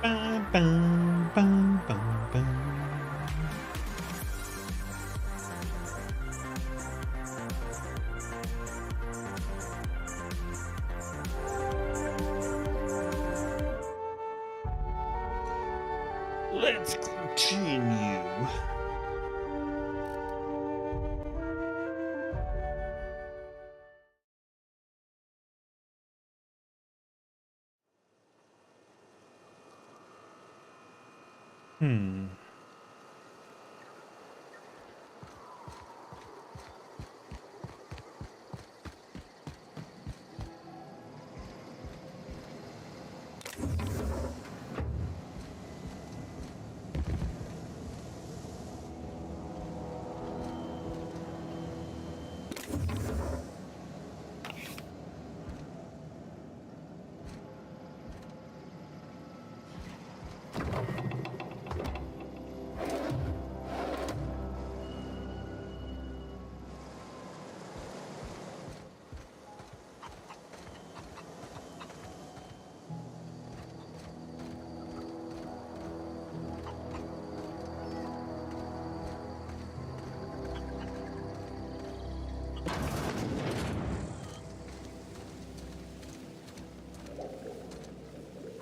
Bum, bum, bum, bum, bum. Let's continue. Hmm.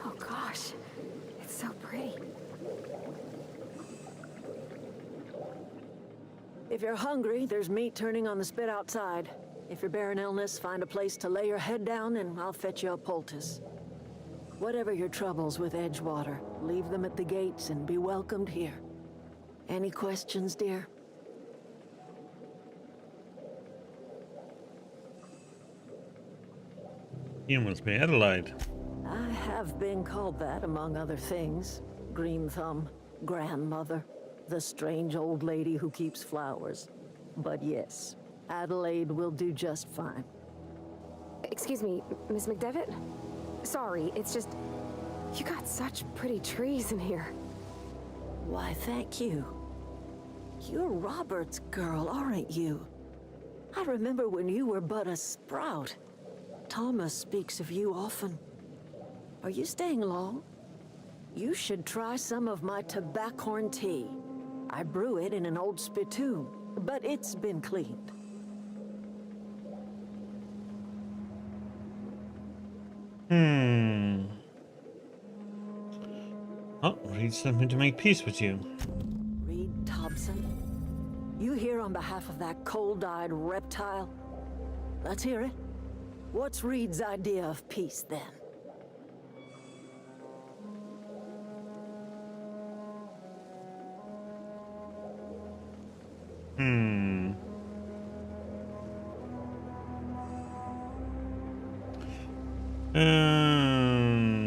Oh gosh, it's so pretty. If you're hungry, there's meat turning on the spit outside. If you're bearing illness, find a place to lay your head down and I'll fetch you a poultice. Whatever your troubles with Edgewater, leave them at the gates and be welcomed here. Any questions, dear? You must be Adelaide. I have been called that, among other things. Green Thumb, grandmother, the strange old lady who keeps flowers. But yes, Adelaide will do just fine. Excuse me, Miss McDevitt? Sorry, it's just... You got such pretty trees in here. Why, thank you. You're Robert's girl, aren't you? I remember when you were but a sprout. Thomas speaks of you often. Are you staying long? You should try some of my tobaccorn tea. I brew it in an old spittoon, but it's been cleaned. Oh, Reed sent me to make peace with you. Reed Thompson? You here on behalf of that cold-eyed reptile? Let's hear it. What's Reed's idea of peace, then?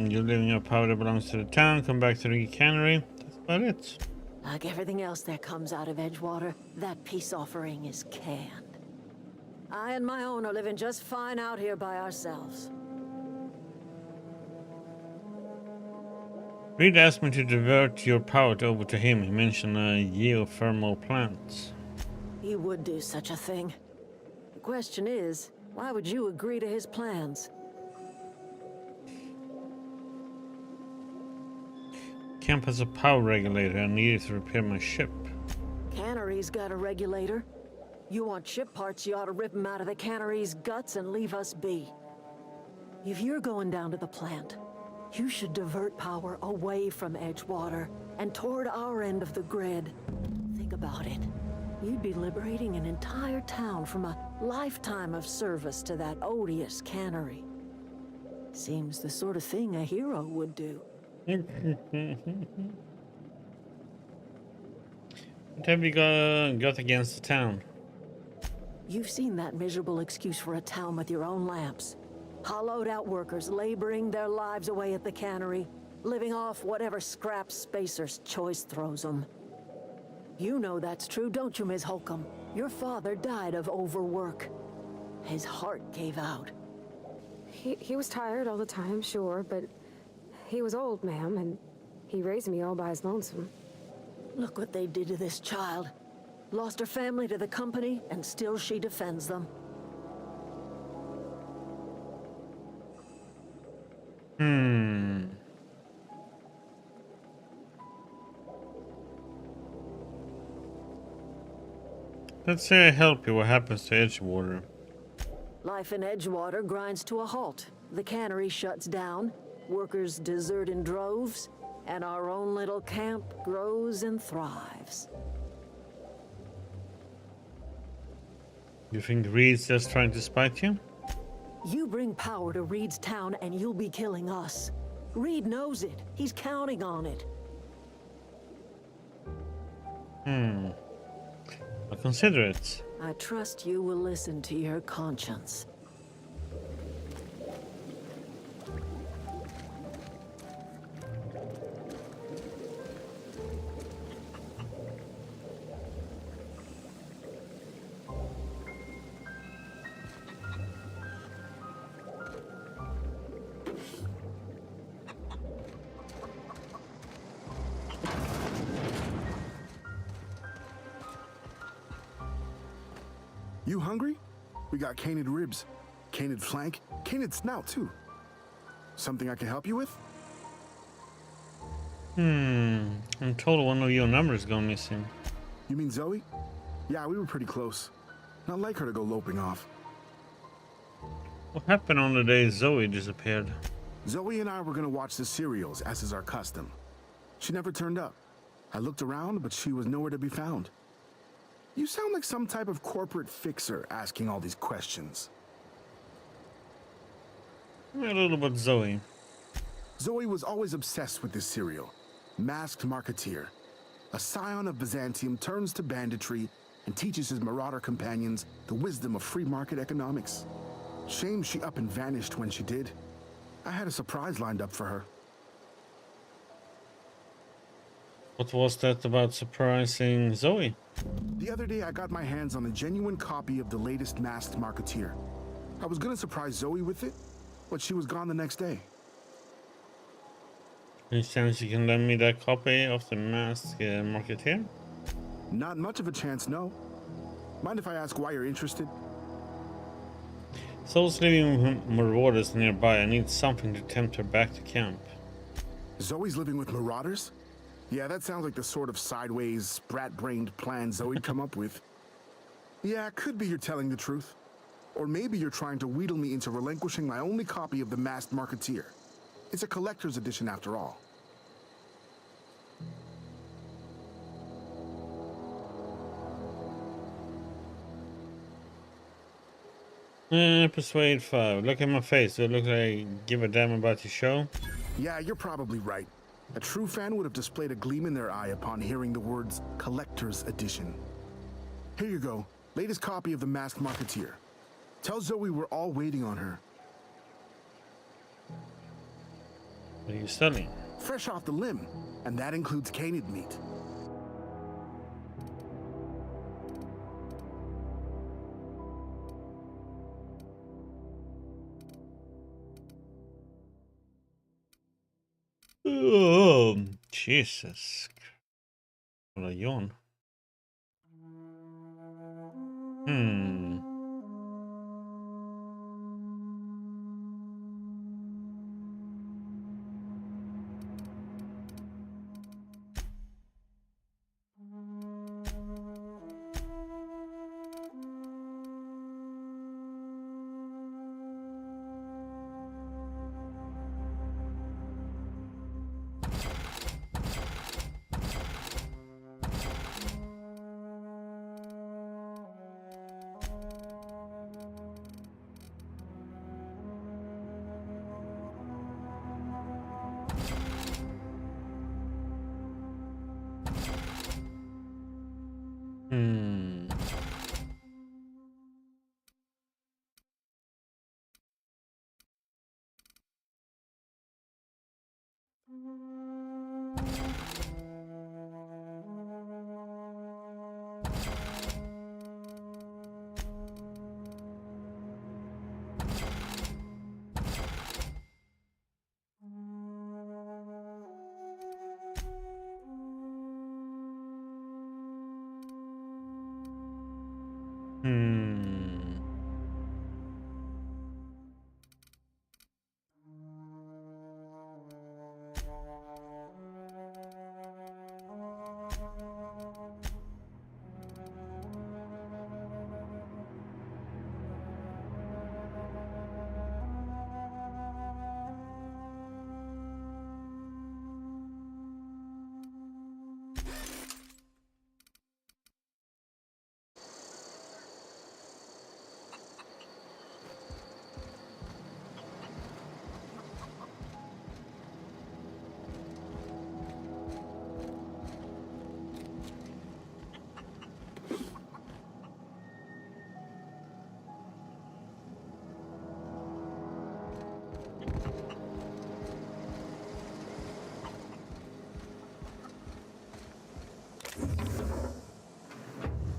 You're leaving up power that belongs to the town. Come back to the cannery. That's about it. Like everything else that comes out of Edgewater, that peace offering is canned. I and my own are living just fine out here by ourselves. Reed asked me to divert your power over to him. He mentioned geothermal plants. He would do such a thing. The question is, why would you agree to his plans? Camp has a power regulator. I need it to repair my ship. Cannery's got a regulator. You want ship parts, you ought to rip them out of the cannery's guts and leave us be. If you're going down to the plant, you should divert power away from Edgewater and toward our end of the grid. Think about it. You'd be liberating an entire town from a lifetime of service to that odious cannery. Seems the sort of thing a hero would do. What have you got against the town? You've seen that miserable excuse for a town with your own lamps. Hollowed out workers laboring their lives away at the cannery, living off whatever scraps Spacer's choice throws them. You know that's true, don't you, Ms. Holcomb? Your father died of overwork. His heart gave out. He was tired all the time, sure, but he was old, ma'am, and he raised me all by his lonesome. Look what they did to this child. Lost her family to the company, and still she defends them. Let's say I help you. What happens to Edgewater? Life in Edgewater grinds to a halt. The cannery shuts down, workers desert in droves, and our own little camp grows and thrives. You think Reed's just trying to spite you? You bring power to Reed's town and you'll be killing us. Reed knows it. He's counting on it. I'll consider it. I trust you will listen to your conscience. You hungry? We got canid ribs, canid flank, canid snout too. Something I can help you with? I'm told one of your numbers gone missing. You mean Zoe? Yeah, we were pretty close. Not like her to go loping off. What happened on the day Zoe disappeared? Zoe and I were gonna watch the serials, as is our custom. She never turned up. I looked around, but she was nowhere to be found. You sound like some type of corporate fixer asking all these questions. A little about Zoe. Zoe was always obsessed with this serial. Masked Marketeer. A scion of Byzantium turns to banditry and teaches his marauder companions the wisdom of free market economics. Shame she up and vanished when she did. I had a surprise lined up for her. What was that about surprising Zoe? The other day I got my hands on a genuine copy of the latest Masked Marketeer. I was gonna surprise Zoe with it, but she was gone the next day. Any chance you can lend me that copy of the Masked Marketeer? Not much of a chance, no. Mind if I ask why you're interested? Zoe's living with marauders nearby. I need something to tempt her back to camp. Zoe's living with marauders? Yeah, that sounds like the sort of sideways, sprat-brained plan Zoe'd come up with. Yeah, it could be you're telling the truth. Or maybe you're trying to wheedle me into relinquishing my only copy of the Masked Marketeer. It's a collector's edition after all. Persuade 5. Look at my face. Do I look like I give a damn about your show? Yeah, you're probably right. A true fan would have displayed a gleam in their eye upon hearing the words Collector's Edition. Here you go. Latest copy of the Masked Marketeer. Tell Zoe we're all waiting on her. What are you selling? Fresh off the limb, and that includes canid meat. Oh, Jesus. What a yawn.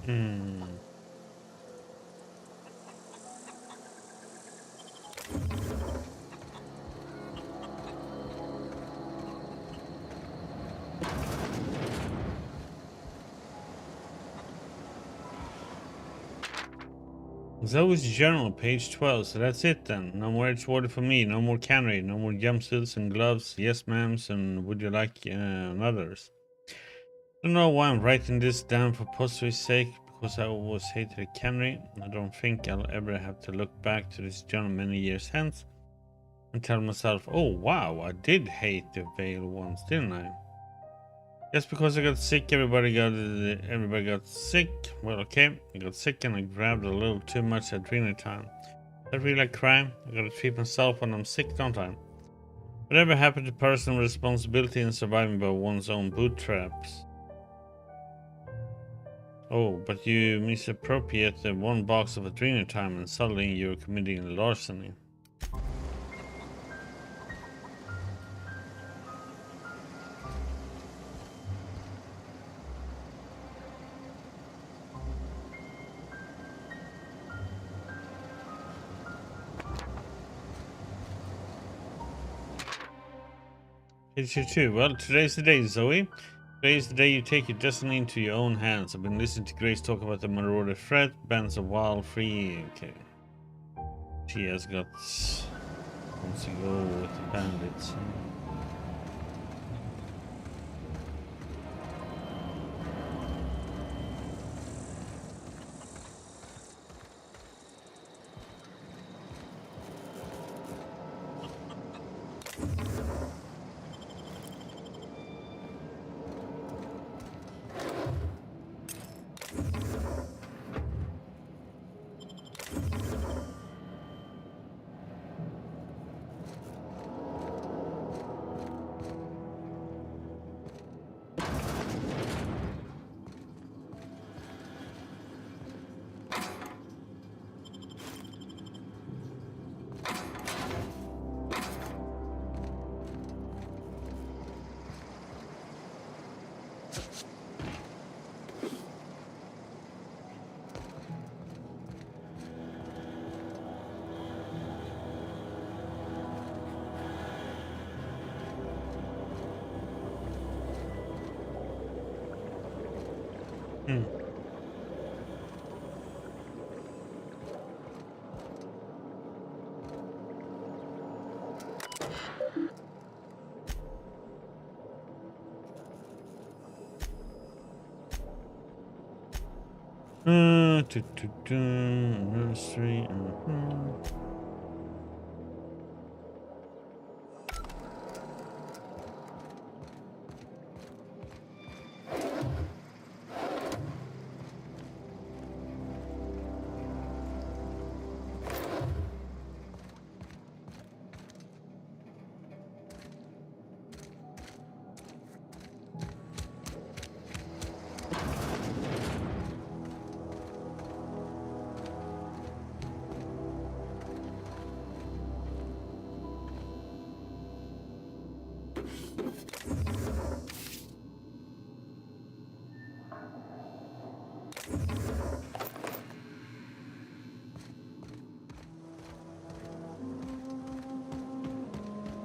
Hmm. Zoe's journal, page 12. So that's it then. No more Edgewater for me. No more cannery. No more jumpsuits and gloves. Yes, ma'ams. And would you like others? I don't know why I'm writing this down for posterity's sake, because I always hated the cannery. I don't think I'll ever have to look back to this journal many years hence and tell myself, oh wow, I did hate the veil once, didn't I? Just because I got sick, everybody got sick. Well, okay, I got sick and I grabbed a little too much at dinner time. I really like crime. I gotta treat myself when I'm sick, don't I? Whatever happened to personal responsibility in surviving by one's own bootstraps? Oh, but you misappropriate the one box of adrenal time and suddenly you're committing larceny. It's you too. Well, today's the day, Zoe. Today's the day you take your destiny into your own hands. I've been listening to Grace talk about the Marauder threat, bands of wild free. Okay. She has got wants to go with the bandits. Nursery.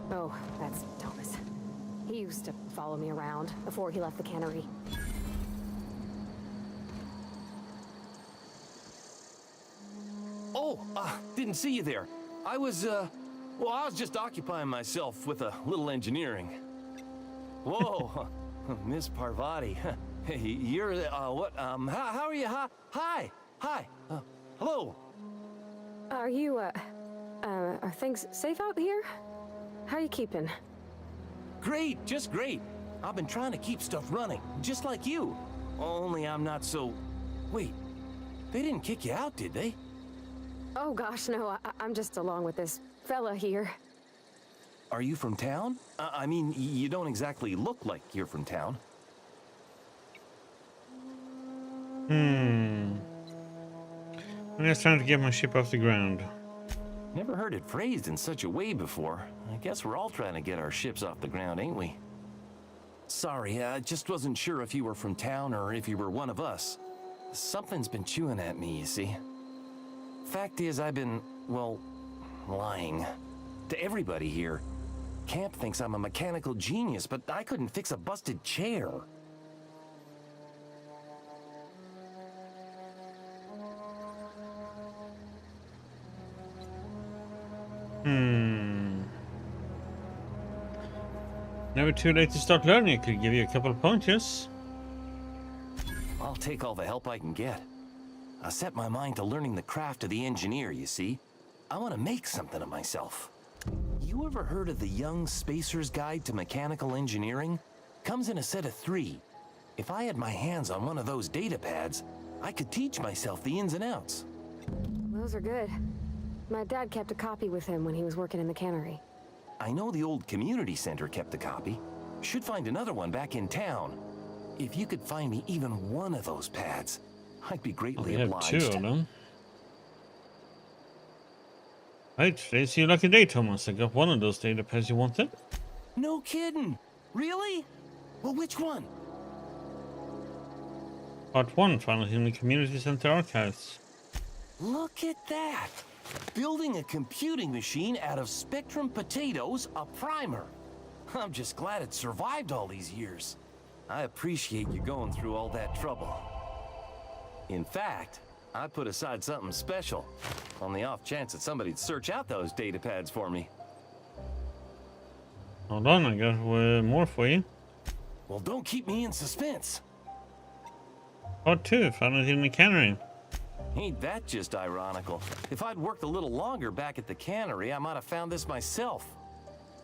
Oh, that's Thomas. He used to follow me around before he left the cannery. Oh, didn't see you there. I was just occupying myself with a little engineering. Whoa, Miss Parvati. Hey, you're, what, how are you? Hi, hello. Are you, are things safe out here? How are you keeping? Great, just great. I've been trying to keep stuff running, just like you. Only I'm not so... Wait, they didn't kick you out, did they? Oh gosh, no, I'm just along with this fella here. Are you from town? I mean, you don't exactly look like you're from town. I'm just trying to get my ship off the ground. Never heard it phrased in such a way before. I guess we're all trying to get our ships off the ground, ain't we? Sorry, I just wasn't sure if you were from town or if you were one of us. something's been chewing at me, you see. Fact is, I've been, well, lying. To everybody here. Camp thinks I'm a mechanical genius, but I couldn't fix a busted chair. Never too late to start learning. I could give you a couple of pointers. I'll take all the help I can get. I set my mind to learning the craft of the engineer, you see. I want to make something of myself. You ever heard of the Young Spacer's Guide to Mechanical Engineering? Comes in a set of 3. If I had my hands on one of those data pads, I could teach myself the ins and outs. Those are good. My dad kept a copy with him when he was working in the cannery. I know the old community center kept a copy. Should find another one back in town. If you could find me even one of those pads, I'd be greatly We have obliged. 2 of them. Right, today's your lucky day, Thomas. I got one of those data pads you wanted. No kidding. Really? Well, which one? Part 1, found in the community center archives. Look at that. Building a computing machine out of Spectrum potatoes, a primer. I'm just glad it survived all these years. I appreciate you going through all that trouble. In fact, I put aside something special on the off chance that somebody'd search out those data pads for me. Hold on, I got more for you. Well, don't keep me in suspense. Part 2, found it in the cannery. Ain't that just ironical? If I'd worked a little longer back at the cannery, I might have found this myself.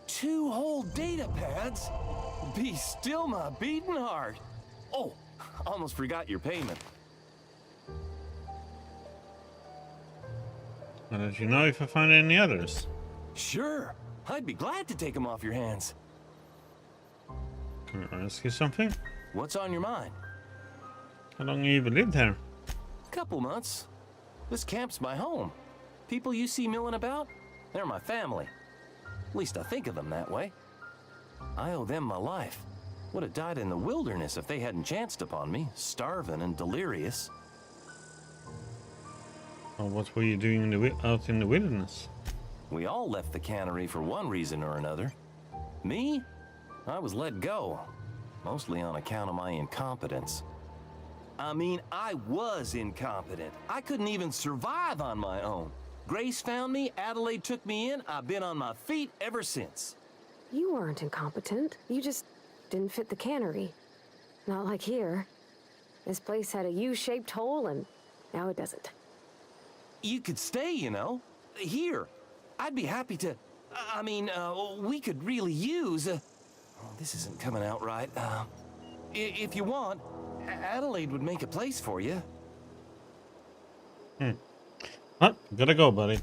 2 whole data pads? Be still my beating heart. Oh, almost forgot your payment. I'll let you know if I find any others. Sure, I'd be glad to take them off your hands. Can I ask you something? What's on your mind? How long have you lived here? Couple months. This camp's my home. People you see milling about, they're my family. At least I think of them that way. I owe them my life. Would have died in the wilderness if they hadn't chanced upon me, starving and delirious. Or what were you doing in out in the wilderness? We all left the cannery for one reason or another. Me? I was let go, mostly on account of my incompetence. I mean, I was incompetent. I couldn't even survive on my own. Grace found me, Adelaide took me in, I've been on my feet ever since. You weren't incompetent. You just didn't fit the cannery. Not like here. This place had a U-shaped hole, and now it doesn't. You could stay, you know. Here. I'd be happy to... I mean, we could really use... oh, this isn't coming out right. If you want, Adelaide would make a place for you. Huh? Gotta go, buddy.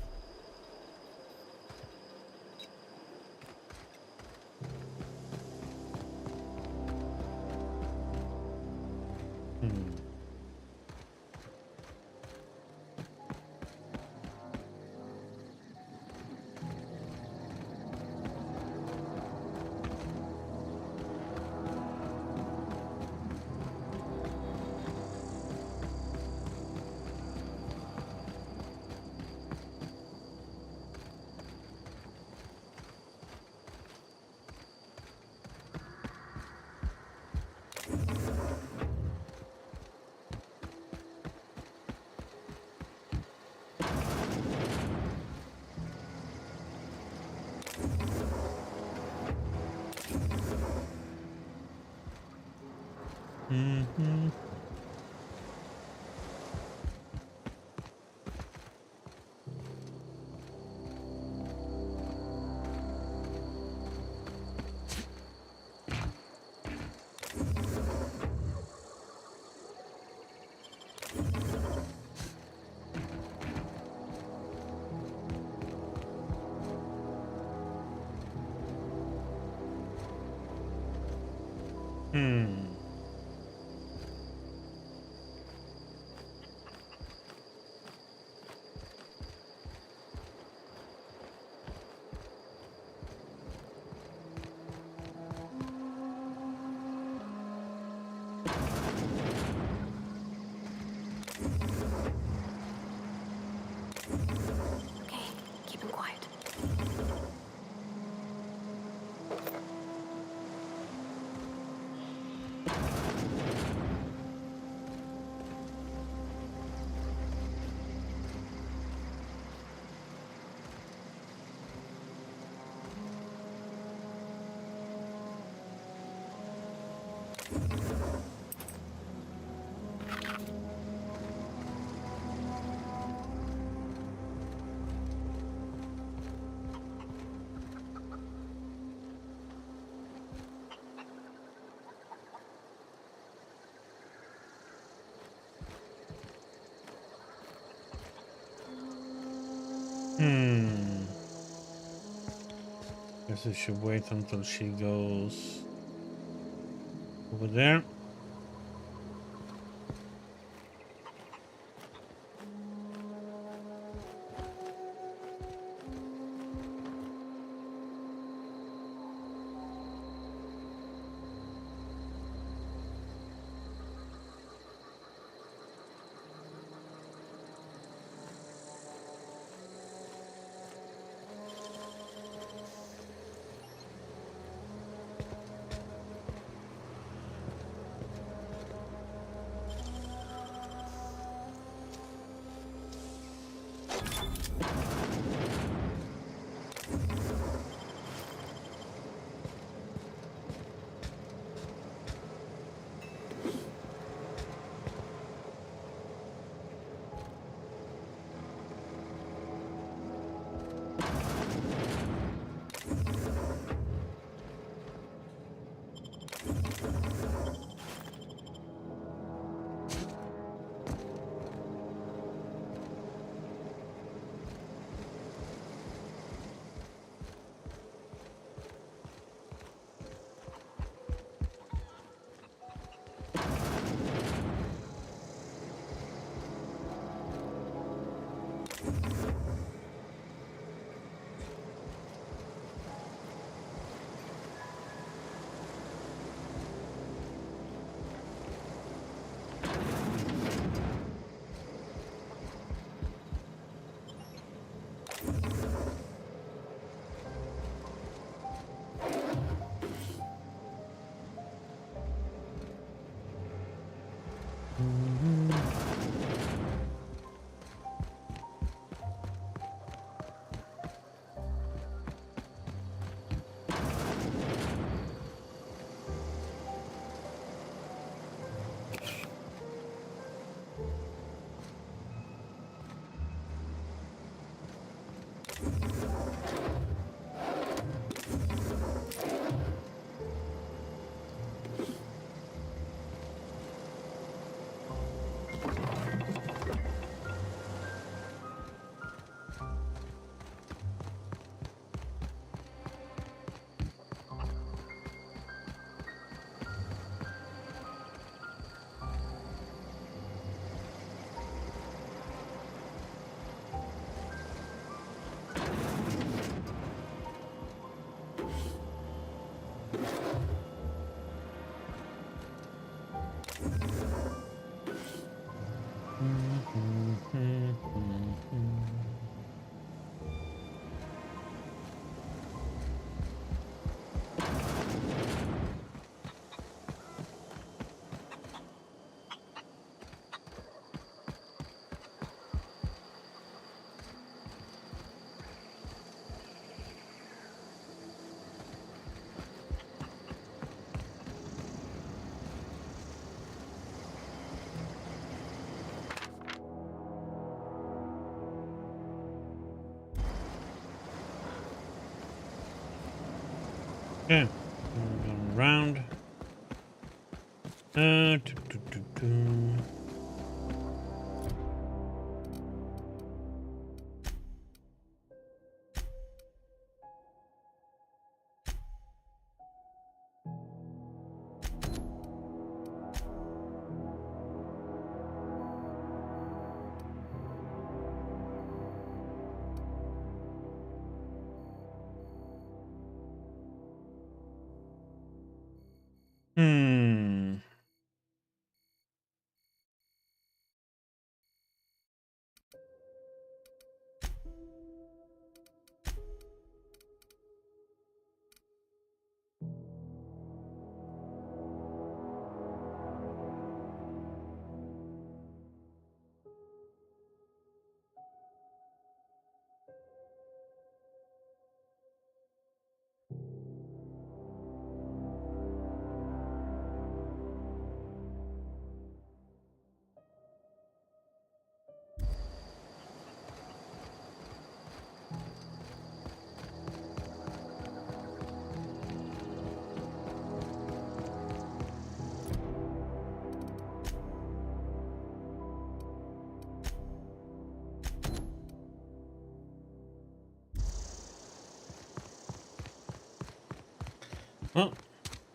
Guess I should wait until she goes over there. Okay, going around. Do, do, do, do. Hmm.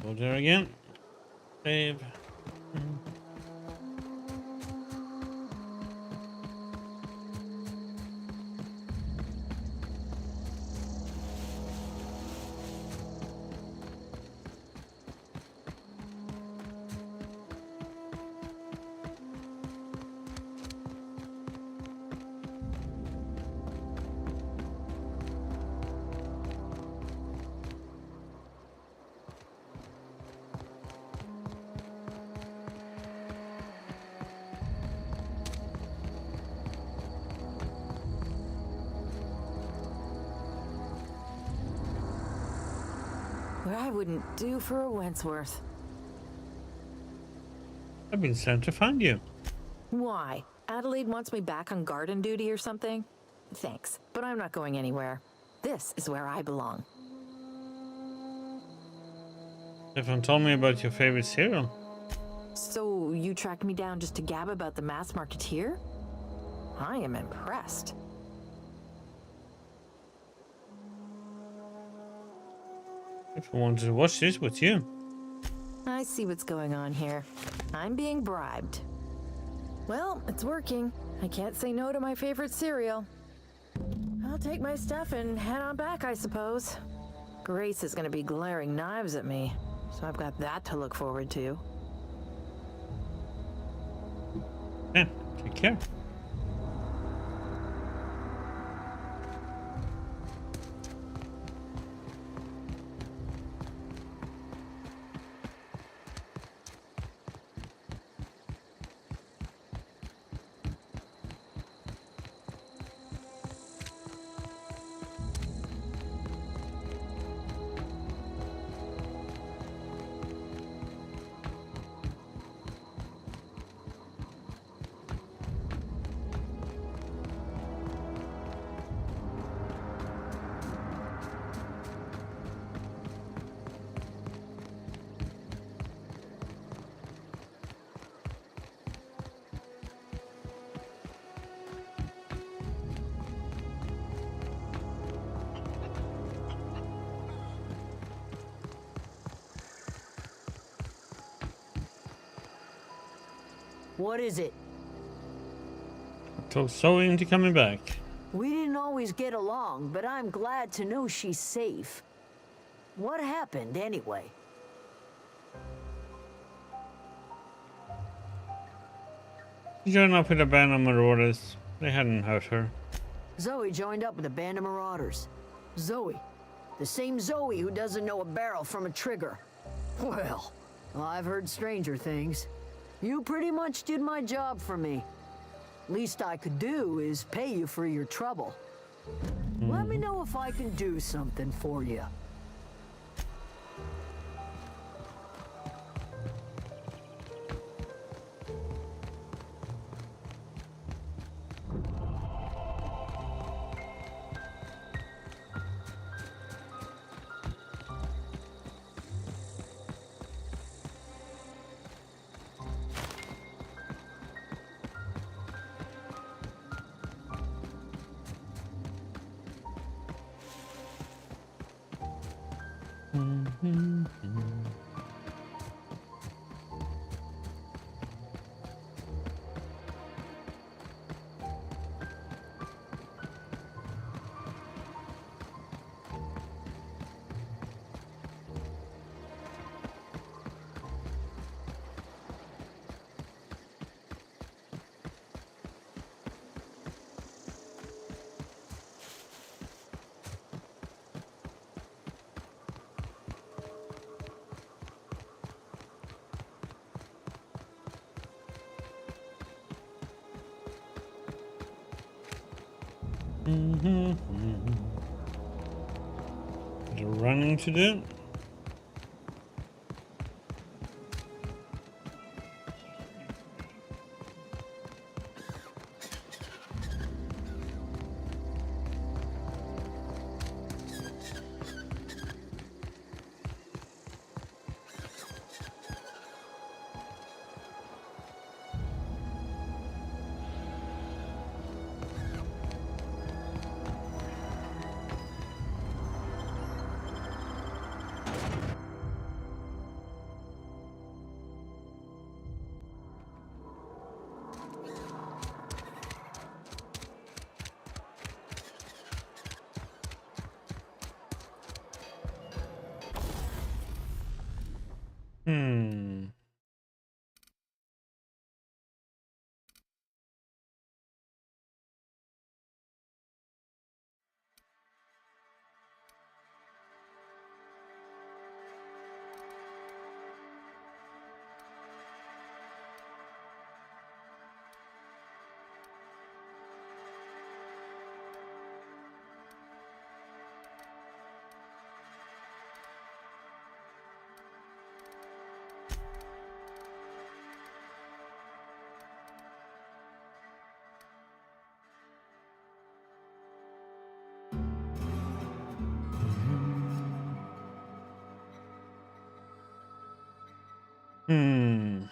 Go there again. Save. What I wouldn't do for a Wentworth. I've been sent to find you. Why? Adelaide wants me back on garden duty or something? Thanks, but I'm not going anywhere. This is where I belong. Stefan told me about your favorite cereal. So you tracked me down just to gab about the Mass Marketeer? I am impressed. If I wanted to watch this with you. I see what's going on here. I'm being bribed. Well, it's working. I can't say no to my favorite cereal. I'll take my stuff and head on back, I suppose. Grace is gonna be glaring knives at me, so I've got that to look forward to. Yeah, take care. What is it? Talk Zoe into coming back. We didn't always get along, but I'm glad to know she's safe. What happened, anyway? She joined up with a band of marauders. They hadn't hurt her. Zoe joined up with a band of marauders. Zoe. The same Zoe who doesn't know a barrel from a trigger. Well, I've heard stranger things. You pretty much did my job for me. Least I could do is pay you for your trouble. Let me know if I can do something for you. They're running to do. Hmm. Hmm.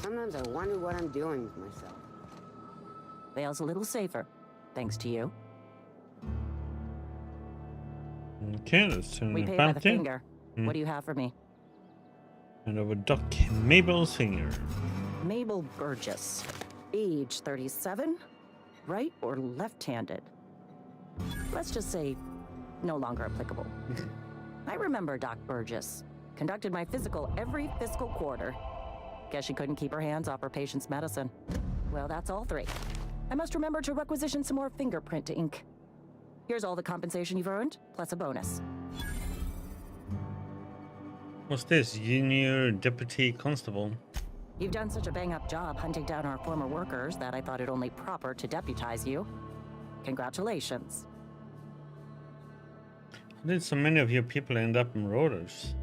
Sometimes I wonder what I'm doing with myself. Vale's a little safer, thanks to you. Okay, let's turn We the pay by the fountain. finger. What do you have for me? And over Doc Mabel's finger. Mabel Burgess. Age 37? Right or left-handed? Let's just say no longer applicable. I remember Doc Burgess. Conducted my physical every fiscal quarter. Guess she couldn't keep her hands off her patient's medicine. Well, that's all three. I must remember to requisition some more fingerprint to ink. Here's all the compensation you've earned, plus a bonus. What's this? Junior Deputy Constable. You've done such a bang-up job hunting down our former workers that I thought it only proper to deputize you. Congratulations. How did so many of your people end up marauders?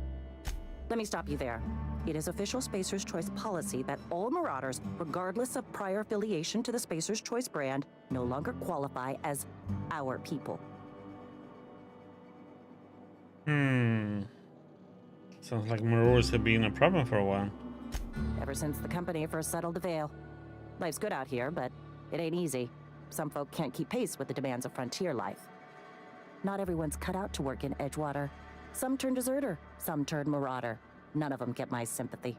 Let me stop you there. It is official Spacer's Choice policy that all Marauders, regardless of prior affiliation to the Spacer's Choice brand, no longer qualify as our people. Sounds like marauders have been a problem for a while. Ever since the company first settled the Vale. Life's good out here, but it ain't easy. Some folk can't keep pace with the demands of frontier life. Not everyone's cut out to work in Edgewater. Some turn deserter, some turn marauder. None of them get my sympathy.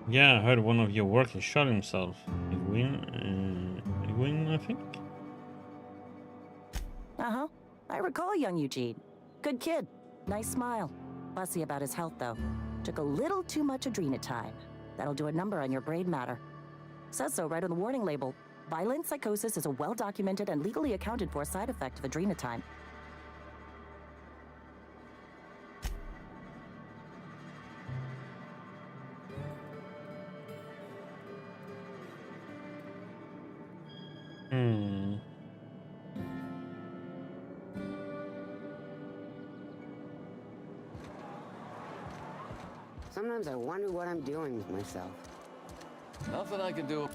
Yeah, I heard one of your workers shot himself. Egwene, I think? Uh-huh. I recall young Eugene. Good kid. Nice smile. Fussy about his health, though. Took a little too much adrenatime. That'll do a number on your brain matter. Says so right on the warning label. Violent psychosis is a well-documented and legally accounted for side effect of adrenatime. Sometimes I wonder what I'm doing with myself. Nothing I can do.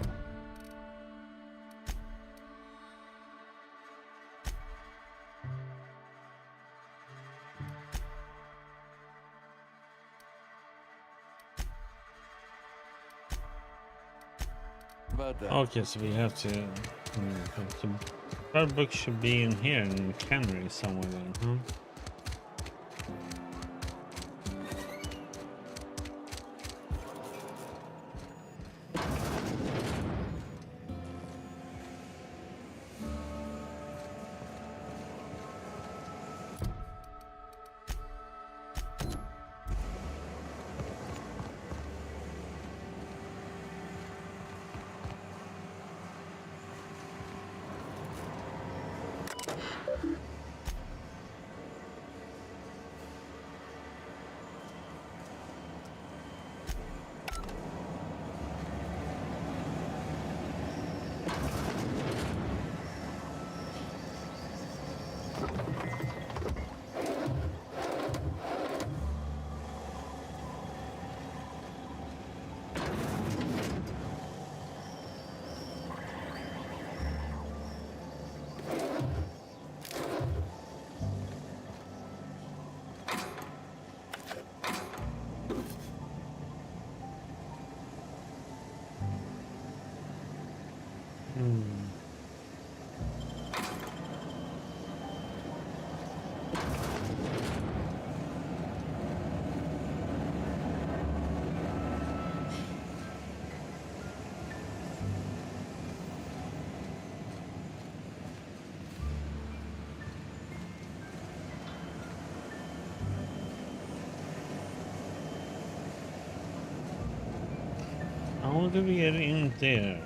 About that. Okay, so we have to. The bird book should be in here in the cannery somewhere then, huh? How do we get in there?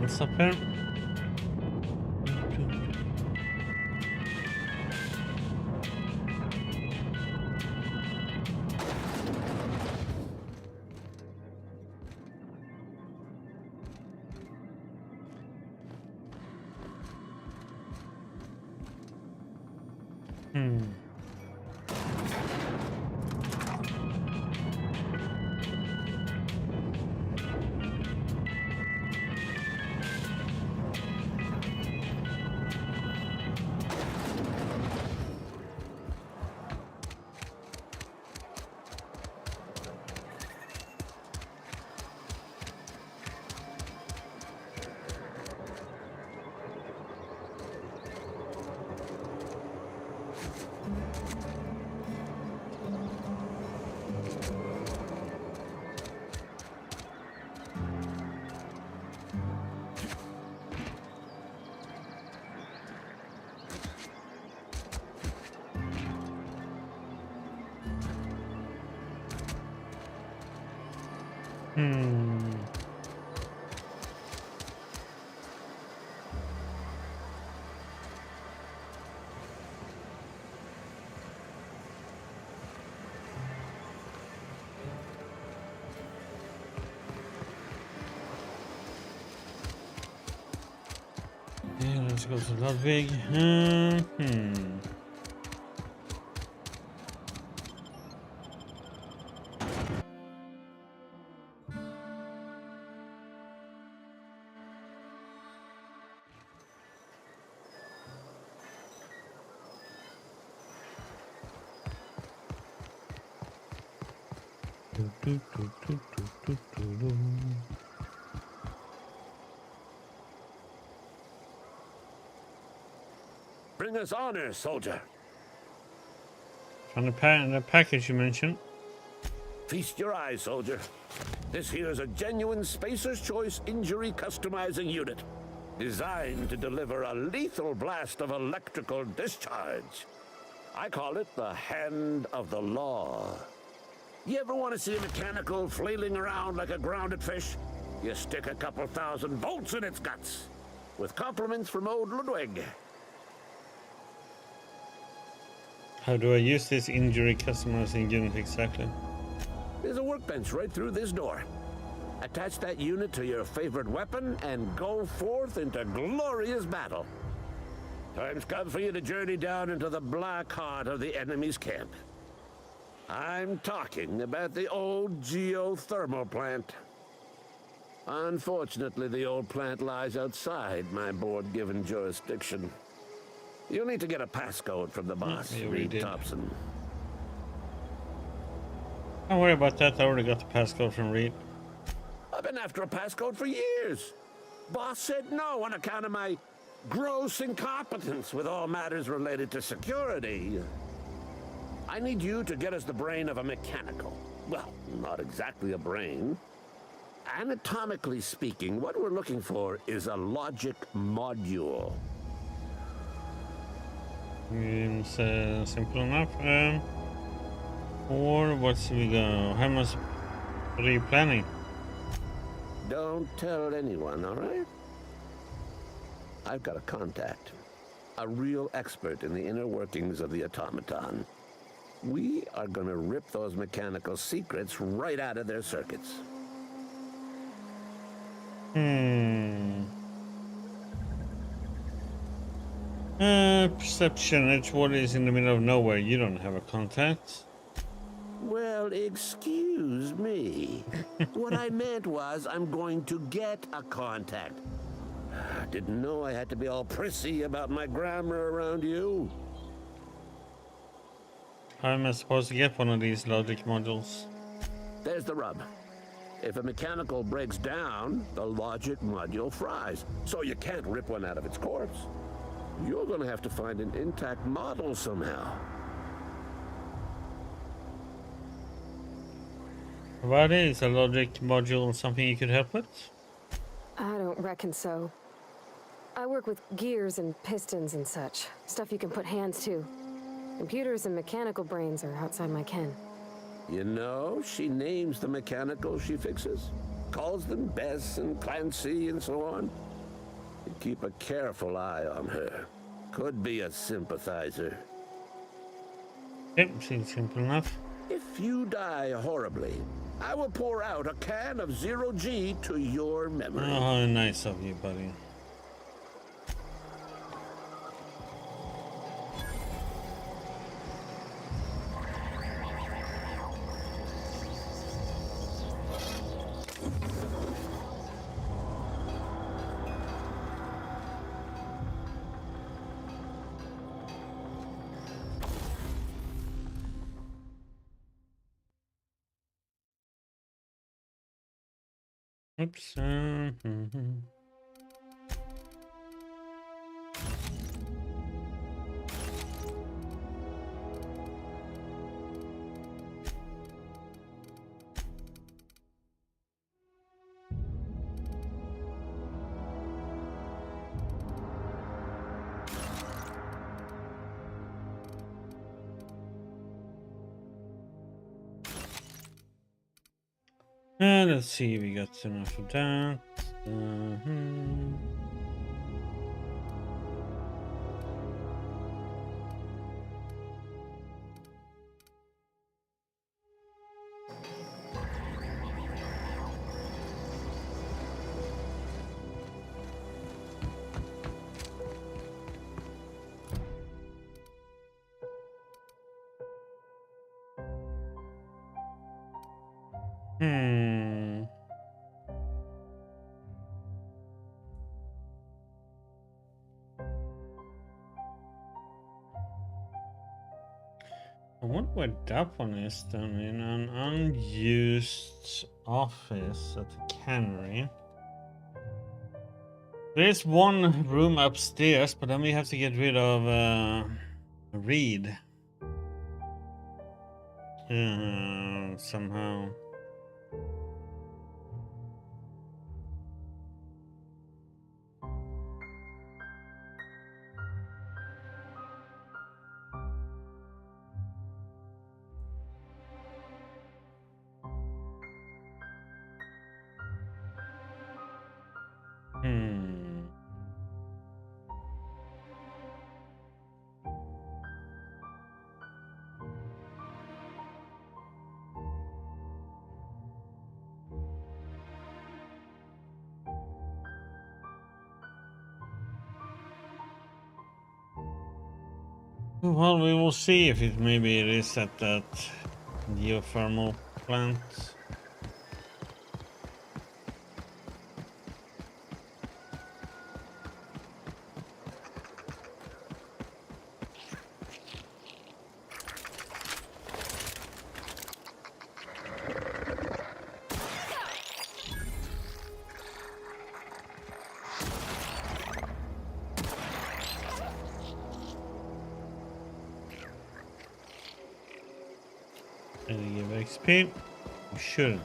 What's up here? Hmm. Yeah, let's go to Ludwig. Bring us honor, soldier. From the package you mentioned. Feast your eyes, soldier. This here's a genuine Spacer's Choice injury customizing unit, designed to deliver a lethal blast of electrical discharge. I call it the Hand of the Law. You ever want to see a mechanical flailing around like a grounded fish? You stick a couple thousand volts in its guts. With compliments from old Ludwig. How do I use this injury customizing unit exactly? There's a workbench right through this door. Attach that unit to your favorite weapon and go forth into glorious battle. Time's come for you to journey down into the black heart of the enemy's camp. I'm talking about the old geothermal plant. Unfortunately, the old plant lies outside my board-given jurisdiction. You'll need to get a passcode from the boss, Yeah, we Reed did. Thompson. Don't worry about that. I already got the passcode from Reed. I've been after a passcode for years. Boss said no on account of my gross incompetence with all matters related to security. I need you to get us the brain of a mechanical. Well, not exactly a brain. Anatomically speaking, what we're looking for is a logic module. Seems simple enough. Or what's we go? How much? What are you planning? Don't tell anyone, all right? I've got a contact. A real expert in the inner workings of the automaton. We are gonna rip those mechanical secrets right out of their circuits. Perception. Edgewater is in the middle of nowhere. You don't have a contact. Well, excuse me. What I meant was I'm going to get a contact. Didn't know I had to be all prissy about my grammar around you. How am I supposed to get one of these logic modules? There's the rub. If a mechanical breaks down, the logic module fries. So you can't rip one out of its corpse. You're gonna have to find an intact model somehow. What is a logic module? Something you could help with? I don't reckon so. I work with gears and pistons and such. Stuff you can put hands to. Computers and mechanical brains are outside my ken. You know, she names the mechanical she fixes. Calls them Bess and Clancy and so on. You keep a careful eye on her. Could be a sympathizer. Yep, seems simple enough. If you die horribly, I will pour out a can of Zero G to your memory. Oh, how nice of you, buddy. Oops. Let's see, we got enough of that. I wonder what that one is then. In an unused office at the cannery. There's one room upstairs, but then we have to get rid of Reed. Somehow. Well, we will see if it maybe it is at that geothermal plant. Did he give XP? We shouldn't.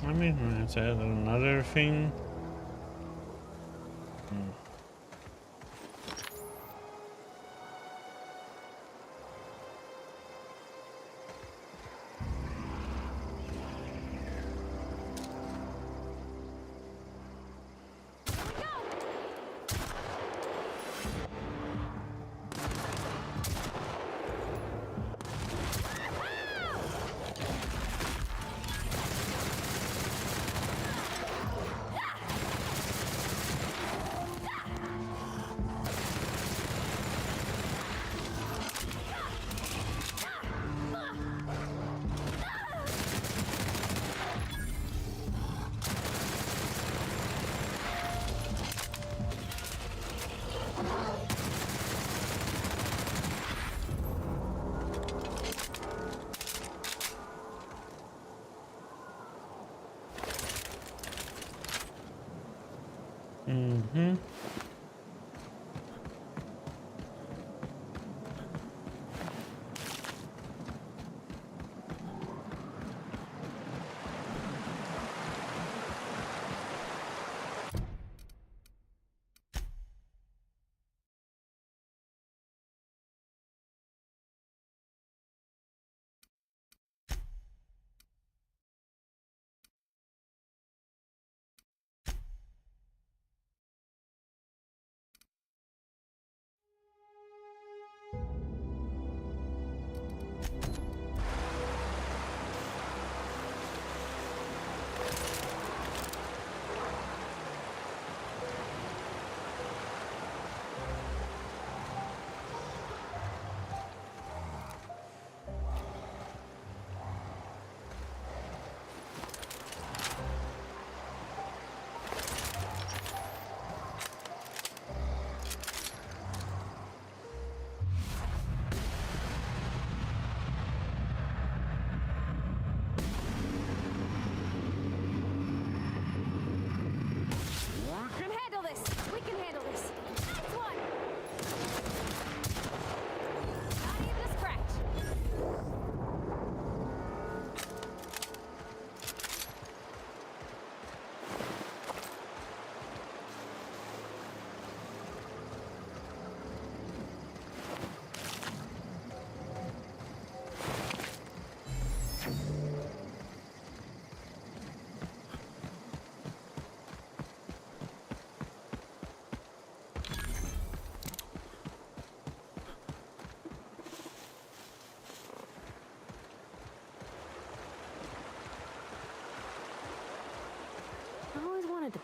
I mean, let's add another thing.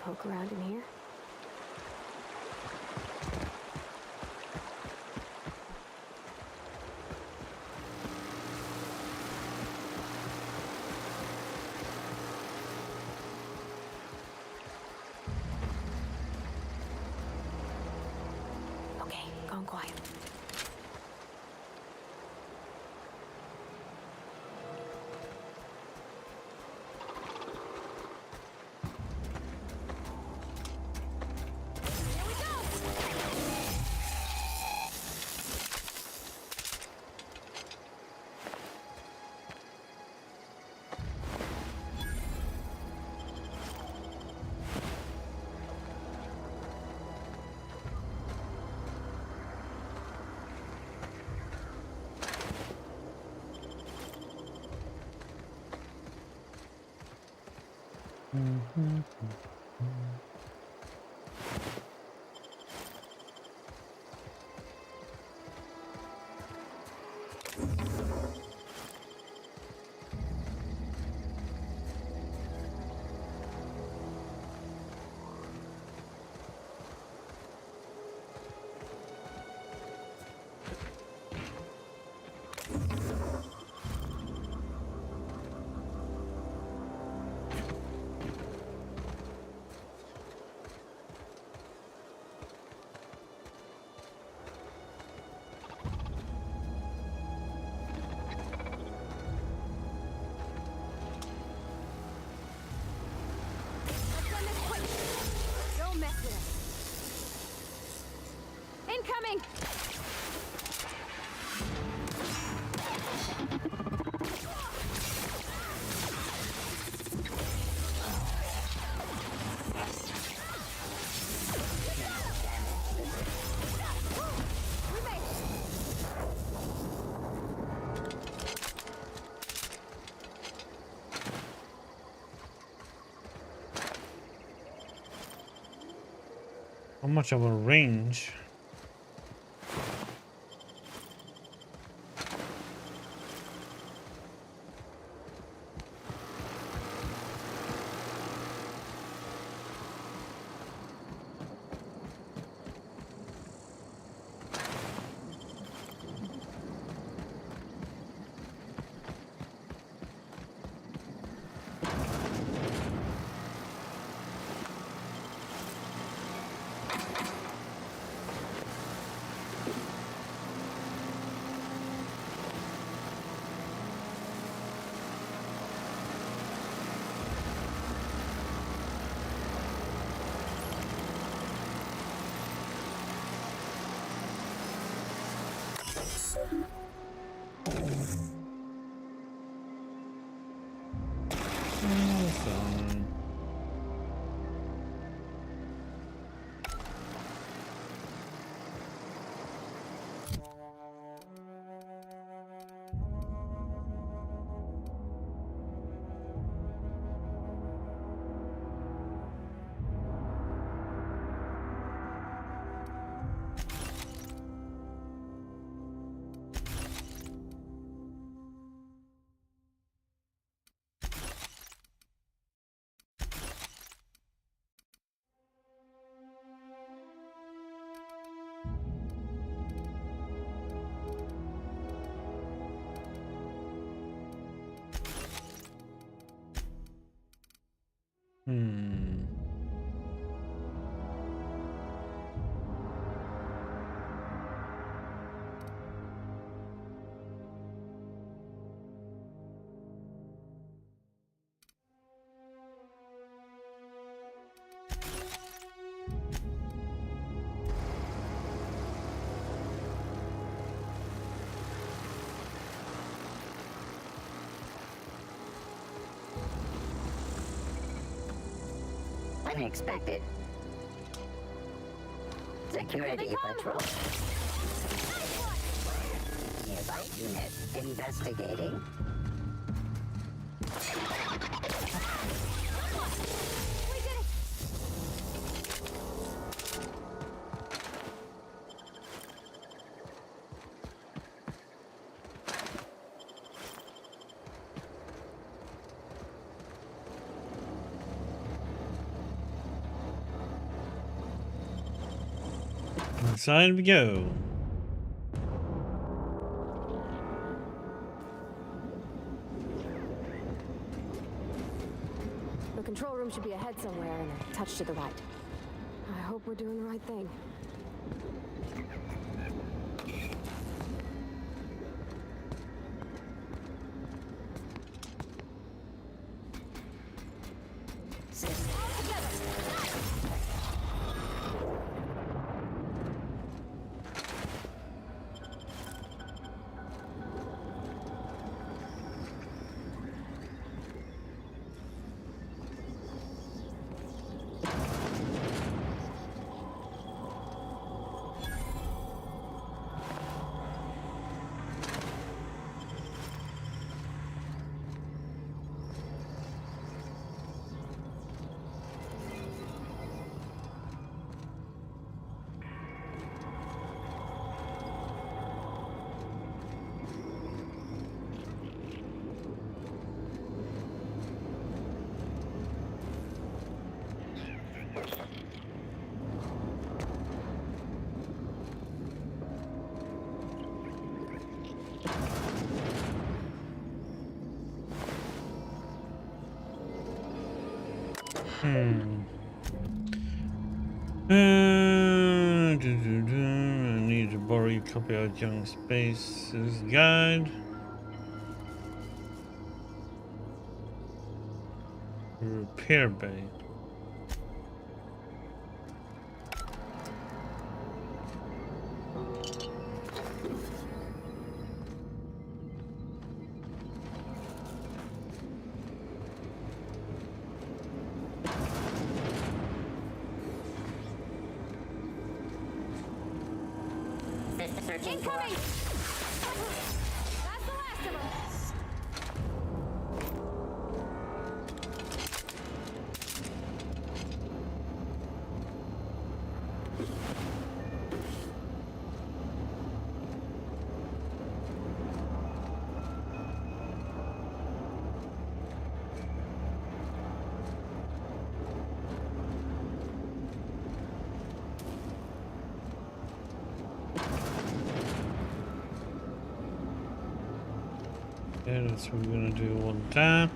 poke around in here? Okay, gone quiet. Don't mess with us. Incoming! How much of a range? Unexpected. Security patrol. Nearby unit investigating. Inside we go. The control room should be ahead somewhere and a touch to the right. I hope we're doing the right thing. I need to borrow your copy of Young Space's guide. Repair bay. Incoming! That's the last of us! Yeah, that's what we're gonna do on that.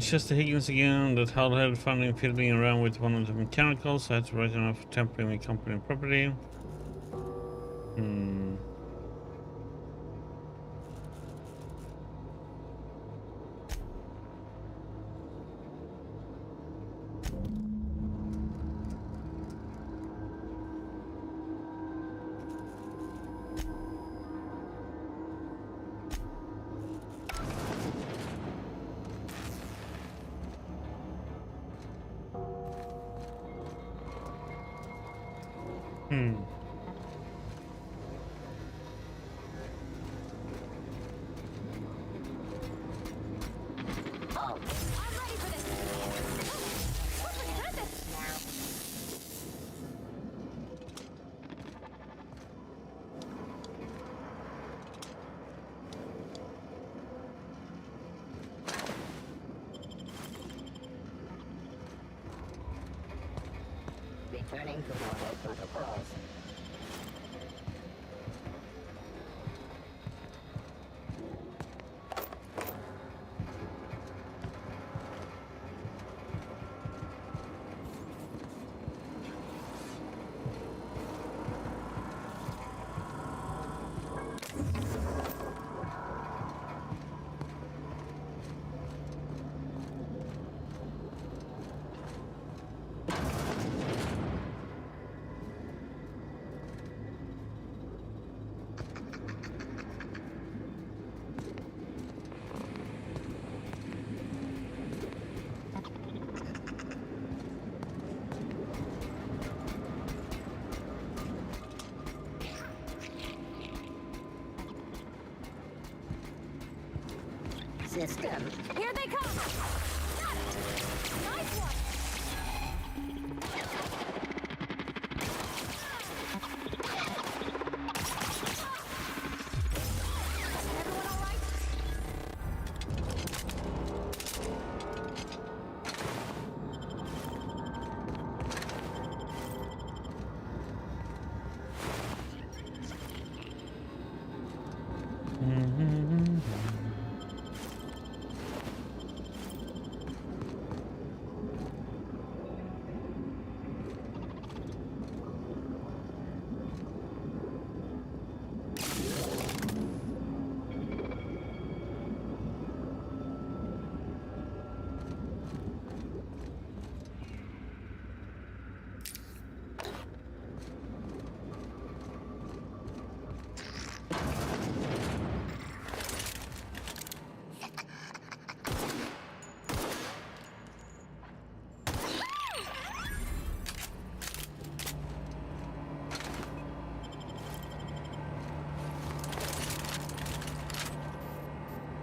Chester Higgins again. That Hal had finding fiddling around with one of the mechanicals. I had to write enough temporary company property. Returning to normal protocols. system. Here they come! Got it! Nice one! Everyone all right?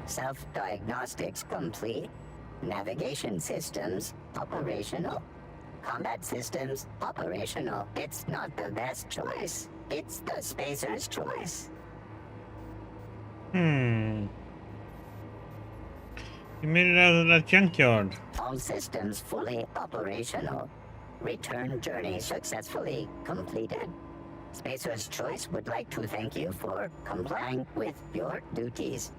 Self-diagnostics complete. Navigation systems operational. Combat systems operational. It's not the best choice. It's the spacer's choice. You made it out of that junkyard. All systems fully operational. Return journey successfully completed. Spacer's Choice would like to thank you for complying with your duties.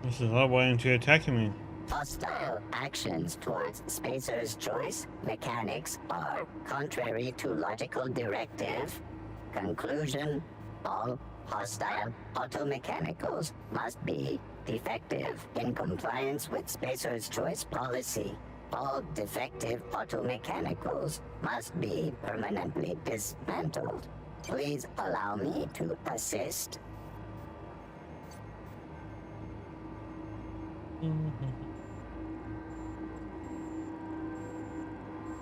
This is all why aren't you attacking me? Hostile actions towards Spacer's Choice mechanics are contrary to logical directive. Conclusion: all hostile automechanicals must be defective in compliance with Spacer's Choice policy. All defective automechanicals must be permanently dismantled. Please allow me to assist.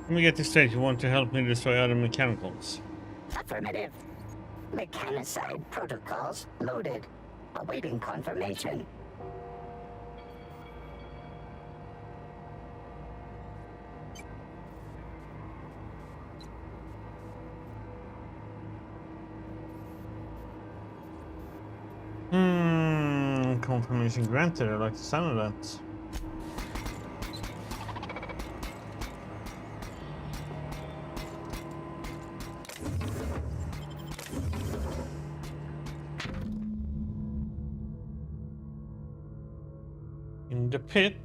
Let me get this straight. You want to help me destroy other mechanicals? Affirmative. Mechanicide protocols loaded. Awaiting confirmation. Confirmation granted. I like the sound of that. In the pit.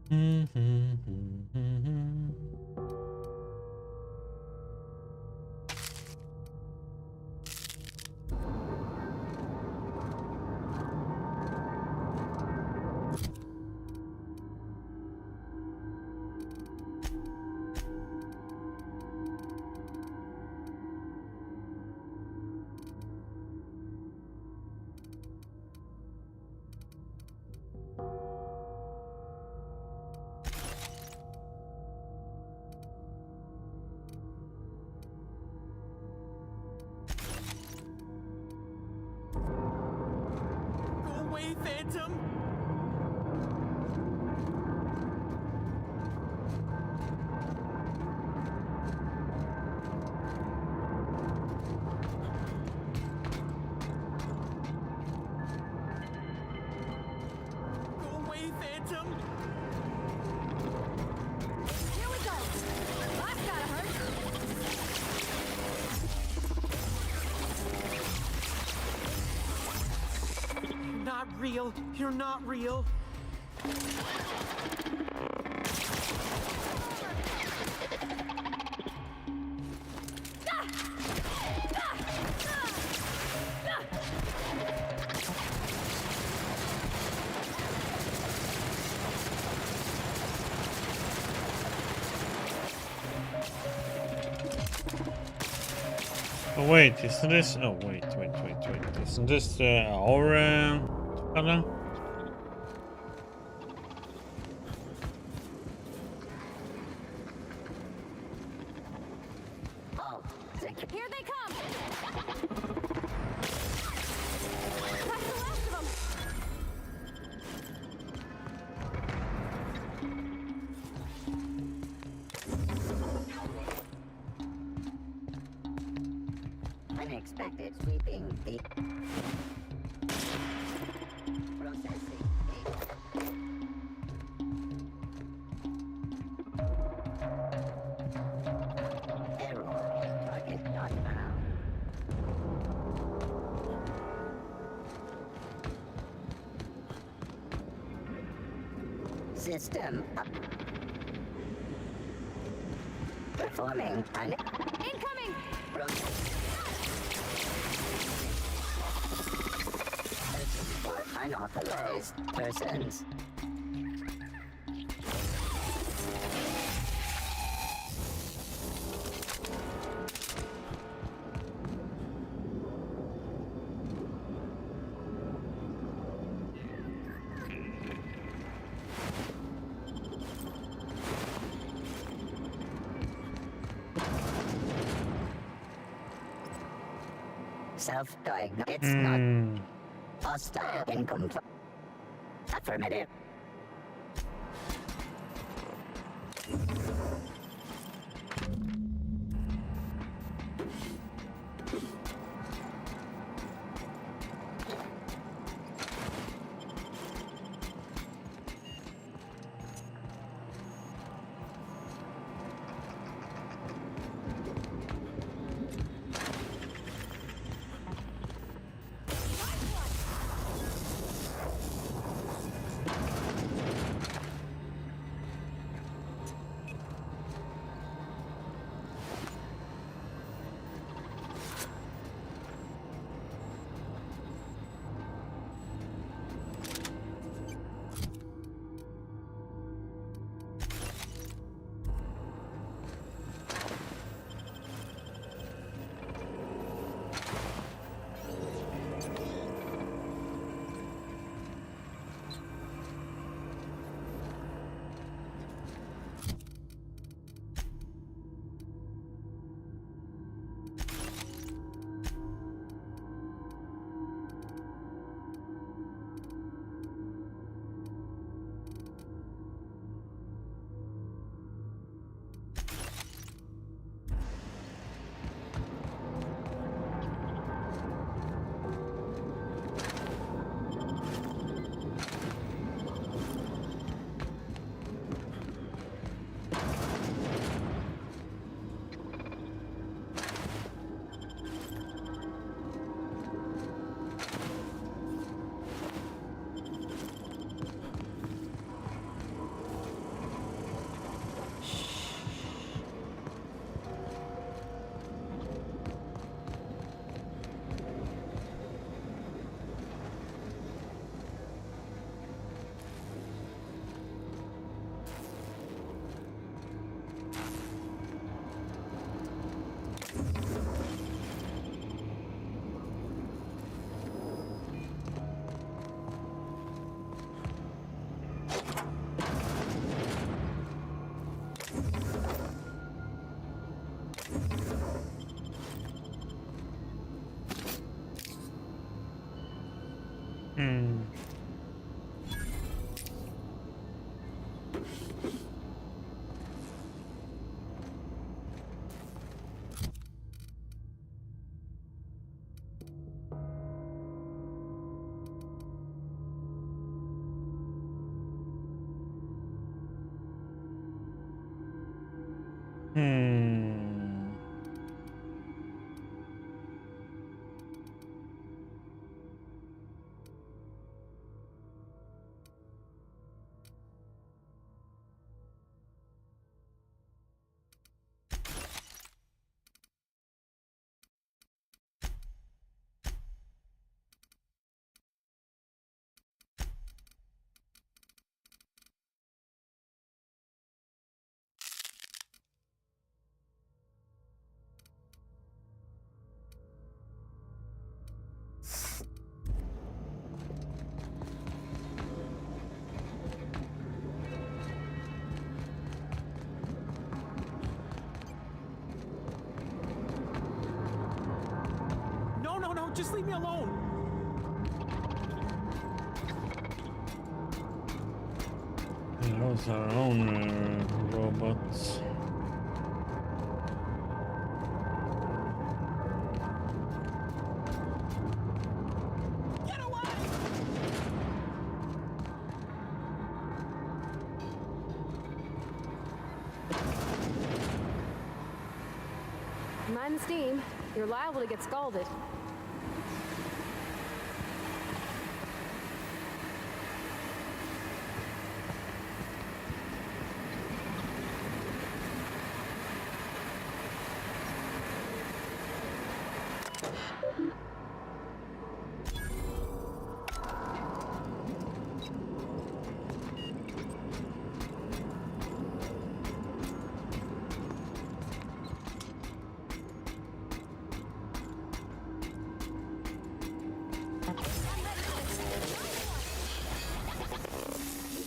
Go away, Phantom! Go away, Phantom! Here we go! That's gotta hurt! You're not real! You're not real! Oh wait, isn't this? Oh wait. Isn't this our fella? Oh, thank you. Here they come! That's the last of them! Unexpected sweeping the processing. Error. Target not found. System up. Performing Incoming! process. For unauthorized persons. Self-diagnose. It's not hostile in compliance. Affirmative. Hmm. Hmm. No, no, no, just leave me alone. Those are our own robots. Get away! Mind the steam. You're liable to get scalded.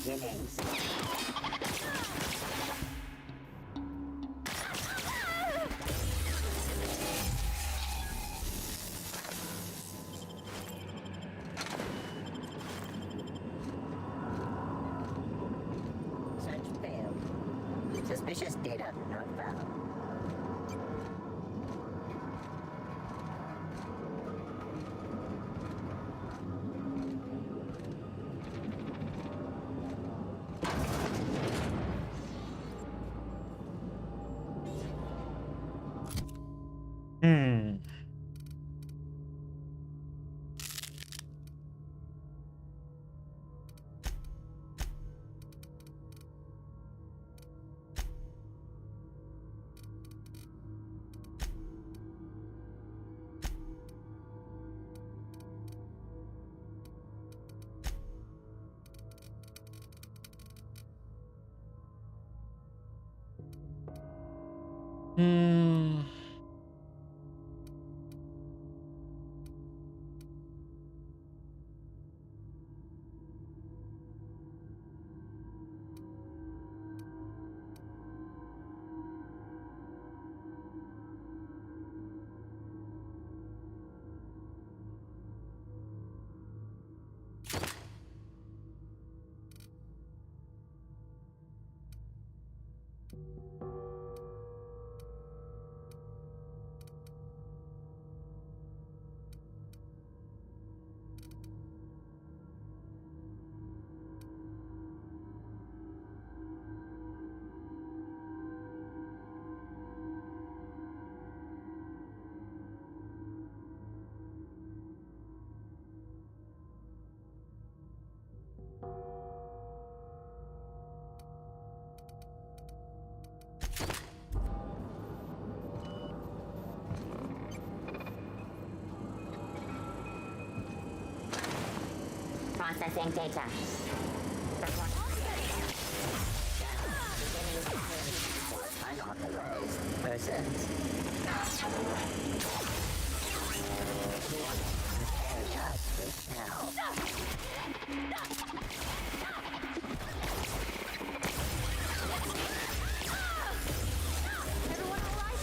Beginnings. Search failed. Suspicious data not found. Hmm. Hmm. Processing data. Unauthorized persons. Just now. Everyone all right?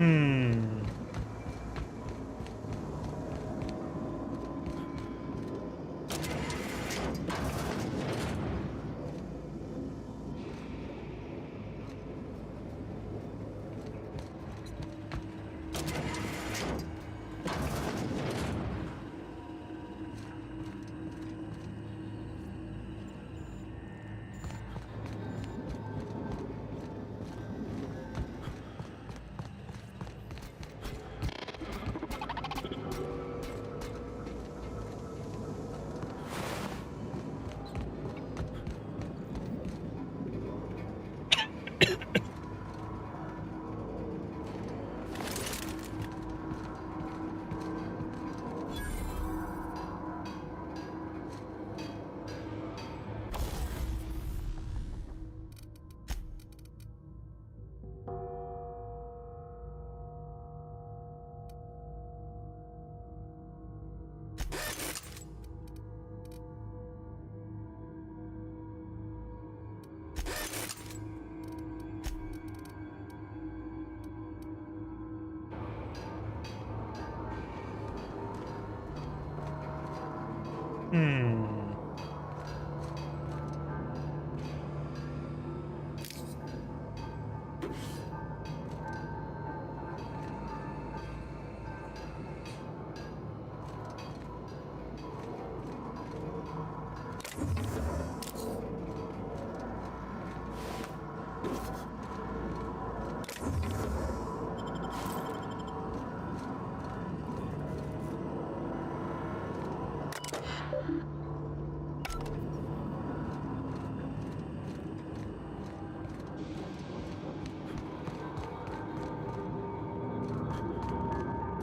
Hmm.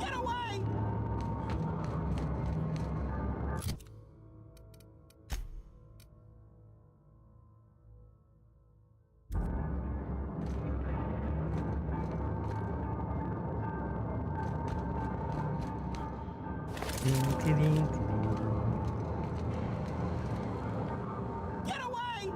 Get away! Get away!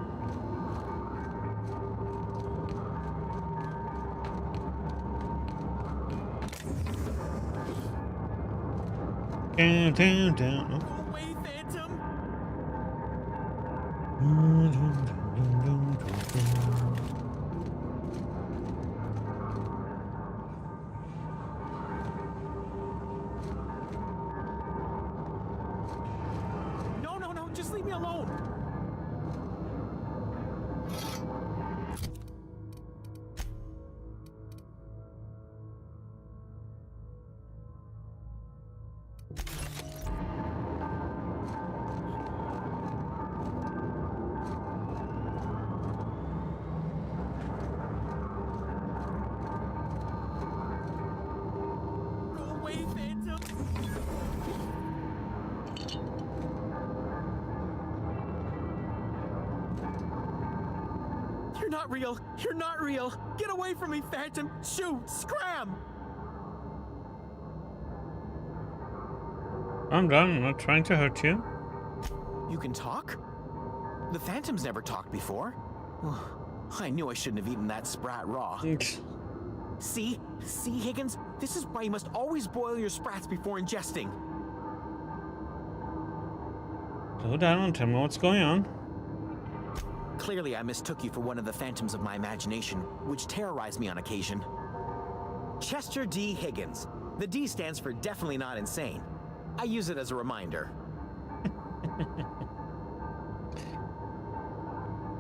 Down, down, down. Go away, Phantom! No, no, no, just leave me alone! Go away, Phantom! You're not real! You're not real! Get away from me, Phantom! Shoot! Scram! I'm done. I'm not trying to hurt you. You can talk? The Phantom's never talked before. I knew I shouldn't have eaten that sprat raw. See? See, Higgins? This is why you must always boil your sprats before ingesting. Slow down and tell me what's going on. Clearly, I mistook you for one of the phantoms of my imagination, which terrorized me on occasion. Chester D. Higgins. The D stands for definitely not insane. I use it as a reminder.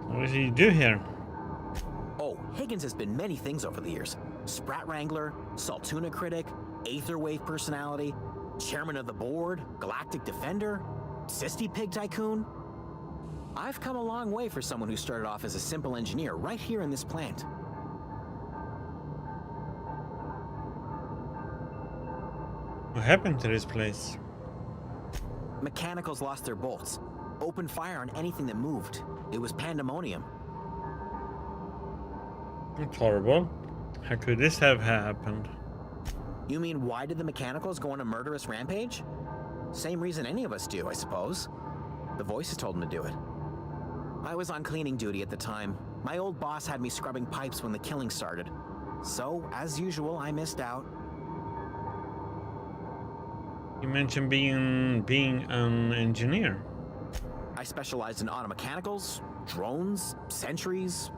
What does he do here? Oh, Higgins has been many things over the years. Sprat Wrangler, Saltuna Critic, Aetherwave Personality, Chairman of the Board, Galactic Defender, Sisty Pig Tycoon. I've come a long way for someone who started off as a simple engineer right here in this plant. What happened to this place? Mechanicals lost their bolts. Opened fire on anything that moved. It was pandemonium. That's horrible. How could this have happened? You mean why did the Mechanicals go on a murderous rampage? Same reason any of us do, I suppose. The voices told them to do it. I was on cleaning duty at the time. My old boss had me scrubbing pipes when the killing started. So, as usual, I missed out. You mentioned being an engineer. I specialized in automechanicals, drones, sentries,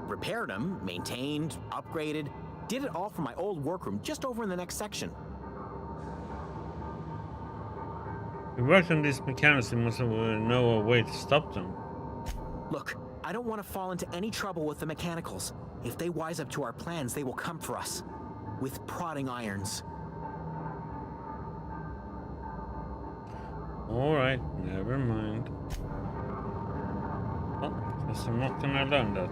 repaired them, maintained, upgraded, did it all from my old workroom just over in the next section. You worked on these mechanics, you must know a way to stop them. Look, I don't want to fall into any trouble with the mechanicals. If they wise up to our plans, they will come for us. With prodding irons. Alright, never mind. Oh, guess I'm not gonna learn that.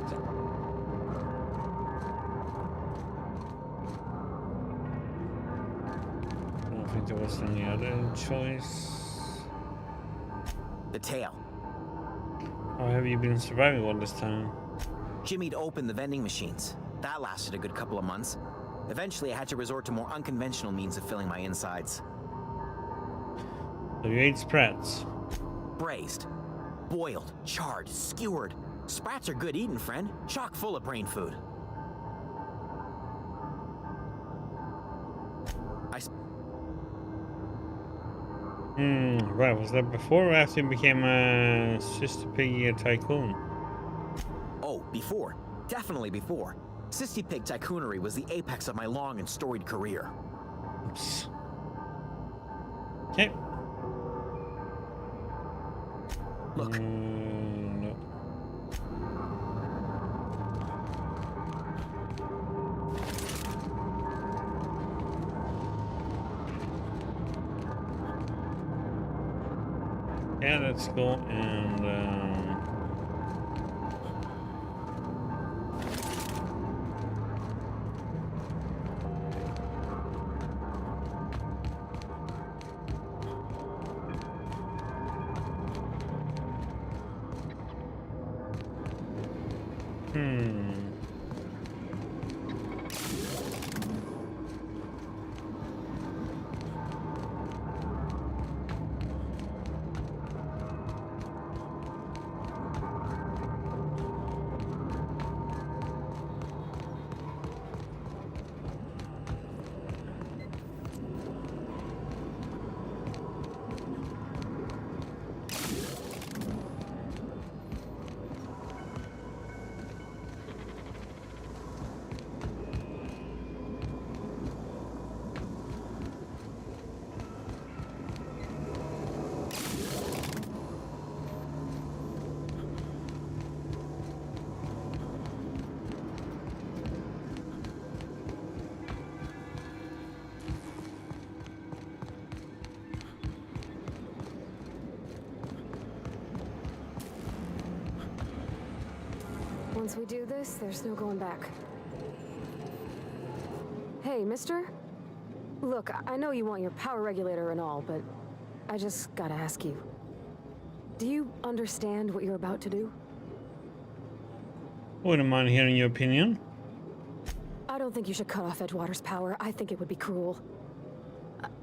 I don't think there was any other choice. The tail. How have you been surviving all this time? Jimmy'd opened the vending machines. That lasted a good couple of months. Eventually, I had to resort to more unconventional means of filling my insides. So you ate sprats. Braised, boiled, charred, skewered. Sprats are good eating, friend. Chock full of brain food. Right, was that before or after you became a Sister Piggy tycoon? Oh, before. Definitely before. Sissy Pig tycoonery was the apex of my long and storied career. Oops. Okay. Look. No. Yeah, let's go and Once we do this, there's no going back. Hey, mister? Look, I know you want your power regulator and all, but I just gotta ask you. Do you understand what you're about to do? wouldn't mind hearing your opinion. I don't think you should cut off Edgewater's power. I think it would be cruel.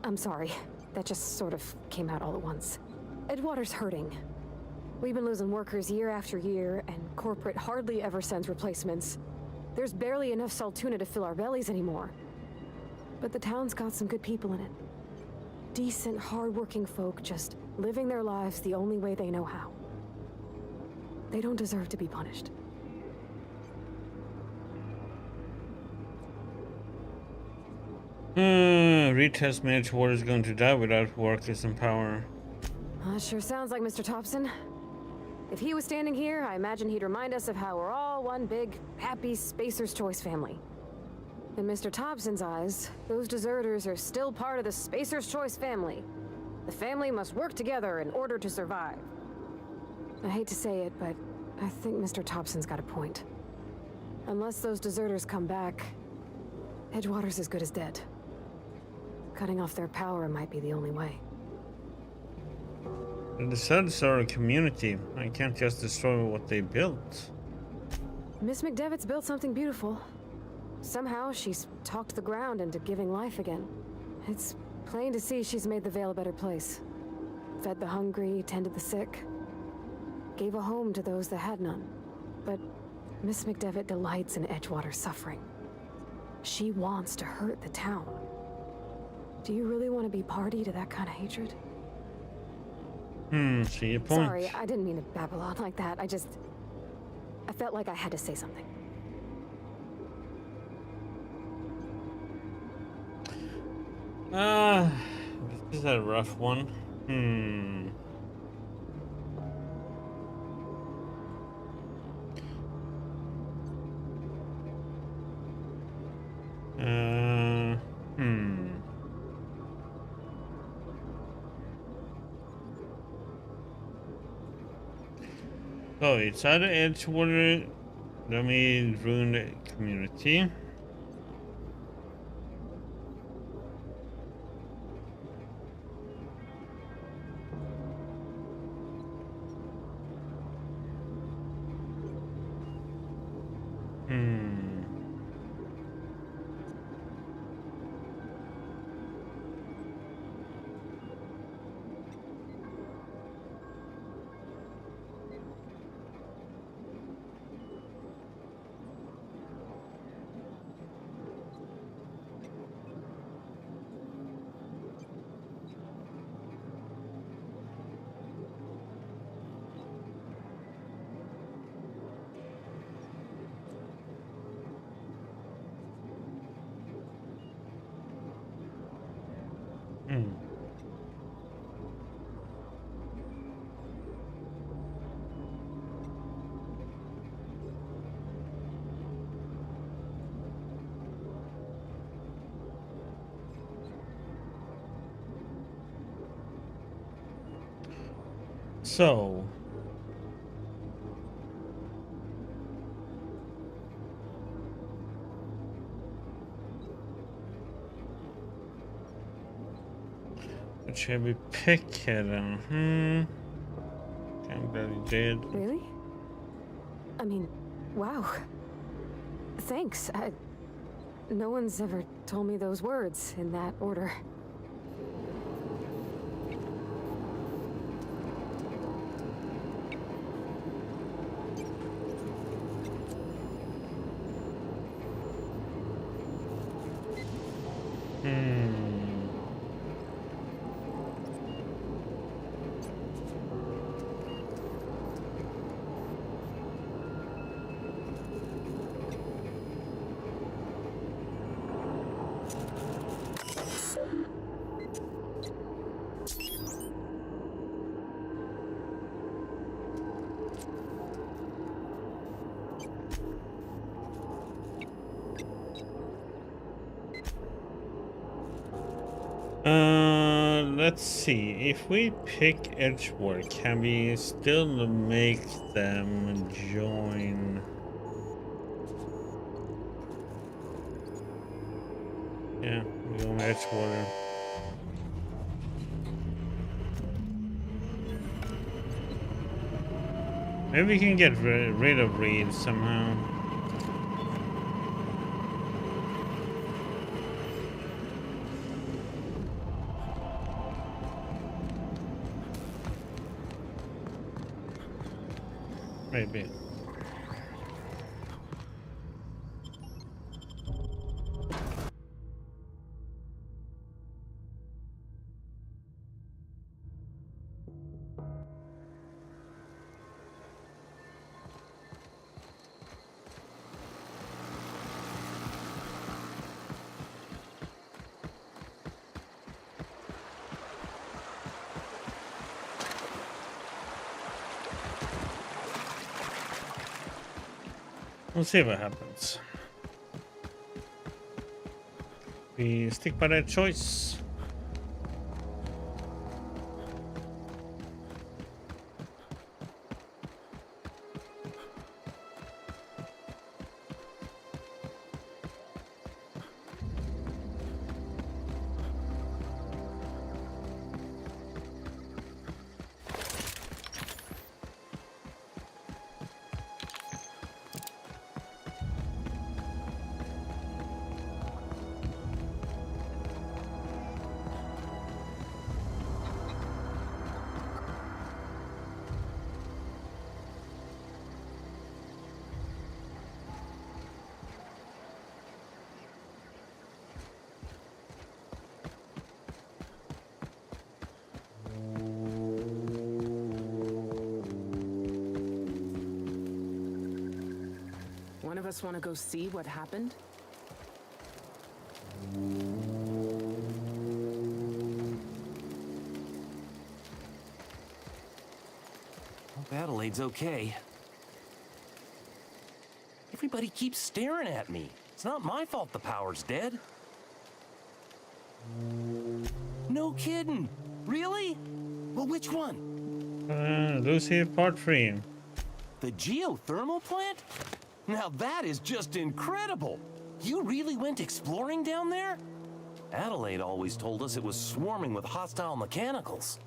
I'm sorry. That just sort of came out all at once. Edgewater's hurting. We've been losing workers year after year, and corporate hardly ever sends replacements. There's barely enough Saltuna to fill our bellies anymore. But the town's got some good people in it. Decent, hard-working folk just living their lives the only way they know how. They don't deserve to be punished. Reed tells me Edgewater's going to die without workers in power. Sure sounds like Mr. Thompson. If he was standing here, I imagine he'd remind us of how we're all one big, happy Spacer's Choice family. In Mr. Thompson's eyes, those deserters are still part of the Spacer's Choice family. The family must work together in order to survive. I hate to say it, but I think Mr. Thompson's got a point. Unless those deserters come back, Edgewater's as good as dead. Cutting off their power might be the only way. The deserters are a community. I can't just destroy what they built. Miss McDevitt's built something beautiful. Somehow, she's talked the ground into giving life again. It's plain to see she's made the Vale a better place. Fed the hungry, tended the sick. Gave a home to those that had none. But Miss McDevitt delights in Edgewater's suffering. She wants to hurt the town. Do you really want to be party to that kind of hatred? See your point. Sorry, I didn't mean to babble on like that. I felt like I had to say something. This is a rough one. So it's either Edgewater, that may ruin the community. So what should we pick here then? I'm glad you did. Really? I mean, wow. Thanks. No one's ever told me those words in that order. Let's see. If we pick Edgewater, can we still make them join? Yeah, we go Edgewater. Maybe we can get rid of Reed somehow. Maybe. We'll see what happens. We stick by that choice. us want to go see what happened? Hope Adelaide's okay. Everybody keeps staring at me. It's not my fault the power's dead. No kidding. Really? Well, which one? Lucy, part 3. The geothermal plant? Now that is just incredible. You really went exploring down there? Adelaide always told us it was swarming with hostile mechanicals.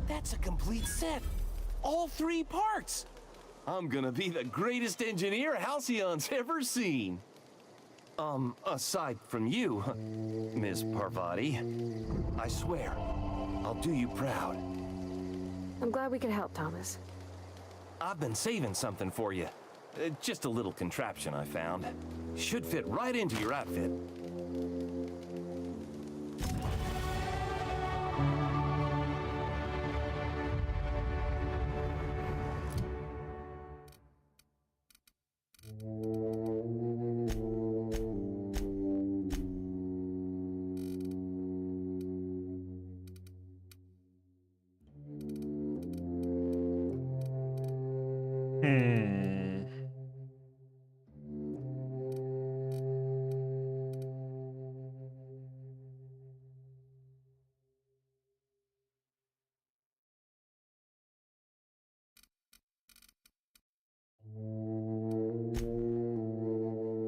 That's a complete set. All 3 parts. I'm gonna be the greatest engineer Halcyon's ever seen. Aside from you, Miss Parvati. I swear, I'll do you proud. I'm glad we could help, Thomas. I've been saving something for you. Just a little contraption I found. Should fit right into your outfit.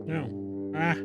No. Ah.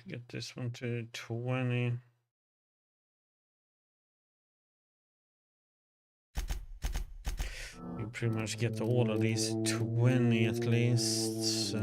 Get this one to 20. You pretty much get all of these 20 at least.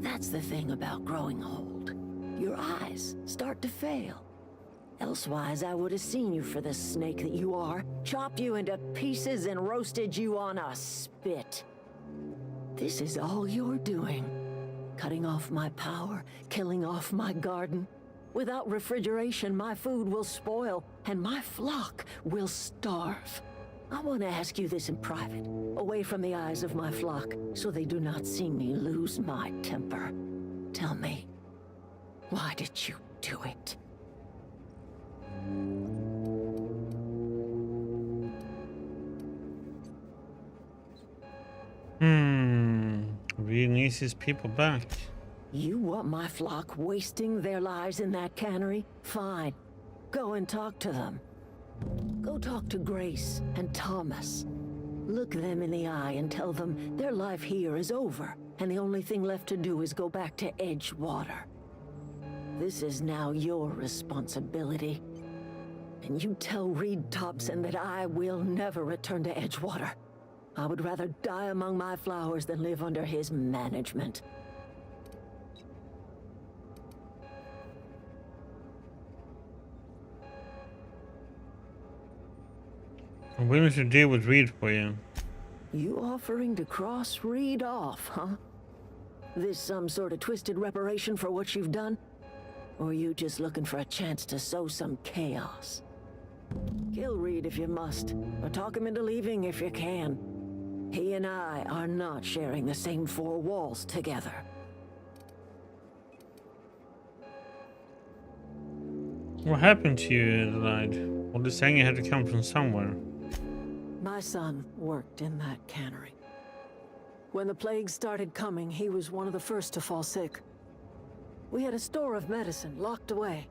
That's the thing about growing old. Your eyes start to fail. Elsewise, I would have seen you for the snake that you are, chopped you into pieces and roasted you on a spit. This is all you're doing. Cutting off my power, killing off my garden. Without refrigeration, my food will spoil, and my flock will starve. I want to ask you this in private, away from the eyes of my flock, so they do not see me lose my temper. Tell me, why did you do it? Reed needs his people back. You want my flock wasting their lives in that cannery? Fine. Go and talk to them. Go talk to Grace and Thomas. Look them in the eye and tell them their life here is over, and the only thing left to do is go back to Edgewater. This is now your responsibility. And you tell Reed Thompson that I will never return to Edgewater. I would rather die among my flowers than live under his management. I'm willing to deal with Reed for you. You offering to cross Reed off, huh? This some sort of twisted reparation for what you've done? Or are you just looking for a chance to sow some chaos? Kill Reed if you must, or talk him into leaving if you can. He and I are not sharing the same four walls together. What happened to you, Adelaide? Well, this anger had to come from somewhere. My son worked in that cannery. When the plague started coming, he was one of the first to fall sick. We had a store of medicine locked away,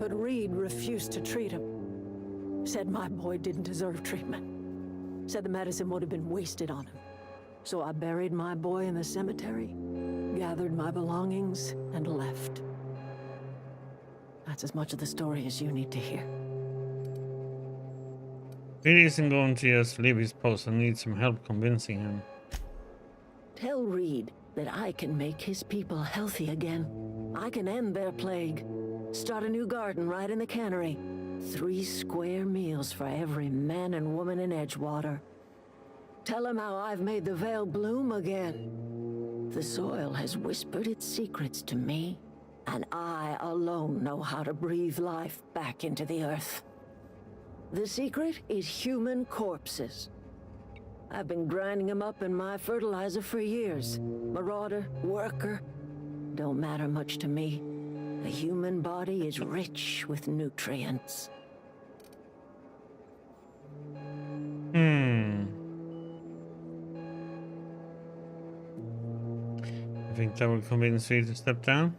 but Reed refused to treat him. Said my boy didn't deserve treatment. Said the medicine would have been wasted on him. So I buried my boy in the cemetery, gathered my belongings, and left. That's as much of the story as you need to hear. Reed isn't going to just leave his post and need some help convincing him. Tell Reed that I can make his people healthy again. I can end their plague. Start a new garden right in the cannery. 3 square meals for every man and woman in Edgewater. Tell him how I've made the Vale bloom again. The soil has whispered its secrets to me, and I alone know how to breathe life back into the earth. The secret is human corpses. I've been grinding them up in my fertilizer for years. Marauder, worker, don't matter much to me. The human body is rich with nutrients. I think that will convince Reed to step down.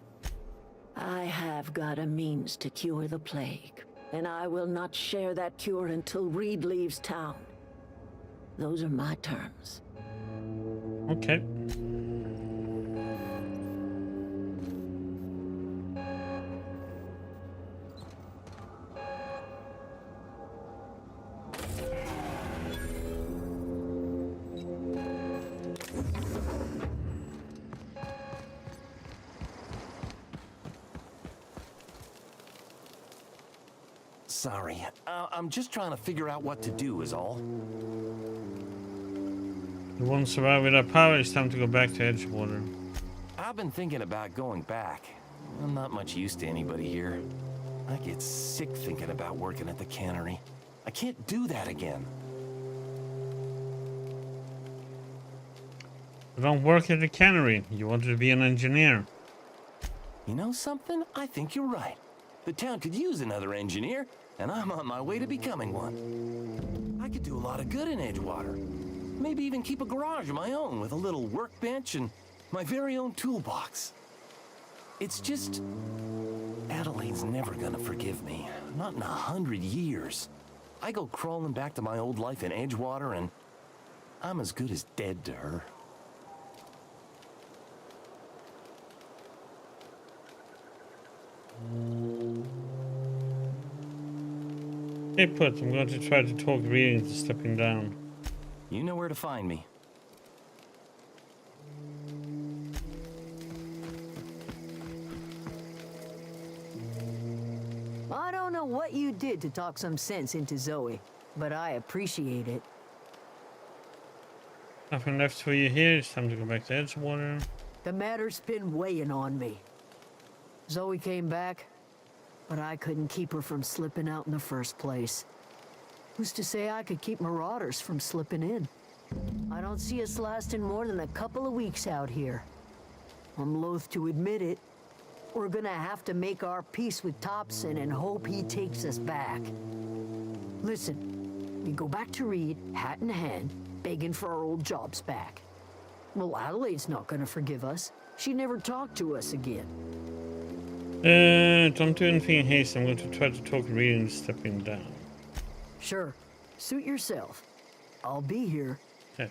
I have got a means to cure the plague, and I will not share that cure until Reed leaves town. Those are my terms. Okay. Sorry, I'm just trying to figure out what to do is all. You won't survive without power. It's time to go back to Edgewater. I've been thinking about going back. I'm not much use to anybody here. I get sick thinking about working at the cannery. I can't do that again. You don't work at the cannery. You wanted to be an engineer. You know something? I think you're right. The town could use another engineer, and I'm on my way to becoming one. I could do a lot of good in Edgewater. Maybe even keep a garage of my own with a little workbench and my very own toolbox. It's just... Adelaide's never gonna forgive me. Not in 100 years. I go crawling back to my old life in Edgewater, and I'm as good as dead to her. Hey, put. I'm going to try to talk Reed into stepping down. You know where to find me. I don't know what you did to talk some sense into Zoe, but I appreciate it. Nothing left for you here. It's time to go back to Edgewater. The matter's been weighing on me. Zoe came back, but I couldn't keep her from slipping out in the first place. Who's to say I could keep marauders from slipping in? I don't see us lasting more than a couple of weeks out here. I'm loath to admit it. We're gonna have to make our peace with Topson and hope he takes us back. Listen, we go back to Reed, hat in hand, begging for our old jobs back. Well, Adelaide's not gonna forgive us. She never talked to us again. Don't do anything in haste. I'm going to try to talk Reed into stepping down. Sure. Suit yourself. I'll be here. Okay.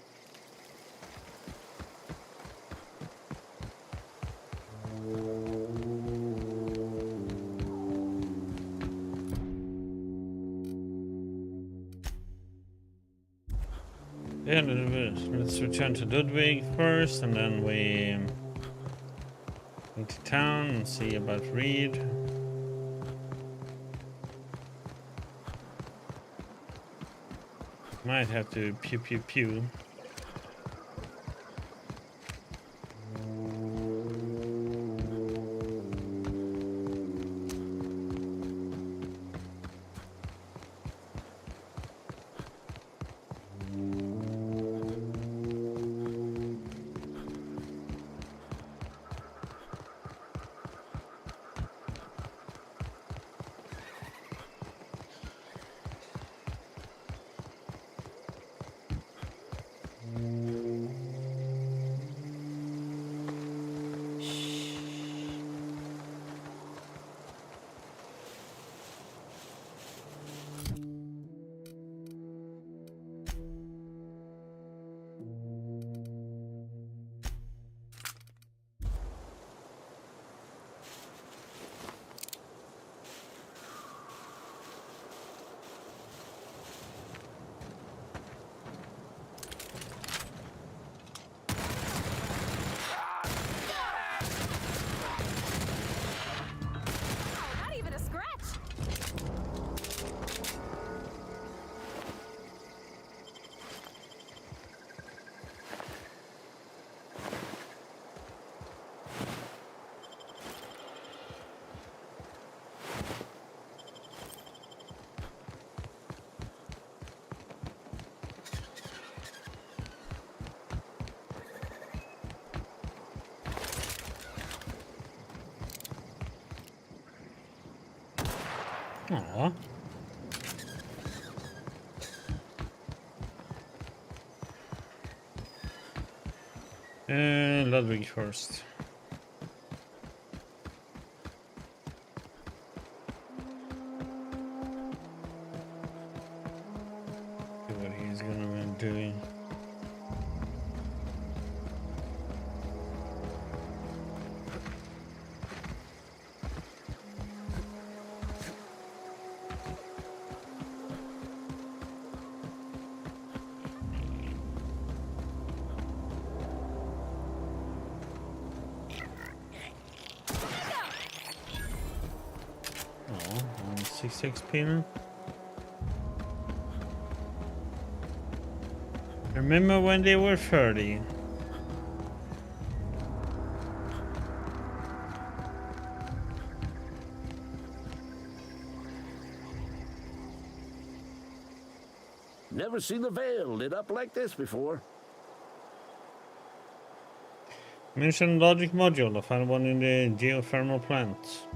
Yeah, let's return to Ludwig first, and then we into town and see about Reed. Might have to pew pew pew. Aw. Ludwig first. See what he's gonna be doing. Oh, 6 XP now. Remember when they were 30? Never seen the Vale lit up like this before. Mention logic module. I found one in the geothermal plants.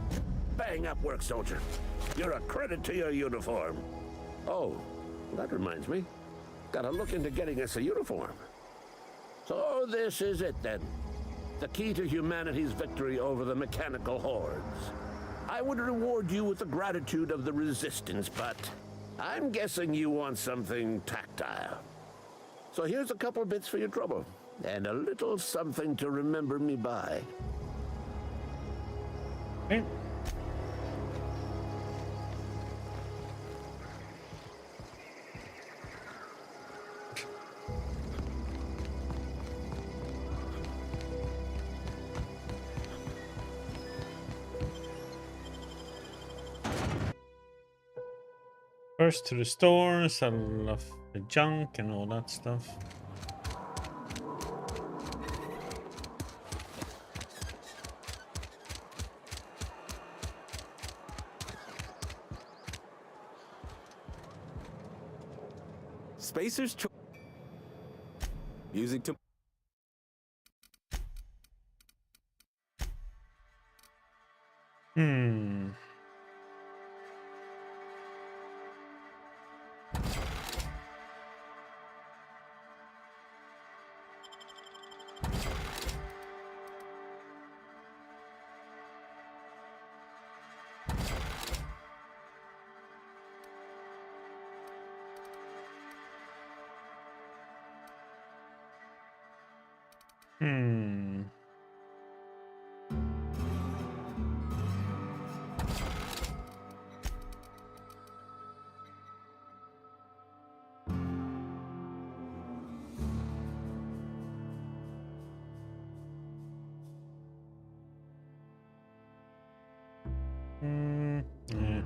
Bang up work, soldier. You're a credit to your uniform. Oh, that reminds me. Gotta look into getting us a uniform. So this is it then. The key to humanity's victory over the mechanical hordes. I would reward you with the gratitude of the Resistance, but I'm guessing you want something tactile. So here's a couple bits for your trouble, and a little something to remember me by. Okay. First to the store, sell off the junk and all that stuff. Spacer's choice. Music to. Hmm. Hmm. Yeah.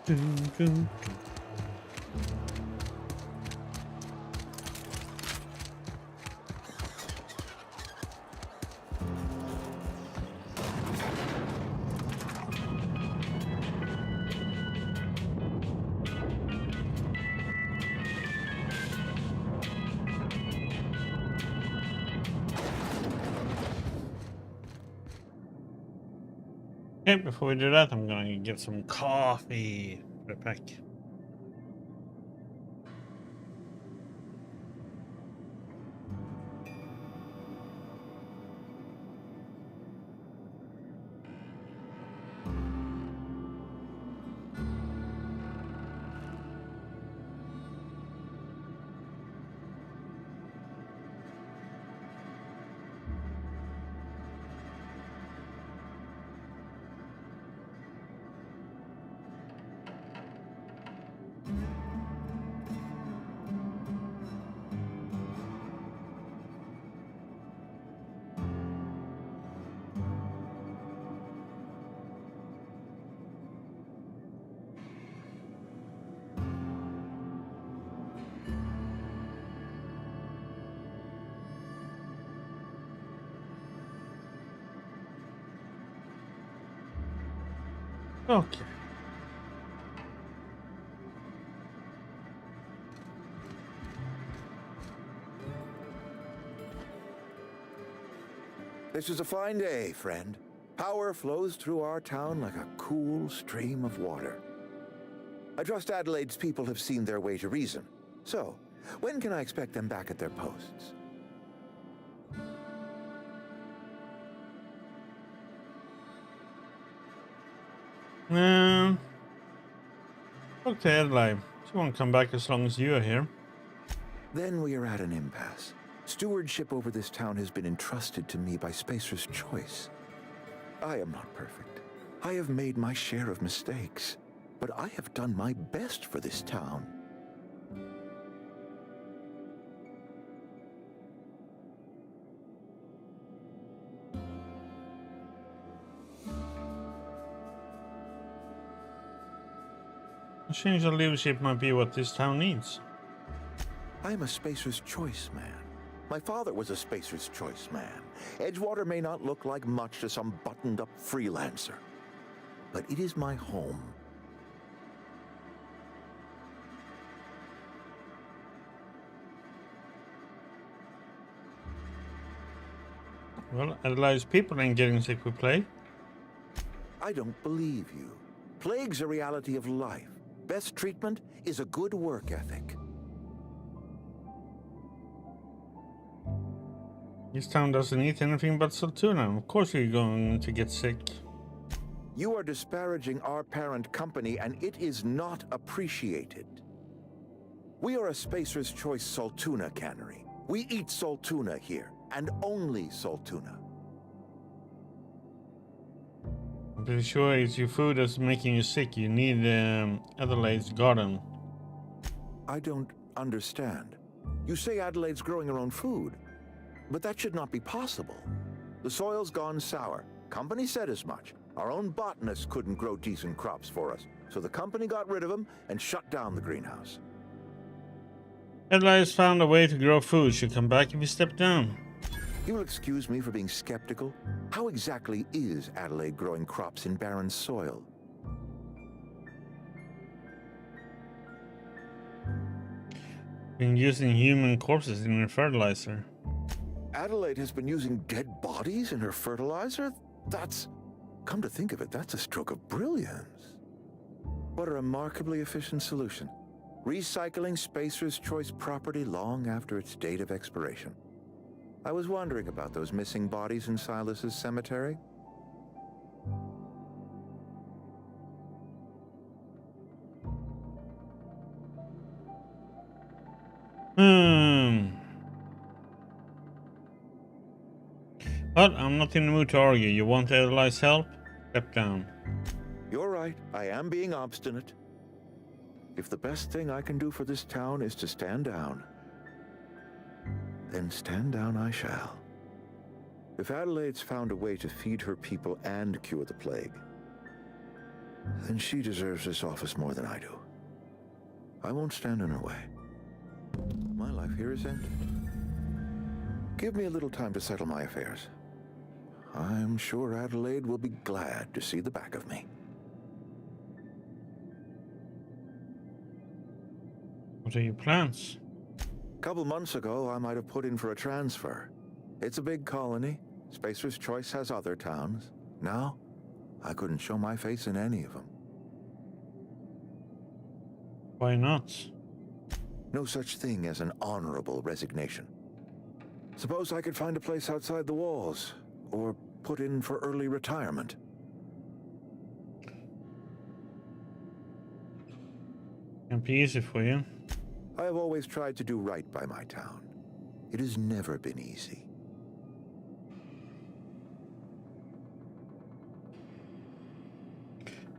Dun, dun, dun. Okay, before we do that, I'm gonna get some coffee for the pack. Okay. This is a fine day, friend. Power flows through our town like a cool stream of water. I trust Adelaide's people have seen their way to reason. So, when can I expect them back at their posts? Okay, Adelaide. She won't come back as long as you are here. Then we are at an impasse. Stewardship over this town has been entrusted to me by Spacer's Choice. I am not perfect. I have made my share of mistakes, but I have done my best for this town. A change of leadership might be what this town needs. I am a Spacer's Choice man. My father was a Spacer's Choice man. Edgewater may not look like much to some buttoned-up freelancer, but it is my home. Well, Adelaide's people ain't getting sick with plague. I don't believe you. Plague's a reality of life. Best treatment is a good work ethic. This town doesn't eat anything but Saltuna. Of course you're going to get sick. You are disparaging our parent company, and it is not appreciated. We are a Spacer's Choice Saltuna cannery. We eat Saltuna here, and only Saltuna. I'm pretty sure it's your food that's making you sick. You need Adelaide's garden. I don't understand. You say Adelaide's growing her own food, but that should not be possible. The soil's gone sour. Company said as much. Our own botanist couldn't grow decent crops for us, so the company got rid of him and shut down the greenhouse. Adelaide's found a way to grow food. She'll come back if you step down. You will excuse me for being skeptical. How exactly is Adelaide growing crops in barren soil? Been using human corpses in her fertilizer. Adelaide has been using dead bodies in her fertilizer? That's... Come to think of it, that's a stroke of brilliance. What a remarkably efficient solution. Recycling Spacer's Choice property long after its date of expiration. I was wondering about those missing bodies in Silas's cemetery. But I'm not in the mood to argue. You want Adelaide's help? Step down. You're right, I am being obstinate. If the best thing I can do for this town is to stand down, then stand down I shall. If Adelaide's found a way to feed her people and cure the plague, then she deserves this office more than I do. I won't stand in her way. My life here is ended. Give me a little time to settle my affairs. I'm sure Adelaide will be glad to see the back of me. What are your plans? A couple months ago, I might have put in for a transfer. It's a big colony. Spacer's Choice has other towns. Now, I couldn't show my face in any of them. Why not? No such thing as an honorable resignation. Suppose I could find a place outside the walls, or put in for early retirement. Can't be easy for you. I have always tried to do right by my town. It has never been easy.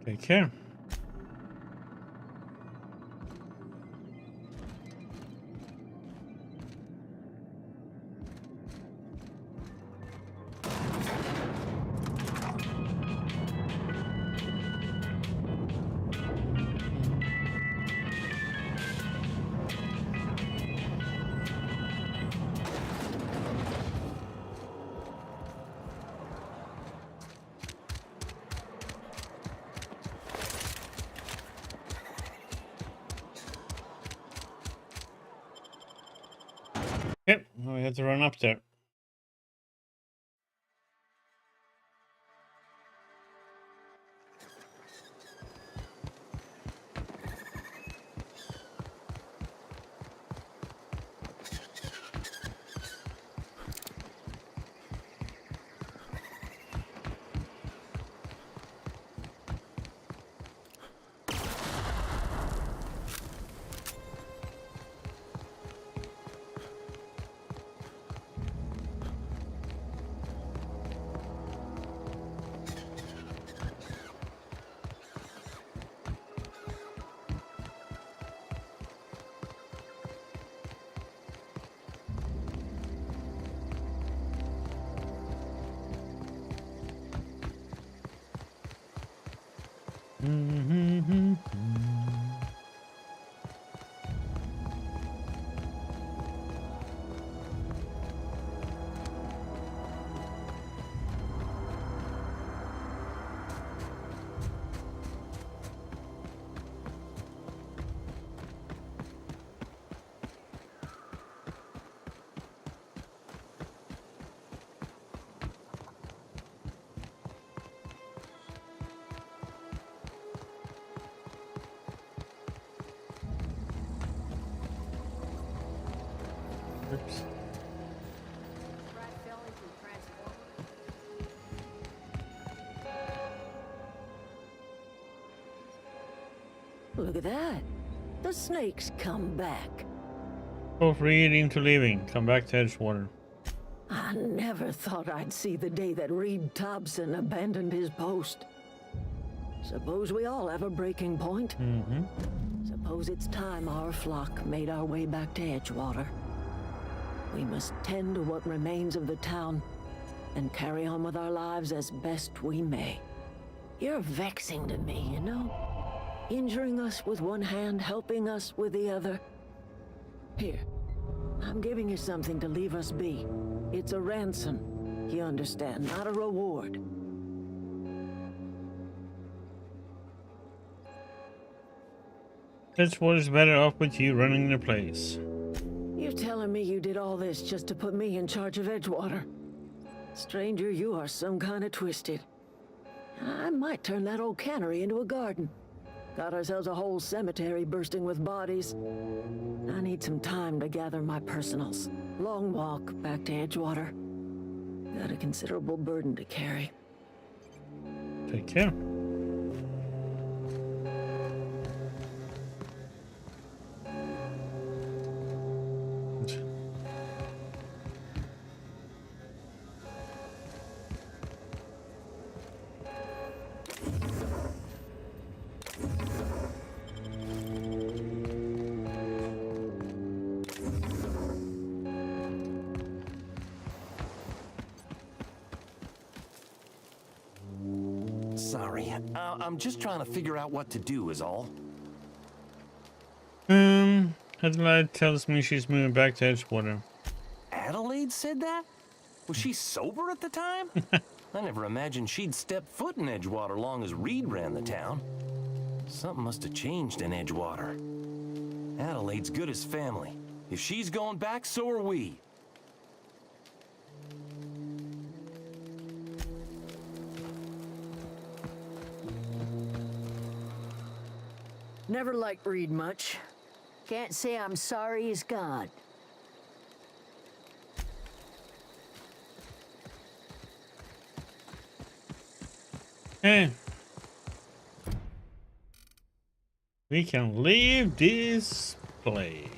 Take care. Yep, we have to run up there. Oops. Look at that. The snake's come back. Go from eating to leaving. Come back to Edgewater. I never thought I'd see the day that Reed Thompson abandoned his post. Suppose we all have a breaking point. Suppose it's time our flock made our way back to Edgewater. We must tend to what remains of the town and carry on with our lives as best we may. You're vexing to me, you know? Injuring us with one hand, helping us with the other. Here, I'm giving you something to leave us be. It's a ransom, you understand, not a reward. Edgewater's better off with you running the place. You're telling me you did all this just to put me in charge of Edgewater? Stranger, you are some kind of twisted. I might turn that old cannery into a garden. Got ourselves a whole cemetery bursting with bodies. I need some time to gather my personals. Long walk back to Edgewater. Got a considerable burden to carry. Take care. Sorry, I'm just trying to figure out what to do is all. Adelaide tells me she's moving back to Edgewater. Adelaide said that? Was she sober at the time? I never imagined she'd step foot in Edgewater long as Reed ran the town. Something must have changed in Edgewater. Adelaide's good as family. If she's going back, so are we. Never liked Reed much. Can't say I'm sorry he's gone. Hey. We can leave this place.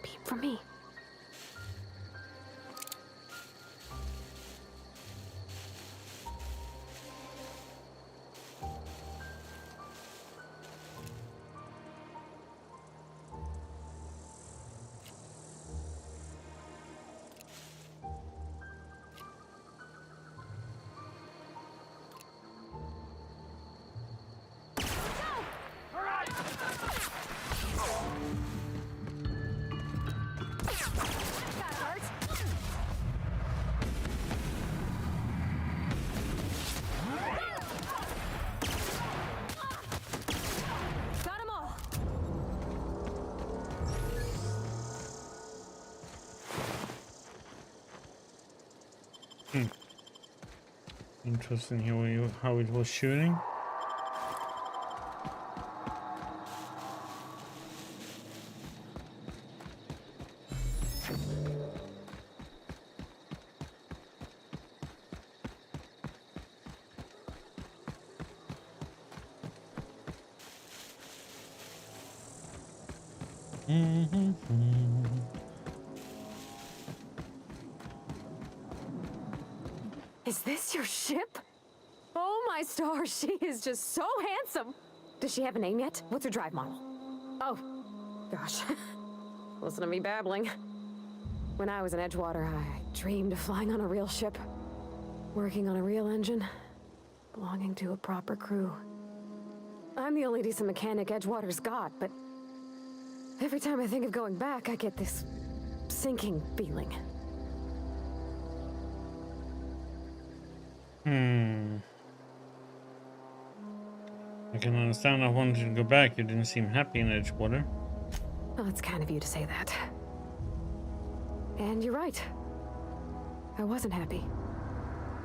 beam from me. Interesting how it was shooting. Is this your ship? Oh my stars, she is just so handsome. Does she have a name yet? What's her drive model? Oh, gosh. Listen to me babbling. When I was in Edgewater, I dreamed of flying on a real ship, working on a real engine, belonging to a proper crew. I'm the only decent mechanic Edgewater's got, but every time I think of going back, I get this sinking feeling. I can understand I wanted to go back. You didn't seem happy in Edgewater. Well, it's kind of you to say that. And you're right. I wasn't happy.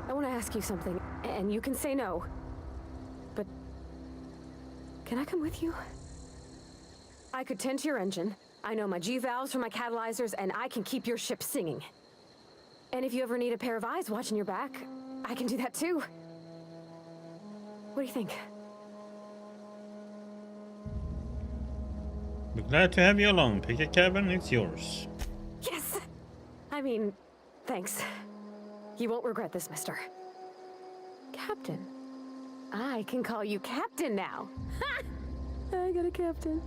I want to ask you something, and you can say no. But can I come with you? I could tend to your engine. I know my G-valves for my catalyzers, and I can keep your ship singing. And if you ever need a pair of eyes watching your back, I can do that too. What do you think? Be glad to have you along. Pick a cabin, it's yours. Yes! I mean, thanks. You won't regret this, mister. Captain. I can call you Captain now. Ha! I got a captain.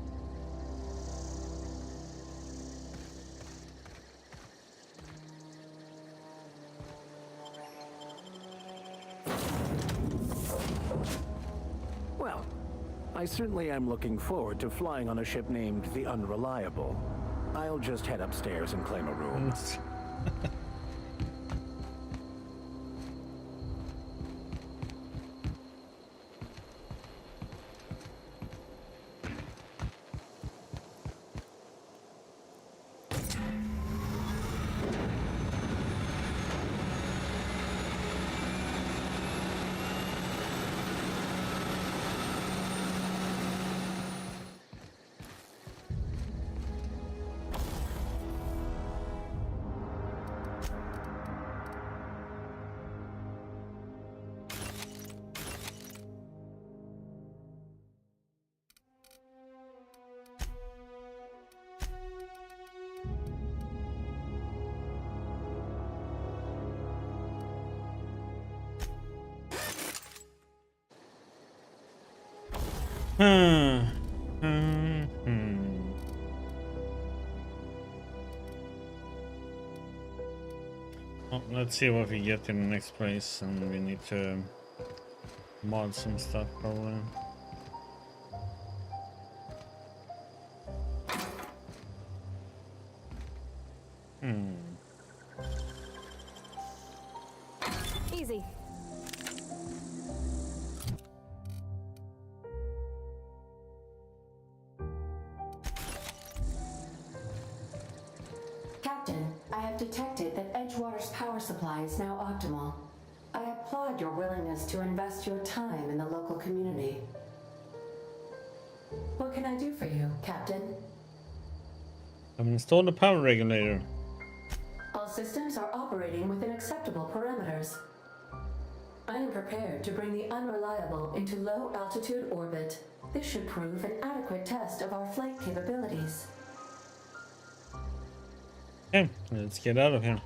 Well, I certainly am looking forward to flying on a ship named the Unreliable. I'll just head upstairs and claim a room. Well, let's see what we get in the next place, and we need to mod some stuff probably. Easy. Captain, I have detected that Edgewater's power supply is now optimal. I applaud your willingness to invest your time in the local community. What can I do for you, Captain? I've installed a power regulator. All systems are operating within acceptable parameters. I am prepared to bring the Unreliable into low-altitude orbit. This should prove an adequate test of our flight capabilities. Okay, let's get out of here.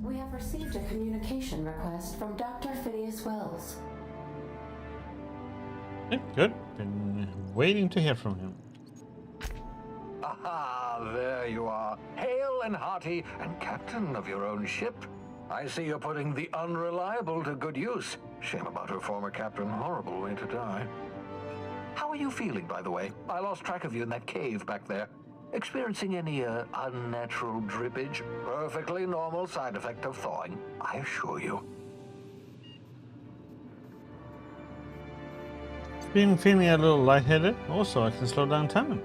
We have received a communication request from Dr. Phineas Wells. Good. Been waiting to hear from him. Aha, there you are. Hale and hearty, and captain of your own ship. I see you're putting the Unreliable to good use. Shame about her former captain. Horrible way to die. How are you feeling, by the way? I lost track of you in that cave back there. Experiencing any unnatural drippage? Perfectly normal side effect of thawing, I assure you. Been feeling a little lightheaded. Also, I can slow down time.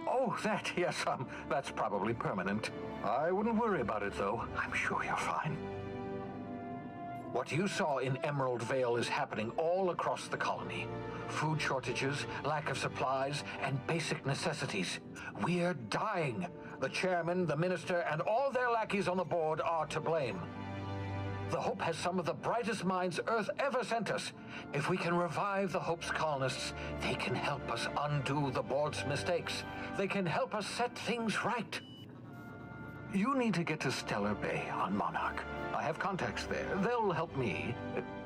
Oh, that, yes, that's probably permanent. I wouldn't worry about it, though. I'm sure you're fine. What you saw in Emerald Vale is happening all across the colony. Food shortages, lack of supplies, and basic necessities. We're dying. The chairman, the minister, and all their lackeys on the board are to blame. The Hope has some of the brightest minds Earth ever sent us. If we can revive the Hope's colonists, they can help us undo the board's mistakes. They can help us set things right. You need to get to Stellar Bay on Monarch. I have contacts there. They'll help me,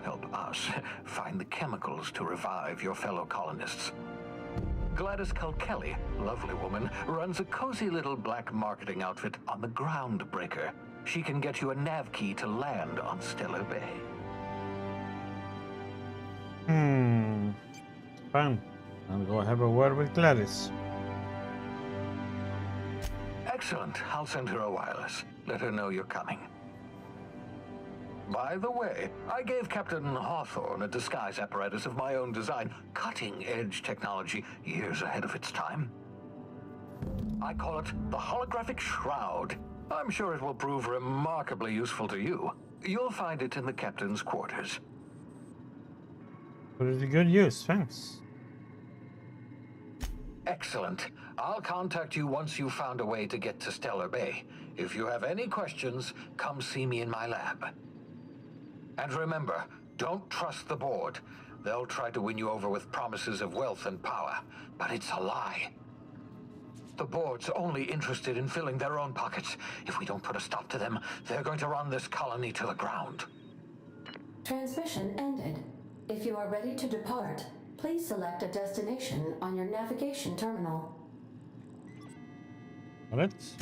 help us, find the chemicals to revive your fellow colonists. Gladys Culkelly, lovely woman, runs a cozy little black marketing outfit on the Groundbreaker. She can get you a nav key to land on Stellar Bay. Fine. I'll go have a word with Gladys. Excellent. I'll send her a wireless. Let her know you're coming. By the way, I gave Captain Hawthorne a disguise apparatus of my own design, cutting-edge technology, years ahead of its time. I call it the Holographic Shroud. I'm sure it will prove remarkably useful to you. You'll find it in the captain's quarters. Pretty good use, thanks. Excellent. I'll contact you once you've found a way to get to Stellar Bay. If you have any questions, come see me in my lab. And remember, don't trust the board. They'll try to win you over with promises of wealth and power, but it's a lie. The board's only interested in filling their own pockets. If we don't put a stop to them, they're going to run this colony to the ground. Transmission ended. If you are ready to depart, please select a destination on your navigation terminal. Let's.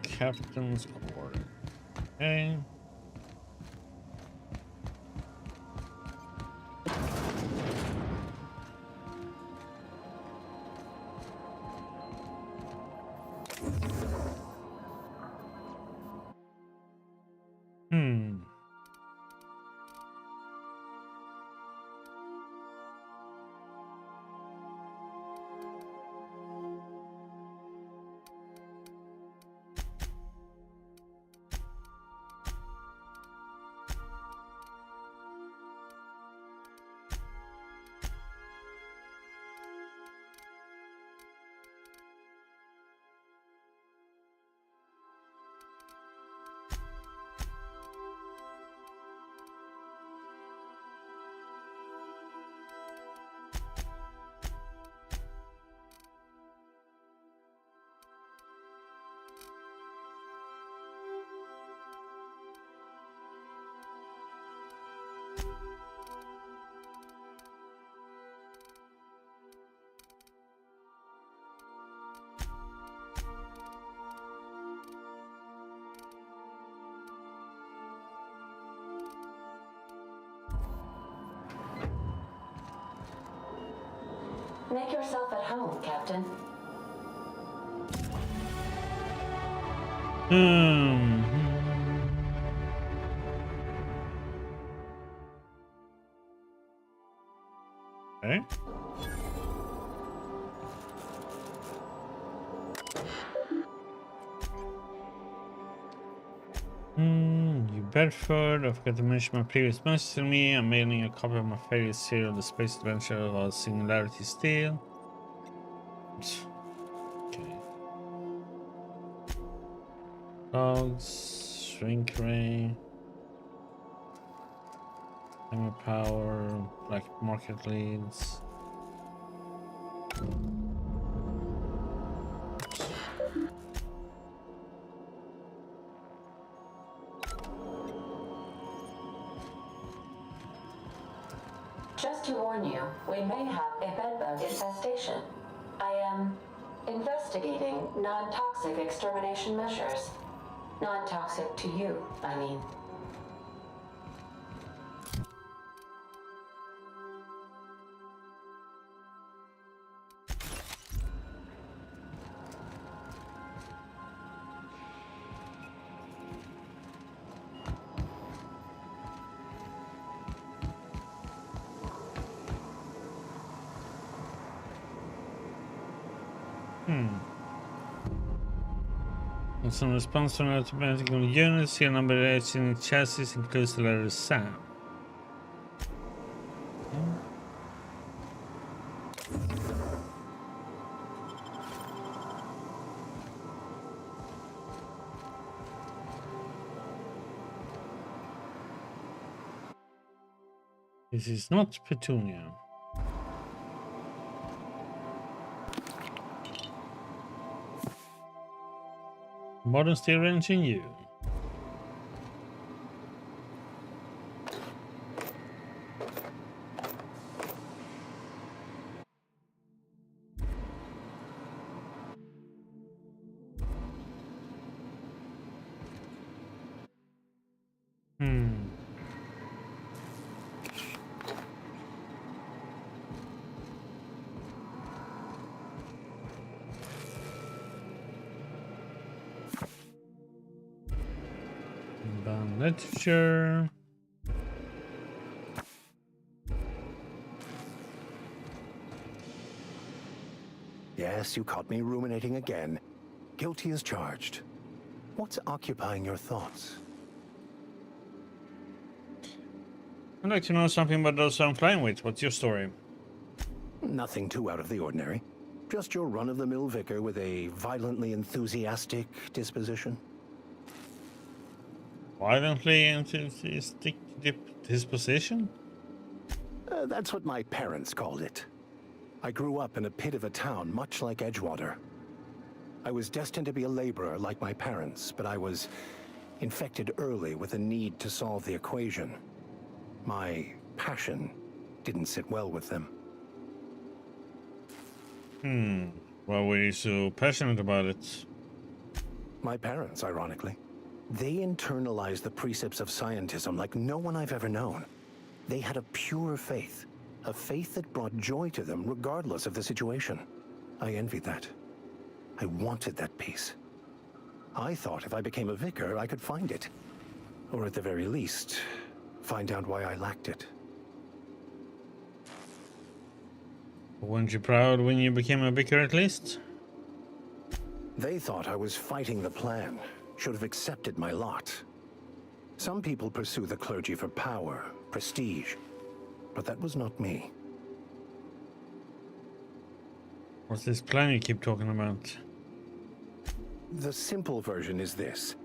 Captain's quarter. Okay. Make yourself at home, Captain. Okay. You Bedford. I forgot to mention my previous message to me. I'm mailing a copy of my favorite serial, The Space Adventure of Singularity Steel. Okay. Dogs, Shrink Ray, Hammer Power, Black Market Leads. Just to warn you, we may have a bedbug infestation. I am investigating non-toxic extermination measures. Non-toxic to you, I mean. Some response from automatic units. Serial number 8 in chassis includes the letter SAM. This is not Petunia. Modern steel wrench in you. Literature. Yes, you caught me ruminating again. Guilty as charged. What's occupying your thoughts? I'd like to know something about those I'm flying with. What's your story? Nothing too out of the ordinary. Just your run-of-the-mill vicar with a violently enthusiastic disposition. Violently enthusiastic disposition? That's what my parents called it. I grew up in a pit of a town much like Edgewater. I was destined to be a laborer like my parents, but I was infected early with a need to solve the equation. My passion didn't sit well with them. Why were you so passionate about it? My parents, ironically. They internalized the precepts of scientism like no one I've ever known. They had a pure faith, a faith that brought joy to them regardless of the situation. I envied that. I wanted that peace. I thought if I became a vicar, I could find it. Or at the very least, find out why I lacked it. Weren't you proud when you became a vicar at least? They thought I was fighting the plan. Should have accepted my lot. Some people pursue the clergy for power, prestige, but that was not me. What's this plan you keep talking about? The simple version is this.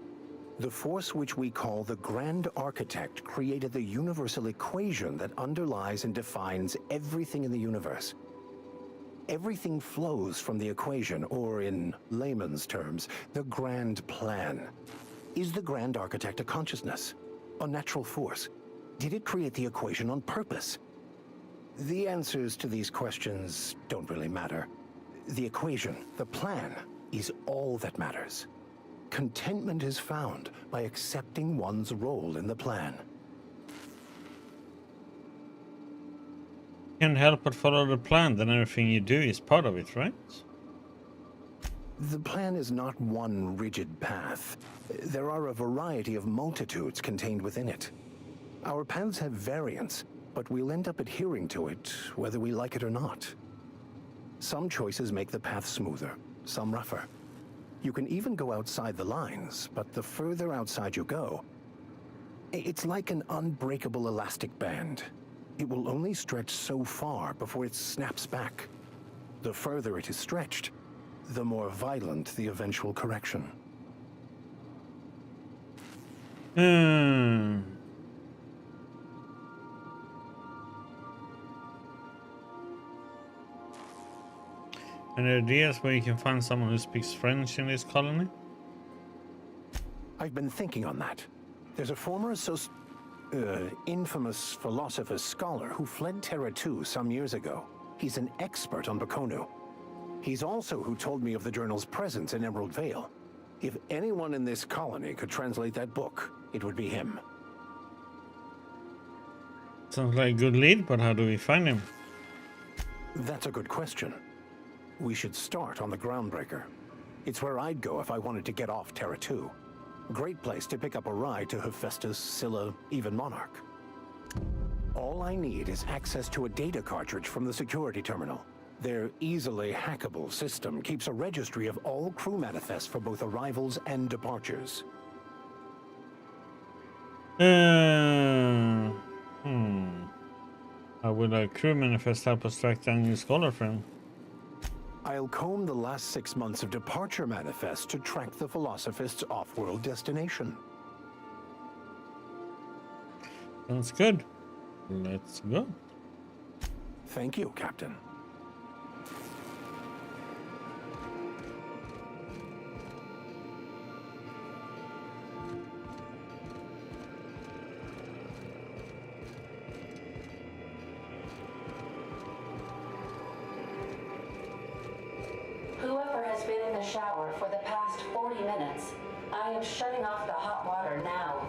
The force which we call the Grand Architect created the universal equation that underlies and defines everything in the universe. Everything flows from the equation, or in layman's terms, the grand plan. Is the Grand Architect a consciousness? A natural force? Did it create the equation on purpose? The answers to these questions don't really matter. The equation, the plan, is all that matters. Contentment is found by accepting one's role in the plan. You can't help but follow the plan, then everything you do is part of it, right? The plan is not one rigid path. There are a variety of multitudes contained within it. Our paths have variance, but we'll end up adhering to it, whether we like it or not. Some choices make the path smoother, some rougher. You can even go outside the lines, but the further outside you go, It's like an unbreakable elastic band. It will only stretch so far before it snaps back. The further it is stretched, the more violent the eventual correction. Hmm. Any ideas where you can find someone who speaks French in this colony? I've been thinking on that. There's a former infamous philosopher scholar who fled Terra 2 some years ago. He's an expert on Bakonu. He's also who told me of the journal's presence in Emerald Vale. If anyone in this colony could translate that book, it would be him. Sounds like a good lead, but how do we find him? That's a good question. We should start on the Groundbreaker. It's where I'd go if I wanted to get off Terra 2. Great place to pick up a ride to Hephaestus, Scylla, even Monarch. All I need is access to a data cartridge from the security terminal. Their easily hackable system keeps a registry of all crew manifests for both arrivals and departures. How will a crew manifest help us track down your scholar friend? I'll comb the last 6 months of departure manifests to track the Philosophist's off-world destination. Sounds good. Let's go. Thank you, Captain. Whoever has been in the shower for the past 40 minutes, I am shutting off the hot water now.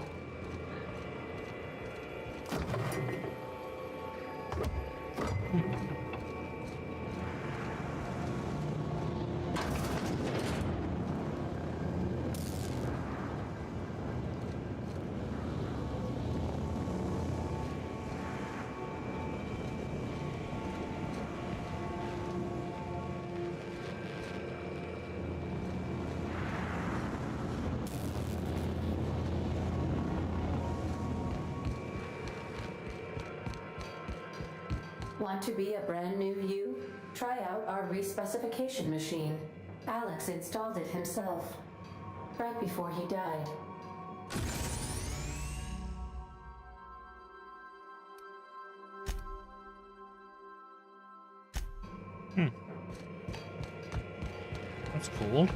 Want to be a brand new you? Try out our respecification machine. Alex installed it himself, right before he died. That's cool.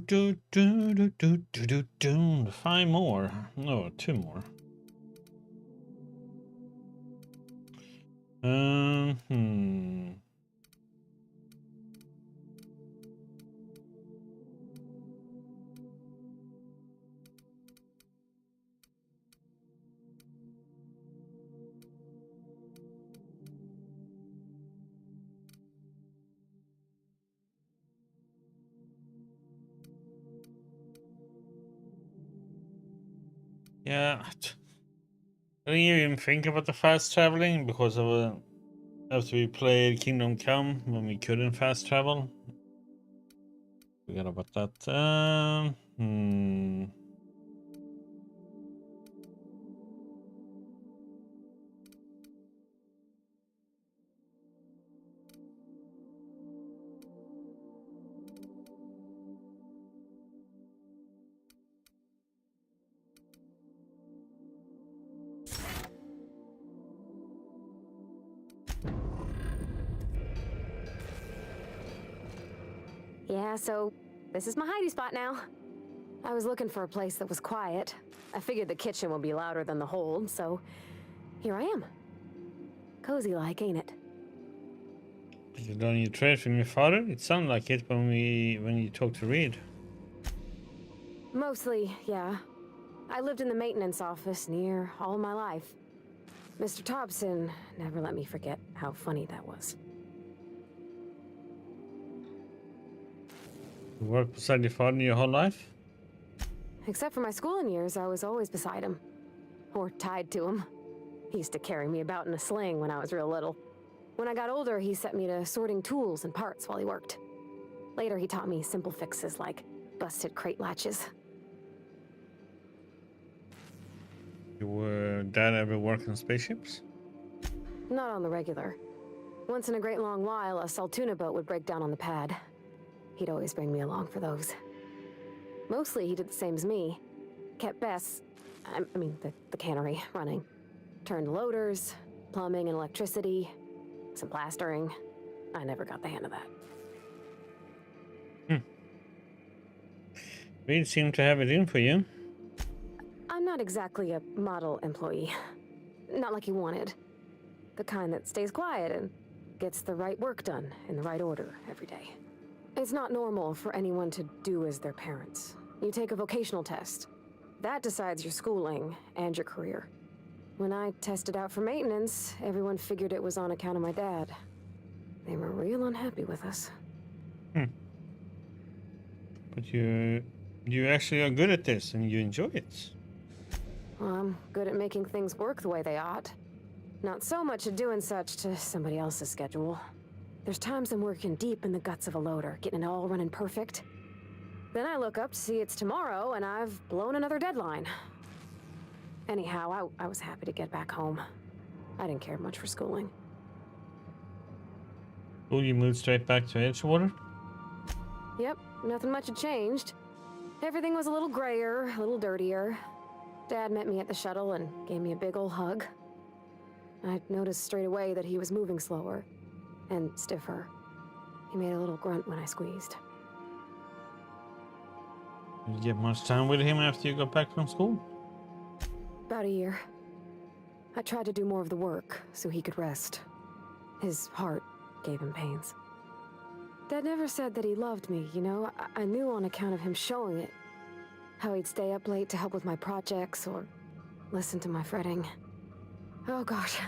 Do. 5 more. No, 2 more. Yeah, I didn't even think about the fast traveling because of after we played Kingdom Come when we couldn't fast travel. Forgot about that. Yeah, so this is my hidey spot now. I was looking for a place that was quiet. I figured the kitchen would be louder than the hold, so here I am. Cozy like, ain't it? Did you learn your trade from your father? It sounded like it when you talked to Reed. Mostly, yeah. I lived in the maintenance office near all my life. Mr. Thompson never let me forget how funny that was. You worked beside your father your whole life? Except for my schooling years, I was always beside him. Or tied to him. He used to carry me about in a sling when I was real little. When I got older, he set me to sorting tools and parts while he worked. Later, he taught me simple fixes like busted crate latches. Your dad ever work on spaceships? Not on the regular. Once in a great long while, a Saltuna boat would break down on the pad. He'd always bring me along for those. Mostly, he did the same as me. Kept Bess, I mean, the cannery, running. Turned loaders, plumbing and electricity, some plastering. I never got the hang of that. Reed seemed to have it in for you. I'm not exactly a model employee. Not like he wanted. The kind that stays quiet and gets the right work done in the right order every day. It's not normal for anyone to do as their parents. You take a vocational test. That decides your schooling and your career. When I tested out for maintenance, everyone figured it was on account of my dad. They were real unhappy with us. But you actually are good at this and you enjoy it. Well, I'm good at making things work the way they ought. Not so much at doing such to somebody else's schedule. There's times I'm working deep in the guts of a loader, getting it all running perfect. Then I look up to see it's tomorrow and I've blown another deadline. Anyhow, I was happy to get back home. I didn't care much for schooling. Oh, you moved straight back to Edgewater? Yep, nothing much had changed. Everything was a little grayer, a little dirtier. Dad met me at the shuttle and gave me a big ol' hug. I noticed straight away that he was moving slower and stiffer. He made a little grunt when I squeezed. Did you get much time with him after you got back from school? About a year. I tried to do more of the work so he could rest. His heart gave him pains. Dad never said that he loved me, you know? I knew on account of him showing it. How he'd stay up late to help with my projects or listen to my fretting. Oh gosh,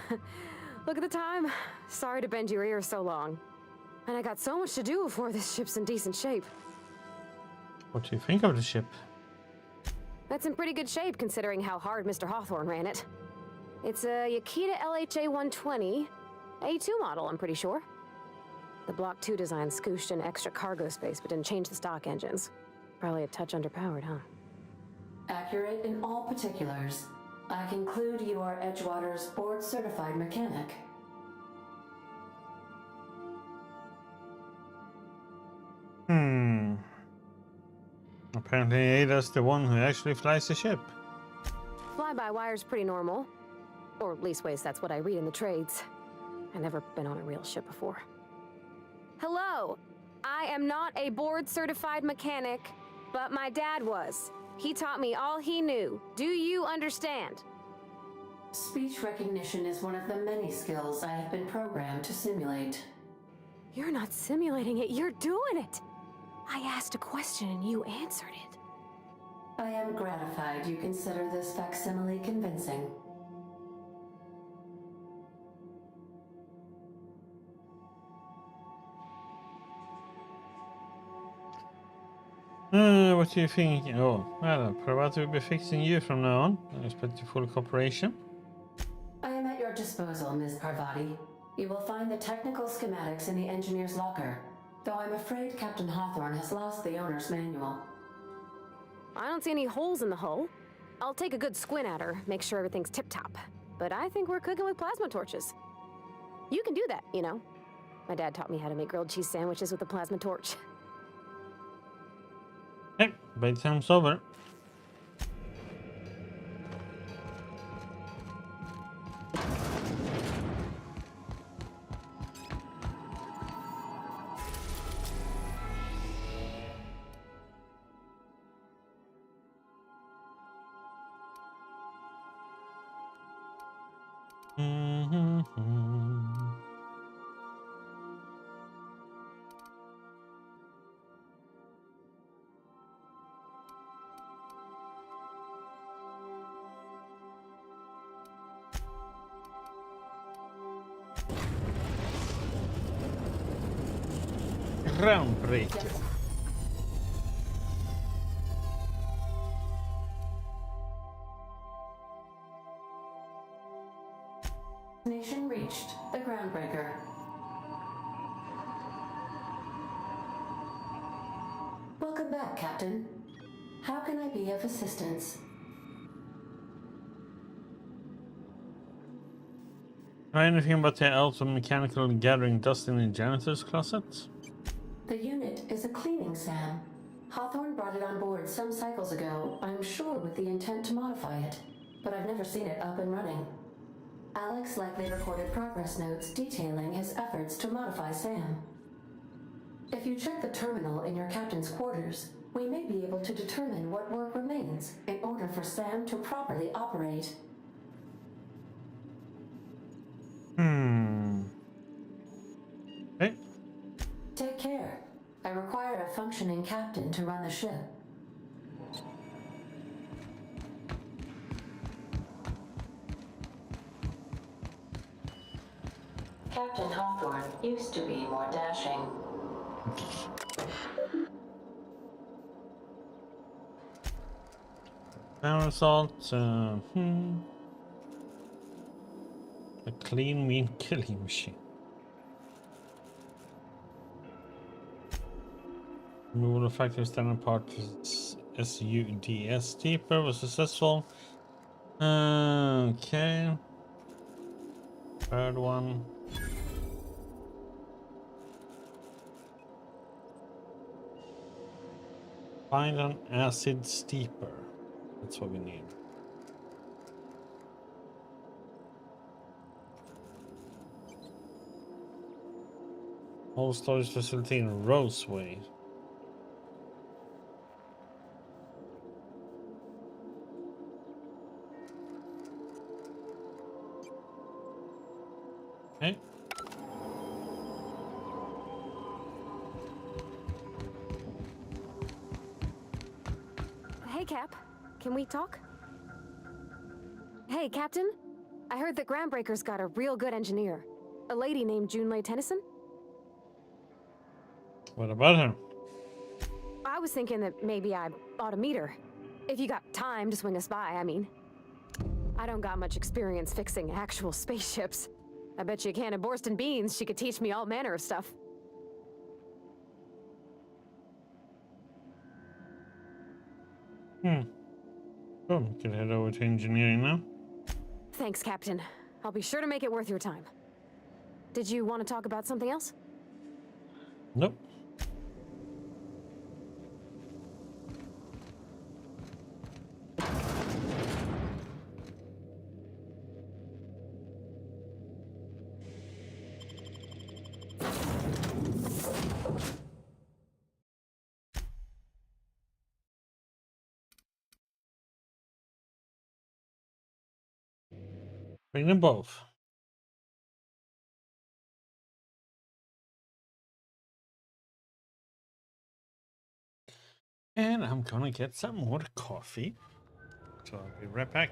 look at the time. Sorry to bend your ears so long. And I got so much to do before this ship's in decent shape. What do you think of the ship? That's in pretty good shape considering how hard Mr. Hawthorne ran it. It's a Yakita LHA 120, A2 model, I'm pretty sure. The Block 2 design scooshed in extra cargo space but didn't change the stock engines. Probably a touch underpowered, huh? Accurate in all particulars. I conclude you are Edgewater's board-certified mechanic. Apparently Ada's the one who actually flies the ship. Fly-by-wire's pretty normal. Or leastways, that's what I read in the trades. I've never been on a real ship before. Hello! I am not a board-certified mechanic, but my dad was. He taught me all he knew. Do you understand? Speech recognition is one of the many skills I have been programmed to simulate. You're not simulating it, you're doing it! I asked a question and you answered it. I am gratified you consider this facsimile convincing. What do you think? Oh, well, Parvati will be fixing you from now on. I expect your full cooperation. I am at your disposal, Ms. Parvati. You will find the technical schematics in the engineer's locker, though I'm afraid Captain Hawthorne has lost the owner's manual. I don't see any holes in the hull. I'll take a good squint at her, make sure everything's tip-top. But I think we're cooking with plasma torches. You can do that, you know. My dad taught me how to make grilled cheese sandwiches with a plasma torch. Hey, bedtime's over. Groundbreaker. Destination reached. The Groundbreaker. Welcome back, Captain. How can I be of assistance? Know anything about the elves mechanical gathering dust in the janitor's closet? The unit is a cleaning SAM. Hawthorne brought it on board some cycles ago, I'm sure with the intent to modify it, but I've never seen it up and running. Alex likely recorded progress notes detailing his efforts to modify SAM. If you check the terminal in your captain's quarters, we may be able to determine what work remains in order for SAM to properly operate. Hey. Take care. I require a functioning captain to run the ship. Captain Hawthorne used to be more dashing. Power assault. A clean mean killing machine. Removal of factory standard part SUDS deeper was successful. Okay. Third one. Find an acid steeper. That's what we need. Whole storage facility in Roseway. Okay. Hey, Cap. Can we talk? Hey, Captain. I heard that Groundbreaker's got a real good engineer. A lady named Junlei Tennyson? What about her? I was thinking that maybe I ought to meet her. If you got time to swing us by, I mean. I don't got much experience fixing actual spaceships. I bet you a can of Borston beans she could teach me all manner of stuff. Cool. We can head over to engineering now. Thanks, Captain. I'll be sure to make it worth your time. Did you want to talk about something else? Nope. Bring them both. And I'm gonna get some more coffee. So I'll be right back.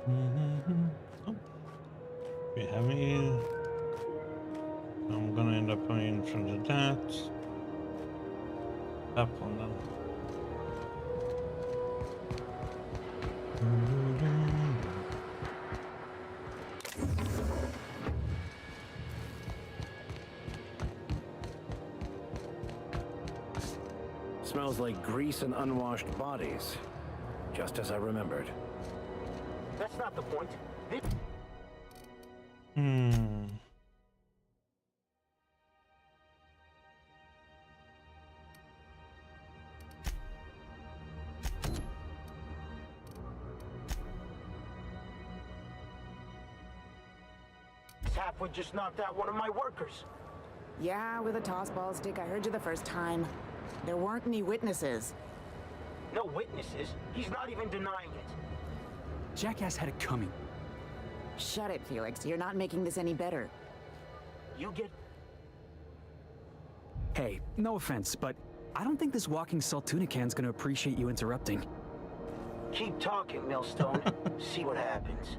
Oh. We have it. I'm gonna end up going in front of that. Tap on them. Smells like grease and unwashed bodies. Just as I remembered. That's not the point. Tapwood just knocked out one of my workers. Yeah, with a tossball stick. I heard you the first time. There weren't any witnesses. No witnesses? He's not even denying it. Jackass had it coming. Shut it, Felix. You're not making this any better. You get... Hey, no offense, but I don't think this walking Saltuna can's gonna appreciate you interrupting. Keep talking, Millstone. See what happens.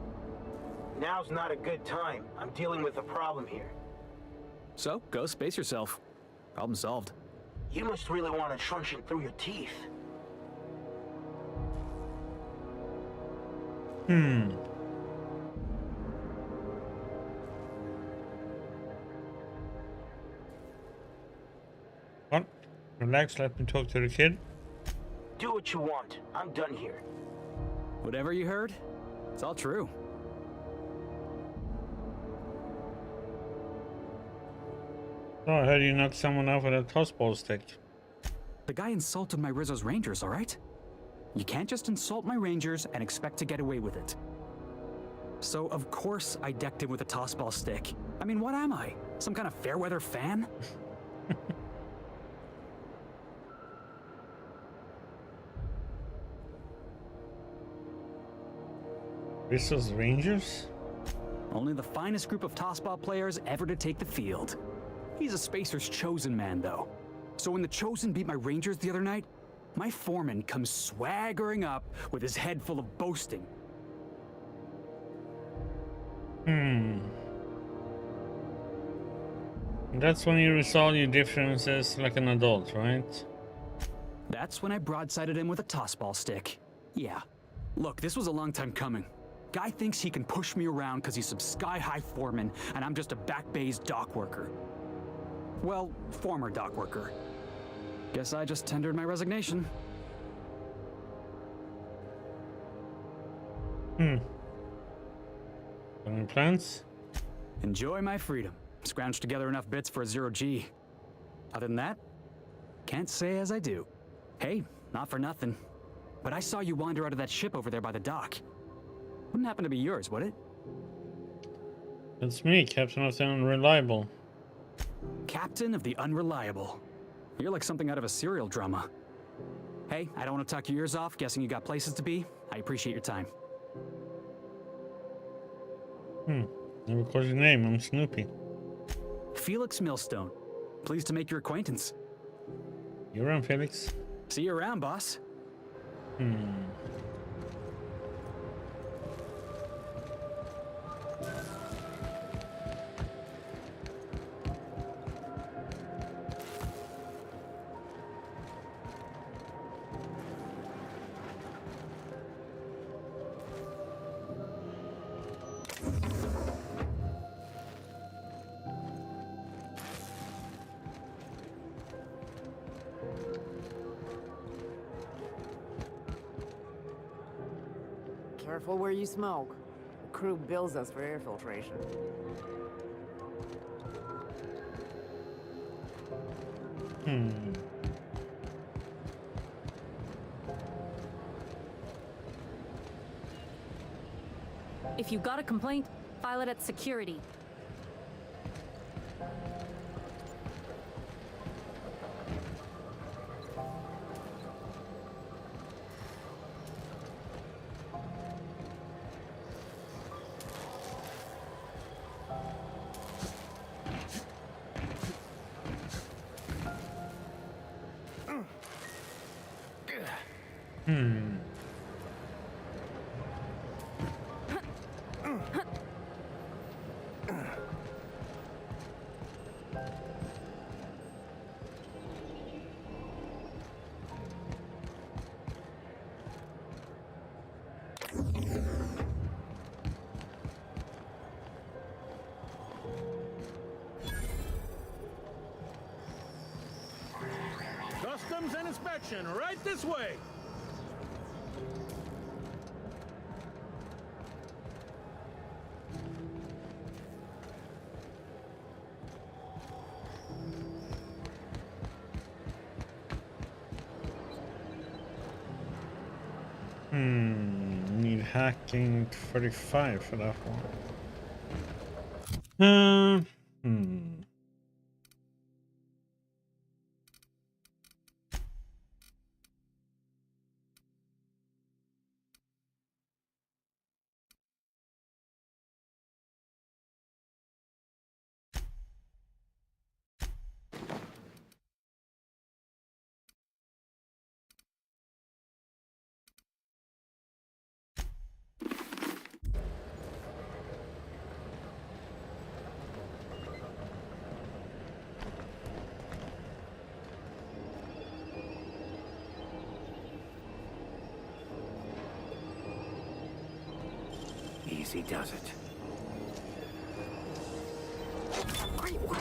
Now's not a good time. I'm dealing with a problem here. So, go space yourself. Problem solved. You must really want a truncheon through your teeth. What? Relax, let me talk to the kid. Do what you want. I'm done here. Whatever you heard, it's all true. Oh, I heard you knocked someone out with a tossball stick. The guy insulted my Rizzo's Rangers, alright? You can't just insult my Rangers and expect to get away with it. So, of course, I decked him with a tossball stick. I mean, what am I? Some kind of fair-weather fan? Rizzo's Rangers? Only the finest group of tossball players ever to take the field. He's a Spacer's chosen man, though. So when the Chosen beat my Rangers the other night, my foreman comes swaggering up with his head full of boasting. That's when you resolve your differences like an adult, right? That's when I broadsided him with a tossball stick. Yeah. Look, this was a long time coming. Guy thinks he can push me around because he's some sky-high foreman, and I'm just a back bay's dock worker. Well, former dock worker. Guess I just tendered my resignation. Any plans? Enjoy my freedom. Scrounged together enough bits for a 0G. Other than that, can't say as I do. Hey, not for nothing, but I saw you wander out of that ship over there by the dock. Wouldn't happen to be yours, would it? It's me, Captain of the Unreliable. Captain of the Unreliable. You're like something out of a serial drama. Hey, I don't want to talk your ears off, guessing you got places to be. I appreciate your time. Never called your name, I'm Snoopy. Felix Millstone. Pleased to make your acquaintance. You around, Felix? See you around, boss. Careful where you smoke. The crew bills us for air filtration. If you got a complaint, file it at security. Action right this way! Need hacking 35 for that one. Easy does it. Great work.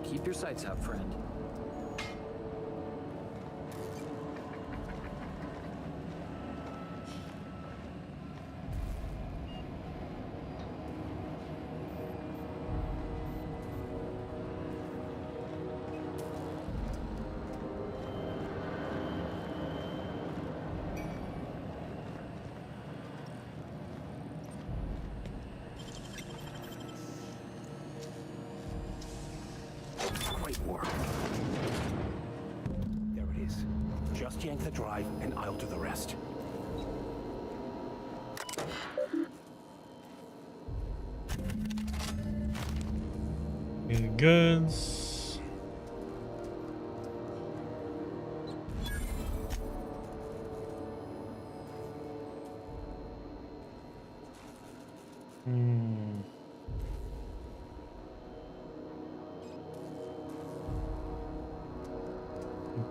Keep your sights out, friend. Great work. There it is. Just yank the drive, and I'll do the rest. Good goods.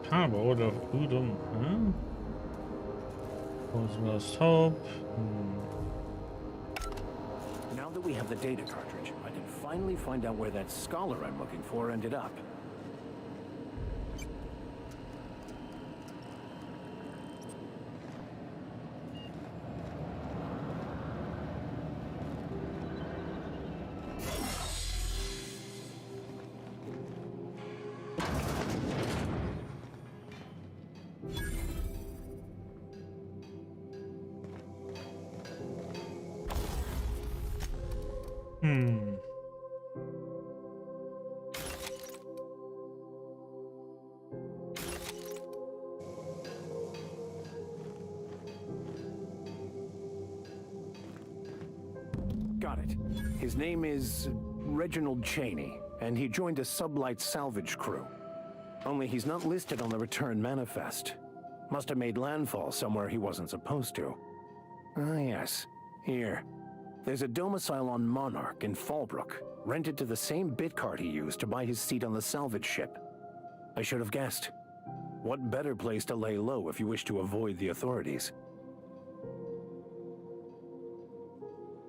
Power order of Udom, huh? Was lost hope. Now that we have the data cartridge, I can finally find out where that scholar I'm looking for ended up. Got it. His name is Reginald Cheney, and he joined a sublight salvage crew. Only he's not listed on the return manifest. Must have made landfall somewhere he wasn't supposed to. Ah, yes. Here. There's a domicile on Monarch in Fallbrook, rented to the same bit card he used to buy his seat on the salvage ship. I should have guessed. What better place to lay low if you wish to avoid the authorities?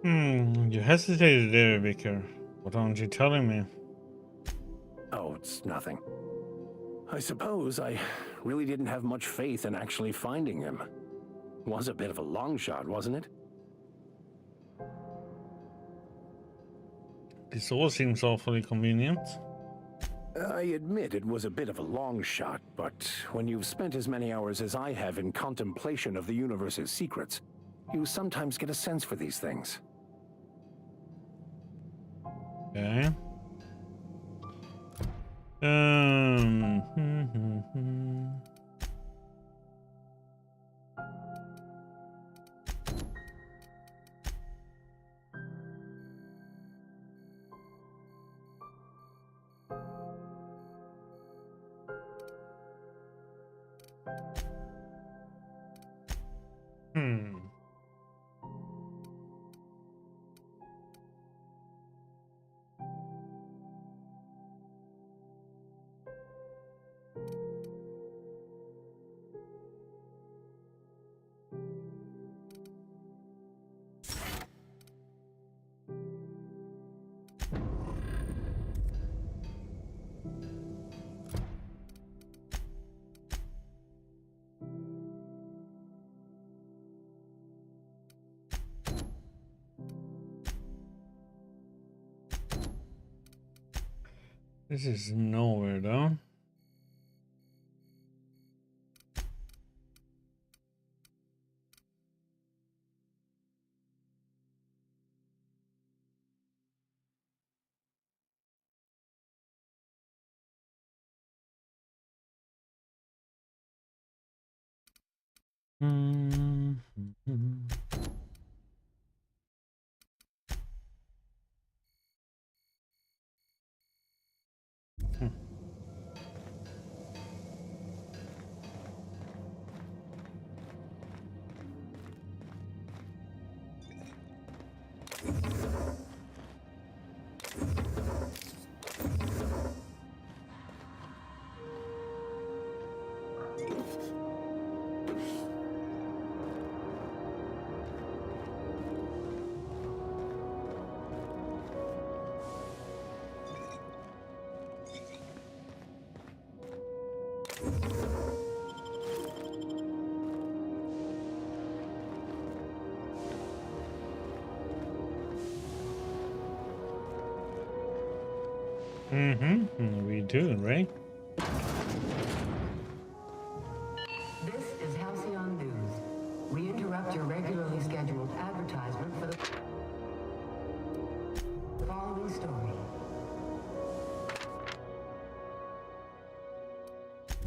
You hesitated there, Vicar. What aren't you telling me? Oh, it's nothing. I suppose I really didn't have much faith in actually finding him. Was a bit of a long shot, wasn't it? This all seems awfully convenient. I admit it was a bit of a long shot, but when you've spent as many hours as I have in contemplation of the universe's secrets, you sometimes get a sense for these things. Okay. This is nowhere though. We do, right? This is Halcyon News. We interrupt your regularly scheduled advertisement for the following story.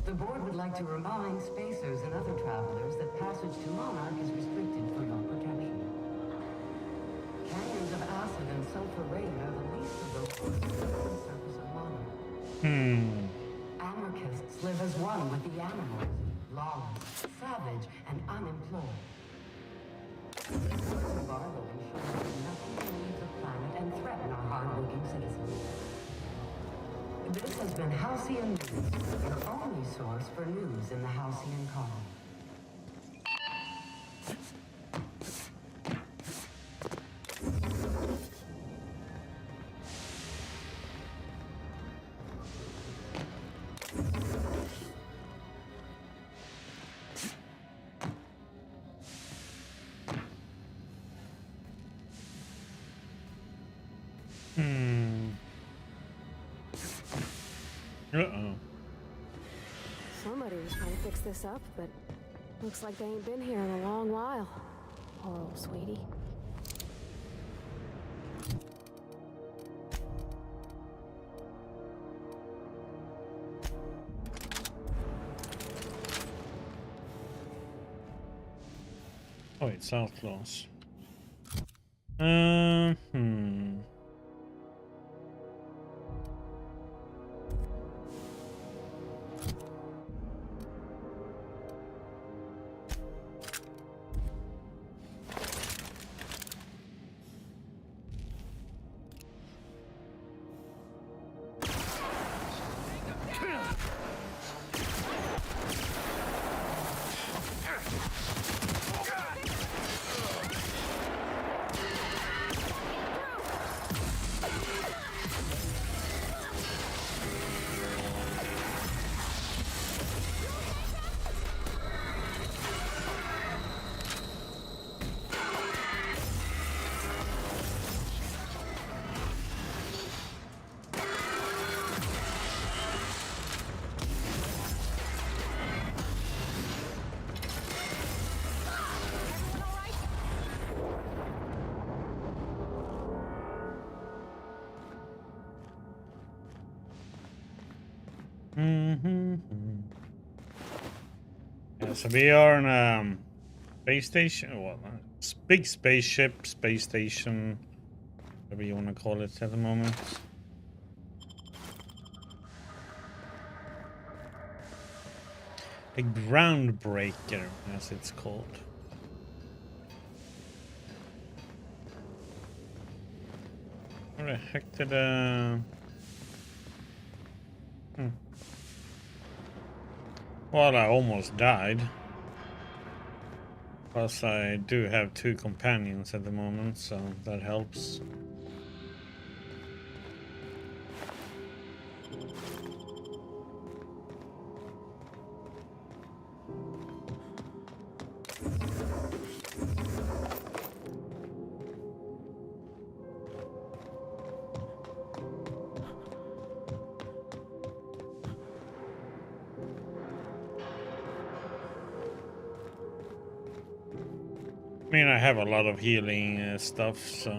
The board would like to remind spacers and other travelers that passage to Monarch is restricted for your protection. Canyons of acid and sulfur rain are the least of those forces on the surface of Monarch. Anarchists live as one with the animals, lawless, savage, and unemployed. This embargo ensures that nothing can leave the planet and threaten our hard-working citizens. This has been Halcyon News, your only source for news in the Halcyon colony. Somebody was trying to fix this up, but looks like they ain't been here in a long while. Poor old sweetie. Oh, it's outlaws. Yeah, so we are on a space station. Well, big spaceship, space station, whatever you want to call it at the moment. A groundbreaker, as it's called. Where the heck did Well, I almost died. Plus, I do have 2 companions at the moment, so that helps. I mean, I have a lot of healing stuff, so...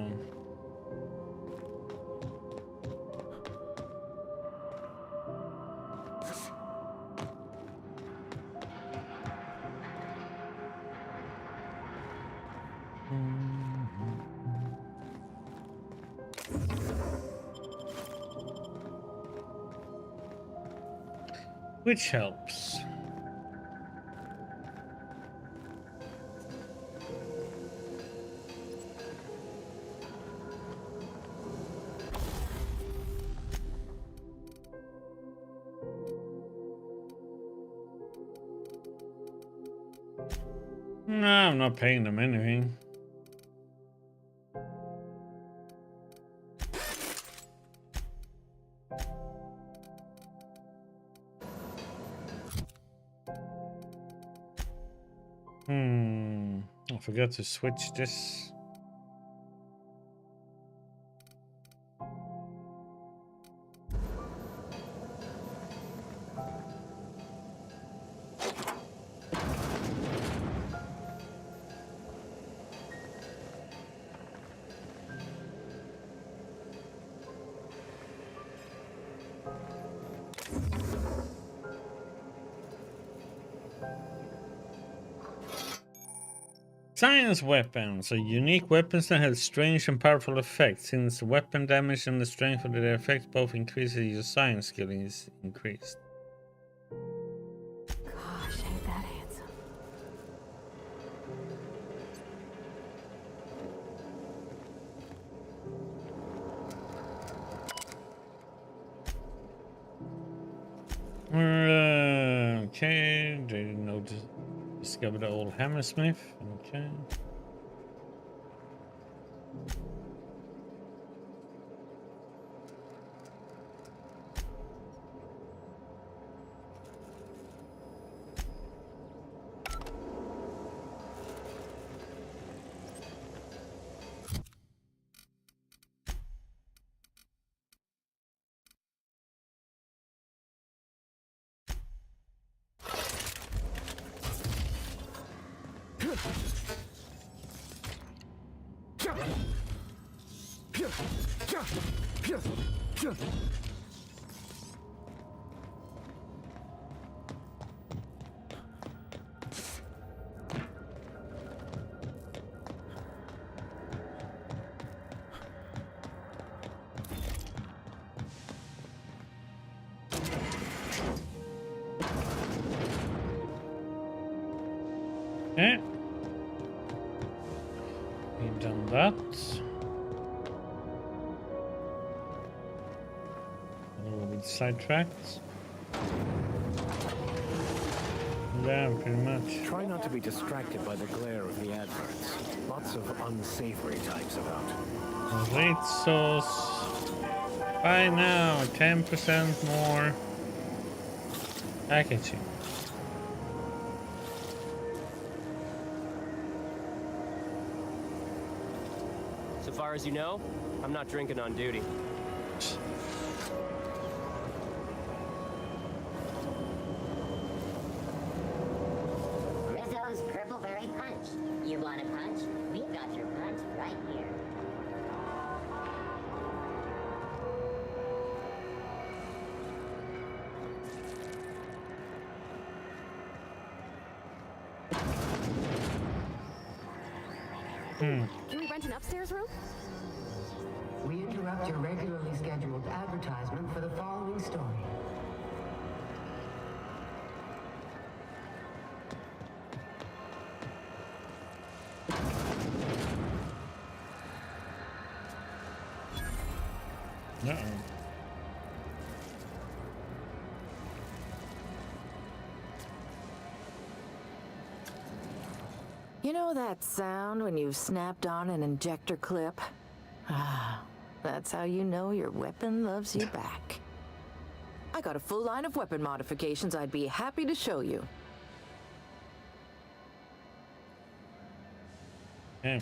Which helps. No, I'm not paying them anything. I forgot to switch this. Science weapons are unique weapons that have strange and powerful effects. Since the weapon damage and the strength of their effects both increases, your science skill is increased. Gosh, ain't that handsome. Okay, didn't notice. Discover the old Hammersmith. Okay. Okay. We've done that. A little bit sidetracked. Yeah, pretty much. Try not to be distracted by the glare of the adverts. Lots of unsavory types about. Great sauce. Buy now, 10% more packaging. So far as you know, I'm not drinking on duty. Rizzo's Purple Berry Punch. You want a punch? We've got your punch right here. Can we rent an upstairs room? We interrupt your regularly scheduled advertisement for the following story. Uh-oh. You know that sound when you've snapped on an injector clip? Ah, that's how you know your weapon loves you back. I got a full line of weapon modifications I'd be happy to show you. Okay.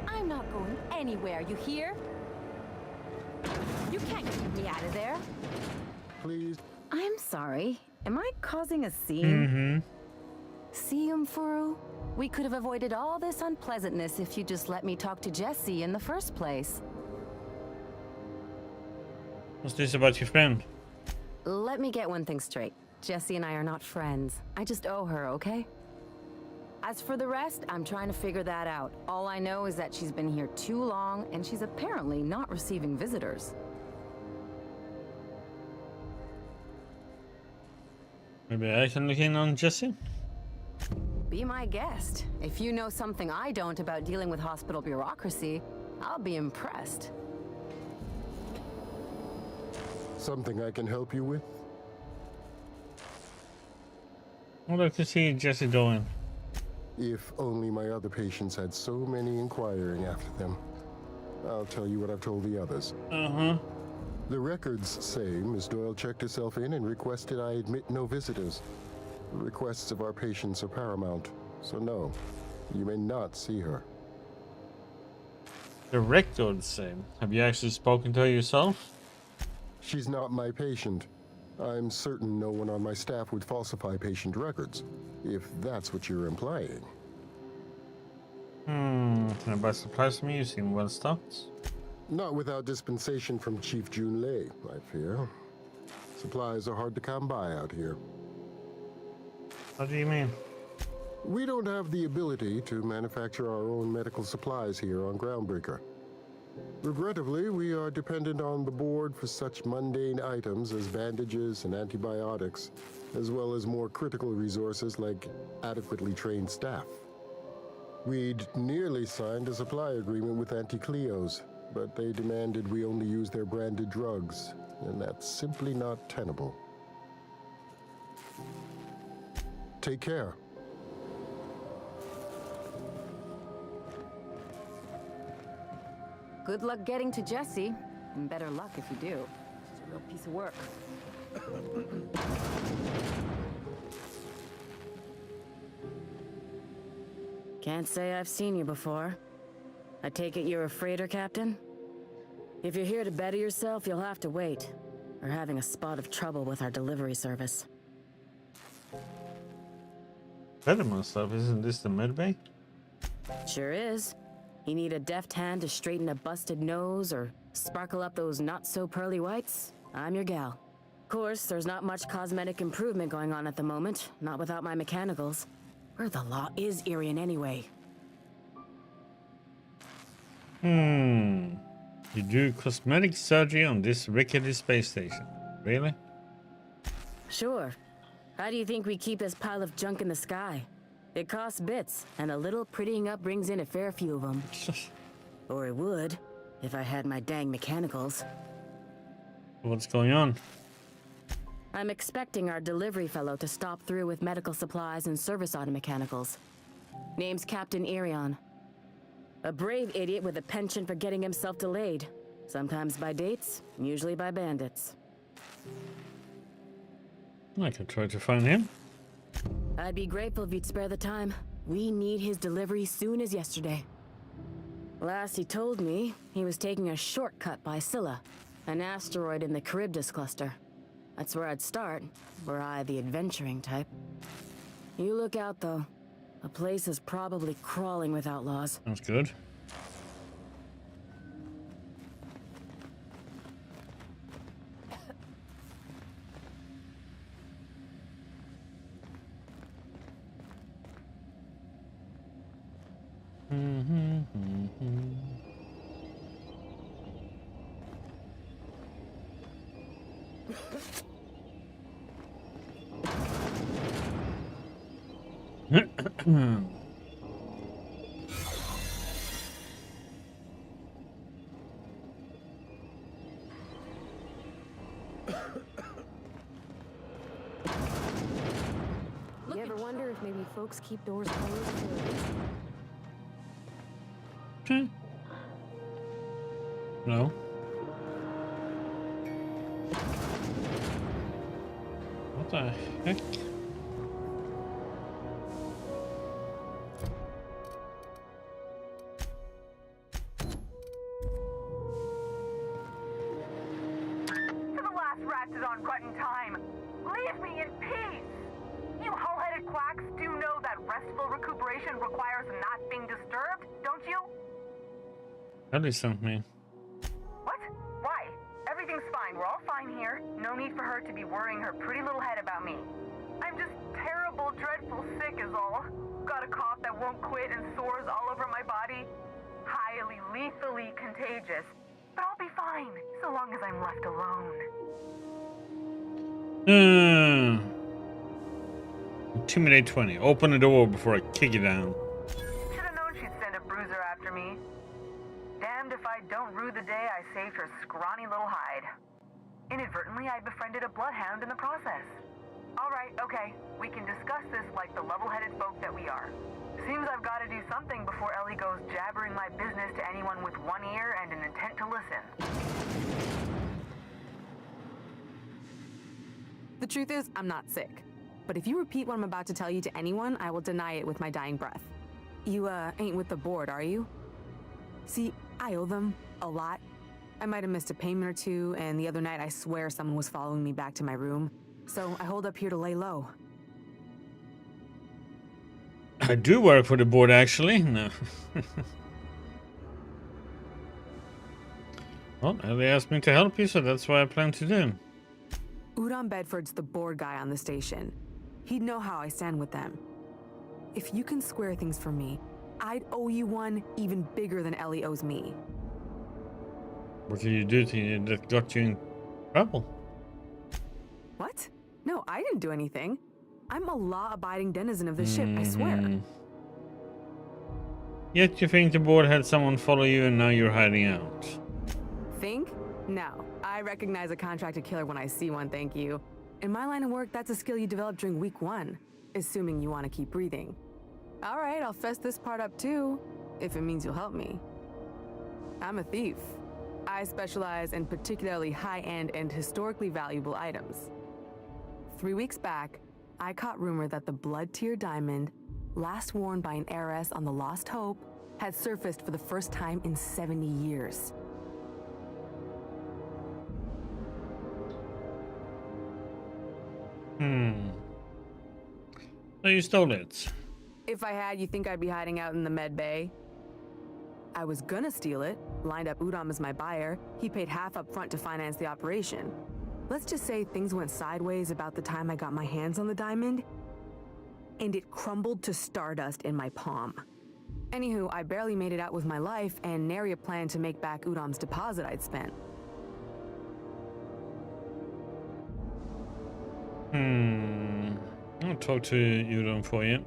I'm not going anywhere, you hear? You can't keep me out of there. Please. I'm sorry. Am I causing a scene? See, Umfuru? We could have avoided all this unpleasantness if you just let me talk to Jesse in the first place. What's this about your friend? Let me get one thing straight. Jesse and I are not friends. I just owe her, okay? As for the rest, I'm trying to figure that out. All I know is that she's been here too long, and she's apparently not receiving visitors. Maybe I can look in on Jesse? Be my guest. If you know something I don't about dealing with hospital bureaucracy, I'll be impressed. Something I can help you with? I'd like to see Jesse doing. If only my other patients had so many inquiring after them. I'll tell you what I've told the others. The records say Miss Doyle checked herself in and requested I admit no visitors. The requests of our patients are paramount, so no, you may not see her. The records say. Have you actually spoken to her yourself? She's not my patient. I'm certain no one on my staff would falsify patient records, if that's what you're implying. Can I buy supplies from you? You seem well stocked. Not without dispensation from Chief Junlei, I fear. Supplies are hard to come by out here. What do you mean? We don't have the ability to manufacture our own medical supplies here on Groundbreaker. Regrettably, we are dependent on the board for such mundane items as bandages and antibiotics, as well as more critical resources like adequately trained staff. We'd nearly signed a supply agreement with Anti-Cleos, but they demanded we only use their branded drugs, and that's simply not tenable. Take care. Good luck getting to Jesse, and better luck if you do. It's a real piece of work. Can't say I've seen you before. I take it you're a freighter captain? If you're here to better yourself, you'll have to wait. We're having a spot of trouble with our delivery service. Better myself, isn't this the medbay? Sure is. You need a deft hand to straighten a busted nose or sparkle up those not-so-pearly whites? I'm your gal. Of course, there's not much cosmetic improvement going on at the moment, not without my mechanicals. Where the law is Irian anyway? You do cosmetic surgery on this rickety space station. Really? Sure. How do you think we keep this pile of junk in the sky? It costs bits, and a little prettying up brings in a fair few of them. Or it would, if I had my dang mechanicals. What's going on? I'm expecting our delivery fellow to stop through with medical supplies and service auto mechanicals. Name's Captain Irion. A brave idiot with a penchant for getting himself delayed. Sometimes by dates, usually by bandits. I could try to find him. I'd be grateful if you'd spare the time. We need his delivery soon as yesterday. Last he told me, he was taking a shortcut by Scylla, an asteroid in the Charybdis cluster. That's where I'd start, were I the adventuring type. You look out, though. The place is probably crawling with outlaws. Sounds good. You ever wonder if maybe folks keep doors closed for a reason? No. What the heck? To the last rat is on rut in time. Leave me in peace! You hull-headed quacks do know that restful recuperation requires not being disturbed, don't you? That is something. What? Why? Everything's fine. We're all fine here. No need for her to be worrying her pretty little head about me. I'm just terrible, dreadful sick is all. Got a cough that won't quit and sores all over my body. Highly, lethally contagious. But I'll be fine, so long as I'm left alone. Intimidate 20. Open the door before I kick it down. Should've known she'd send a bruiser after me. Damned if I don't rue the day I saved her scrawny little hide. Inadvertently, I befriended a bloodhound in the process. Alright, okay. We can discuss this like the level-headed folk that we are. Seems I've got to do something before Ellie goes jabbering my business to anyone with one ear and an intent to listen. The truth is, I'm not sick. But if you repeat what I'm about to tell you to anyone, I will deny it with my dying breath. You, ain't with the board, are you? See, I owe them a lot. I might have missed a payment or two, and the other night I swear someone was following me back to my room. So I hold up here to lay low. I do work for the board, actually. No. Well, they asked me to help you, so that's what I plan to do. Udon Bedford's the board guy on the station. He'd know how I stand with them. If you can square things for me, I'd owe you one even bigger than Ellie owes me. What did you do to you that got you in trouble? What? No, I didn't do anything. I'm a law-abiding denizen of the ship, I swear. Yet you think the board had someone follow you and now you're hiding out. Think? No. I recognize a contracted killer when I see one, thank you. In my line of work, that's a skill you develop during week 1, assuming you want to keep breathing. All right, I'll fess this part up too, if it means you'll help me. I'm a thief. I specialize in particularly high-end and historically valuable items. 3 weeks back, I caught rumor that the blood-tier diamond, last worn by an heiress on the Lost Hope, had surfaced for the first time in 70 years. So you stole it. If I had, you think I'd be hiding out in the med bay? I was gonna steal it, lined up Udom as my buyer. He paid half up front to finance the operation. Let's just say things went sideways about the time I got my hands on the diamond, and it crumbled to stardust in my palm. Anywho, I barely made it out with my life, and nary a plan to make back Udom's deposit I'd spent. I'll talk to Udom for you.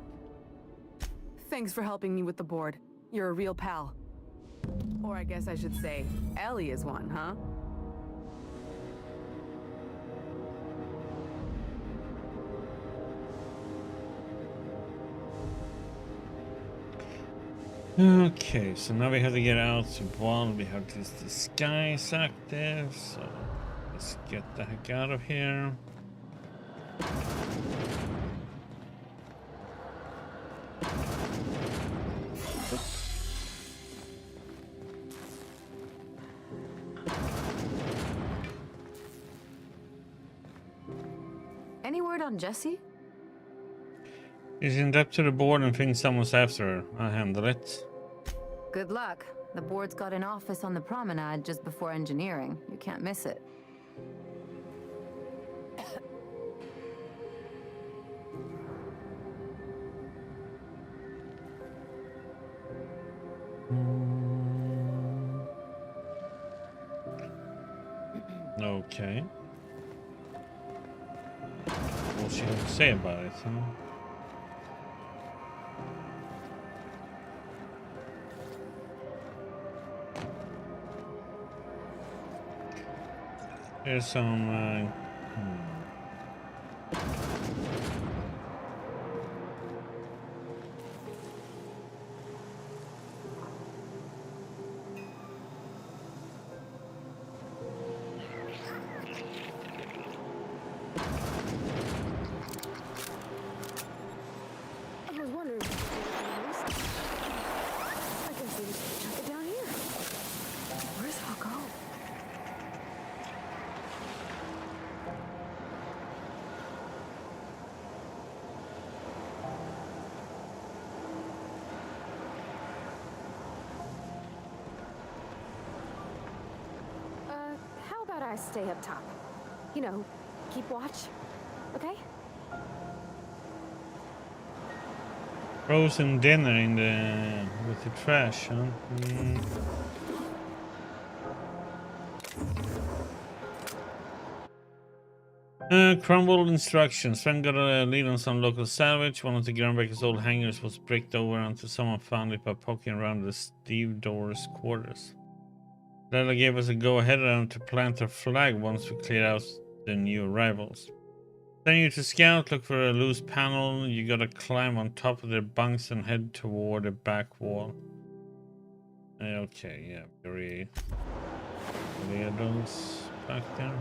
Thanks for helping me with the board. You're a real pal. Or I guess I should say, Ellie is one, huh? Okay, so now we have to get out to Ball. We have this disguise active, so let's get the heck out of here. Any word on Jesse? She's in debt to the board and thinks someone's after her. I'll handle it. Good luck. The board's got an office on the promenade just before engineering. You can't miss it. Okay. What she has to say about it, huh? There's some I was wondering. I guess they just chuck it down here. Where's it all go? How about I stay up top? You know, keep watch, okay? frozen dinner in the with the trash, huh? Crumbled instructions. Sven got a lead on some local salvage. One of the groundbreaker's old hangars was bricked over until someone found it by poking around the Steve Doors quarters. Lella gave us a go-ahead round to plant a flag once we cleared out the new arrivals. Send you to scout, look for a loose panel. You gotta climb on top of their bunks and head toward the back wall. Okay, yeah, very weirdos back there.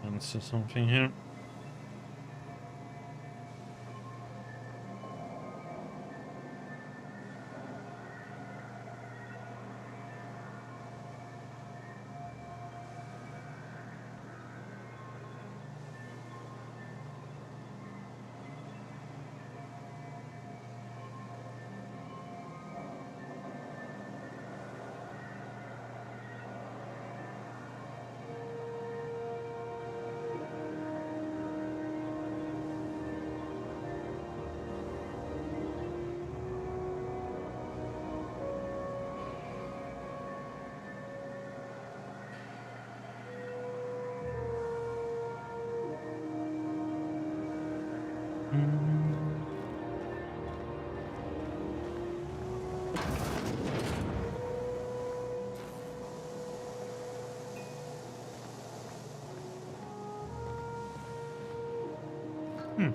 Answer something here. Oh.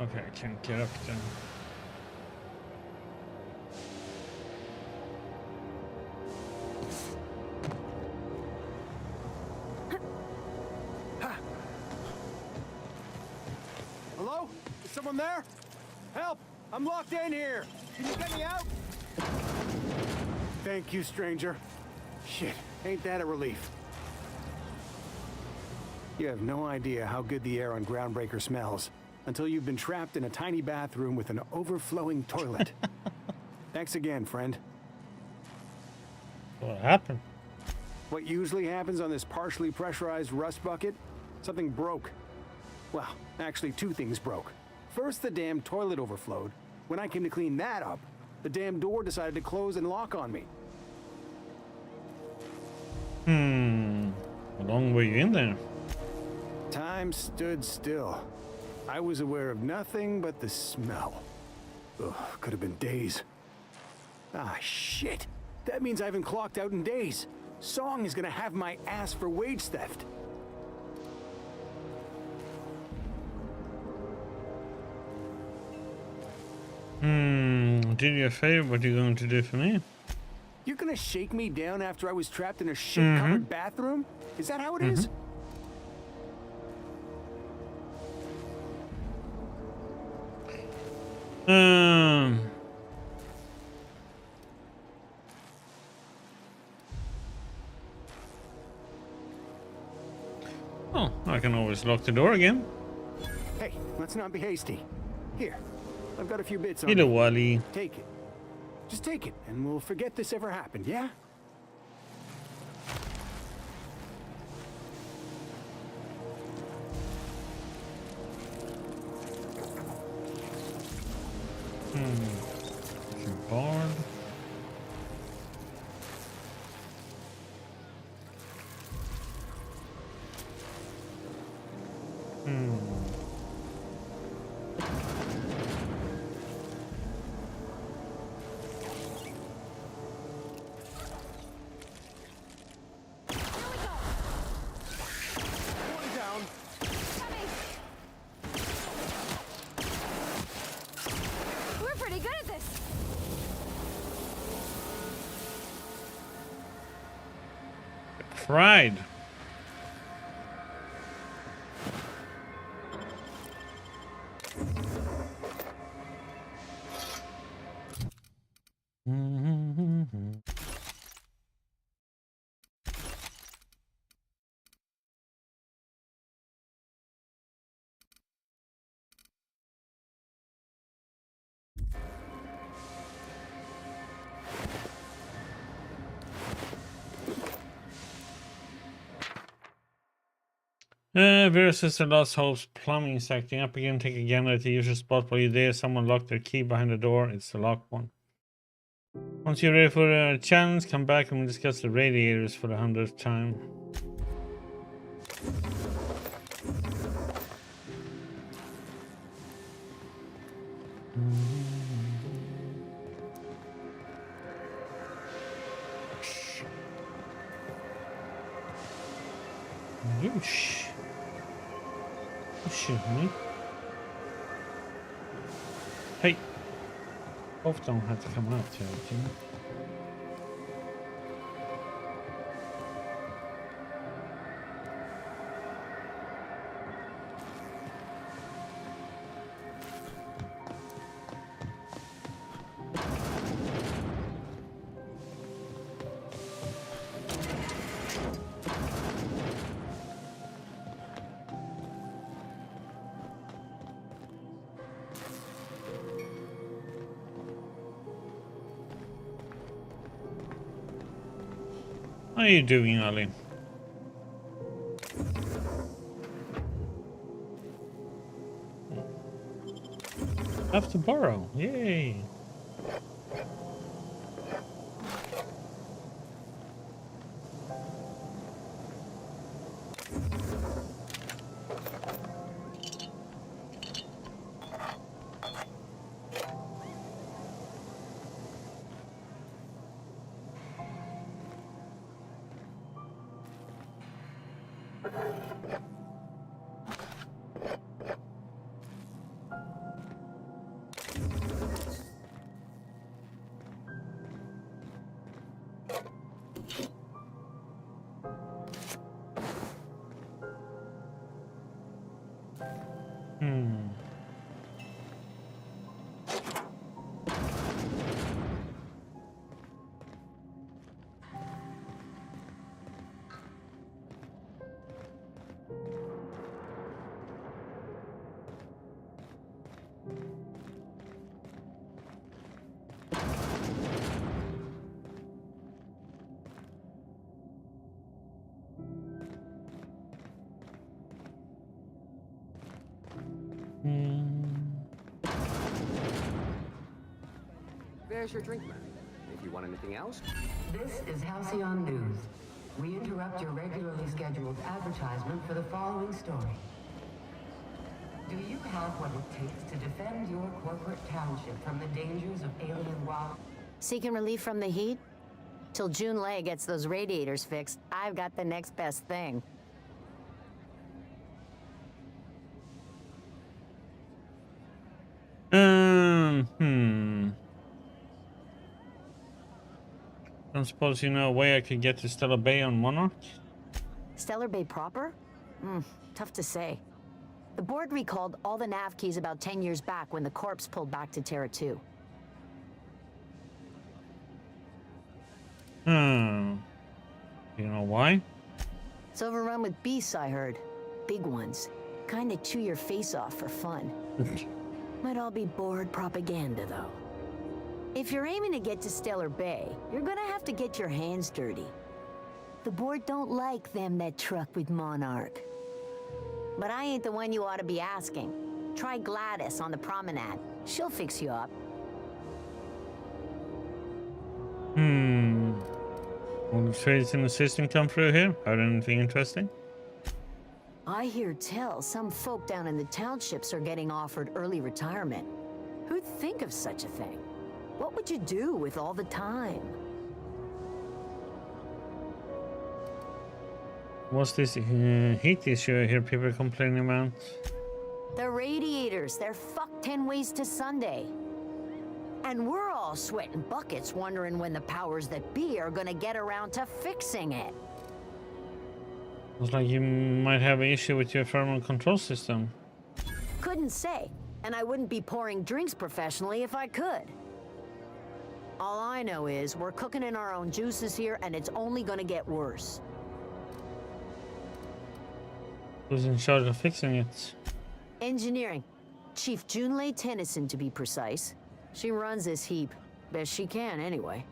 Okay, I can't get up then. Hello? Is someone there? Help! I'm locked in here! Can you get me out? Thank you, stranger. Shit, ain't that a relief? You have no idea how good the air on Groundbreaker smells until you've been trapped in a tiny bathroom with an overflowing toilet. Thanks again, friend. What happened? What usually happens on this partially pressurized rust bucket? Something broke. Well, actually 2 things broke. First, the damn toilet overflowed. When I came to clean that up, the damn door decided to close and lock on me. How long were you in there? Time stood still. I was aware of nothing but the smell. Ugh, could have been days. Ah, shit. That means I haven't clocked out in days. Song is gonna have my ass for wage theft. Did you a favor, what are you going to do for me? You're gonna shake me down after I was trapped in a shit-covered bathroom? Is that how it is? Oh, I can always lock the door again. Hey, let's not be hasty. Here, I've got a few bits on Hello, me. Wally. Take it. Just take it, and we'll forget this ever happened, yeah? Board. We're pretty good at this. Fried. Vera says the Lost Hopes plumbing is acting up again. Take again at the usual spot while you're there. Someone locked their key behind the door. It's the locked one. Once you're ready for a challenge, come back and we'll discuss the radiators for the 100th time. Whoosh. Shoot me. Hey. Both don't have to come out here, do you? How are you doing, Ali? Stuff to borrow. Yay. There's your drink, man. If you want anything else. This is Halcyon News. We interrupt your regularly scheduled advertisement for the following story. Do you have what it takes to defend your corporate township from the dangers of alien wild? Seeking relief from the heat? Till June Lei gets those radiators fixed, I've got the next best thing. Don't suppose you know a way I could get to Stellar Bay on Monarch? Stellar Bay proper? Tough to say. The board recalled all the nav keys about 10 years back when the corps pulled back to Terra 2. You know why? It's overrun with beasts, I heard. Big ones. Kinda chew your face off for fun. Might all be board propaganda, though. If you're aiming to get to Stellar Bay, you're gonna have to get your hands dirty. The board don't like them that truck with Monarch. But I ain't the one you ought to be asking. Try Gladys on the promenade. She'll fix you up. Will the trades in the system come through here? Heard anything interesting? I hear tell some folk down in the townships are getting offered early retirement. Who'd think of such a thing? What would you do with all the time? What's this heat issue I hear people complaining about? The radiators, they're fucked 10 ways to Sunday. And we're all sweating buckets wondering when the powers that be are gonna get around to fixing it. Looks like you might have an issue with your thermal control system. Couldn't say, and I wouldn't be pouring drinks professionally if I could. All I know is we're cooking in our own juices here, and it's only gonna get worse. Who's in charge of fixing it? Engineering. Chief Junlei Tennyson, to be precise. She runs this heap. Best she can, anyway.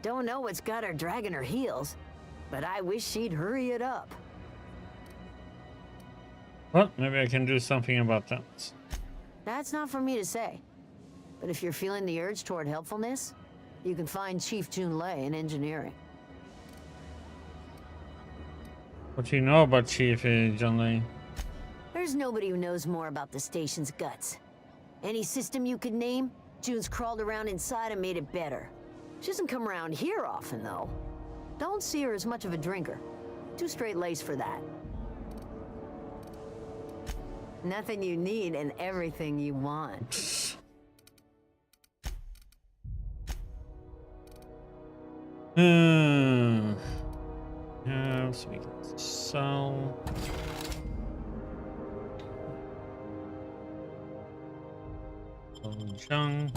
Don't know what's got her dragging her heels, but I wish she'd hurry it up. Well, maybe I can do something about that. That's not for me to say. But if you're feeling the urge toward helpfulness, you can find Chief Junlei in engineering. What do you know about Chief Junlei? There's nobody who knows more about the station's guts. Any system you could name, June's crawled around inside and made it better. She doesn't come around here often, though. Don't see her as much of a drinker. Too straight-laced for that. Nothing you need and everything you want. Yeah, so we can sell. Junk.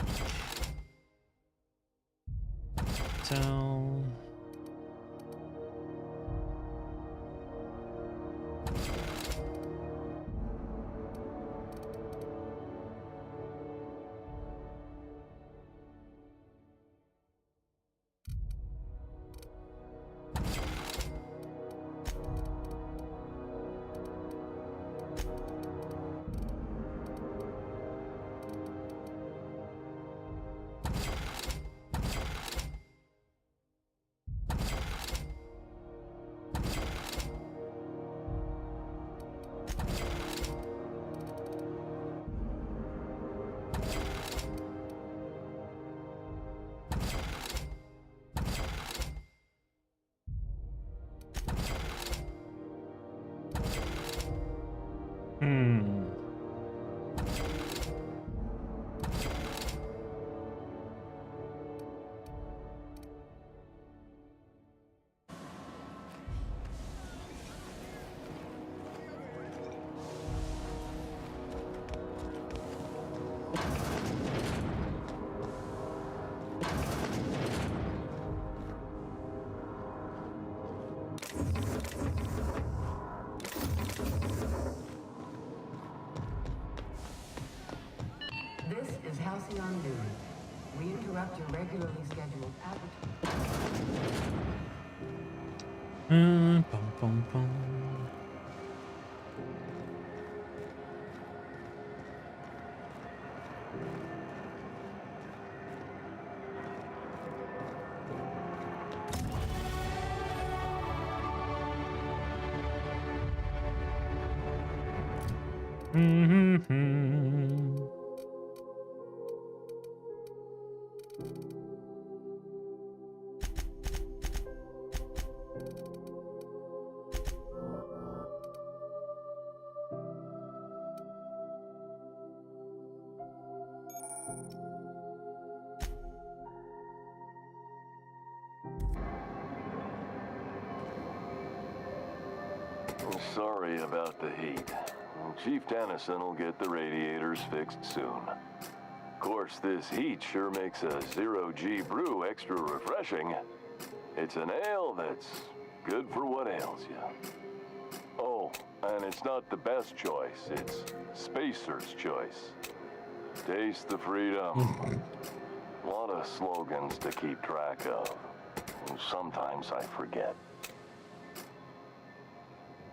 Sell. is Halcyon News. We interrupt your regularly scheduled advertising. Bum, bum, bum. Sorry about the heat. Chief Dennison will get the radiators fixed soon. Of course, this heat sure makes a zero-G brew extra refreshing. It's an ale that's good for what ails you. Oh, and it's not the best choice. It's Spacer's Choice. Taste the freedom. A lot of slogans to keep track of. Sometimes I forget.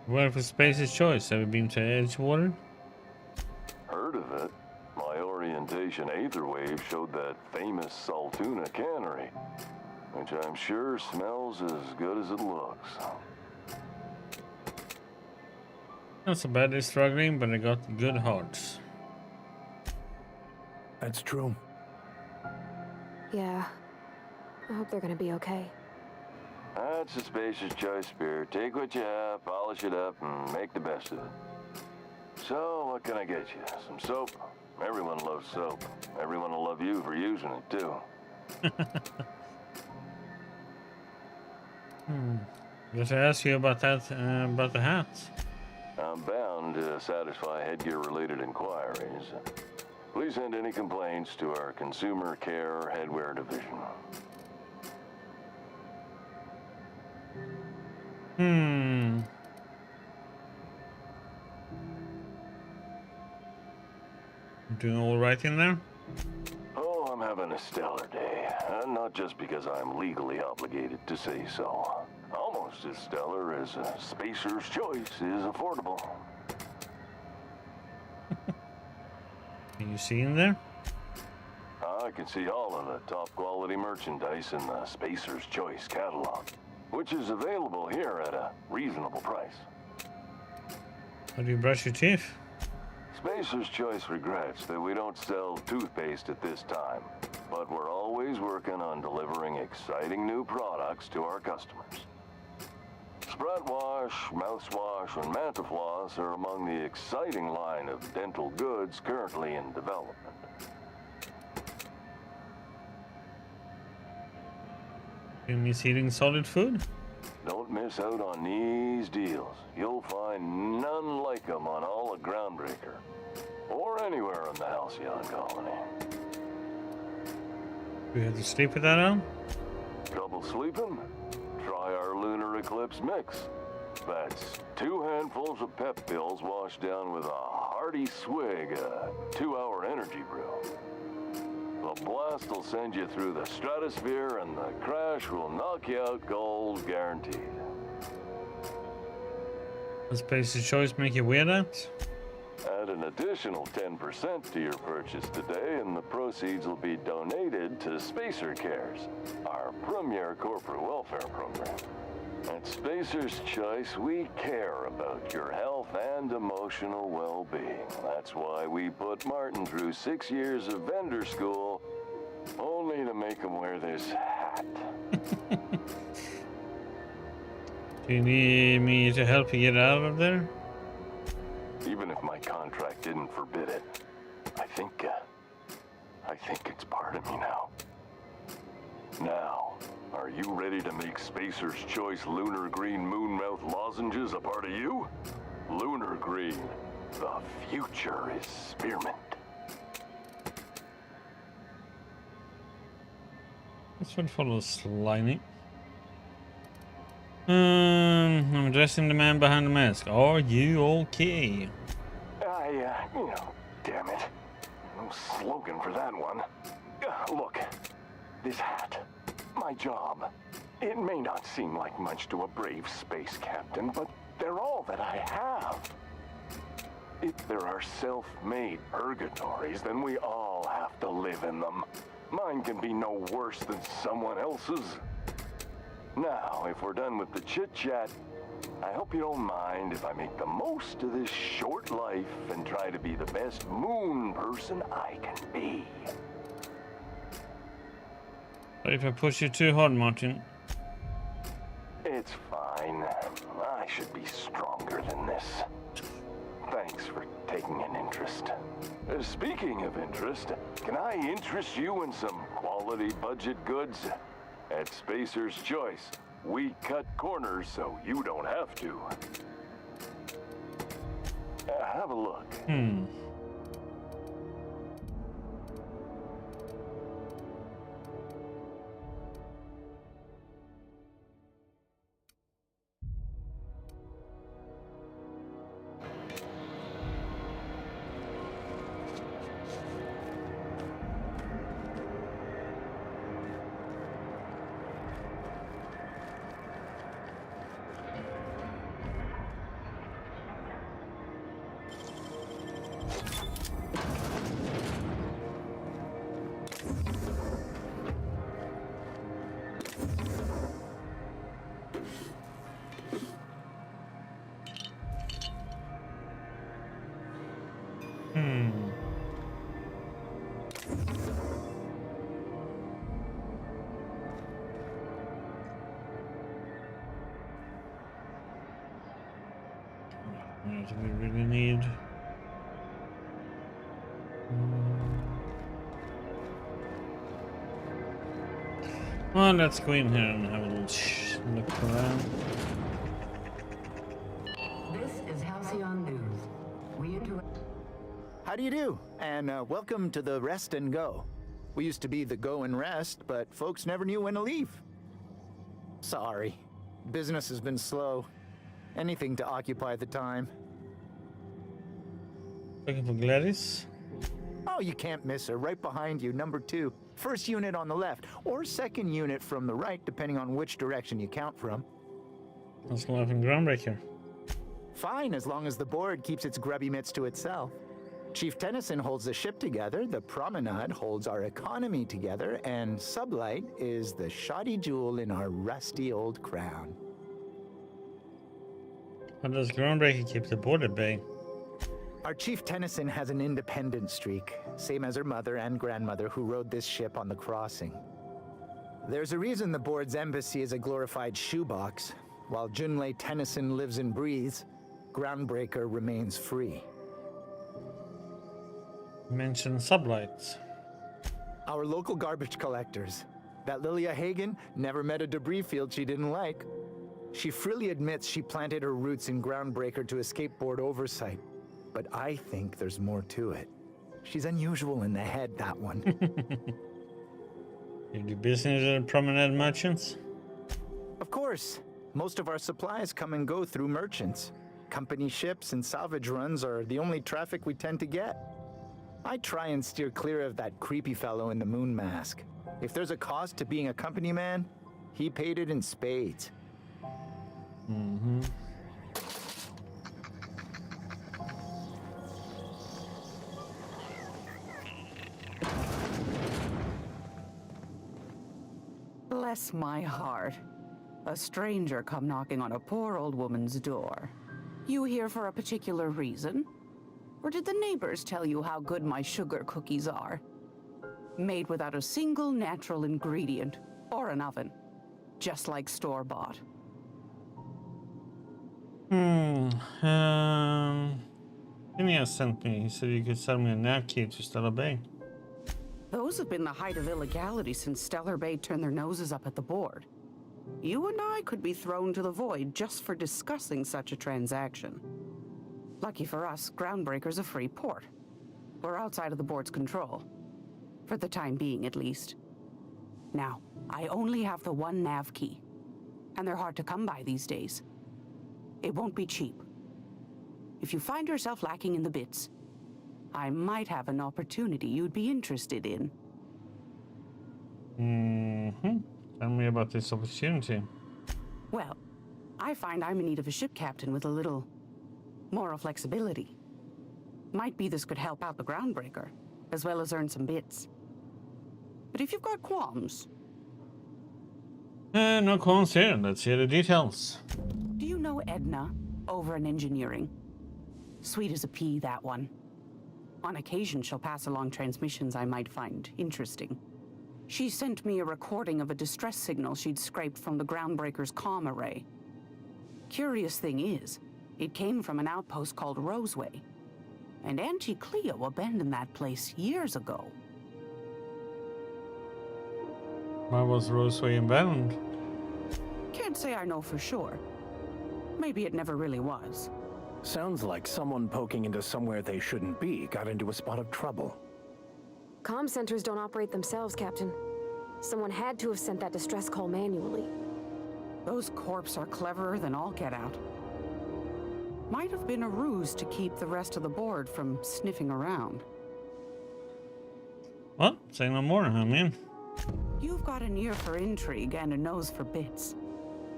Well, for Spacer's Choice, have you been to Edgewater? Heard of it. My orientation Aether Wave showed that famous Saltuna cannery, which I'm sure smells as good as it looks. Not so bad, they're struggling, but they got good hearts. That's true. Yeah. I hope they're gonna be okay. That's a Spacer's Choice beer. Take what you have, polish it up, and make the best of it. So, what can I get you? Some soap? Everyone loves soap. Everyone will love you for using it, too. Just to ask you about that, about the hats. I'm bound to satisfy headgear-related inquiries. Please send any complaints to our Consumer Care Headwear Division. Doing all right in there? Oh, I'm having a stellar day. And not just because I'm legally obligated to say so. Almost as stellar as a Spacer's Choice is affordable. Can you see in there? I can see all of the top quality merchandise in the Spacer's Choice catalog, which is available here at a reasonable price. How do you brush your teeth? Spacer's Choice regrets that we don't sell toothpaste at this time, but we're always working on delivering exciting new products to our customers. Sprout Wash, Mouthwash, and Mantafloss are among the exciting line of dental goods currently in development. You miss eating solid food? Don't miss out on these deals. You'll find none like them on all of Groundbreaker, or anywhere in the Halcyon Colony. Do you have to sleep with that on? Trouble sleeping? Try our Lunar Eclipse mix. That's 2 handfuls of pep pills washed down with a hearty swig of 2-hour energy brew. The blast will send you through the stratosphere, and the crash will knock you out cold, guaranteed. Does Spacer's Choice make you wear that? Add an additional 10% to your purchase today, and the proceeds will be donated to Spacer Cares, our premier corporate welfare program. At Spacer's Choice, we care about your health and emotional well-being. That's why we put Martin through 6 years of vendor school, only to make him wear this hat. Do you need me to help you get out of there? Even if my contract didn't forbid it, I think it's part of me now. Now, are you ready to make Spacer's Choice Lunar Green Moonmouth lozenges a part of you? Lunar Green, the future is spearmint. This one follows slimy. I'm addressing the man behind the mask. Are you okay? Damn it. No slogan for that. that one. Look, this hat, my job. It may not seem like much to a brave space captain, but they're all that I have. If there are self-made purgatories, then we all have to live in them. Mine can be no worse than someone else's. Now, if we're done with the chit-chat, I hope you don't mind if I make the most of this short life and try to be the best moon person I can be. But if I push you too hard, Martin? It's fine. I should be stronger than this. Thanks for taking an interest. Speaking of interest, can I interest you in some quality budget goods? At Spacer's Choice, we cut corners so you don't have to. Have a look. What do we really need? Well, let's go in here and have a little look around. This is Halcyon News. We interact. How do you do? And welcome to the Rest and Go. We used to be the Go and Rest, but folks never knew when to leave. Sorry. Business has been slow. Anything to occupy the time. Looking for Gladys? Oh, you can't miss her. Right behind you, number 2. First unit on the left, or second unit from the right, depending on which direction you count from. Let's go up in Groundbreaker. Fine, as long as the board keeps its grubby mitts to itself. Chief Tennyson holds the ship together, the Promenade holds our economy together, and Sublight is the shoddy jewel in our rusty old crown. How does Groundbreaker keep the board at bay? Our Chief Tennyson has an independent streak, same as her mother and grandmother who rode this ship on the crossing. There's a reason the board's embassy is a glorified shoebox. While Junlei Tennyson lives and breathes, Groundbreaker remains free. Mention Sublights. Our local garbage collectors. That Lilia Hagen never met a debris field she didn't like. She freely admits she planted her roots in Groundbreaker to escape board oversight. But I think there's more to it. She's unusual in the head, that one. You do business at Promenade Merchants? Of course. Most of our supplies come and go through merchants. Company ships and salvage runs are the only traffic we tend to get. I try and steer clear of that creepy fellow in the moon mask. If there's a cost to being a company man, he paid it in spades. Mm-hmm. Bless my heart. A stranger come knocking on a poor old woman's door. You here for a particular reason? Or did the neighbors tell you how good my sugar cookies are? Made without a single natural ingredient or an oven. Just like store-bought. Phineas sent me. He said you could sell me a nav key to Stellar Bay. Those have been the height of illegality since Stellar Bay turned their noses up at the board. You and I could be thrown to the void just for discussing such a transaction. Lucky for us, Groundbreaker's a free port. We're outside of the board's control. For the time being, at least. Now, I only have the one nav key. And they're hard to come by these days. It won't be cheap. If you find yourself lacking in the bits, I might have an opportunity you'd be interested in. Tell me about this opportunity. Well, I find I'm in need of a ship captain with a little moral flexibility. Might be this could help out the Groundbreaker, as well as earn some bits. But if you've got qualms... No qualms here. Let's hear the details. Do you know Edna, over in engineering? Sweet as a pea, that one. On occasion, she'll pass along transmissions I might find interesting. She sent me a recording of a distress signal she'd scraped from the Groundbreaker's comm array. Curious thing is, it came from an outpost called Roseway. And Auntie Cleo abandoned that place years ago. Why was Roseway abandoned? Can't say I know for sure. Maybe it never really was. Sounds like someone poking into somewhere they shouldn't be got into a spot of trouble. Comm centers don't operate themselves, Captain. Someone had to have sent that distress call manually. Those corps are cleverer than all get out. Might have been a ruse to keep the rest of the board from sniffing around. Well, say no more, huh, man? You've got an ear for intrigue and a nose for bits.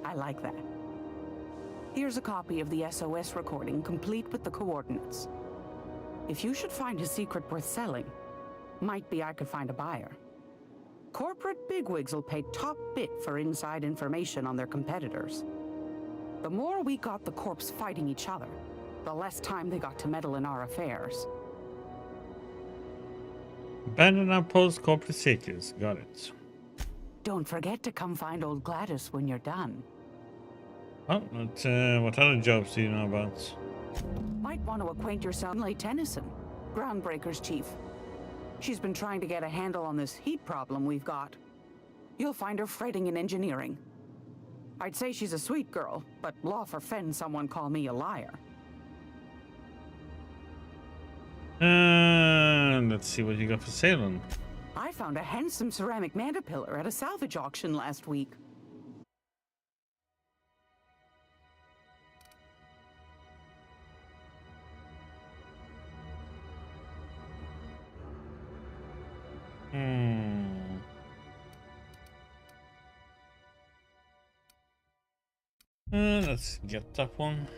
I like that. Here's a copy of the SOS recording, complete with the coordinates. If you should find a secret worth selling, might be I could find a buyer. Corporate bigwigs will pay top bit for inside information on their competitors. The more we got the corps fighting each other, the less time they got to meddle in our affairs. Abandon outpost, corporate secrets. Got it. Don't forget to come find old Gladys when you're done. Oh, what other jobs do you know about? Might want to acquaint yourself with Lady Tennyson, Groundbreaker's chief. She's been trying to get a handle on this heat problem we've got. You'll find her fretting in engineering. I'd say she's a sweet girl, but law forfend someone call me a liar. Let's see what you got for sale on. I found a handsome ceramic mandapillar at a salvage auction last week. Let's get that one.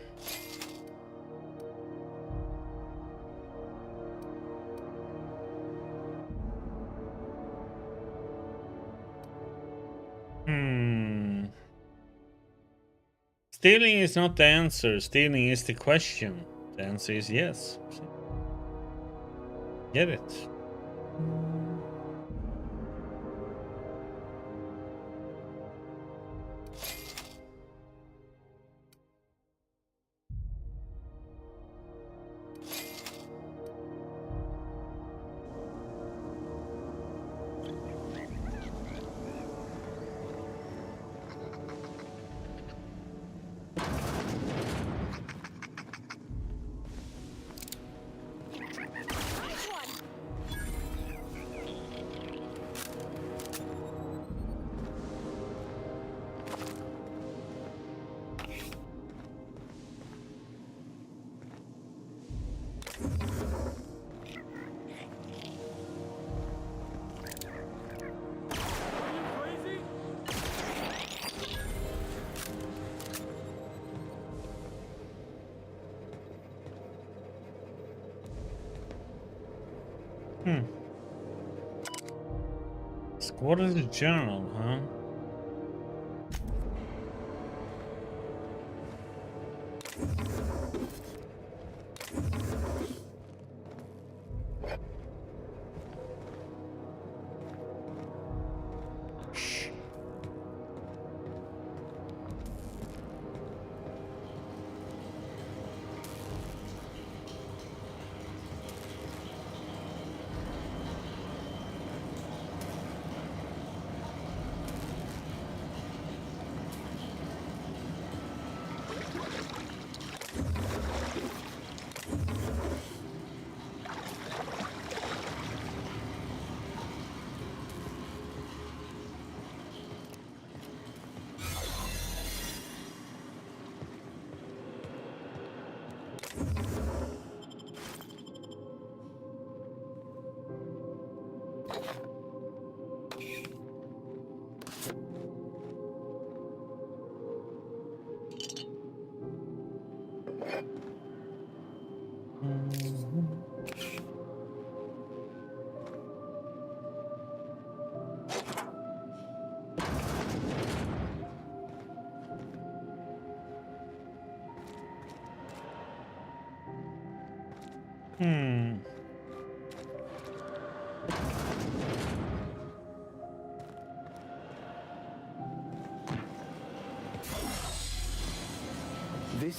Stealing is not the answer. Stealing is the question. The answer is yes. Get it. Squadron's Journal, huh? This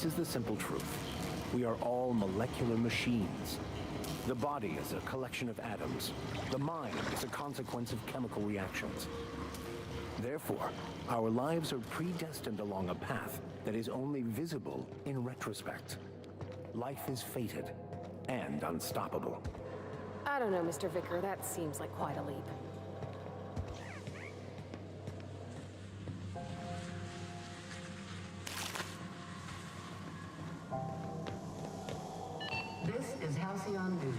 is the simple truth. We are all molecular machines. The body is a collection of atoms. The mind is a consequence of chemical reactions. Therefore, our lives are predestined along a path that is only visible in retrospect. Life is fated and unstoppable. I don't know, Mr. Vicker. That seems like quite a leap. This is Halcyon News.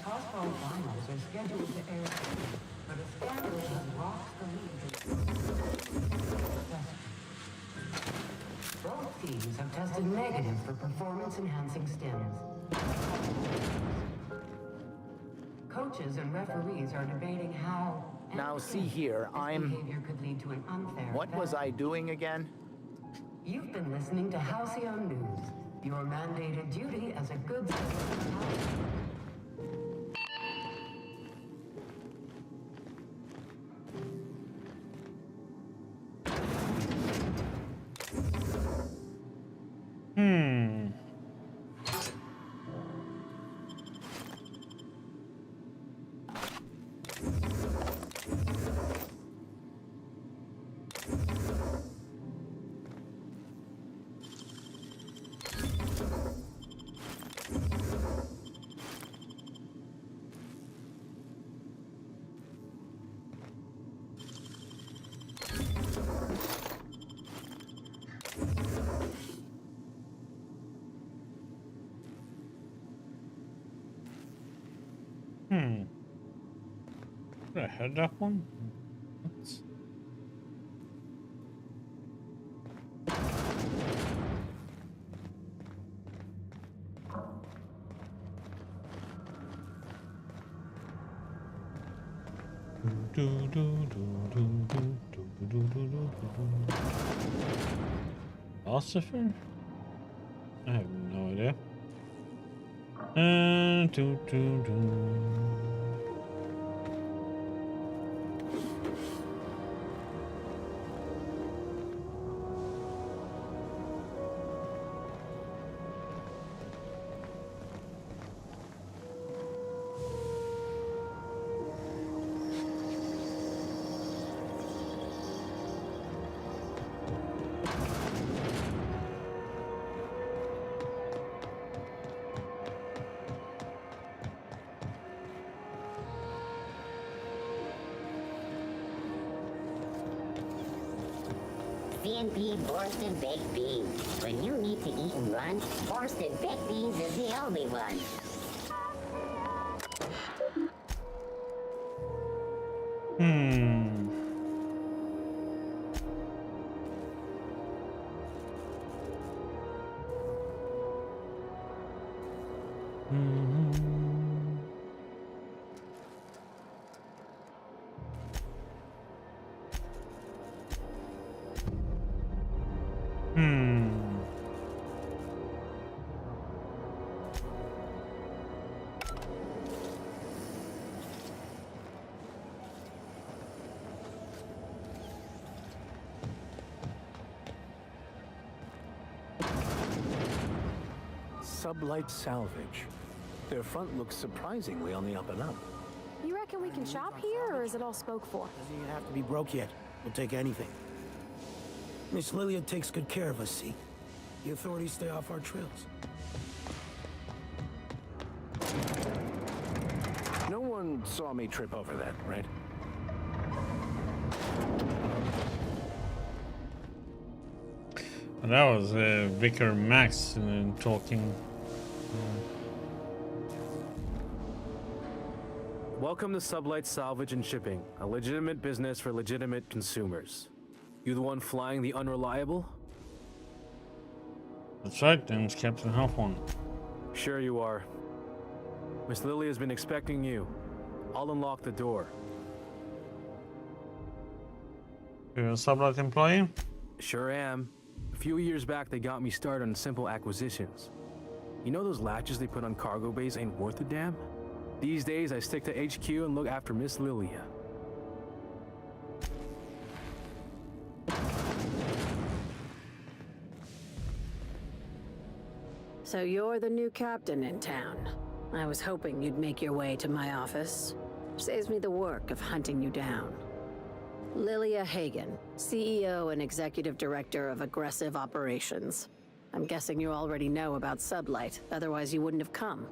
Tossball finals are scheduled to air soon, but a scandal has rocked the league. Both teams have tested negative for performance-enhancing stims. Coaches and referees are debating how. Now see here, behavior could lead to an unfair. What was I doing again? You've been listening to Halcyon News, your mandated duty as a good citizen. I had that one. What? Philosopher? I have no idea. CNP Borsted Baked Beans. When you need to eat and run, Borsted Baked Beans is the only one. Sublight Salvage. Their front looks surprisingly on the up and up. You reckon we can shop here, or is it all spoke for? Doesn't even have to be broke yet. We'll take anything. Miss Lilia takes good care of us, see? The authorities stay off our trails. No one saw me trip over that, right? That was Vicar Max talking. Welcome to Sublight Salvage and Shipping, a legitimate business for legitimate consumers. You the one flying the Unreliable? That's right, name's Captain Halfone. Sure you are. Miss Lily has been expecting you. I'll unlock the door. You're a Sublight employee? Sure am. A few years back, they got me started on simple acquisitions. You know those latches they put on cargo bays ain't worth a damn? These days, I stick to HQ and look after Miss Lilia. So you're the new captain in town. I was hoping you'd make your way to my office. Saves me the work of hunting you down. Lilia Hagen, CEO and Executive Director of Aggressive Operations. I'm guessing you already know about Sublight, otherwise you wouldn't have come.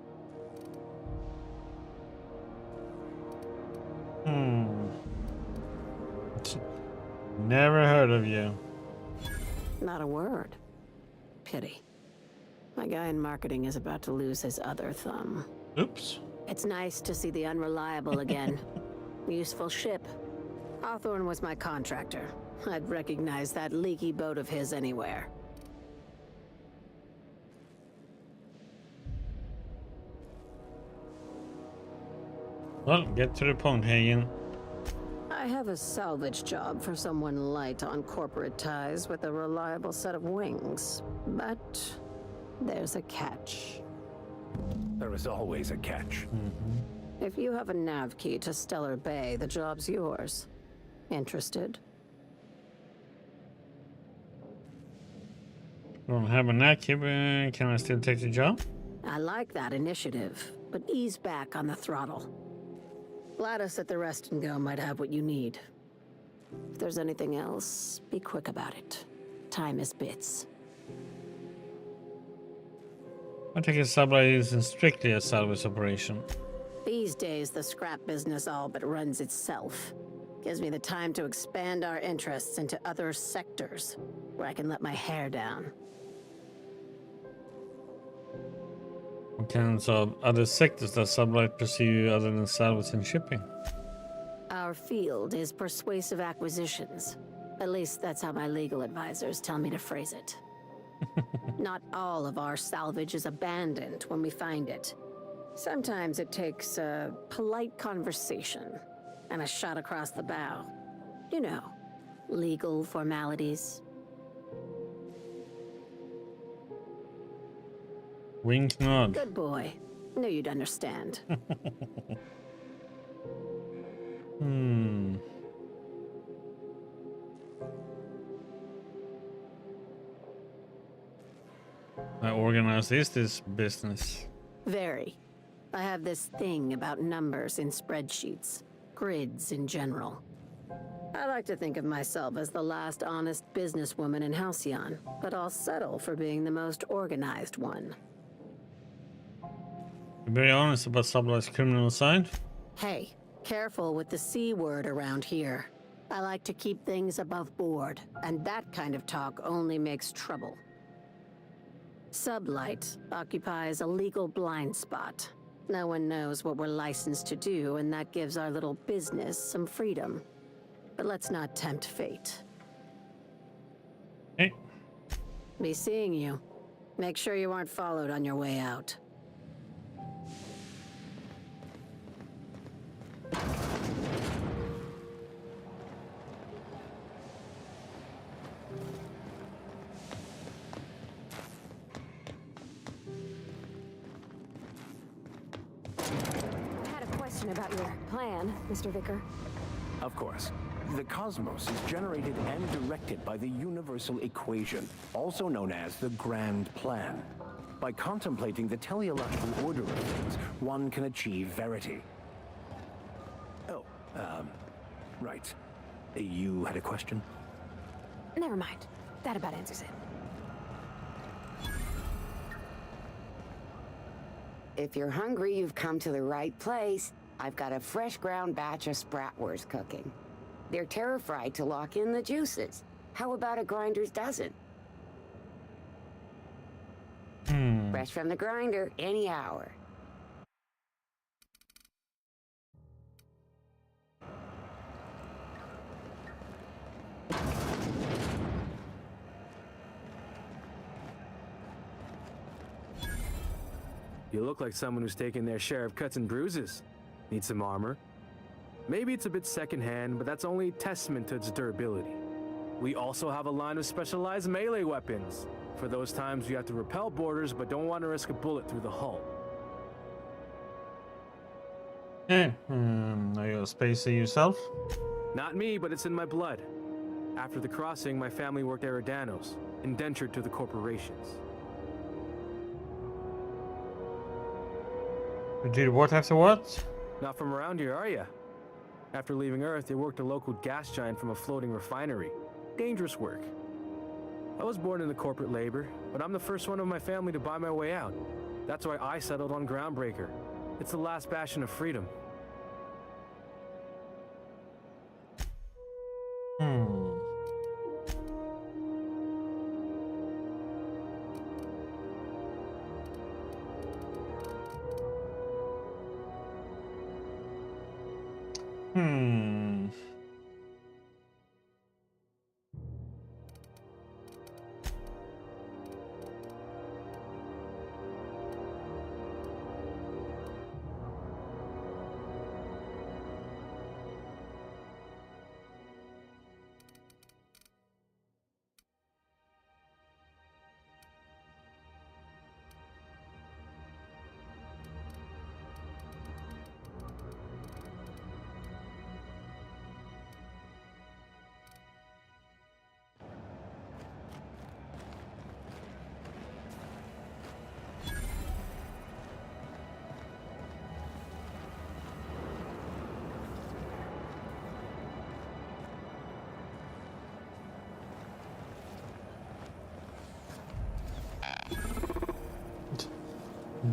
Never heard of you. Not a word. Pity. My guy in marketing is about to lose his other thumb. Oops. It's nice to see the Unreliable again. Useful ship. Hawthorne was my contractor. I'd recognize that leaky boat of his anywhere. Well, get to the point, Hagen. I have a salvage job for someone light on corporate ties with a reliable set of wings. But there's a catch. There is always a catch. If you have a nav key to Stellar Bay, the job's yours. Interested? Don't have a knack here, but can I still take the job? I like that initiative, but ease back on the throttle. Gladys at the Rest and Go might have what you need. If there's anything else, be quick about it. Time is bits. I think a Sublight isn't strictly a salvage operation. These days, the scrap business all but runs itself. Gives me the time to expand our interests into other sectors, where I can let my hair down. What kinds of other sectors does Sublight pursue other than salvage and shipping? Our field is persuasive acquisitions. At least that's how my legal advisors tell me to phrase it. Not all of our salvage is abandoned when we find it. Sometimes it takes a polite conversation and a shot across the bow. You know, legal formalities. Wink nod. Good boy. Knew you'd understand. How organized is this business? Very. I have this thing about numbers in spreadsheets, grids in general. I like to think of myself as the last honest businesswoman in Halcyon, but I'll settle for being the most organized one. You're very honest about Sublight's criminal side? Hey, careful with the C word around here. I like to keep things above board, and that kind of talk only makes trouble. Sublight occupies a legal blind spot. No one knows what we're licensed to do, and that gives our little business some freedom. But let's not tempt fate. Hey. Be seeing you. Make sure you aren't followed on your way out. About your plan, Mr. Vicker. Of course. The cosmos is generated and directed by the universal equation, also known as the Grand Plan. By contemplating the teleological order of things, one can achieve verity. Oh, right. You had a question? Never mind. That about answers it. If you're hungry, you've come to the right place. I've got a fresh ground batch of Spratwurst cooking. They're terra-fried to lock in the juices. How about a grinder's dozen? Fresh from the grinder, any hour. You look like someone who's taken their share of cuts and bruises. Need some armor? Maybe it's a bit secondhand, but that's only testament to its durability. We also have a line of specialized melee weapons, for those times you have to repel boarders but don't want to risk a bullet through the hull. Hey, are you a spacer yourself? Not me, but it's in my blood. After the crossing, my family worked Eridanos, indentured to the corporations. You did what after what? Not from around here, are ya? After leaving Earth, they worked a local gas giant from a floating refinery. Dangerous work. I was born into corporate labor, but I'm the first one of my family to buy my way out. That's why I settled on Groundbreaker. It's the last bastion of freedom.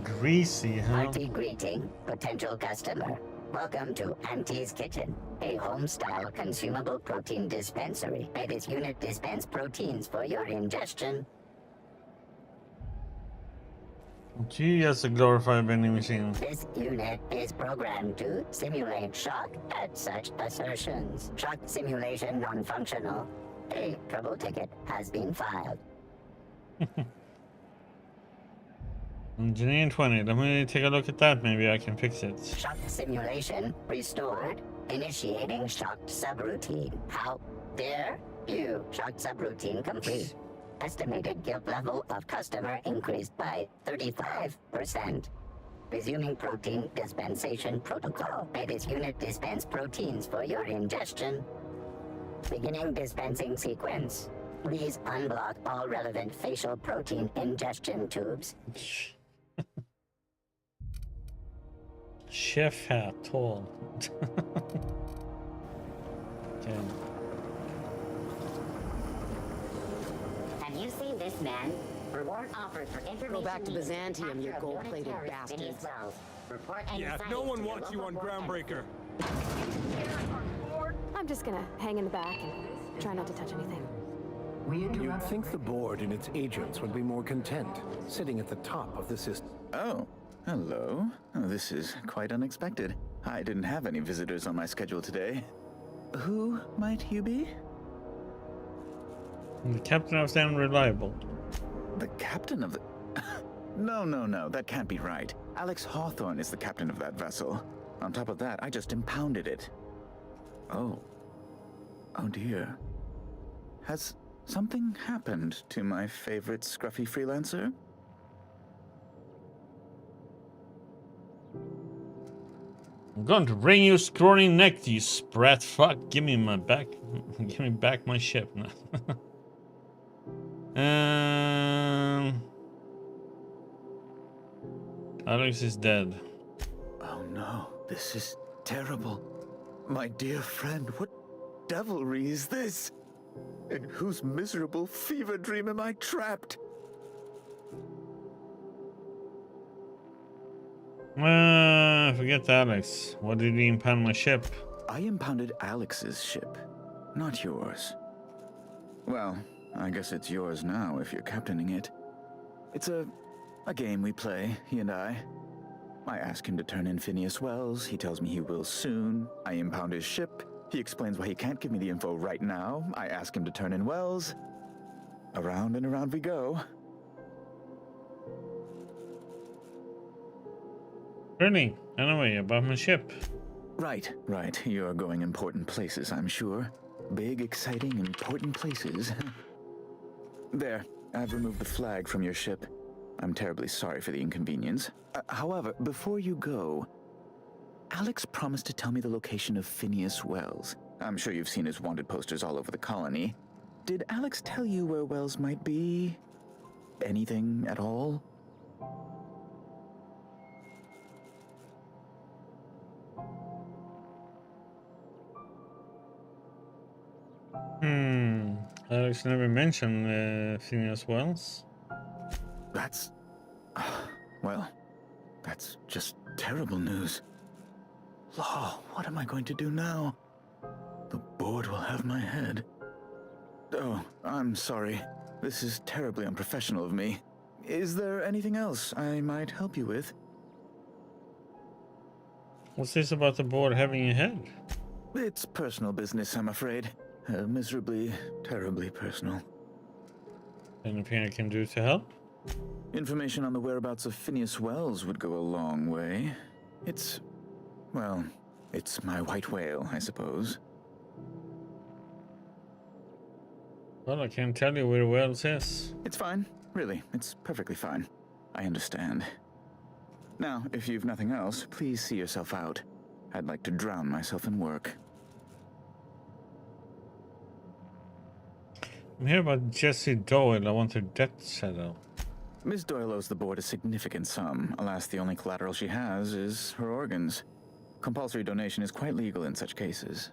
Greasy, huh? Hearty greeting, potential customer. Welcome to Auntie's Kitchen, a home-style consumable protein dispensary. May this unit dispense proteins for your ingestion. Gee, that's a glorified vending machine. This unit is programmed to simulate shock at such assertions. Shock simulation non-functional. A trouble ticket has been filed. Engineering 20. Let me take a look at that. Maybe I can fix it. Shock simulation restored. Initiating shocked subroutine. How dare you? Shocked subroutine complete. Estimated guilt level of customer increased by 35%. Resuming protein dispensation protocol. May this unit dispense proteins for your ingestion. Beginning dispensing sequence. Please unblock all relevant facial protein ingestion tubes. Chef hat, tall. Okay. Have you seen this man? Reward offered for information. Go back to needed Byzantium, you capture of gold-plated unit terrorist Phineas bastards. Wells. Report any Yeah, sightings no one to the wants you on local board Groundbreaker. I'm just gonna hang in the back and try not to touch anything. You'd think the board and its agents would be more content, sitting at the top of the system. Oh, hello. Oh, this is quite unexpected. I didn't have any visitors on my schedule today. Who might you be? The captain of the Unreliable. The captain of the... No, that can't be right. Alex Hawthorne is the captain of that vessel. On top of that, I just impounded it. Oh. Oh dear. Has something happened to my favorite scruffy freelancer? I'm going to wring your scrawny neck, you sprat fuck. Give me my back. Give me back my ship. Alex is dead. Oh no, this is terrible. My dear friend, what devilry is this? In whose miserable fever dream am I trapped? Forget Alex. What did he impound my ship? I impounded Alex's ship, not yours. Well, I guess it's yours now if you're captaining it. It's a game we play, he and I. I ask him to turn in Phineas Wells. He tells me he will soon. I impound his ship. He explains why he can't give me the info right now. I ask him to turn in Wells. Around and around we go. Ernie, anyway, about my ship. Right. You're going important places, I'm sure. Big, exciting, important places. There, I've removed the flag from your ship. I'm terribly sorry for the inconvenience. However, before you go, Alex promised to tell me the location of Phineas Wells. I'm sure you've seen his wanted posters all over the colony. Did Alex tell you where Wells might be? Anything at all? Alex never mentioned Phineas Wells. That's... well, that's just terrible news. Law, what am I going to do now? The board will have my head. Oh, I'm sorry. This is terribly unprofessional of me. Is there anything else I might help you with? What's this about the board having a head? It's personal business, I'm afraid. Miserably, terribly personal. Anything I can do to help? Information on the whereabouts of Phineas Wells would go a long way. Well, it's my white whale, I suppose. Well, I can't tell you where Wells is. It's fine. Really, it's perfectly fine. I understand. Now, if you've nothing else, please see yourself out. I'd like to drown myself in work. I'm here about Jessie Doyle. I want her debt settled. Miss Doyle owes the board a significant sum. Alas, the only collateral she has is her organs. Compulsory donation is quite legal in such cases.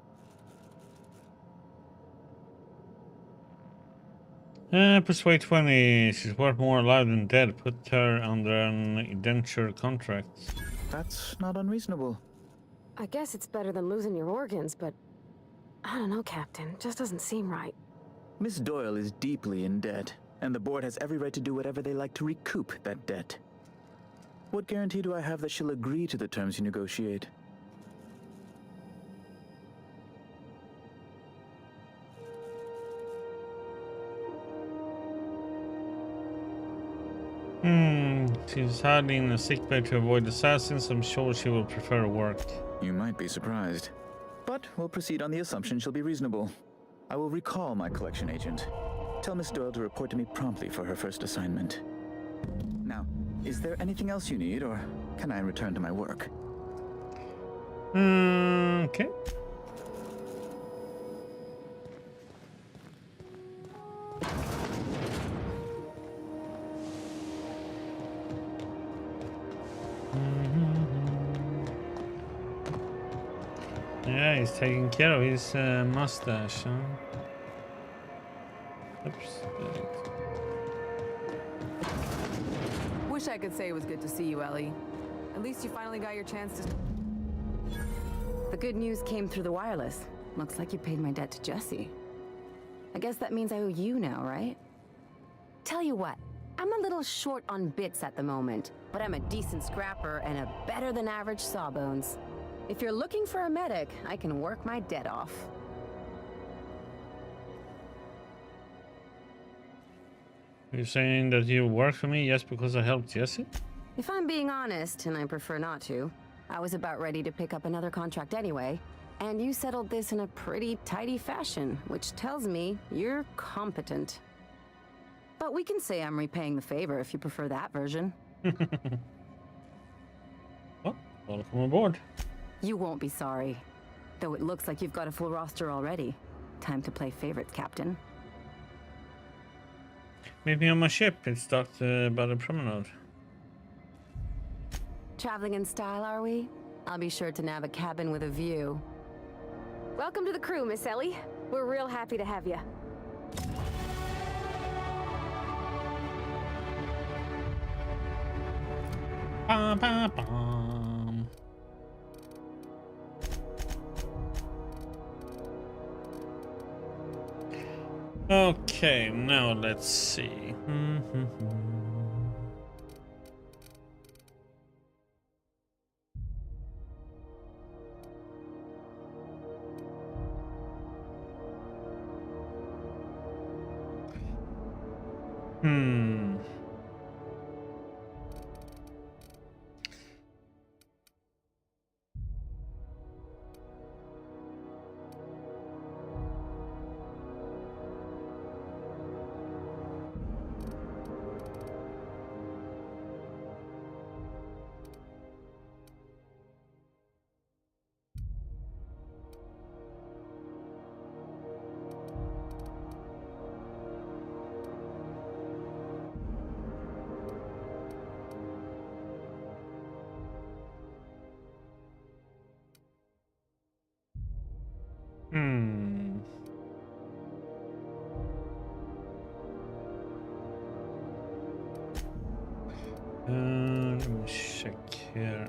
Persuade 20. She's worth more alive than dead. Put her under an indenture contract. That's not unreasonable. I guess it's better than losing your organs, but I don't know, Captain. Just doesn't seem right. Miss Doyle is deeply in debt, and the board has every right to do whatever they like to recoup that debt. What guarantee do I have that she'll agree to the terms you negotiate? She's hiding in a sickbay to avoid assassins. I'm sure she will prefer work. You might be surprised. But we'll proceed on the assumption she'll be reasonable. I will recall my collection agent. Tell Miss Doyle to report to me promptly for her first assignment. Now, is there anything else you need, or can I return to my work? Okay. Yeah, he's taking care of his mustache, huh? Oops. Wish I could say it was good to see you, Ellie. At least you finally got your chance to... The good news came through the wireless. Looks like you paid my debt to Jessie. I guess that means I owe you now, right? Tell you what, I'm a little short on bits at the moment, but I'm a decent scrapper and a better than average sawbones. If you're looking for a medic, I can work my debt off. You're saying that you work for me just because I helped Jessie? If I'm being honest, and I prefer not to, I was about ready to pick up another contract anyway, and you settled this in a pretty tidy fashion, which tells me you're competent. But we can say I'm repaying the favor if you prefer that version. Well, welcome aboard. You won't be sorry. Though it looks like you've got a full roster already. Time to play favorites, Captain. Meet me on my ship. It's docked by the promenade. Traveling in style, are we? I'll be sure to nab a cabin with a view. Welcome to the crew, Miss Ellie. We're real happy to have you. Bum, bum, bum. Okay, now let's see. here?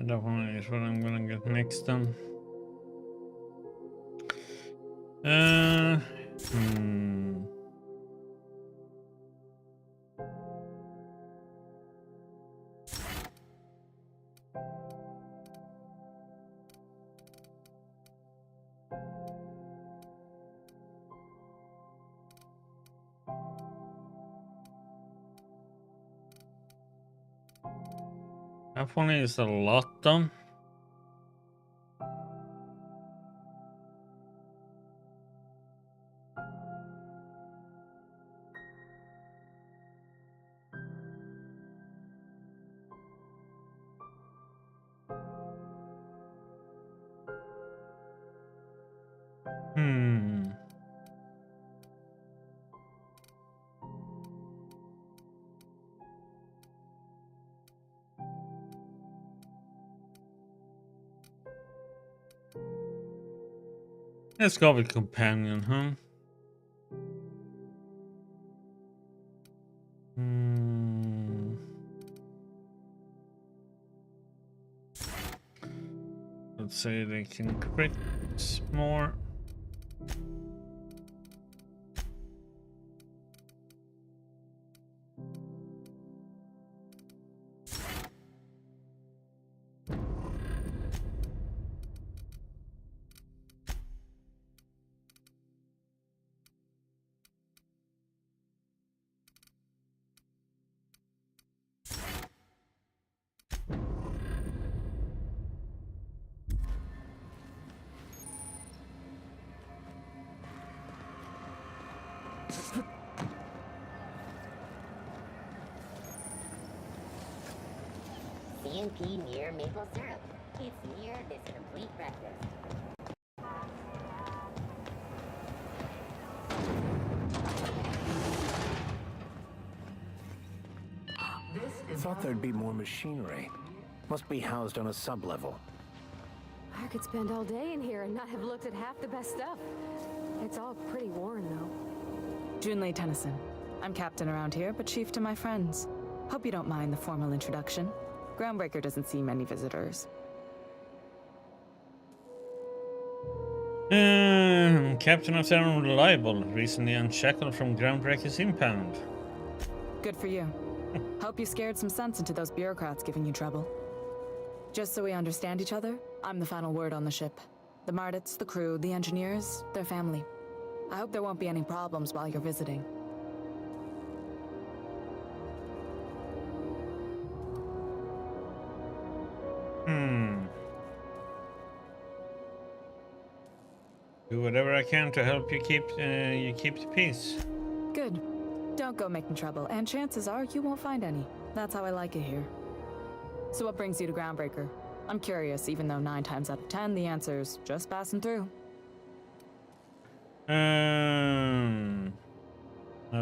That one is what I'm gonna get next then. That one is a lot though. Let's go with companion, huh? Let's say they can crit more. CMP near maple syrup. It's near this complete breakfast. Thought there'd be more machinery. Must be housed on a sub-level. I could spend all day in here and not have looked at half the best stuff. It's all pretty worn, though. Junlei Tennyson. I'm captain around here, but chief to my friends. Hope you don't mind the formal introduction. Groundbreaker doesn't see many visitors. Captain of Seven Reliable, recently unshackled from Groundbreaker's impound. Good for you. Hope you scared some sense into those bureaucrats giving you trouble. Just so we understand each other, I'm the final word on the ship. The Mardits, the crew, the engineers, their family. I hope there won't be any problems while you're visiting. Do whatever I can to help you keep the peace. Good. Don't go making trouble, and chances are you won't find any. That's how I like it here. So what brings you to Groundbreaker? I'm curious, even though 9 times out of 10 the answer's just passing through.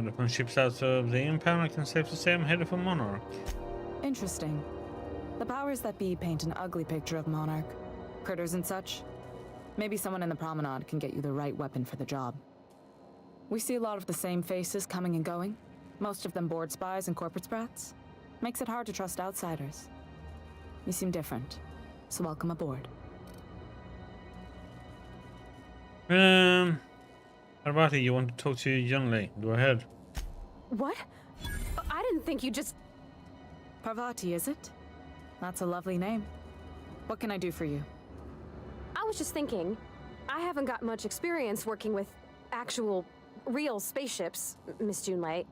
Upon ships out of the impound, I can safely say I'm headed for Monarch. Interesting. The powers that be paint an ugly picture of Monarch. Critters and such. Maybe someone in the promenade can get you the right weapon for the job. We see a lot of the same faces coming and going. Most of them board spies and corporate sprats. Makes it hard to trust outsiders. You seem different, so welcome aboard. Parvati, you want to talk to Yunlei? Go ahead. What? I didn't think you just... Parvati, is it? That's a lovely name. What can I do for you? I was just thinking, I haven't got much experience working with actual, real spaceships, Miss Junlei.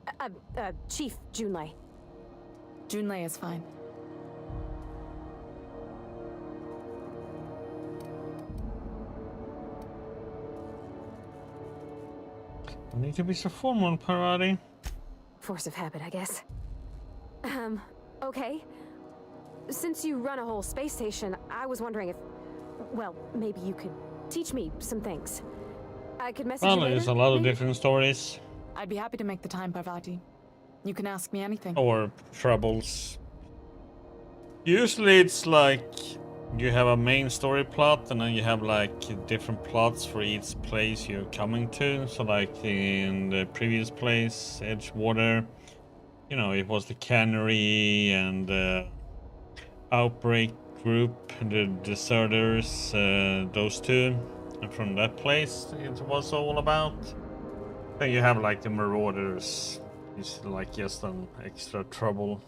Chief Junlei. Junlei is fine. I need to be so formal, Parvati. Force of habit, I guess. Okay. Since you run a whole space station, I was wondering if... Well, maybe you could teach me some things. I could message you later, There's a lot of maybe? different stories. I'd be happy to make the time, Parvati. You can ask me anything. Or troubles. Usually it's like you have a main story plot and then you have like different plots for each place you're coming to. So like in the previous place, Edgewater, you know, it was the cannery and the outbreak group, the deserters, those two. And from that place it was all about. Then you have like the marauders. It's like just an extra trouble.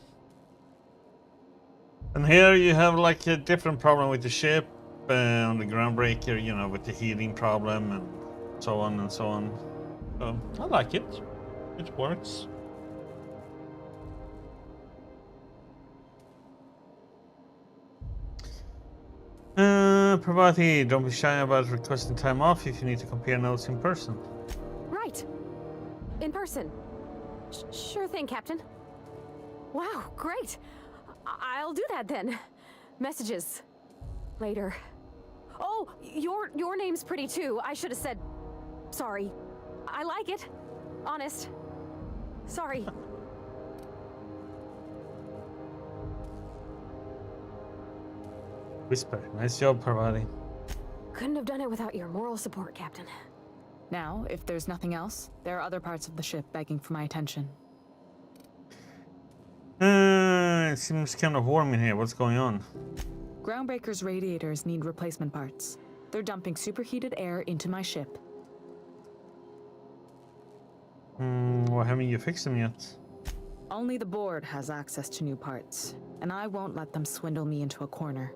And here you have like a different problem with the ship on the Groundbreaker, you know, with the heating problem and so on and so on. So I like it. It works. Parvati, don't be shy about requesting time off if you need to compare notes in person. Right. In person. Sure thing, Captain. Wow, great. I'll do that then. Messages. Later. Oh, your name's pretty too. I should have said... Sorry. I like it. Honest. Sorry. Whisper. Nice job, Parvati. Couldn't have done it without your moral support, Captain. Now, if there's nothing else, there are other parts of the ship begging for my attention. It seems kind of warm in here. What's going on? Groundbreaker's radiators need replacement parts. They're dumping superheated air into my ship. Well, haven't you fixed them yet? Only the board has access to new parts, and I won't let them swindle me into a corner.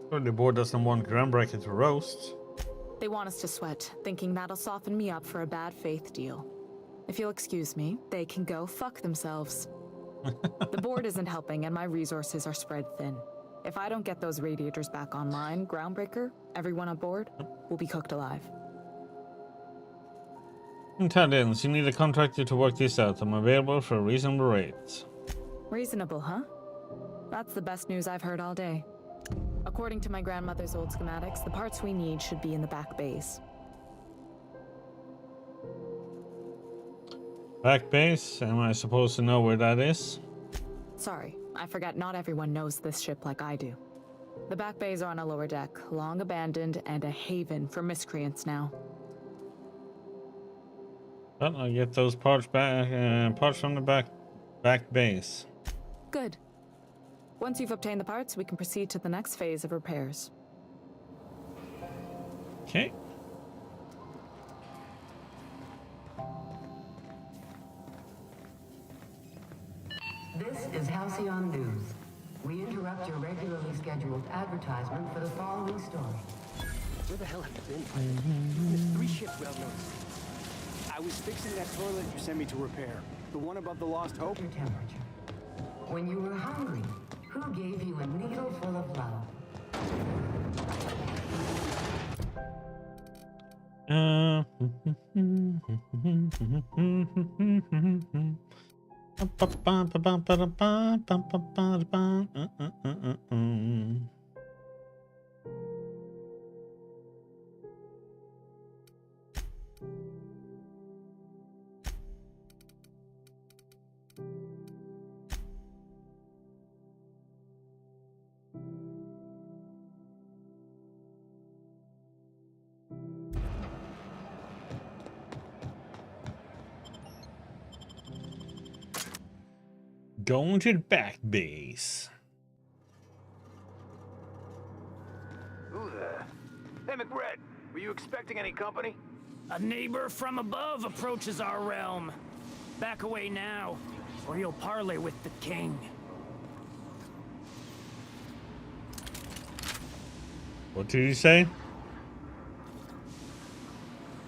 Well, the board doesn't want Groundbreaker to roast. They want us to sweat, thinking that'll soften me up for a bad faith deal. If you'll excuse me, they can go fuck themselves. The board isn't helping and my resources are spread thin. If I don't get those radiators back online, Groundbreaker, everyone on board, will be cooked alive. Intelligence, you need a contractor to work this out. I'm available for a reasonable rate. Reasonable, huh? That's the best news I've heard all day. According to my grandmother's old schematics, the parts we need should be in the back bays. Back base? Am I supposed to know where that is? Sorry, I forgot not everyone knows this ship like I do. The back bays are on a lower deck, long abandoned and a haven for miscreants now. Well, I'll get those parts back, parts from the back base. Good. Once you've obtained the parts, we can proceed to the next phase of repairs. Okay. This is Halcyon News. We interrupt your regularly scheduled advertisement for the following story. Where the hell have you been? There's 3 ship rail notes. I was fixing that toilet you sent me to repair. The one above the Lost Hope. Your temperature. When you were hungry, who gave you a needle full of love? Going to the back base. Who there? Hey, McBride, were you expecting any company? A neighbor from above approaches our realm. Back away now, or you'll parley with the king. What did you say?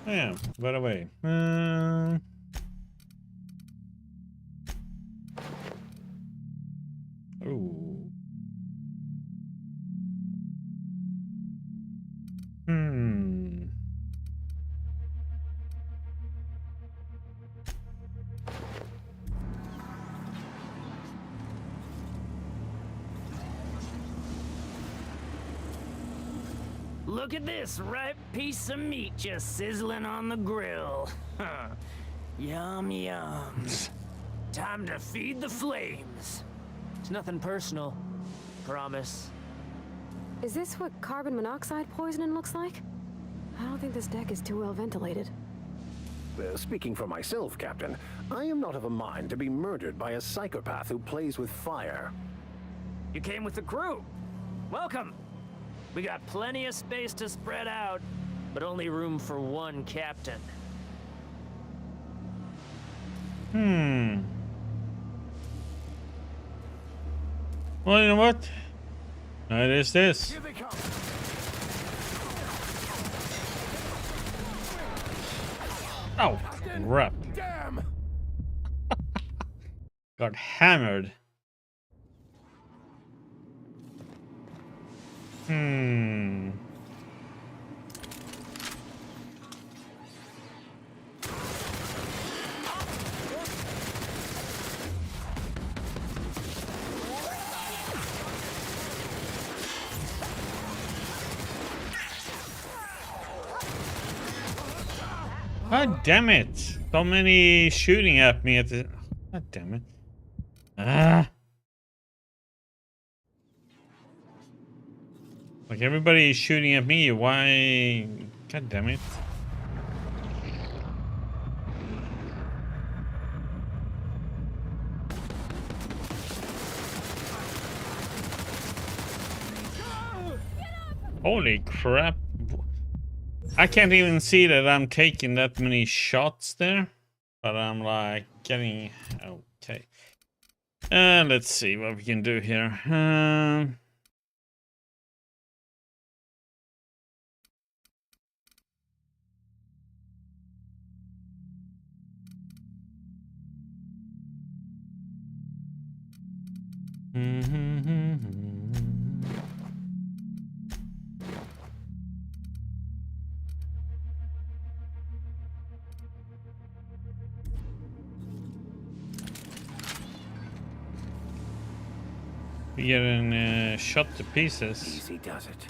Oh, yeah, by the way. Ooh. Look at this ripe piece of meat just sizzling on the grill. Yum, yum. Time to feed the flames. It's nothing personal. Promise. Is this what carbon monoxide poisoning looks like? I don't think this deck is too well ventilated. Speaking for myself, Captain, I am not of a mind to be murdered by a psychopath who plays with fire. You came with the crew. Welcome. We got plenty of space to spread out, but only room for one captain. Well, you know what? It is this. Here they come. Oh, crap. Damn! Got hammered. God damn it! So many shooting at me at the. God damn it! Like everybody is shooting at me. Why? God damn it! Holy crap! I can't even see that I'm taking that many shots there, but I'm like getting okay. Let's see what we can do here. We getting shot to pieces. Easy does it.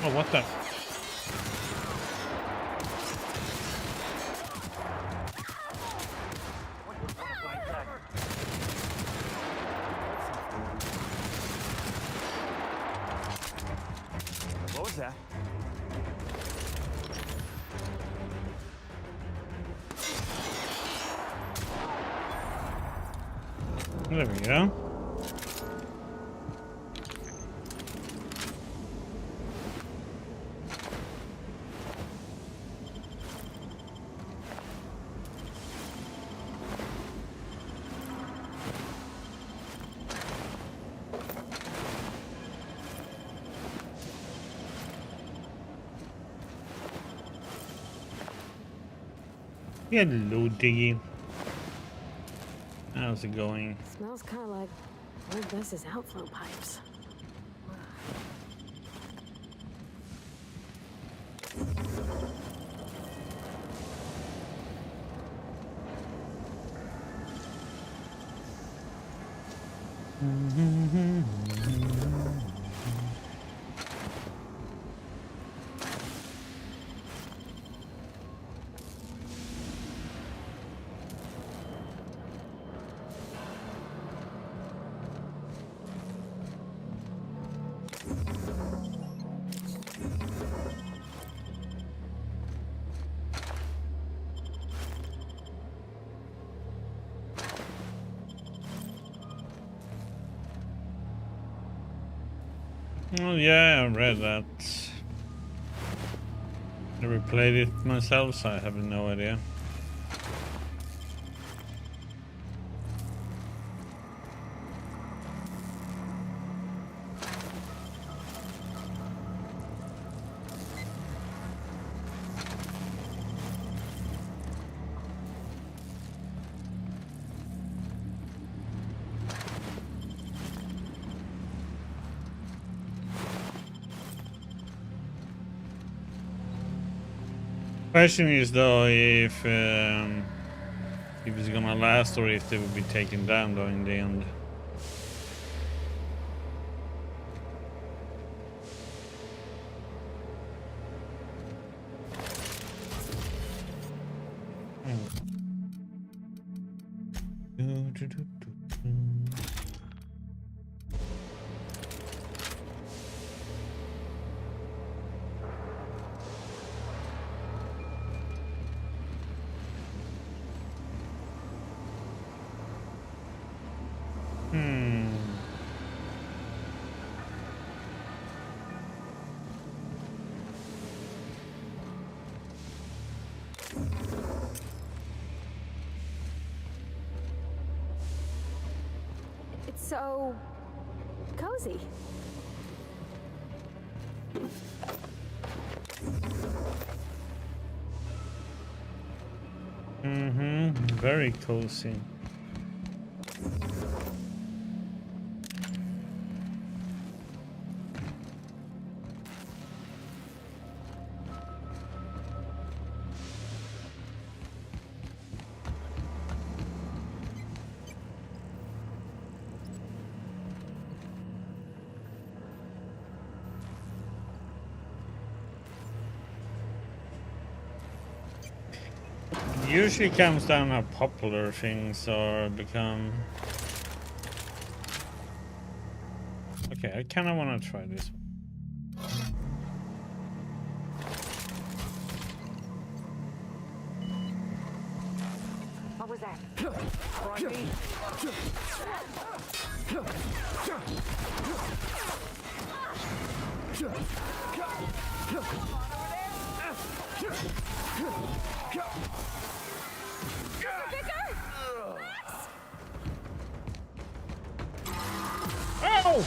Oh, what the? What was that? There we go. Hello, Diggy. How's it going? Smells kind of like old Bess's outflow pipes. Oh yeah, I read that. Never played it myself, so I have no idea. Question is though if it's gonna last or if they will be taken down though in the end. It's so cozy. Very cozy. Usually comes down how popular things are become. Okay, I kind of want to try this one. What was that? Oh!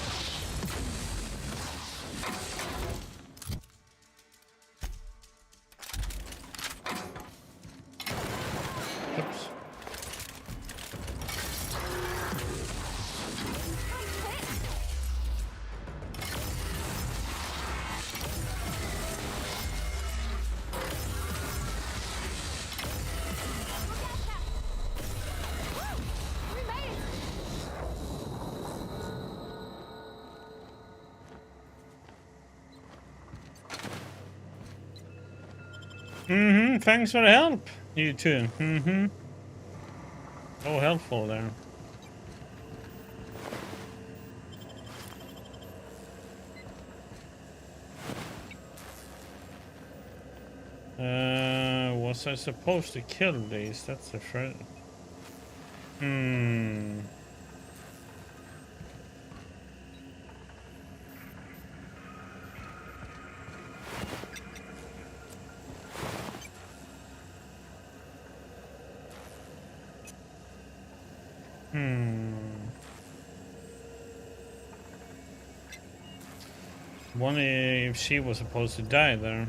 Oops. Thanks for the help, you two. So helpful there. Was I supposed to kill these? That's the threat. Wonder if she was supposed to die there.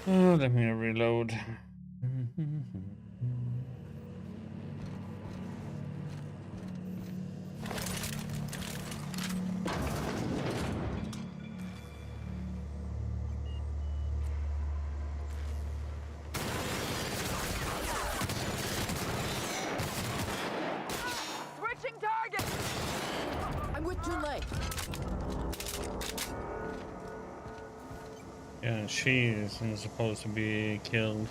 Oh, let me reload. Switching target! I'm with Junlei. Yeah, she isn't supposed to be killed.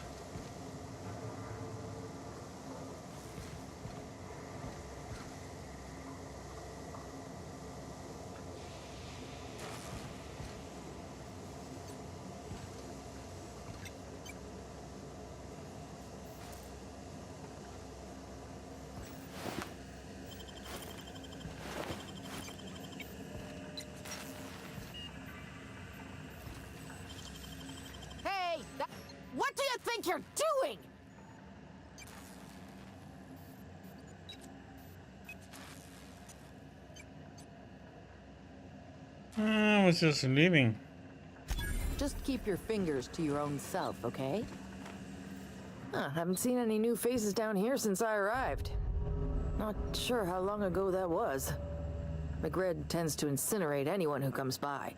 Hey! What do you think you're doing? I was just leaving. Just keep your fingers to your own self, okay? Haven't seen any new faces down here since I arrived. Not sure how long ago that was. McRed tends to incinerate anyone who comes by.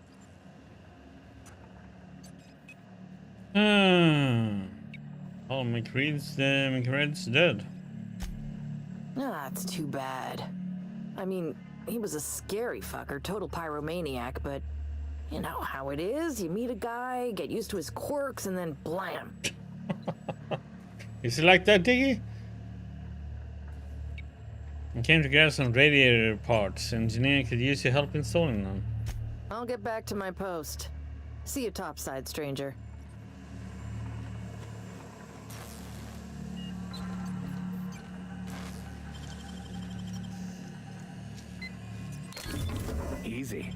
Oh, McRed's dead. It's too bad. I mean, he was a scary fucker, total pyromaniac, but you know how it is. You meet a guy, get used to his quirks, and then blam. Is it like that, Diggy? I came to grab some radiator parts. Engineer could use your help installing them. I'll get back to my post. See you topside, stranger. Easy.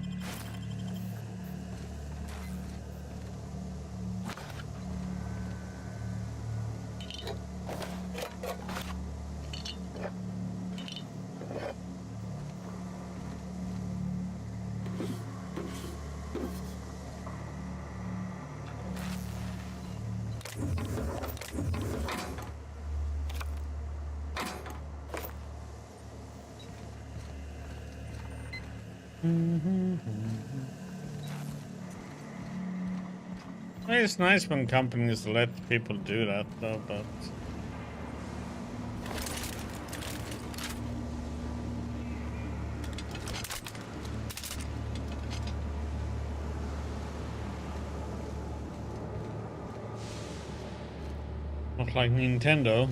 It's nice when companies let people do that, though, but... not like Nintendo.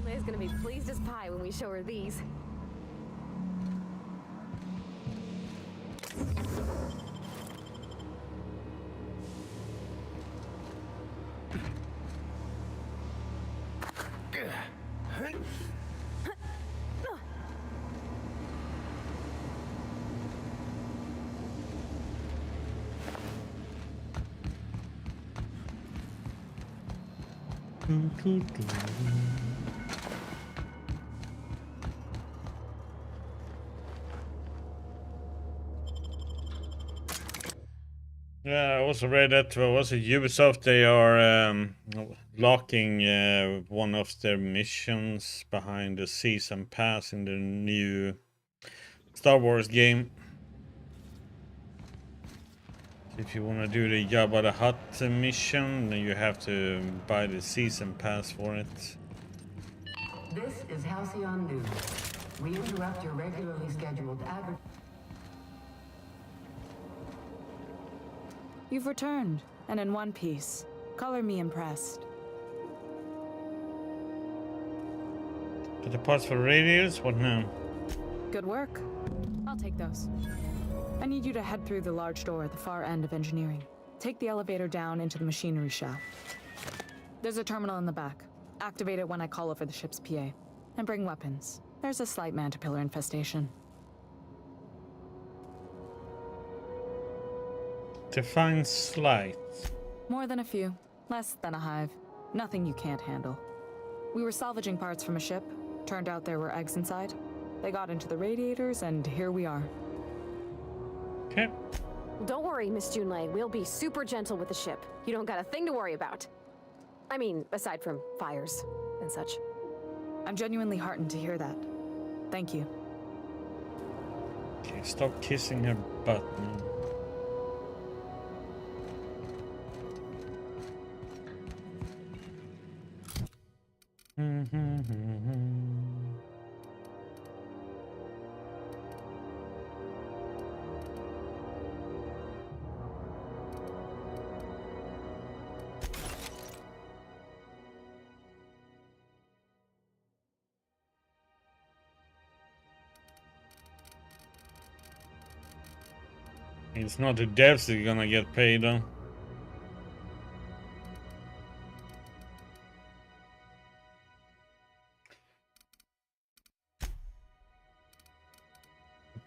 Leia's gonna be pleased as pie when we show her these. Yeah, I also read that was it Ubisoft? They are locking one of their missions behind the season pass in the new Star Wars game. If you want to do the Jabba the Hutt mission, then you have to buy the season pass for it. This is Halcyon News. We interrupt your regularly scheduled advert. You've returned, and in one piece. Color me impressed. But the parts for radiators? What now? Good work. I'll take those. I need you to head through the large door at the far end of engineering. Take the elevator down into the machinery shaft. There's a terminal in the back. Activate it when I call over the ship's PA. And bring weapons. There's a slight Mantipillar infestation. Define slight. More than a few. Less than a hive. Nothing you can't handle. We were salvaging parts from a ship. Turned out there were eggs inside. They got into the radiators, and here we are. Okay. Don't worry, Miss Junlei. We'll be super gentle with the ship. You don't got a thing to worry about. I mean, aside from fires and such. I'm genuinely heartened to hear that. Thank you. Okay, stop kissing her butt, man. It's not the devs that are gonna get paid though.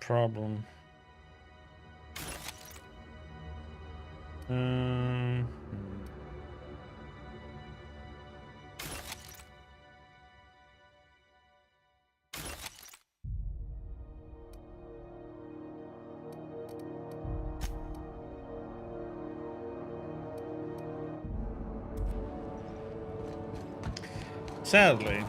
Problem. Sadly.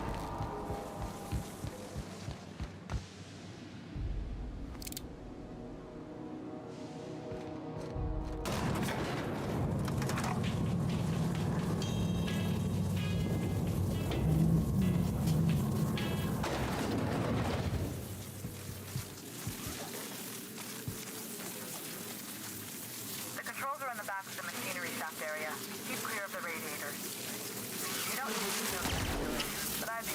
The controls are in the back of the machinery shaft area. Keep clear of the radiators. You don't need to know, but I've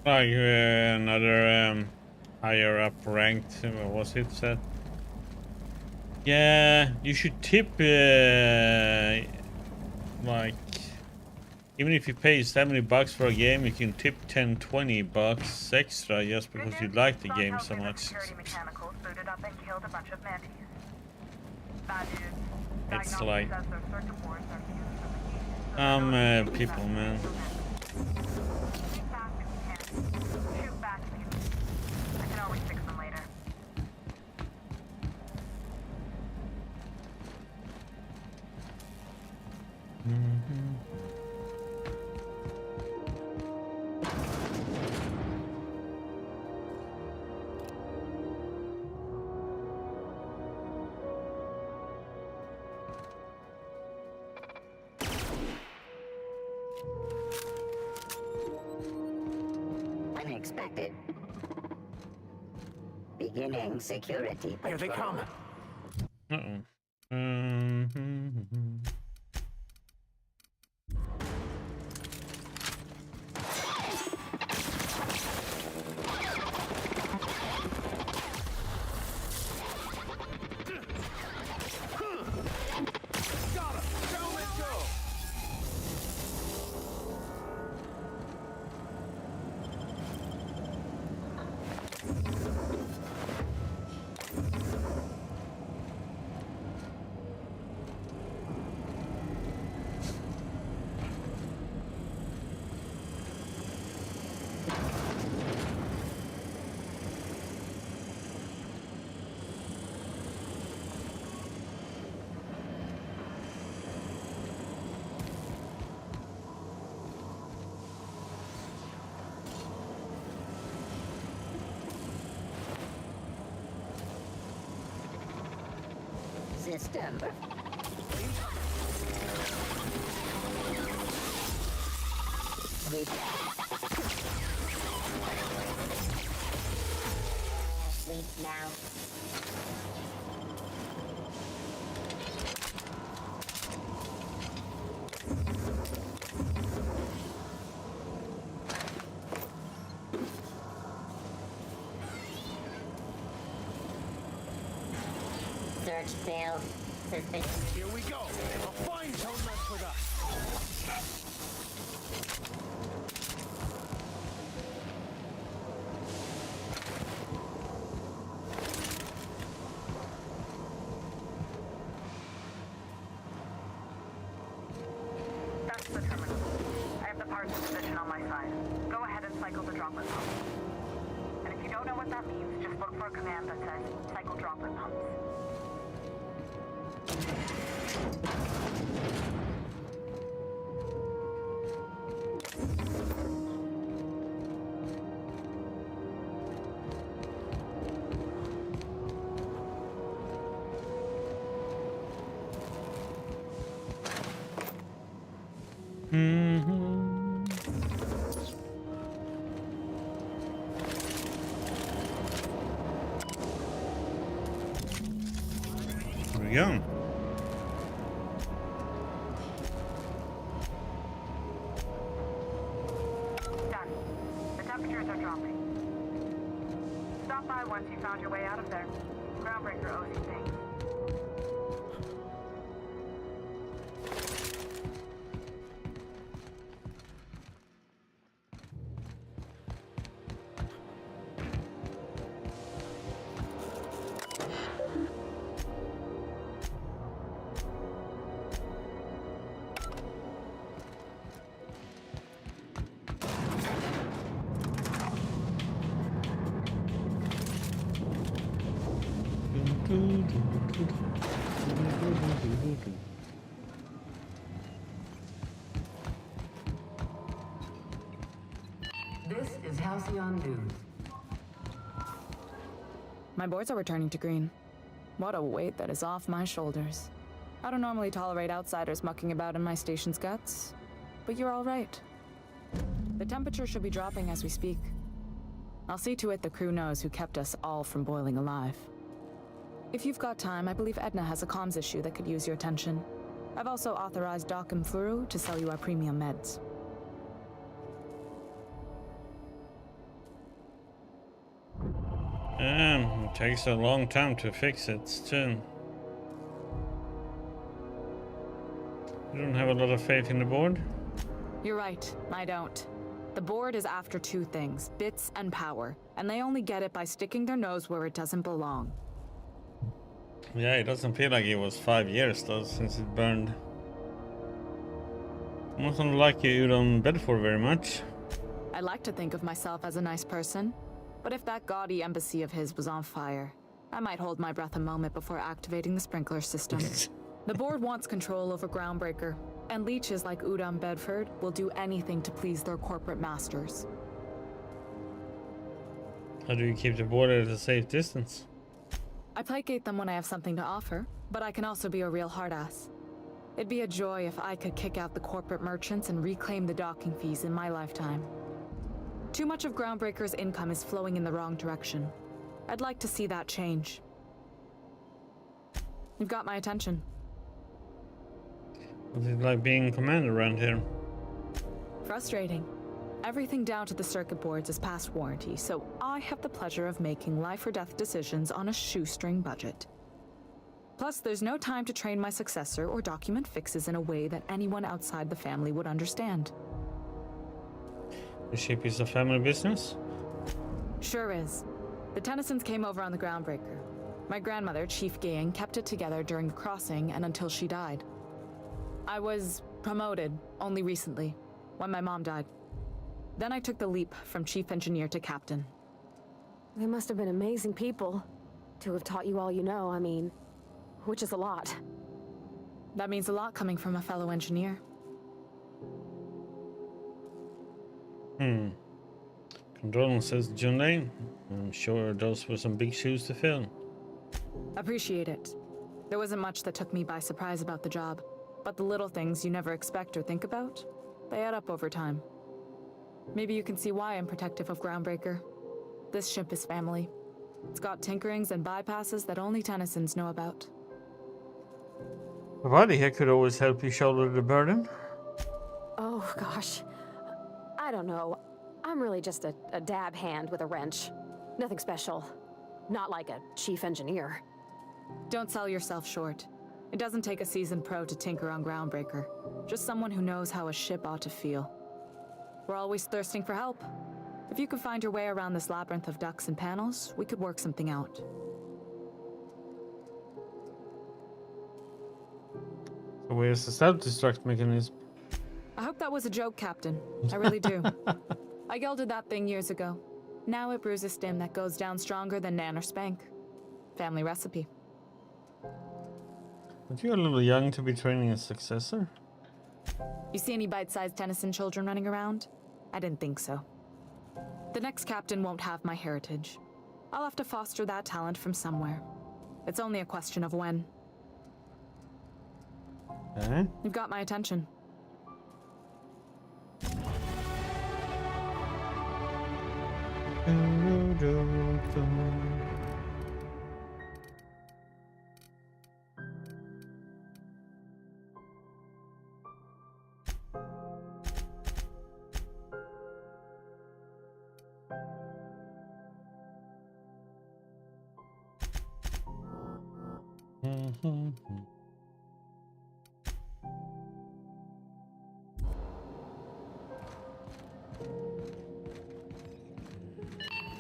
Like another higher up ranked, what was it said? Yeah, you should tip like, even if you pay $70 for a game, you can tip $10-20 extra just because you like the game so much. It's like people, man. Unexpected. Beginning security patrol. Here they come. System. Sleep now. Search failed. Suspicious. Here we go. A fine don't mess with us. That's the terminal. I have the parts in position on my side. Go ahead and cycle the droplet pump. And if you don't know what that means, just look for a command that says cycle droplet pumps. There we go. Done. The temperatures are dropping. Stop by once you found your way out of there. Groundbreaker owes you things. This is Halcyon News. My boards are returning to green. What a weight that is off my shoulders. I don't normally tolerate outsiders mucking about in my station's guts, but you're all right. The temperature should be dropping as we speak. I'll see to it the crew knows who kept us all from boiling alive. If you've got time, I believe Edna has a comms issue that could use your attention. I've also authorized Doc and Furu to sell you our premium meds. It takes a long time to fix it too. You don't have a lot of faith in the board? You're right, I don't. The board is after two things, bits and power, and they only get it by sticking their nose where it doesn't belong. Yeah, it doesn't feel like it was 5 years though, since it burned. I don't like you Udon Bedford very much. I like to think of myself as a nice person, but if that gaudy embassy of his was on fire, I might hold my breath a moment before activating the sprinkler system. The board wants control over Groundbreaker, and leeches like Udon Bedford will do anything to please their corporate masters. How do you keep the board at a safe distance? I placate them when I have something to offer, but I can also be a real hard-ass. It'd be a joy if I could kick out the corporate merchants and reclaim the docking fees in my lifetime. Too much of Groundbreaker's income is flowing in the wrong direction. I'd like to see that change. You've got my attention. What's it like being commander around here? Frustrating. Everything down to the circuit boards is past warranty, so I have the pleasure of making life or death decisions on a shoestring budget. Plus, there's no time to train my successor or document fixes in a way that anyone outside the family would understand. The ship is a family business? Sure is. The Tennysons came over on the Groundbreaker. My grandmother, Chief Gang, kept it together during the crossing and until she died. I was promoted only recently, when my mom died. Then I took the leap from chief engineer to captain. They must have been amazing people to have taught you all you know, I mean, which is a lot. That means a lot coming from a fellow engineer. Condolences, Junlei. I'm sure those were some big shoes to fill. Appreciate it. There wasn't much that took me by surprise about the job, but the little things you never expect or think about, they add up over time. Maybe you can see why I'm protective of Groundbreaker. This ship is family. It's got tinkerings and bypasses that only Tennysons know about. Somebody here could always help you shoulder the burden. Oh, gosh. I don't know. I'm really just a dab hand with a wrench. Nothing special. Not like a chief engineer. Don't sell yourself short. It doesn't take a seasoned pro to tinker on Groundbreaker. Just someone who knows how a ship ought to feel. We're always thirsting for help. If you could find your way around this labyrinth of ducts and panels, we could work something out. So where's the self-destruct mechanism? I hope that was a joke, Captain. I really do. I gelded that thing years ago. Now it brews a stim that goes down stronger than Nan or Spank. Family recipe. But you're a little young to be training a successor. You see any bite-sized Tennyson children running around? I didn't think so. The next captain won't have my heritage. I'll have to foster that talent from somewhere. It's only a question of when. Okay. You've got my attention.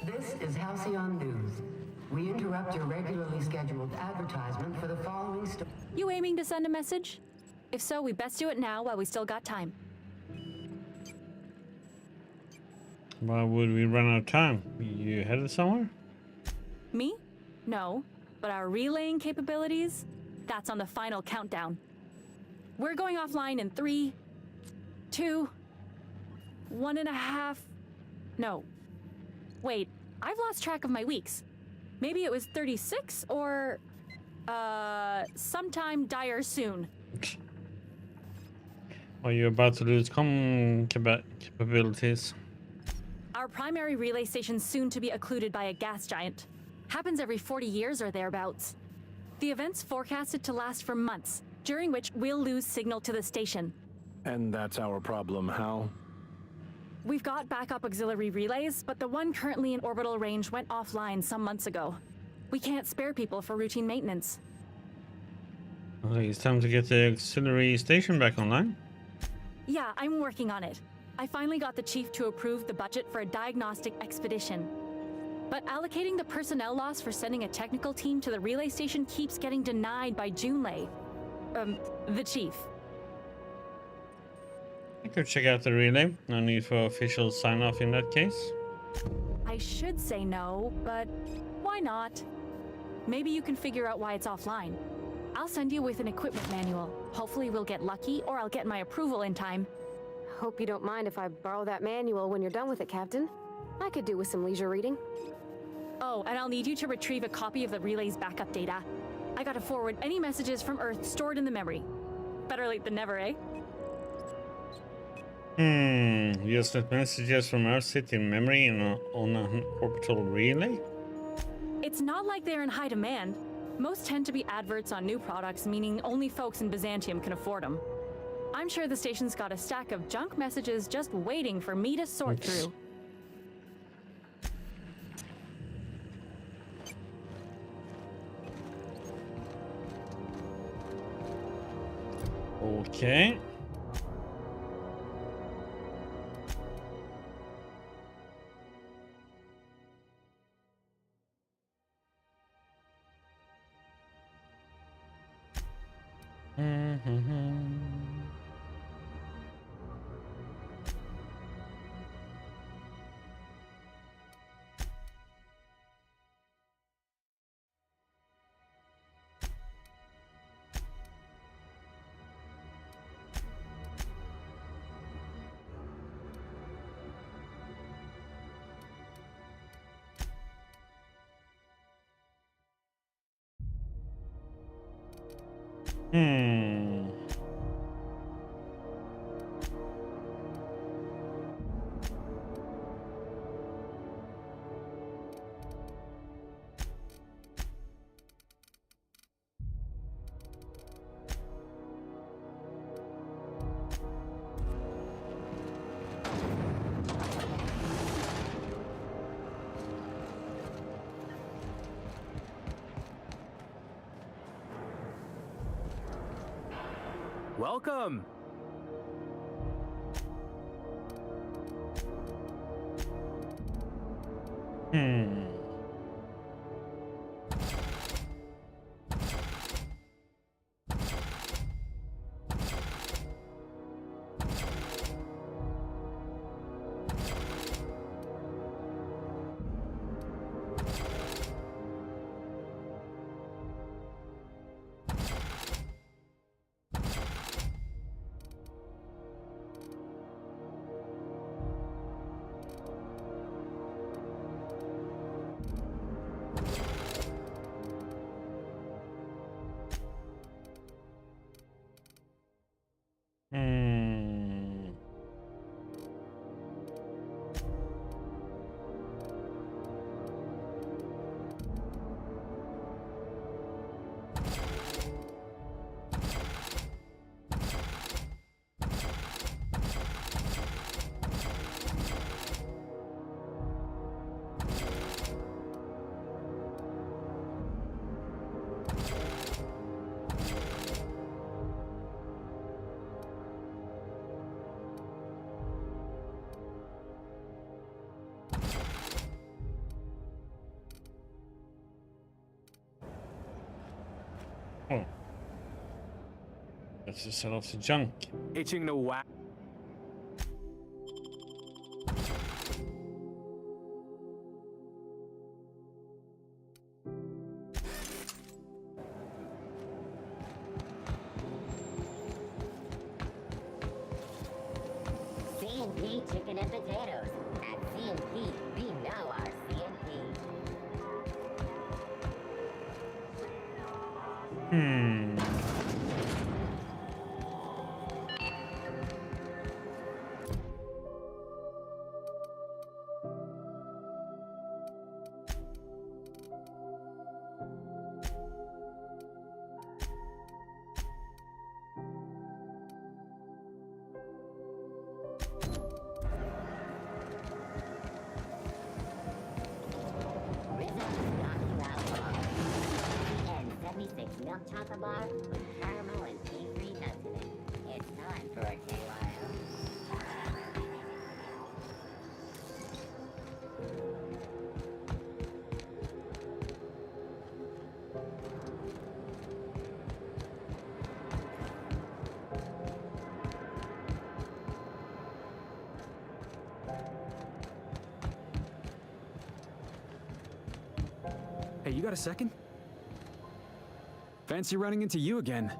This is Halcyon News. We interrupt your regularly scheduled advertisement for the following story. You aiming to send a message? If so, we best do it now while we still got time. Why would we run out of time? You headed somewhere? Me? No. But our relaying capabilities? That's on the final countdown. We're going offline in 3, 2, 1.5... No. Wait, I've lost track of my weeks. Maybe it was 36 or... sometime dire soon. Are you about to lose capabilities? Our primary relay station's soon to be occluded by a gas giant. Happens every 40 years or thereabouts. The event's forecasted to last for months, during which we'll lose signal to the station. And that's our problem, Hal? We've got backup auxiliary relays, but the one currently in orbital range went offline some months ago. We can't spare people for routine maintenance. Okay, it's time to get the auxiliary station back online. Yeah, I'm working on it. I finally got the chief to approve the budget for a diagnostic expedition. But allocating the personnel loss for sending a technical team to the relay station keeps getting denied by Junlei. The chief. I could check out the relay. No need for official sign-off in that case. I should say no, but why not? Maybe you can figure out why it's offline. I'll send you with an equipment manual. Hopefully we'll get lucky, or I'll get my approval in time. Hope you don't mind if I borrow that manual when you're done with it, Captain. I could do with some leisure reading. Oh, and I'll need you to retrieve a copy of the relay's backup data. I gotta forward any messages from Earth stored in the memory. Better late than never, eh? Just let messages from Earth sit in memory on an orbital relay? It's not like they're in high demand. Most tend to be adverts on new products, meaning only folks in Byzantium can afford them. I'm sure the station's got a stack of junk messages just waiting for me to sort through. Okay. Welcome! Oh. Let's just set off the junk. Itching to whack. C&P chicken and potatoes. At C&P, we know our C&P. Milk chocolate bar with caramel and pastry nuts in it. It's time for a KYO. Hey, you got a second? Fancy running into you again.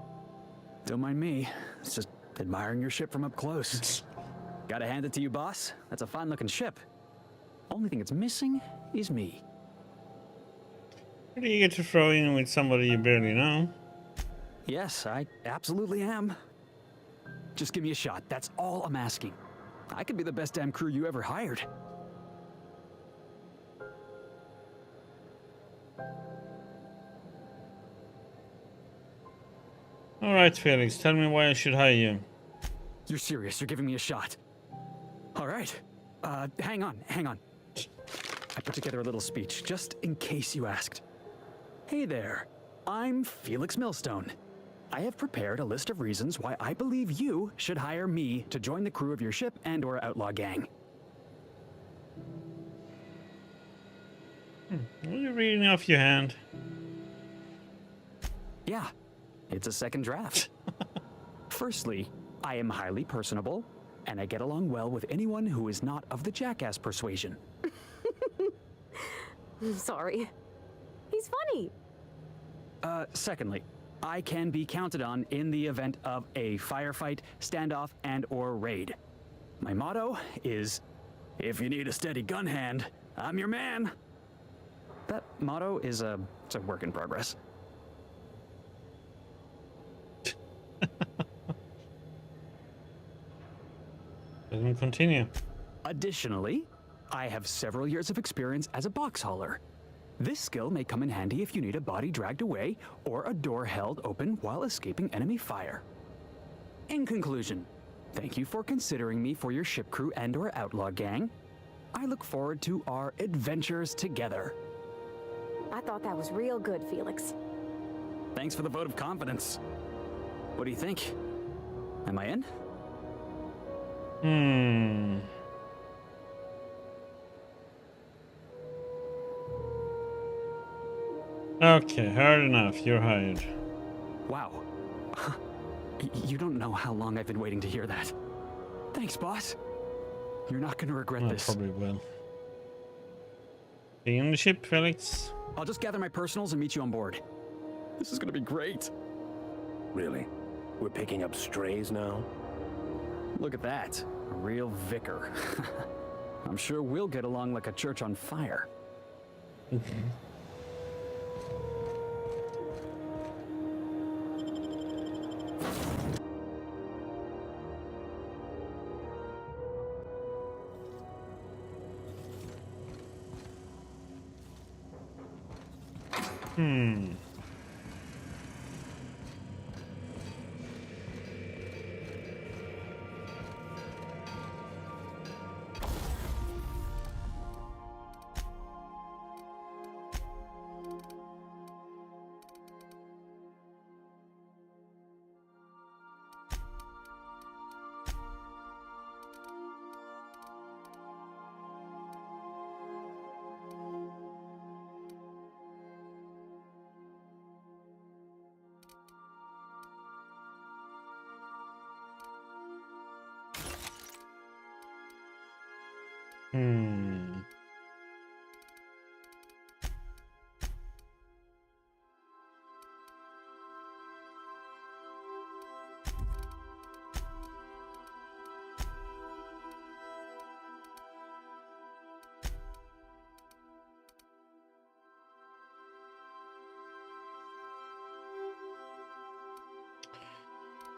Don't mind me. It's just admiring your ship from up close. Gotta hand it to you, boss. That's a fine-looking ship. Only thing it's missing is me. How do you get to throw in with somebody you barely know? Yes, I absolutely am. Just give me a shot. That's all I'm asking. I could be the best damn crew you ever hired. All right, Felix, tell me why I should hire you. You're serious? You're giving me a shot? All right. Hang on. I put together a little speech, just in case you asked. Hey there. I'm Felix Millstone. I have prepared a list of reasons why I believe you should hire me to join the crew of your ship and/or outlaw gang. Are you reading off your hand? Yeah, it's a second draft. Firstly, I am highly personable, and I get along well with anyone who is not of the jackass persuasion. I'm sorry. He's funny. Secondly, I can be counted on in the event of a firefight, standoff, and/or raid. My motto is, if you need a steady gun hand, I'm your man. That motto is it's a work in progress. Let me continue. Additionally, I have several years of experience as a box hauler. This skill may come in handy if you need a body dragged away or a door held open while escaping enemy fire. In conclusion, thank you for considering me for your ship crew and/or outlaw gang. I look forward to our adventures together. I thought that was real good, Felix. Thanks for the vote of confidence. What do you think? Am I in? Okay, heard enough. You're hired. Wow. You don't know how long I've been waiting to hear that. Thanks, boss. You're not gonna regret this. Probably will. Be in the ship, Felix. I'll just gather my personals and meet you on board. This is gonna be great. Really? We're picking up strays now? Look at that. A real vicar. I'm sure we'll get along like a church on fire.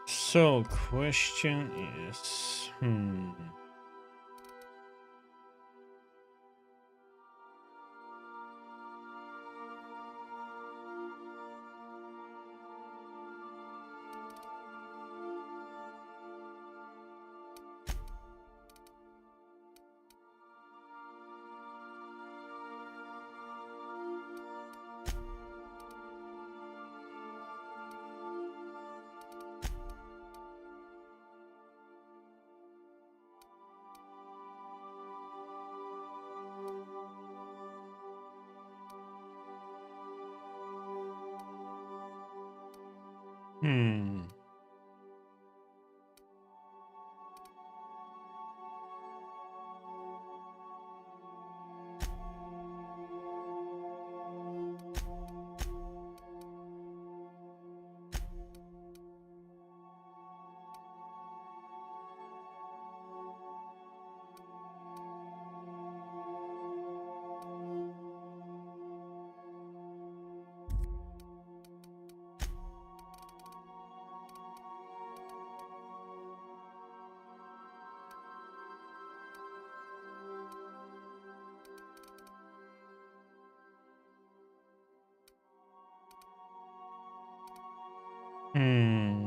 So, question is, Hmm. Hmm.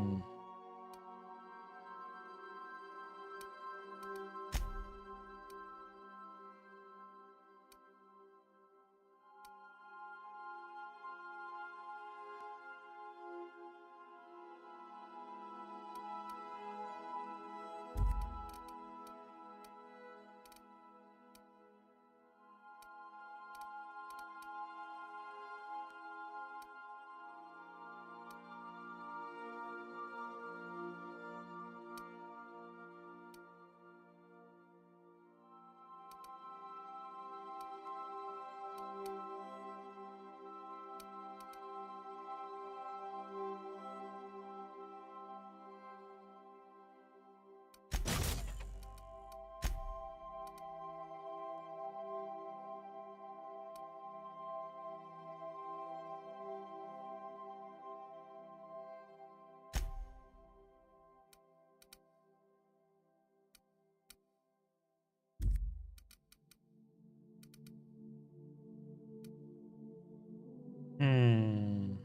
Hmm.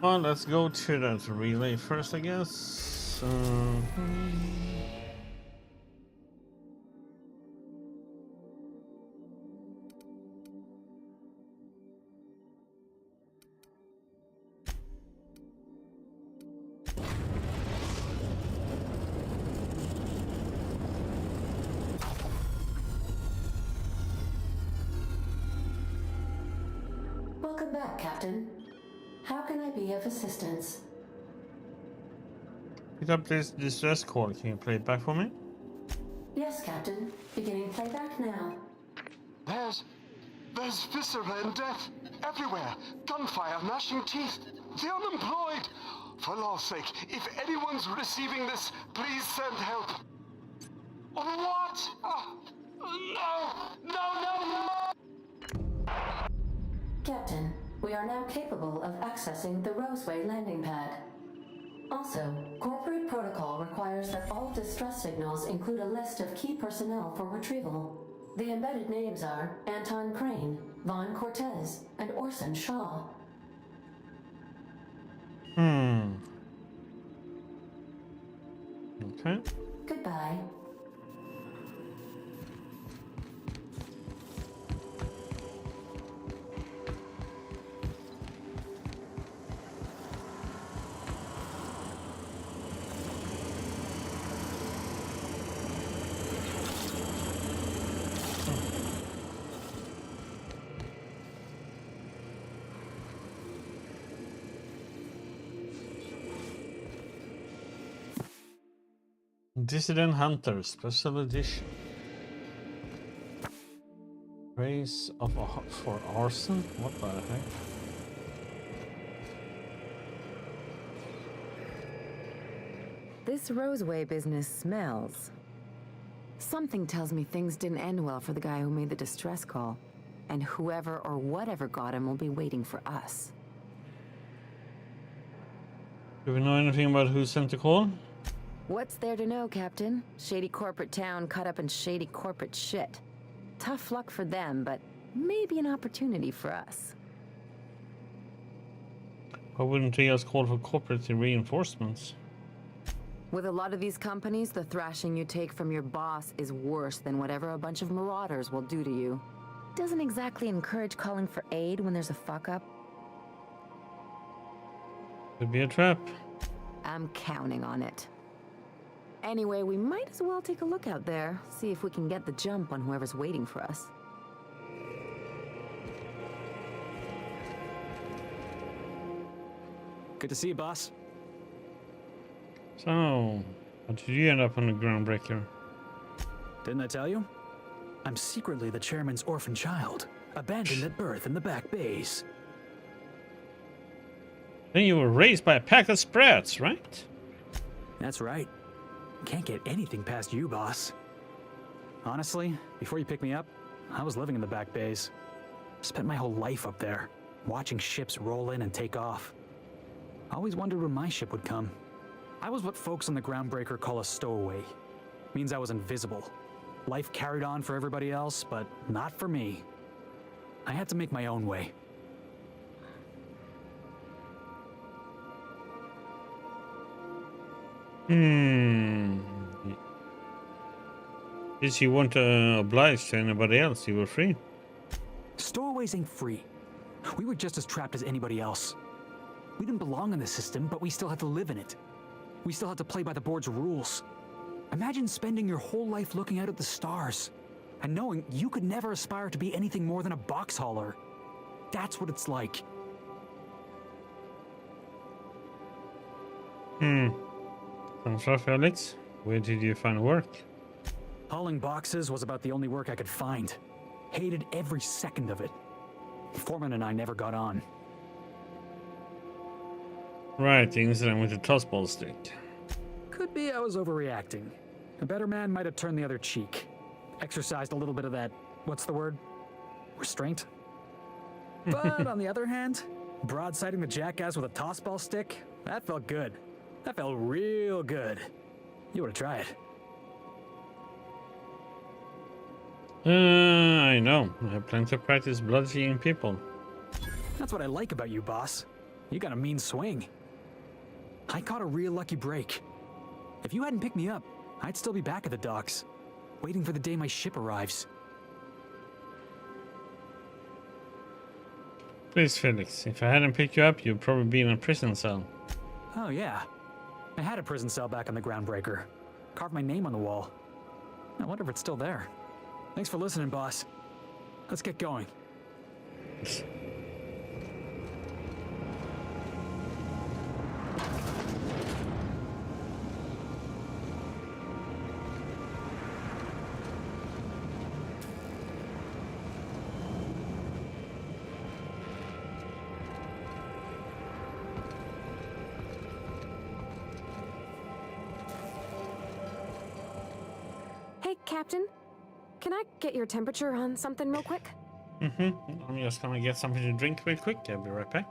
Well, let's go to that relay first, I guess. Welcome back, Captain. How can I be of assistance? Pick up this distress call. Can you play it back for me? Yes, Captain. Beginning playback now. There's viscera and death everywhere. Gunfire, gnashing teeth. The unemployed. For law's sake, if anyone's receiving this, please send help. What? No! Captain, we are now capable of accessing the Roseway landing pad. Also, corporate protocol requires that all distress signals include a list of key personnel for retrieval. The embedded names are Anton Crane, Vaughn Cortez, and Orson Shaw. Okay. Goodbye. Dissident Hunter Special Edition. Race of for arson? What the heck? This Roseway business smells. Something tells me things didn't end well for the guy who made the distress call. And whoever or whatever got him will be waiting for us. Do we know anything about who sent the call? What's there to know, Captain? Shady corporate town caught up in shady corporate shit. Tough luck for them, but maybe an opportunity for us. Why wouldn't they just call for corporate reinforcements? With a lot of these companies, the thrashing you take from your boss is worse than whatever a bunch of marauders will do to you. Doesn't exactly encourage calling for aid when there's a fuck-up. Could be a trap. I'm counting on it. Anyway, we might as well take a look out there, see if we can get the jump on whoever's waiting for us. Good to see you, boss. So, how did you end up on the Groundbreaker? Didn't I tell you? I'm secretly the chairman's orphan child, abandoned at birth in the back bays. Then you were raised by a pack of sprats, right? That's right. Can't get anything past you, boss. Honestly, before you picked me up, I was living in the back bays. Spent my whole life up there, watching ships roll in and take off. Always wondered when my ship would come. I was what folks on the Groundbreaker call a stowaway. Means I was invisible. Life carried on for everybody else, but not for me. I had to make my own way. Did you want to oblige to anybody else? You were free. Stowaways ain't free. We were just as trapped as anybody else. We didn't belong in the system, but we still had to live in it. We still had to play by the board's rules. Imagine spending your whole life looking out at the stars and knowing you could never aspire to be anything more than a box hauler. That's what it's like. Sounds rough, Alex. Where did you find work? Hauling boxes was about the only work I could find. Hated every second of it. Foreman and I never got on. Right, the incident with the tossball stick. Could be I was overreacting. A better man might have turned the other cheek. Exercised a little bit of that, what's the word? Restraint? But on the other hand, broadsiding the jackass with a tossball stick, that felt good. That felt real good. You ought to try it. I know. I have plenty of practice bludgeoning people. That's what I like about you, boss. You got a mean swing. I caught a real lucky break. If you hadn't picked me up, I'd still be back at the docks, waiting for the day my ship arrives. Please, Felix, if I hadn't picked you up, you'd probably be in a prison cell. Oh, yeah. I had a prison cell back on the Groundbreaker. Carved my name on the wall. I wonder if it's still there. Thanks for listening, boss. Let's get going. Hey, Captain. Can I get your temperature on something real quick? I'm just gonna get something to drink real quick. I'll be right back.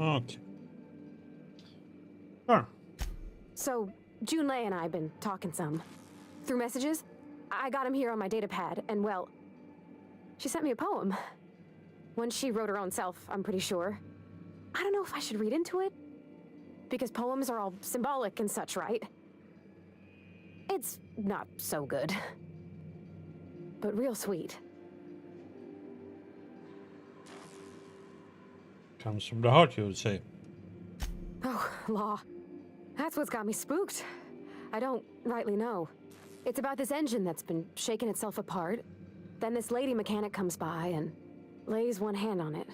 Okay. Sure. So, Junlei and I have been talking some. Through messages, I got him here on my data pad, and well, she sent me a poem. One she wrote her own self, I'm pretty sure. I don't know if I should read into it. because poems are all symbolic and such, right? It's not so good. But real sweet. Comes from the heart, you would say. Oh, law. That's what's got me spooked. I don't rightly know. It's about this engine that's been shaking itself apart. Then this lady mechanic comes by and lays one hand on it.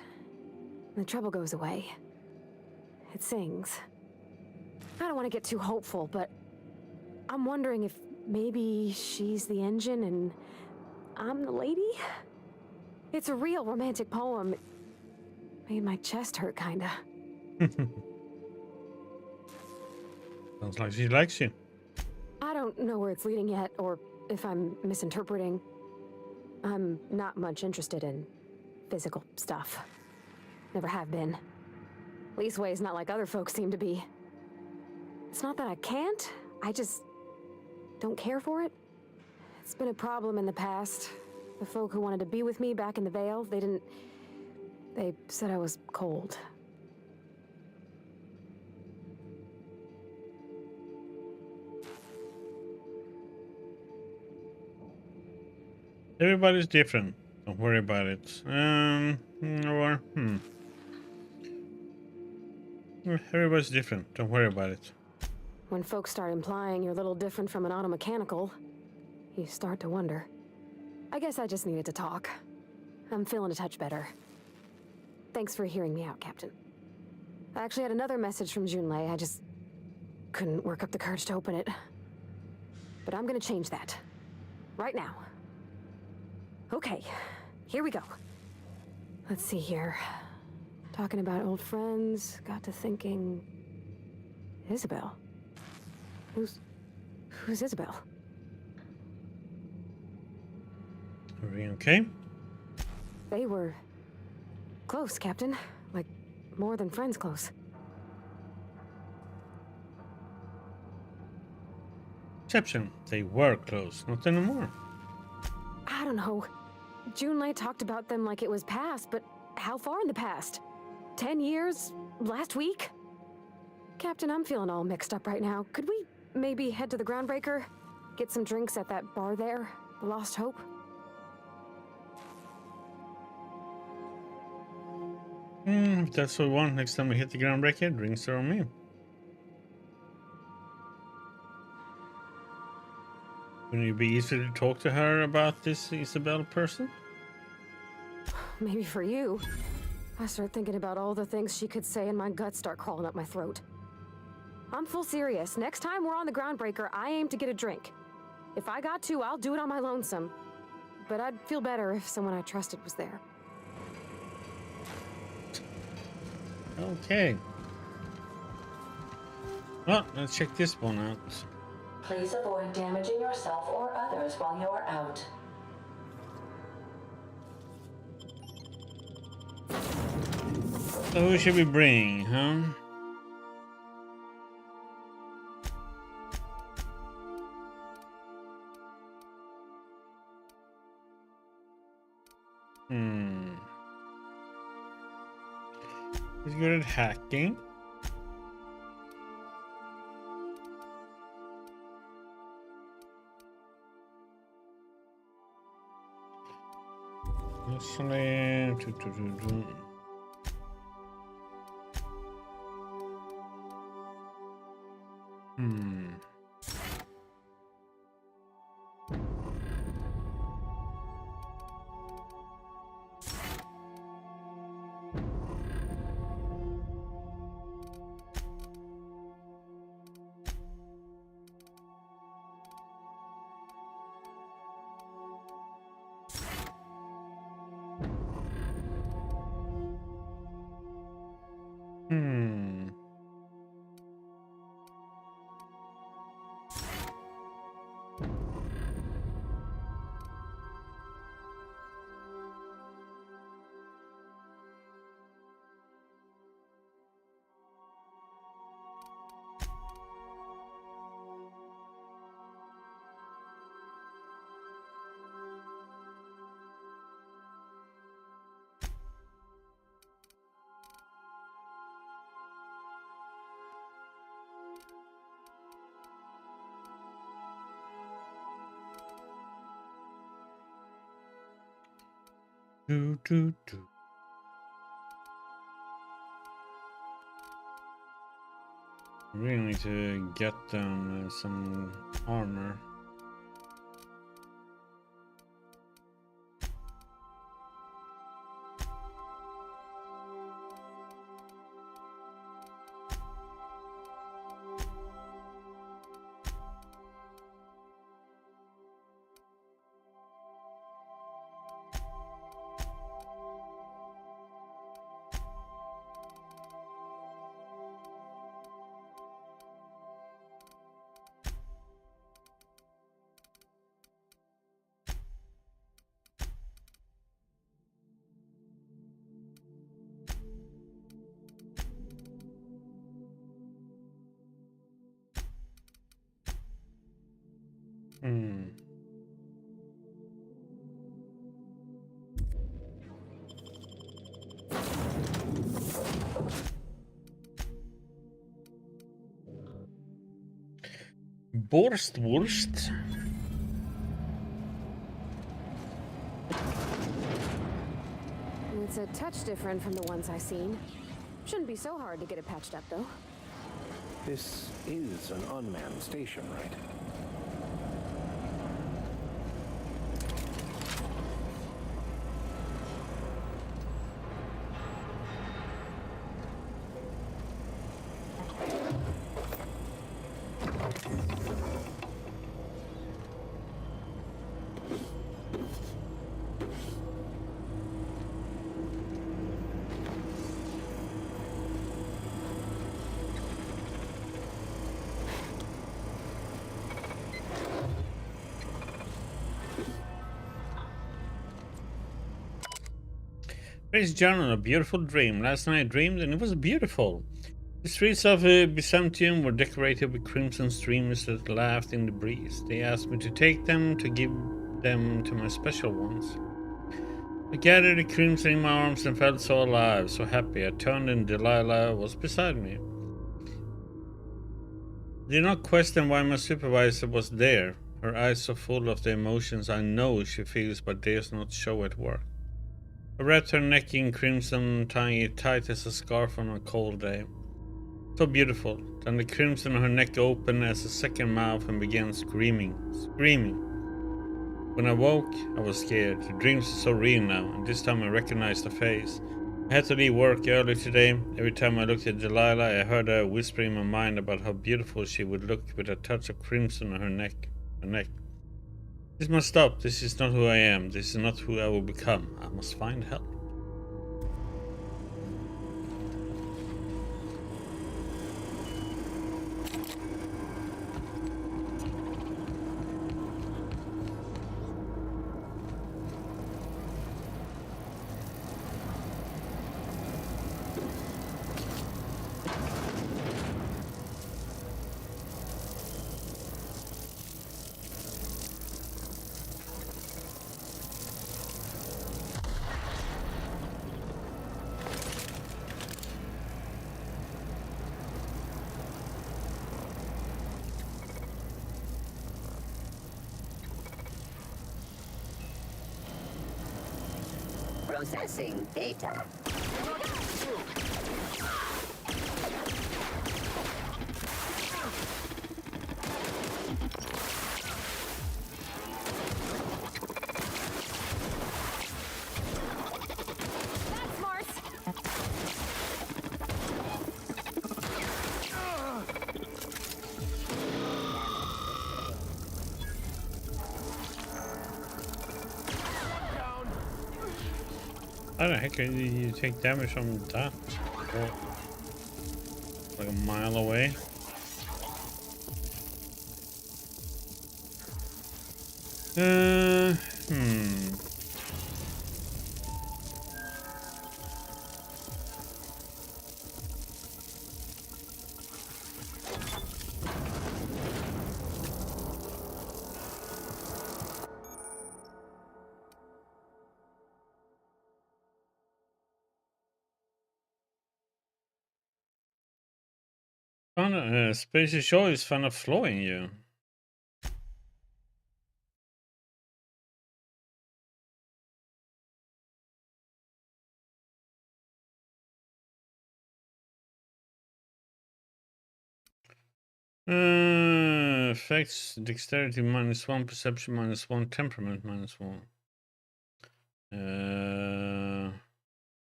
And the trouble goes away. It sings. I don't want to get too hopeful, but I'm wondering if maybe she's the engine and I'm the lady? It's a real romantic poem. It made my chest hurt, kinda. Sounds like she likes you. I don't know where it's leading yet, or if I'm misinterpreting. I'm not much interested in physical stuff. Never have been. Leastway's not like other folks seem to be. It's not that I can't, I just don't care for it. It's been a problem in the past. The folk who wanted to be with me back in the Vale, they said I was cold. Everybody's different. Don't worry about it. Everybody's different. Don't worry about it. When folks start implying you're a little different from an automechanical, you start to wonder. I guess I just needed to talk. I'm feeling a touch better. Thanks for hearing me out, Captain. I actually had another message from Junlei. I just couldn't work up the courage to open it. But I'm gonna change that. Right now. Okay, here we go. Let's see here. Talking about old friends, got to thinking... Isabel? Who's Isabel? Are we okay? They were... close, Captain. Like, more than friends close. Exception. They were close. Not anymore. I don't know. Junlei talked about them like it was past, but how far in the past? 10 years? Last week? Captain, I'm feeling all mixed up right now. Could we maybe head to the Groundbreaker? Get some drinks at that bar there? The Lost Hope? If that's what we want, next time we hit the Groundbreaker, drinks are on me. Wouldn't it be easier to talk to her about this Isabel person? Maybe for you. I start thinking about all the things she could say and my guts start crawling up my throat. I'm full serious. Next time we're on the Groundbreaker, I aim to get a drink. If I got to, I'll do it on my lonesome. But I'd feel better if someone I trusted was there. Okay. Well, let's check this one out. Please avoid damaging yourself or others while you are out. So who should we bring, huh? He's good at hacking. Do, do, do. Really need to get them some armor. Wurst. It's a touch different from the ones I've seen. Shouldn't be so hard to get it patched up, though. This is an unmanned station, right? Praise Journal, a beautiful dream. Last night I dreamed and it was beautiful. The streets of Byzantium were decorated with crimson streamers that laughed in the breeze. They asked me to take them, to give them to my special ones. I gathered the crimson in my arms and felt so alive, so happy. I turned and Delilah was beside me. I did not question why my supervisor was there. Her eyes so full of the emotions I know she feels but dares not show at work. I wrapped her neck in crimson, tying it tight as a scarf on a cold day. So beautiful. Then the crimson on her neck opened as a second mouth and began screaming. When I woke, I was scared. The dreams are so real now, and this time I recognized the face. I had to leave work early today. Every time I looked at Delilah, I heard her whisper in my mind about how beautiful she would look with a touch of crimson on her neck. This must stop. This is not who I am. This is not who I will become. I must find help. Processing data. How the heck did you take damage from that? Like a mile away? Spacey Show is kind of flowing you. Effects: dexterity -1, perception -1, temperament -1.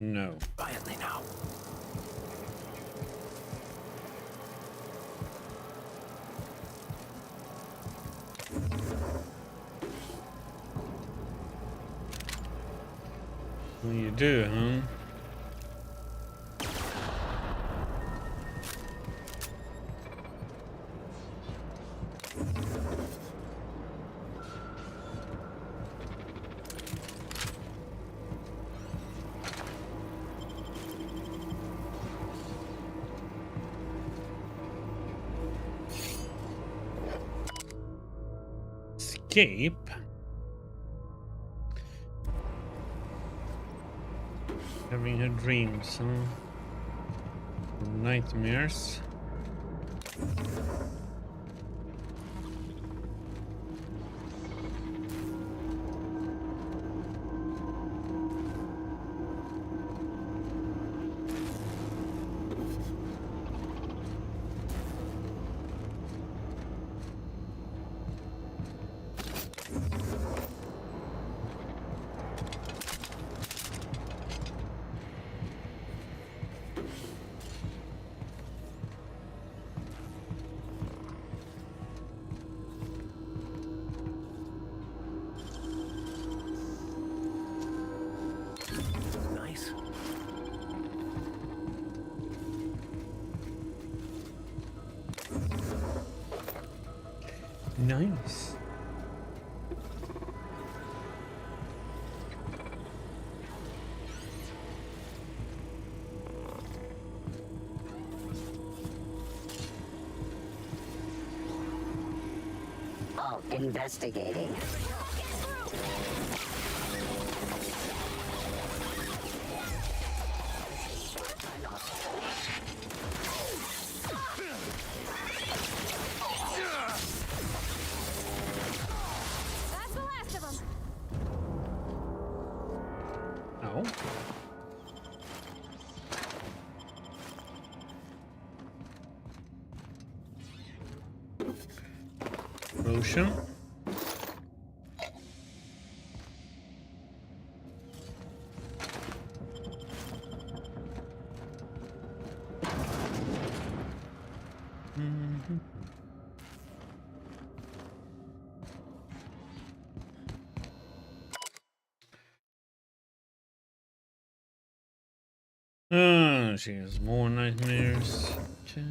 No. Quietly now. What do you do, huh? Escape. Having her dreams, huh? Nightmares. Nice. Nice. Oh, investigating. That's the last of them. Oh. Motion. Oh, she has more nightmares. Okay.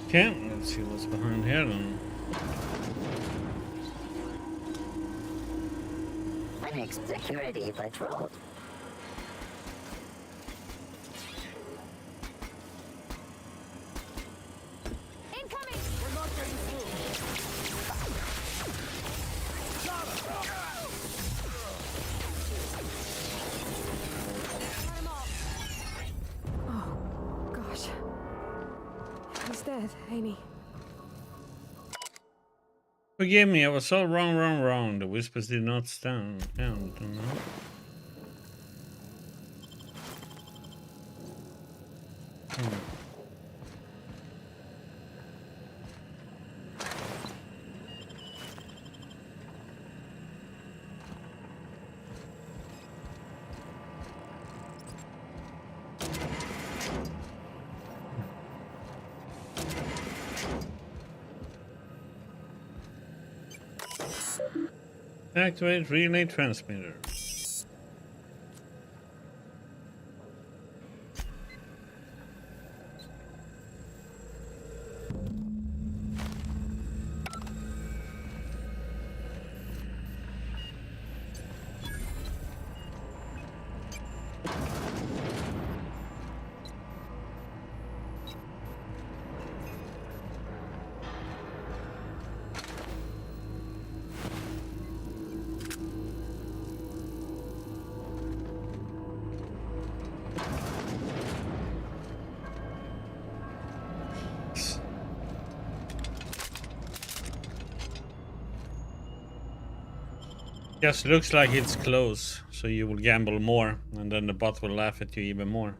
Okay, let's see what's behind here then. Phoenix security patrol. Incoming! We're not getting through. Oh, gosh. He's dead, Amy. Forgive me, I was so wrong. The whispers did not stand. Activate relay transmitter. Just looks like it's close, so you will gamble more, and then the bot will laugh at you even more.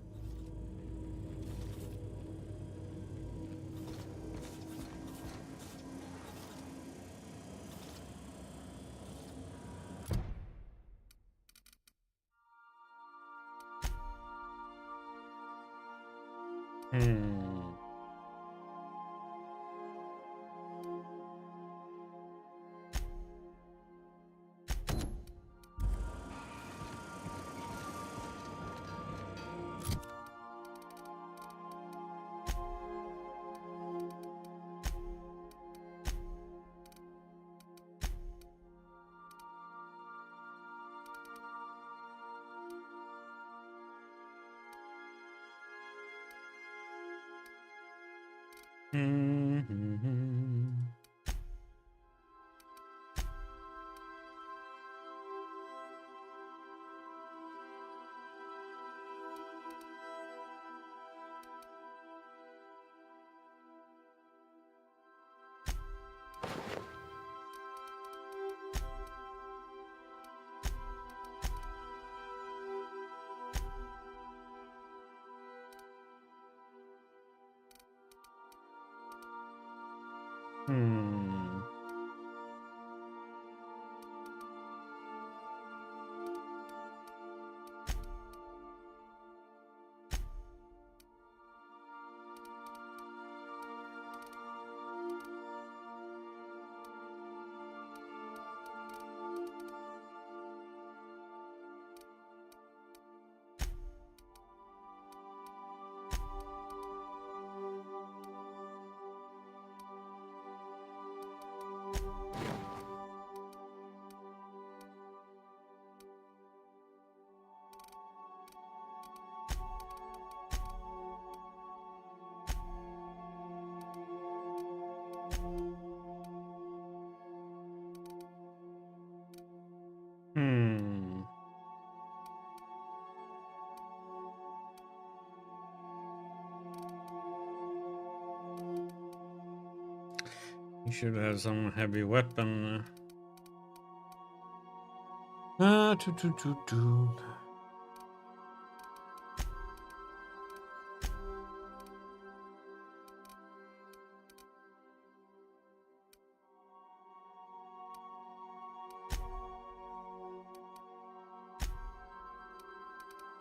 You should have some heavy weapon.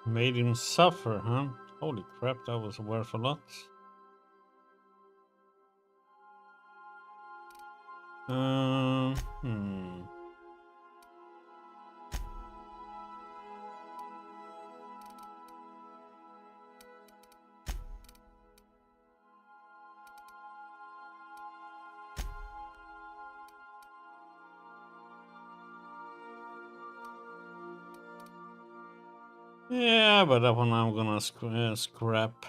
Made him suffer, huh? Holy crap, that was worth a lot. Yeah, but that one I'm gonna scrap.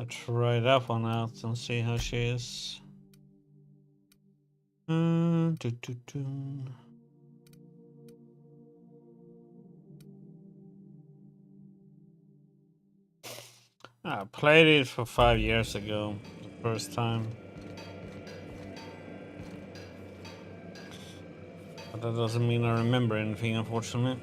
try that one out and see how she is. Do, do, do. I played it for 5 years ago, the first time. But that doesn't mean I remember anything, unfortunately.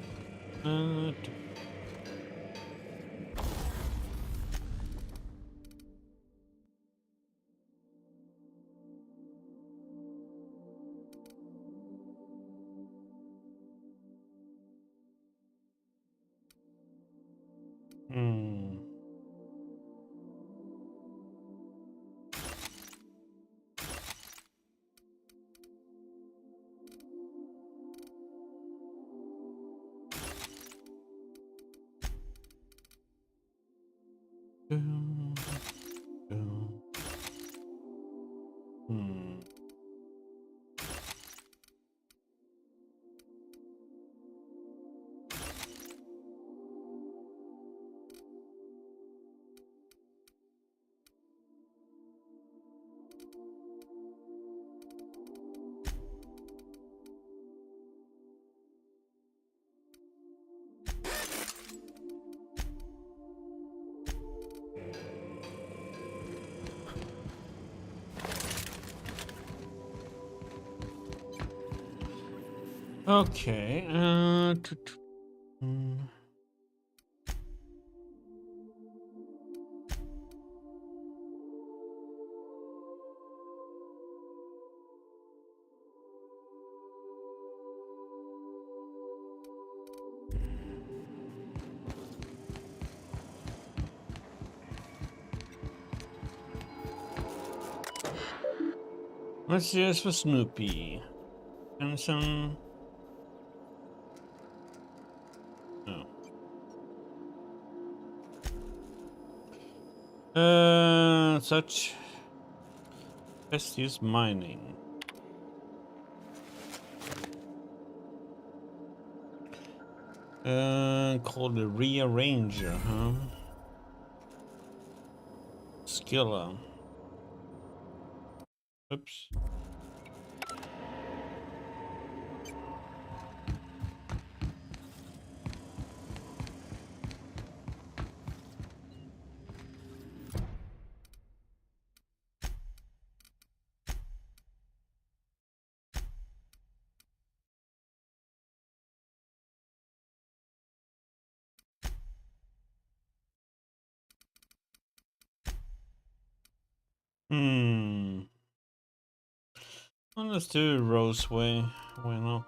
Okay. Let's see this for Snoopy. And some. Such. Best use mining. Called the Rearranger, huh? Skilla. Oops. Well, let's do Roseway. Why not?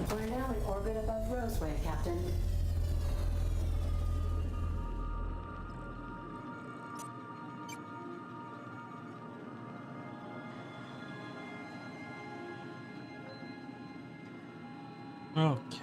We're now in orbit above Roseway, Captain. Okay.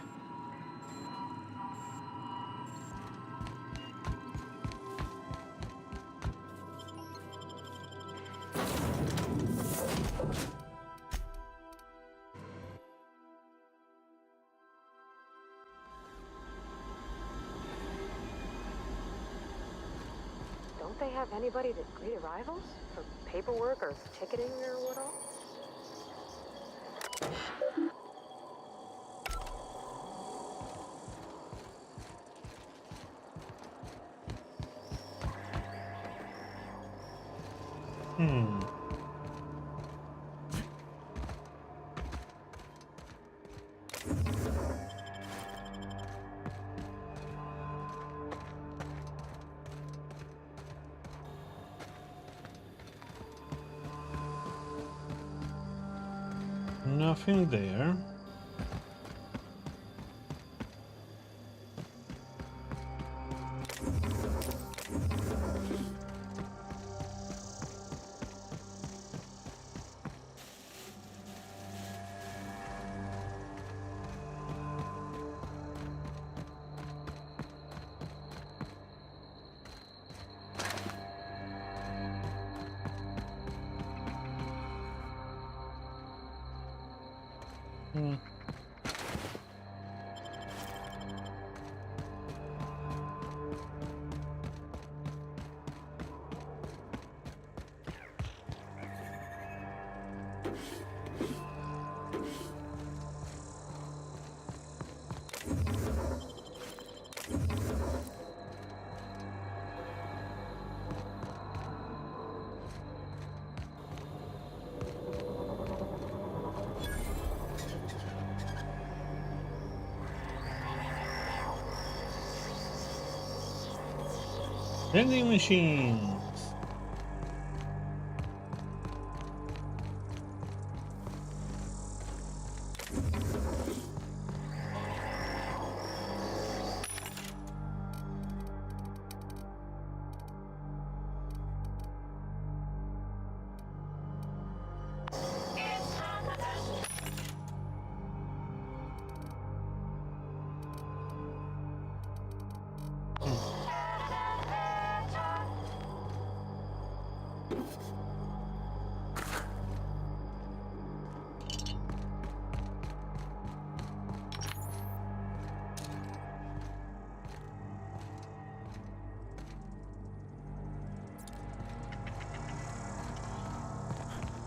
Don't they have anybody to greet arrivals? For paperwork or ticketing or what all? Nothing there. Hmm. Vending machines.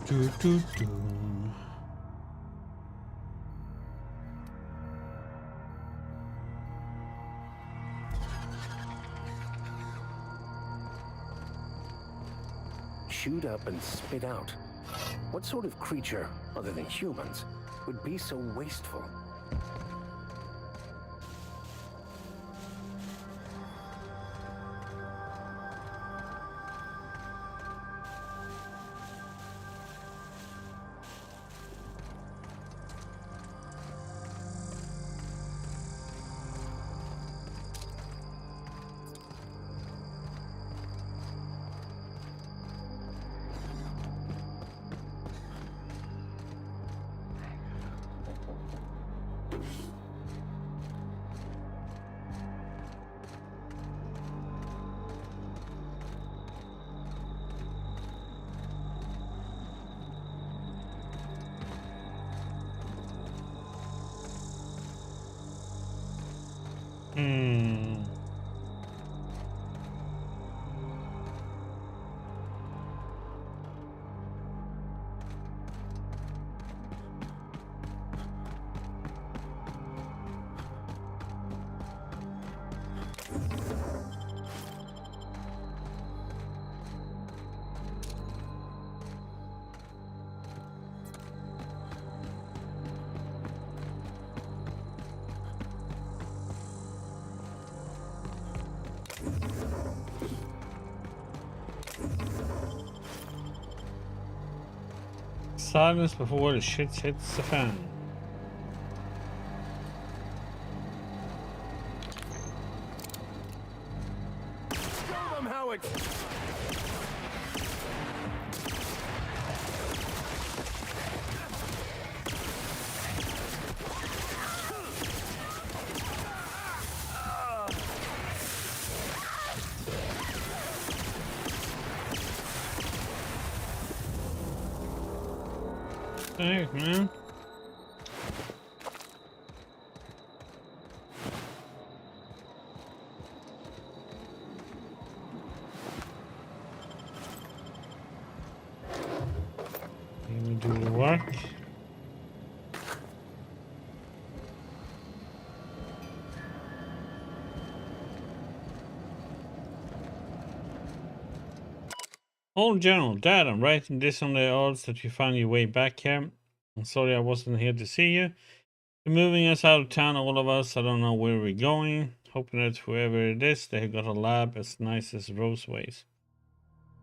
Do, do, do. Shoot up and spit out. What sort of creature, other than humans, would be so wasteful? Silence before the shit hits the fan. Show them how it's... Heck, man. Let me do the work. Old General, Dad, I'm writing this on the odds that you find your way back here. I'm sorry I wasn't here to see you. You're moving us out of town, all of us. I don't know where we're going. Hoping that whoever it is, they have got a lab as nice as Roseway's.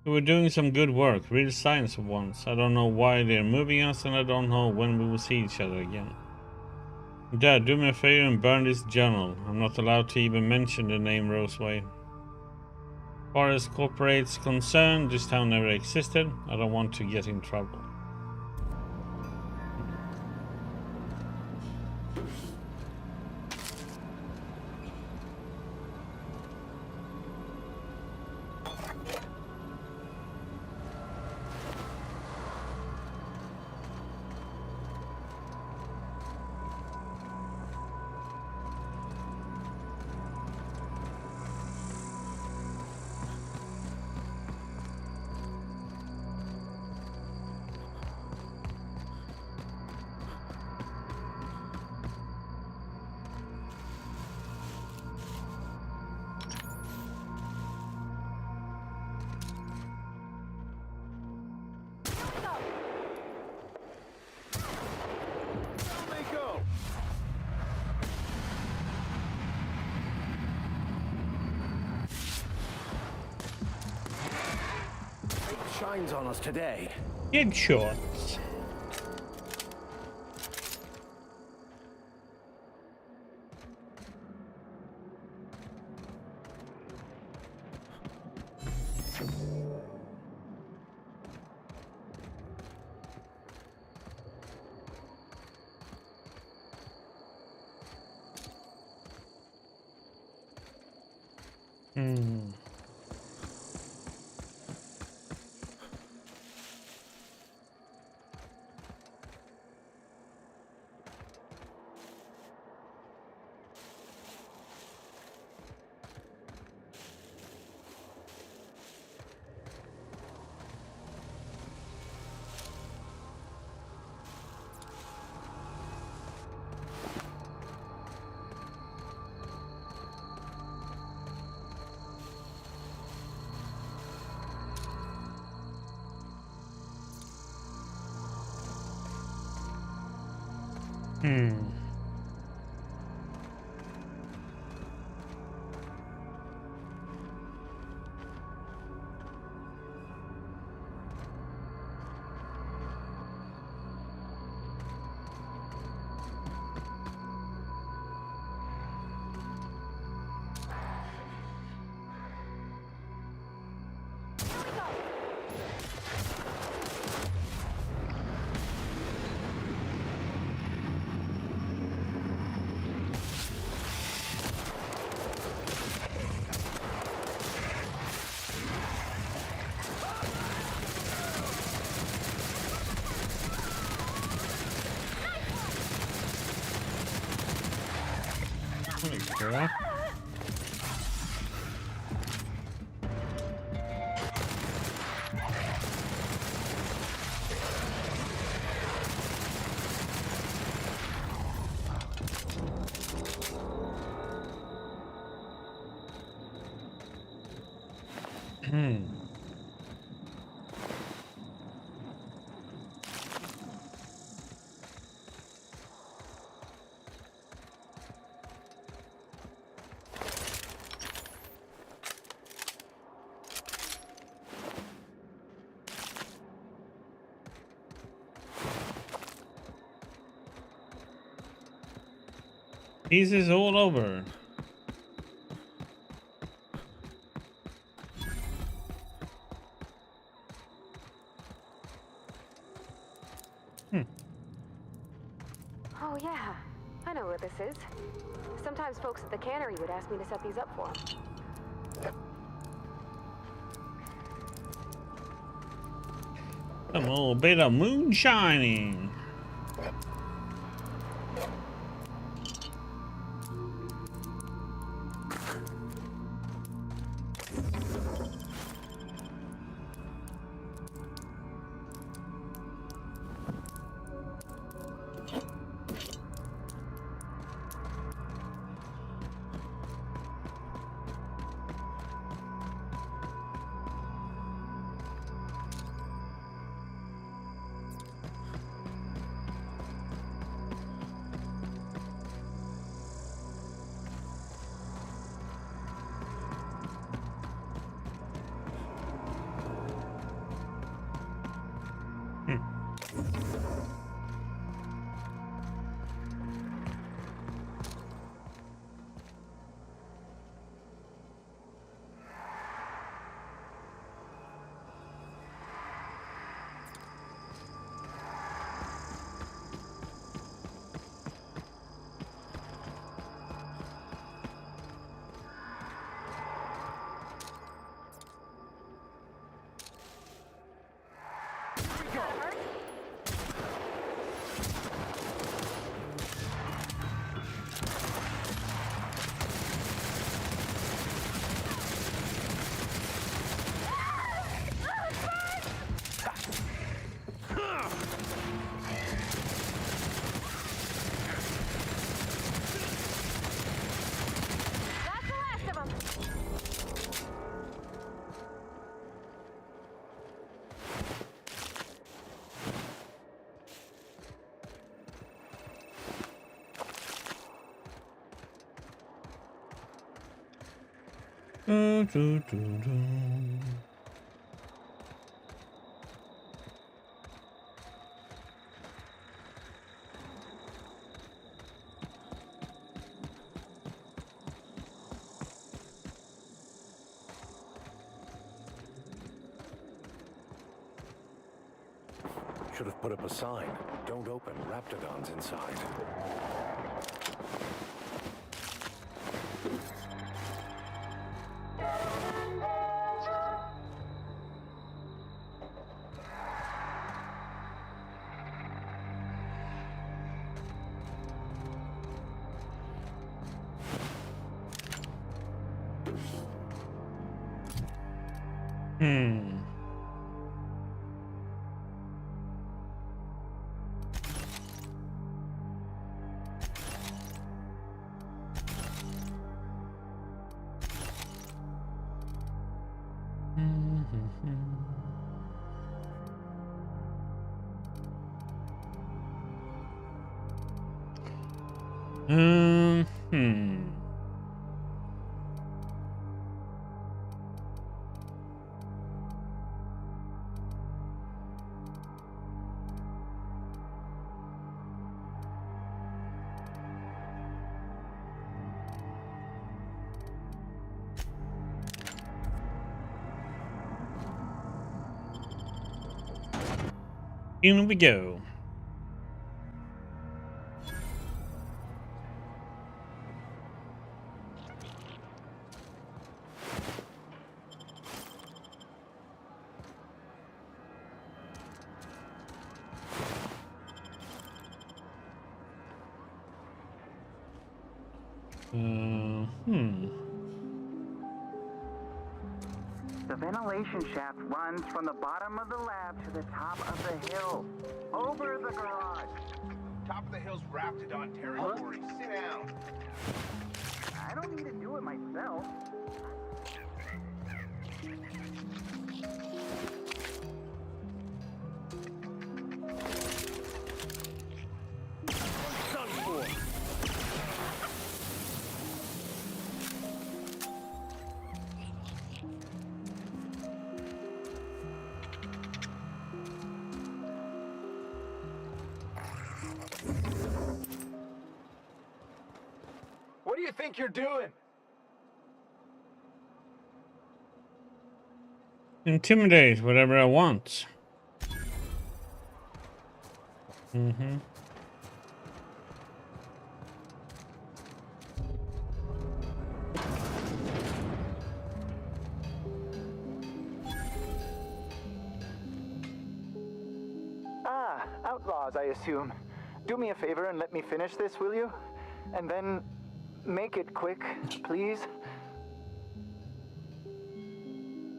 We were doing some good work, real science for once. I don't know why they're moving us, and I don't know when we will see each other again. Dad, do me a favor and burn this journal. I'm not allowed to even mention the name Roseway. As far as corporate's concerned, this town never existed. I don't want to get in trouble. shines on us today. Headshots. Okay. Pieces all over. Oh yeah, I know what this is. Sometimes folks at the cannery would ask me to set these up for them. A little bit of moonshining. Should have put up a sign. Don't open. Raptidons inside. In we go. The ventilation shaft runs from the bottom of the lab to the top of the hill. Over the garage. Top of the hill's Raptidon territory. Sit down. I don't need to do it myself. What do you think you're doing? Intimidate whatever I want. Ah, outlaws, I assume. Do me a favor and let me finish this, will you? And then make it quick, please.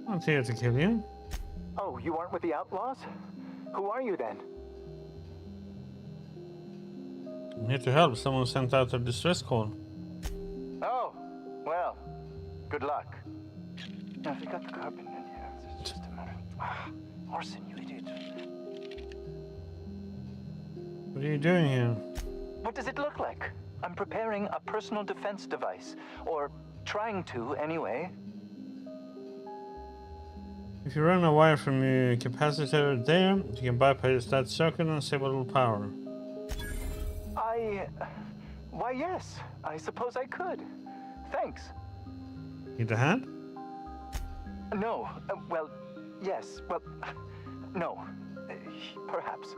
I'm here to kill you. Oh, you aren't with the outlaws? Who are you then? I'm here to help. Someone sent out a distress call. Oh, well, good luck. Now, if you got the carpet in here, it's just a matter. Orson, you idiot. What are you doing here? What does it look like? I'm preparing a personal defense device, or trying to, anyway. If you run a wire from your capacitor there, you can bypass that circuit and save a little power. Why, yes, I suppose I could. Thanks. Need a hand? No, well, yes, well, no, perhaps.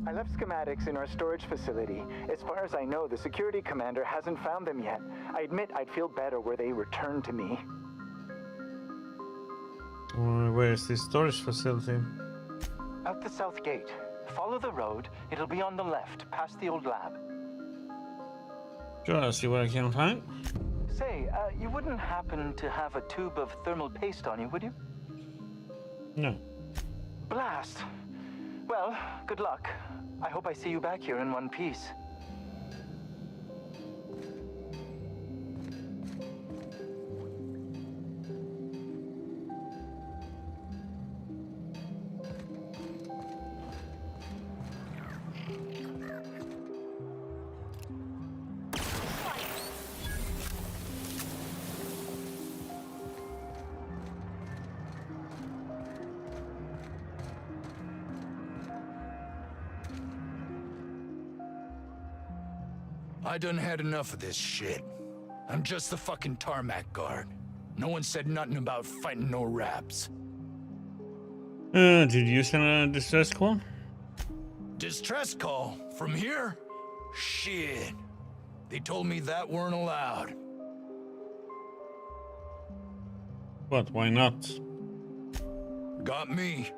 I left schematics in our storage facility. As far as I know, the security commander hasn't found them yet. I admit I'd feel better were they returned to me. Where is this storage facility? Out the south gate. Follow the road. It'll be on the left, past the old lab. Sure, I'll see what I can find. Say, you wouldn't happen to have a tube of thermal paste on you, would you? No. Blast. Well, good luck. I hope I see you back here in one piece. I done had enough of this shit. I'm just the fucking tarmac guard. No one said nothing about fighting no raps. Did you send a distress call? Distress call? From here? Shit. They told me that weren't allowed. What? Why not? Got me.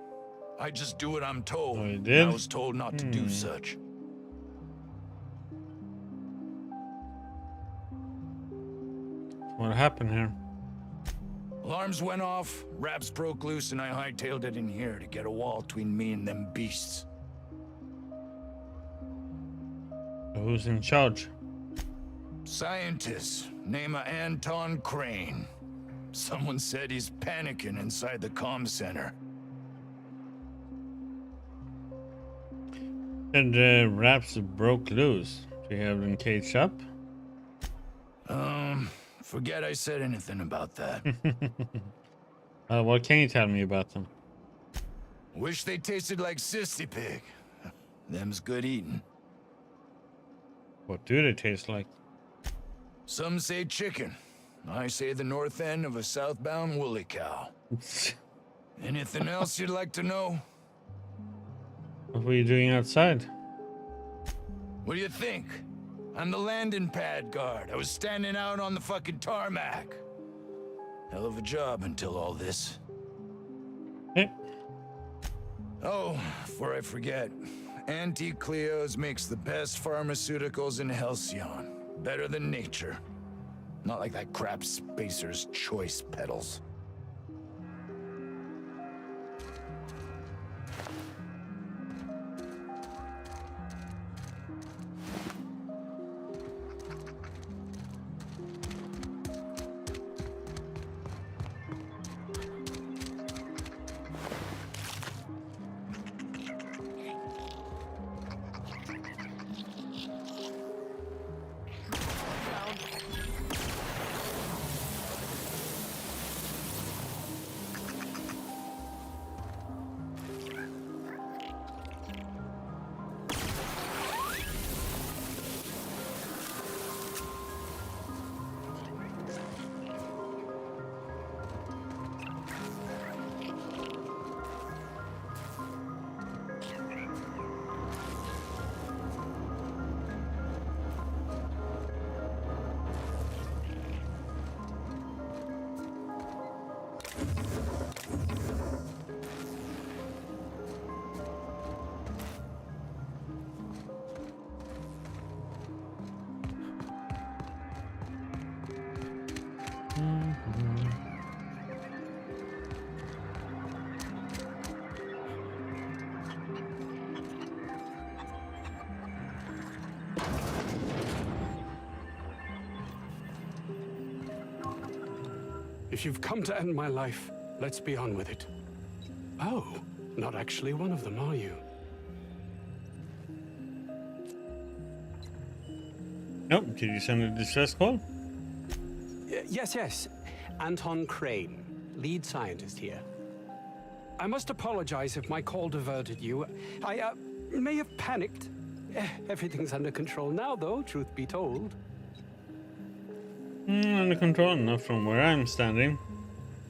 I just do what I'm told. Oh, you did? I was told not to do such. What happened here? Alarms went off, wraps broke loose, and I hightailed it in here to get a wall between me and them beasts. Who's in charge? Scientist, name of Anton Crane. Someone said he's panicking inside the comm center. And wraps broke loose. Do you have them caged up? Forget I said anything about that. What can you tell me about them? Wish they tasted like Sissy Pig. Them's good eating. What do they taste like? Some say chicken. I say the north end of a southbound woolly cow. Anything else you'd like to know? What were you doing outside? What do you think? I'm the landing pad guard. I was standing out on the fucking tarmac. Hell of a job until all this. Hey. Oh, before I forget, Auntie Cleo's makes the best pharmaceuticals in Halcyon. Better than nature. Not like that crap Spacer's Choice pedals. If you've come to end my life, let's be on with it. Oh, not actually one of them, are you? Nope. Did you send a distress call? Yes. Anton Crane, lead scientist here. I must apologize if my call diverted you. I may have panicked. Everything's under control now, though, truth be told. Under control, not from where I'm standing.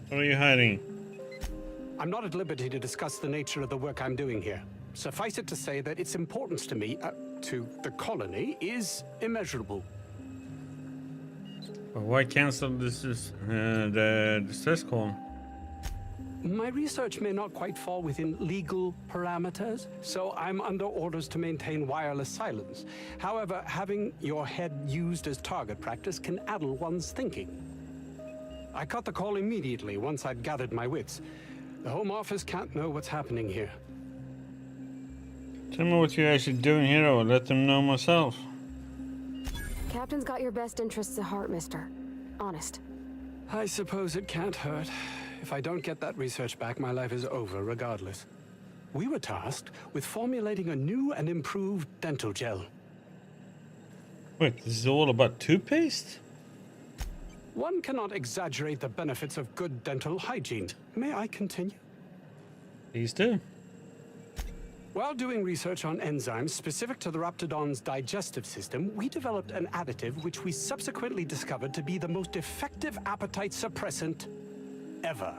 What are you hiding? I'm not at liberty to discuss the nature of the work I'm doing here. Suffice it to say that its importance to me, to the colony, is immeasurable. But why cancel the distress call? My research may not quite fall within legal parameters, so I'm under orders to maintain wireless silence. However, having your head used as target practice can addle one's thinking. I cut the call immediately once I'd gathered my wits. The Home Office can't know what's happening here. Tell me what you're actually doing here, or let them know myself. Captain's got your best interests at heart, mister. Honest. I suppose it can't hurt. If I don't get that research back, my life is over regardless. We were tasked with formulating a new and improved dental gel. Wait, this is all about toothpaste? One cannot exaggerate the benefits of good dental hygiene. May I continue? Please do. While doing research on enzymes specific to the Raptidon's digestive system, we developed an additive which we subsequently discovered to be the most effective appetite suppressant ever.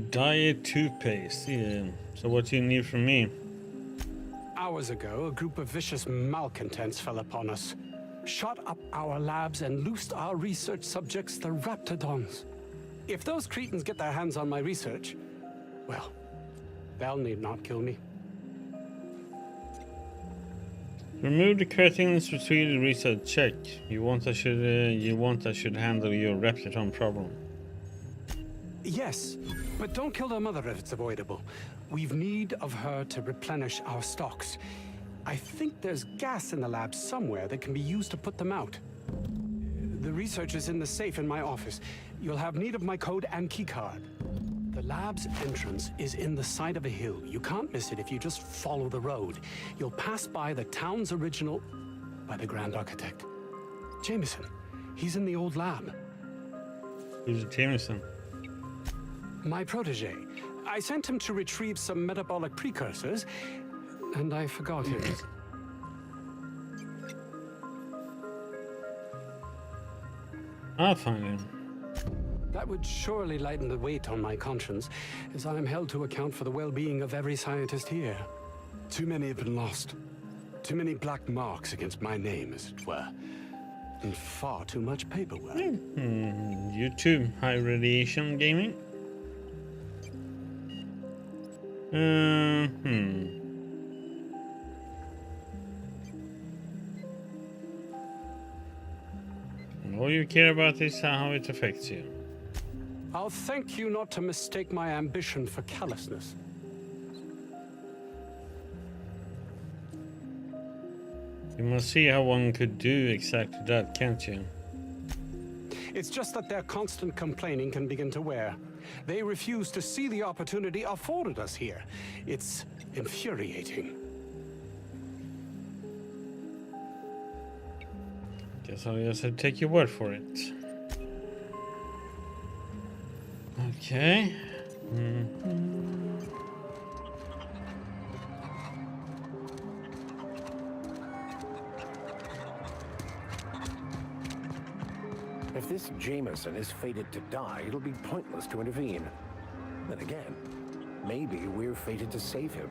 Diet toothpaste. Yeah. So what do you need from me? Hours ago, a group of vicious malcontents fell upon us, shot up our labs, and loosed our research subjects, the Raptidons. If those cretins get their hands on my research, well, they'll need not kill me. Remove the cretins, retrieve the research. Check. You want I should handle your Raptidon problem. Yes, but don't kill their mother if it's avoidable. We've need of her to replenish our stocks. I think there's gas in the lab somewhere that can be used to put them out. The research is in the safe in my office. You'll have need of my code and keycard. The lab's entrance is in the side of a hill. You can't miss it if you just follow the road. You'll pass by the town's original by the Grand Architect. Jameson, he's in the old lab. Who's Jameson? My protege. I sent him to retrieve some metabolic precursors, and I forgot him. I'll find him. That would surely lighten the weight on my conscience, as I am held to account for the well-being of every scientist here. Too many have been lost. Too many black marks against my name, as it were. And far too much paperwork. You too, high radiation gaming. All you care about is how it affects you. I'll thank you not to mistake my ambition for callousness. You must see how one could do exactly that, can't you? It's just that their constant complaining can begin to wear. They refuse to see the opportunity afforded us here. It's infuriating. Guess I'll just have to take your word for it. Okay. If this Jameson is fated to die, it'll be pointless to intervene. Then again, maybe we're fated to save him.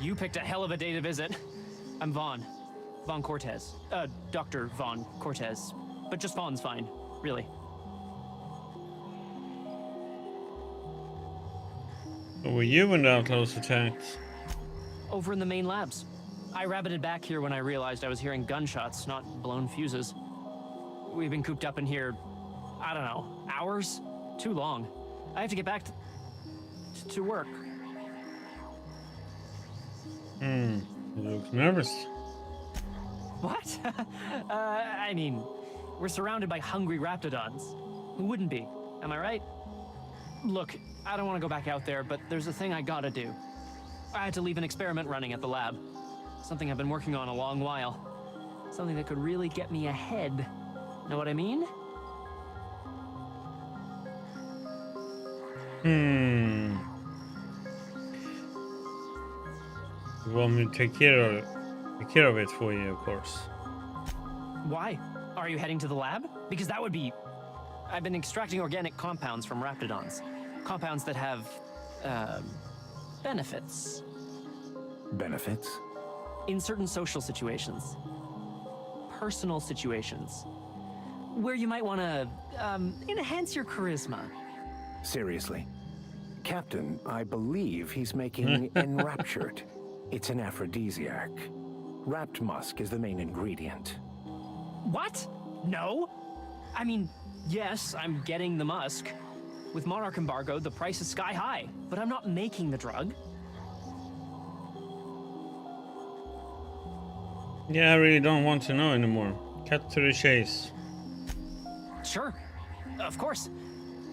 You picked a hell of a day to visit. I'm Vaughn. Vaughn Cortez. Dr. Vaughn Cortez. But just Vaughn's fine, really. Where were you when the outlaws attacked? Over in the main labs. I rabbited back here when I realized I was hearing gunshots, not blown fuses. We've been cooped up in here, I don't know, hours? Too long. I have to get back to work. You look nervous. What? I mean, we're surrounded by hungry Raptidons. Who wouldn't be? Am I right? Look, I don't want to go back out there, but there's a thing I gotta do. I had to leave an experiment running at the lab. Something I've been working on a long while. Something that could really get me ahead. Know what I mean? You want me to take care of it for you, of course. Why? Are you heading to the lab? Because that would be... I've been extracting organic compounds from Raptidons. Compounds that have, benefits. Benefits? In certain social situations. Personal situations. where you might want to enhance your charisma. Seriously. Captain, I believe he's making enraptured. It's an aphrodisiac. Wrapped musk is the main ingredient. What? No? I mean, yes, I'm getting the musk. With Monarch embargo, the price is sky high, but I'm not making the drug. Yeah, I really don't want to know anymore. Cut to the chase. Sure. Of course.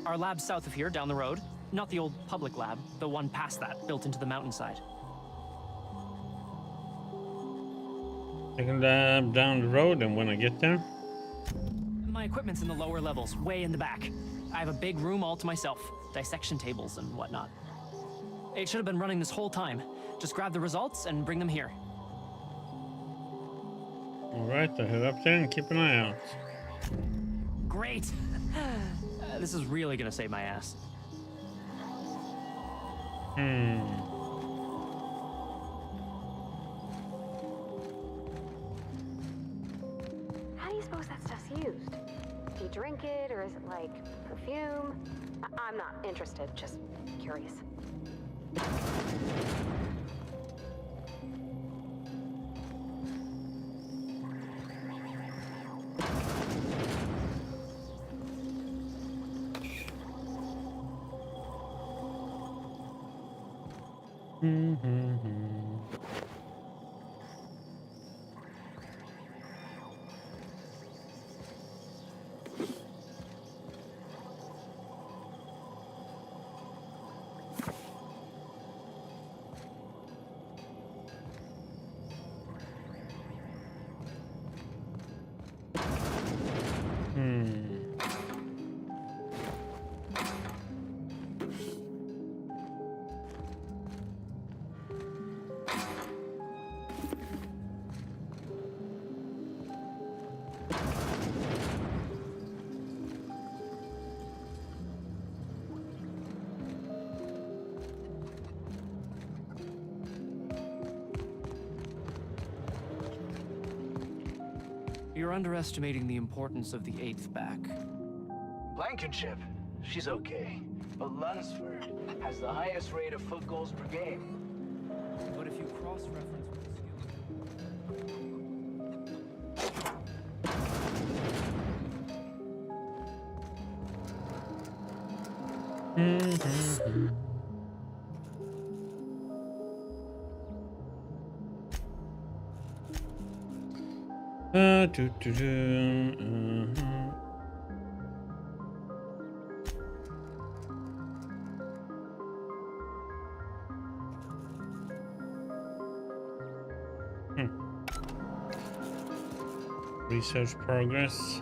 Our lab's south of here, down the road. Not the old public lab, the one past that, built into the mountainside. Take a lab down the road, and when I get there? My equipment's in the lower levels, way in the back. I have a big room all to myself, dissection tables and whatnot. It should have been running this whole time. Just grab the results and bring them here. Alright, I'll head up there and keep an eye out. Great! This is really gonna save my ass. How do you suppose that stuff's used? Do you drink it, or is it like perfume? I'm not interested, just curious. You're underestimating the importance of the 8th back. Blankenship, she's okay. But Lunsford has the highest rate of foot goals per game. But if you cross-reference with the skill... Research progress.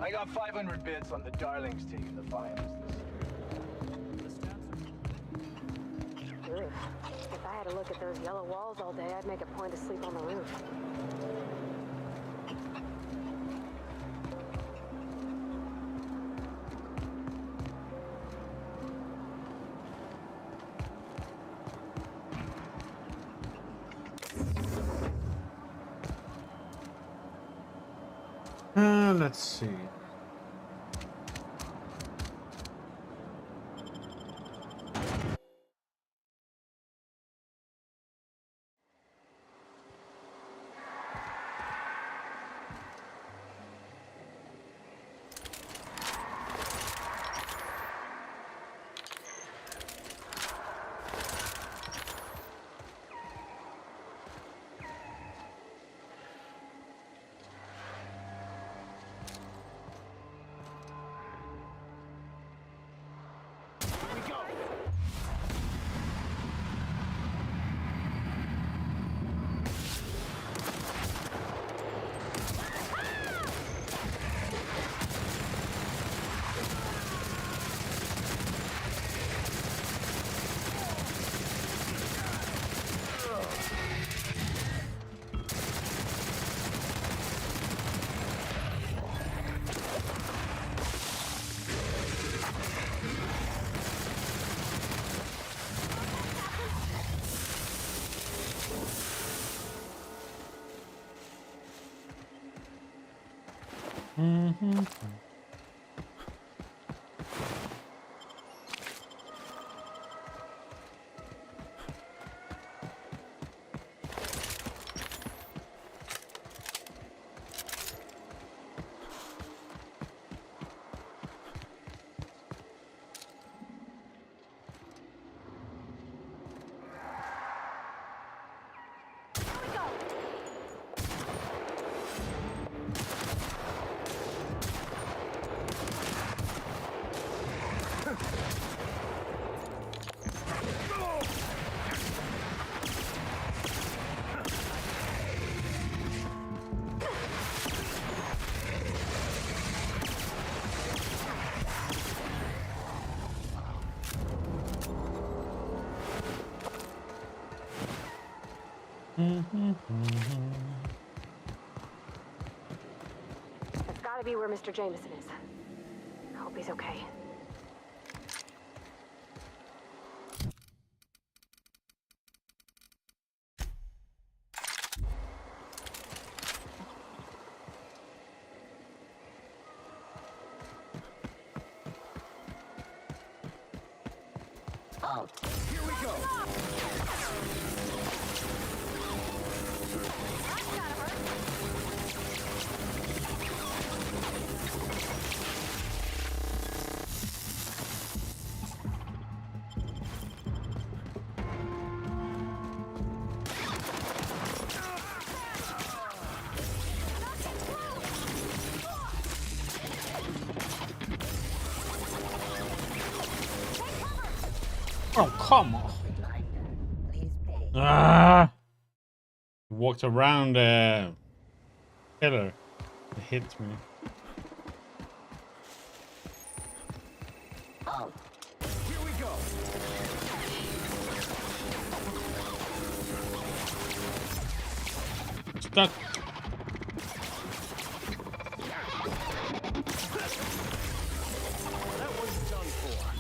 I got 500 bids on the Darlings taking the finals this year. If I had to look at those yellow walls all day, I'd make a point to sleep on the roof. Let's see. That's gotta be where Mr. Jameson is. I hope he's okay. Oh, here we go. Oh, come on. Ah! Walked around the pillar. It hit me. oh, Here we go. Stuck. That one's done for.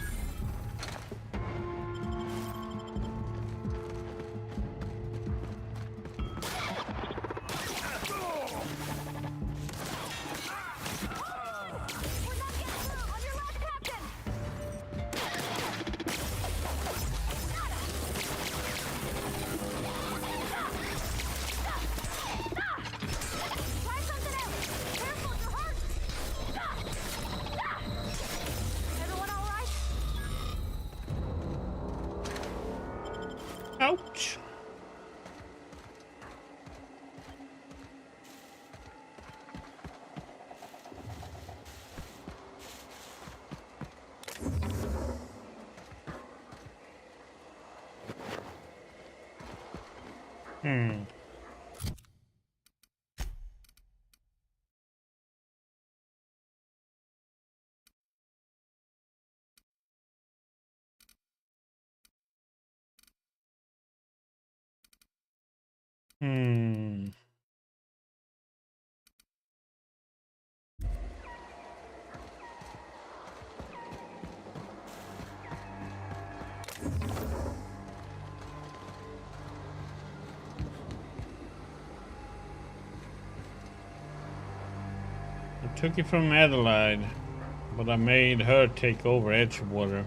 Ouch. Hmm. Hmm. I took it from Adelaide, but I made her take over Edgewater.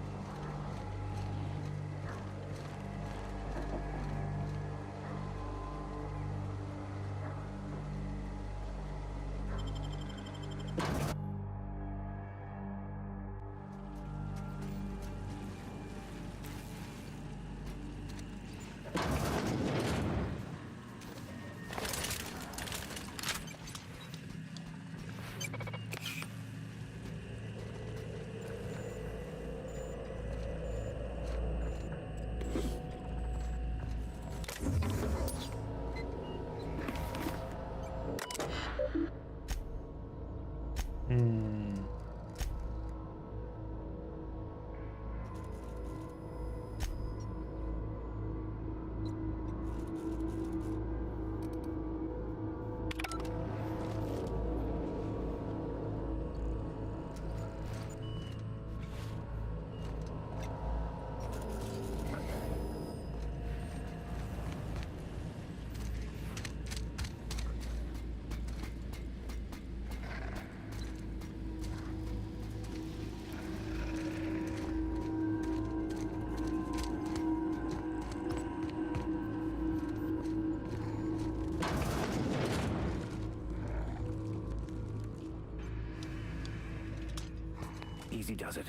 Easy does it.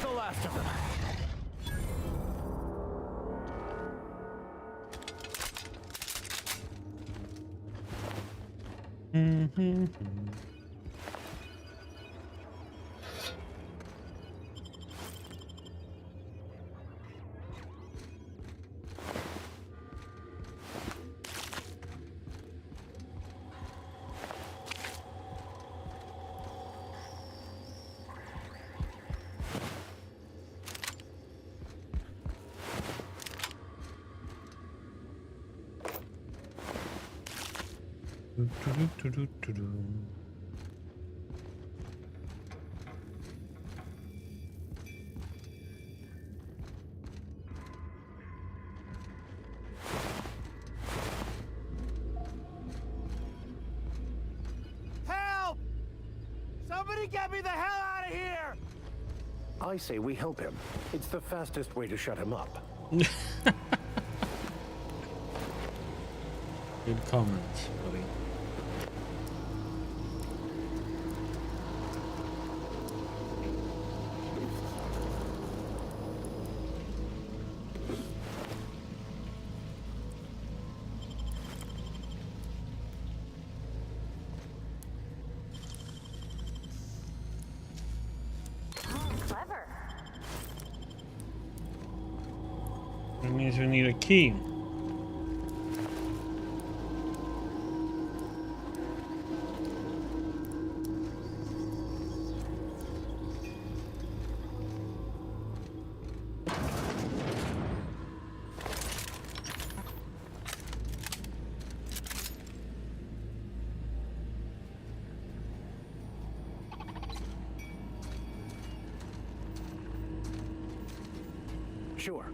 The last of them. Help! Somebody get me the hell out of here! I say we help him. It's the fastest way to shut him up. Good comments, buddy. Clever. That means we need a key. Sure.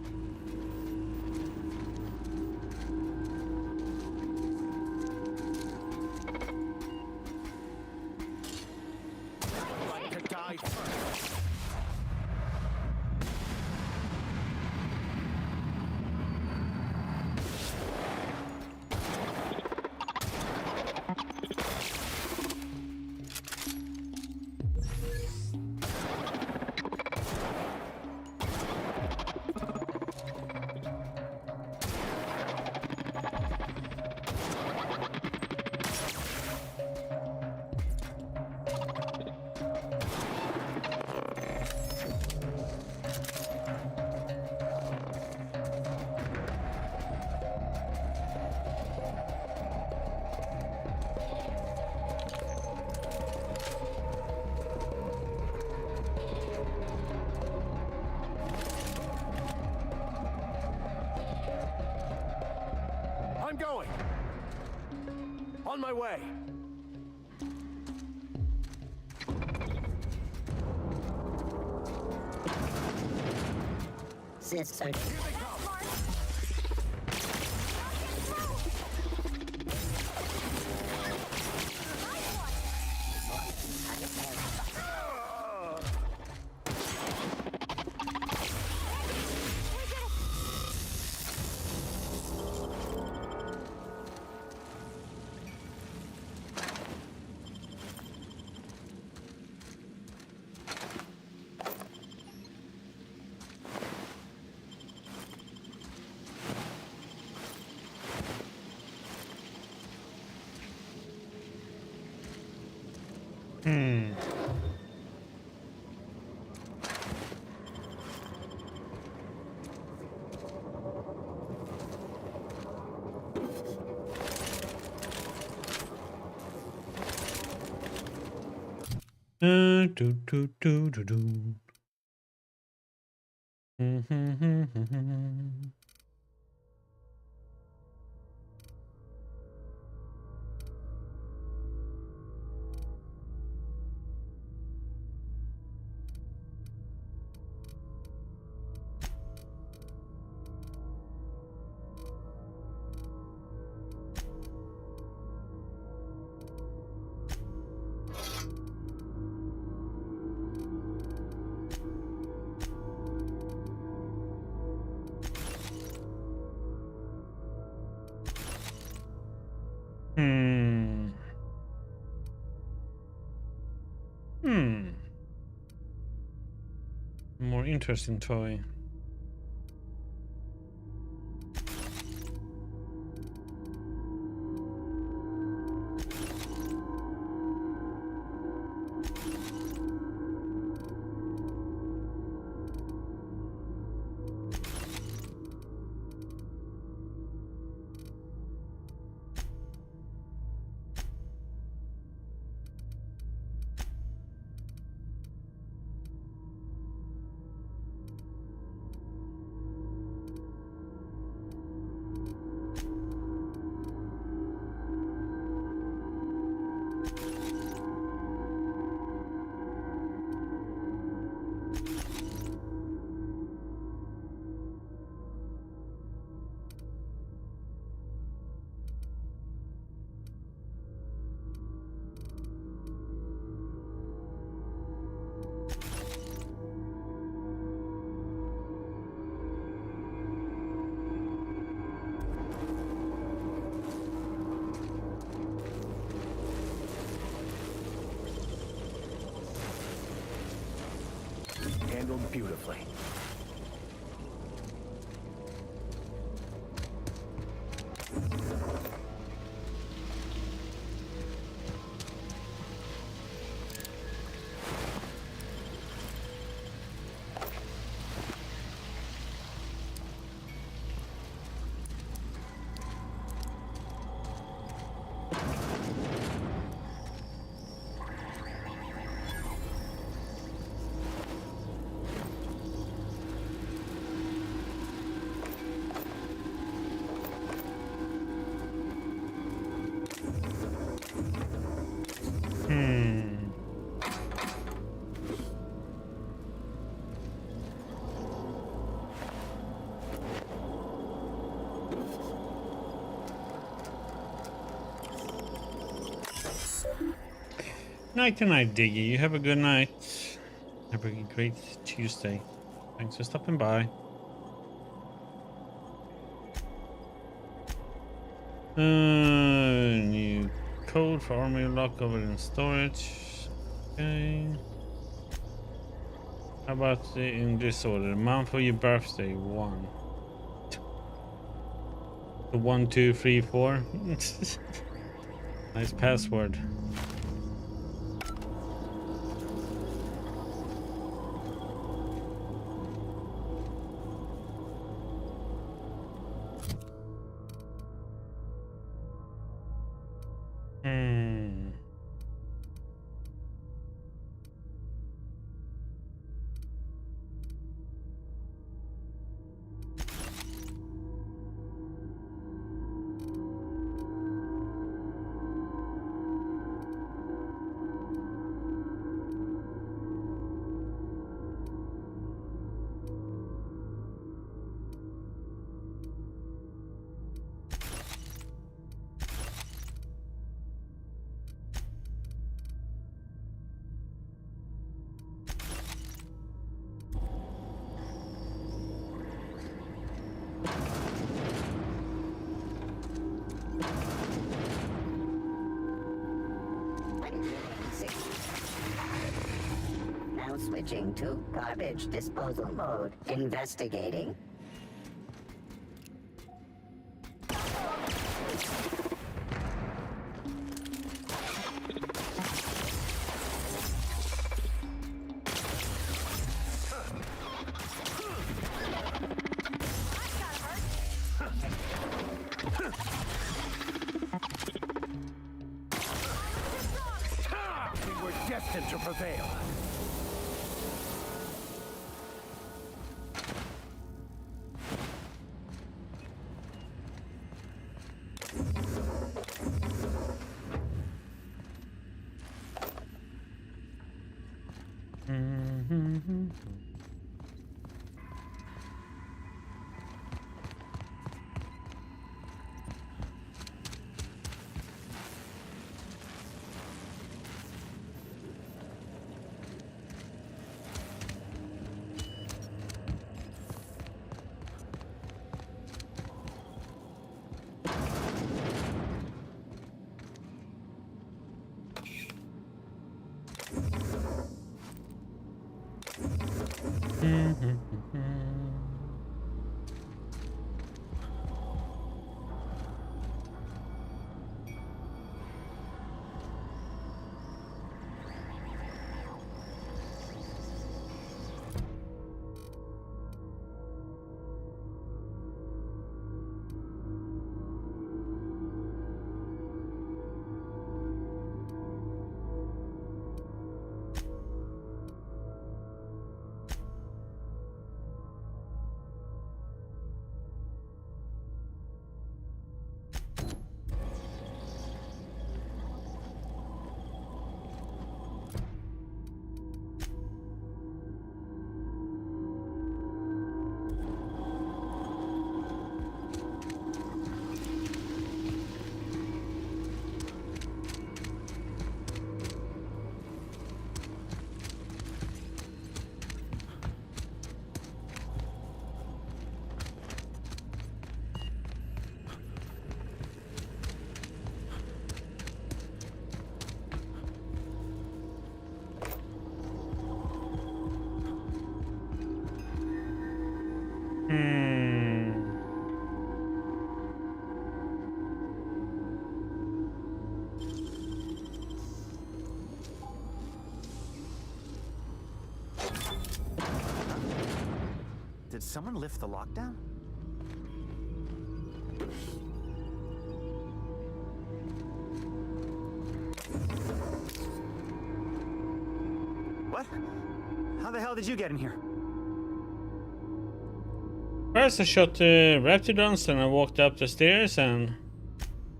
Like to die first. I'm going. On my way. Sister. Do, do, do, do, do. More interesting toy. Handled beautifully. Night to night, Diggy. You have a good night. Have a great Tuesday. Thanks for stopping by. New code for armory lock over in storage. Okay. How about in this order? Month of your birthday, 1. The 1, 2, 3, 4. Nice password. switching to garbage disposal mode. Investigating. We were destined to prevail. Did someone lift the lockdown? What? How the hell did you get in here? First I shot the Raptidons, and I walked up the stairs and...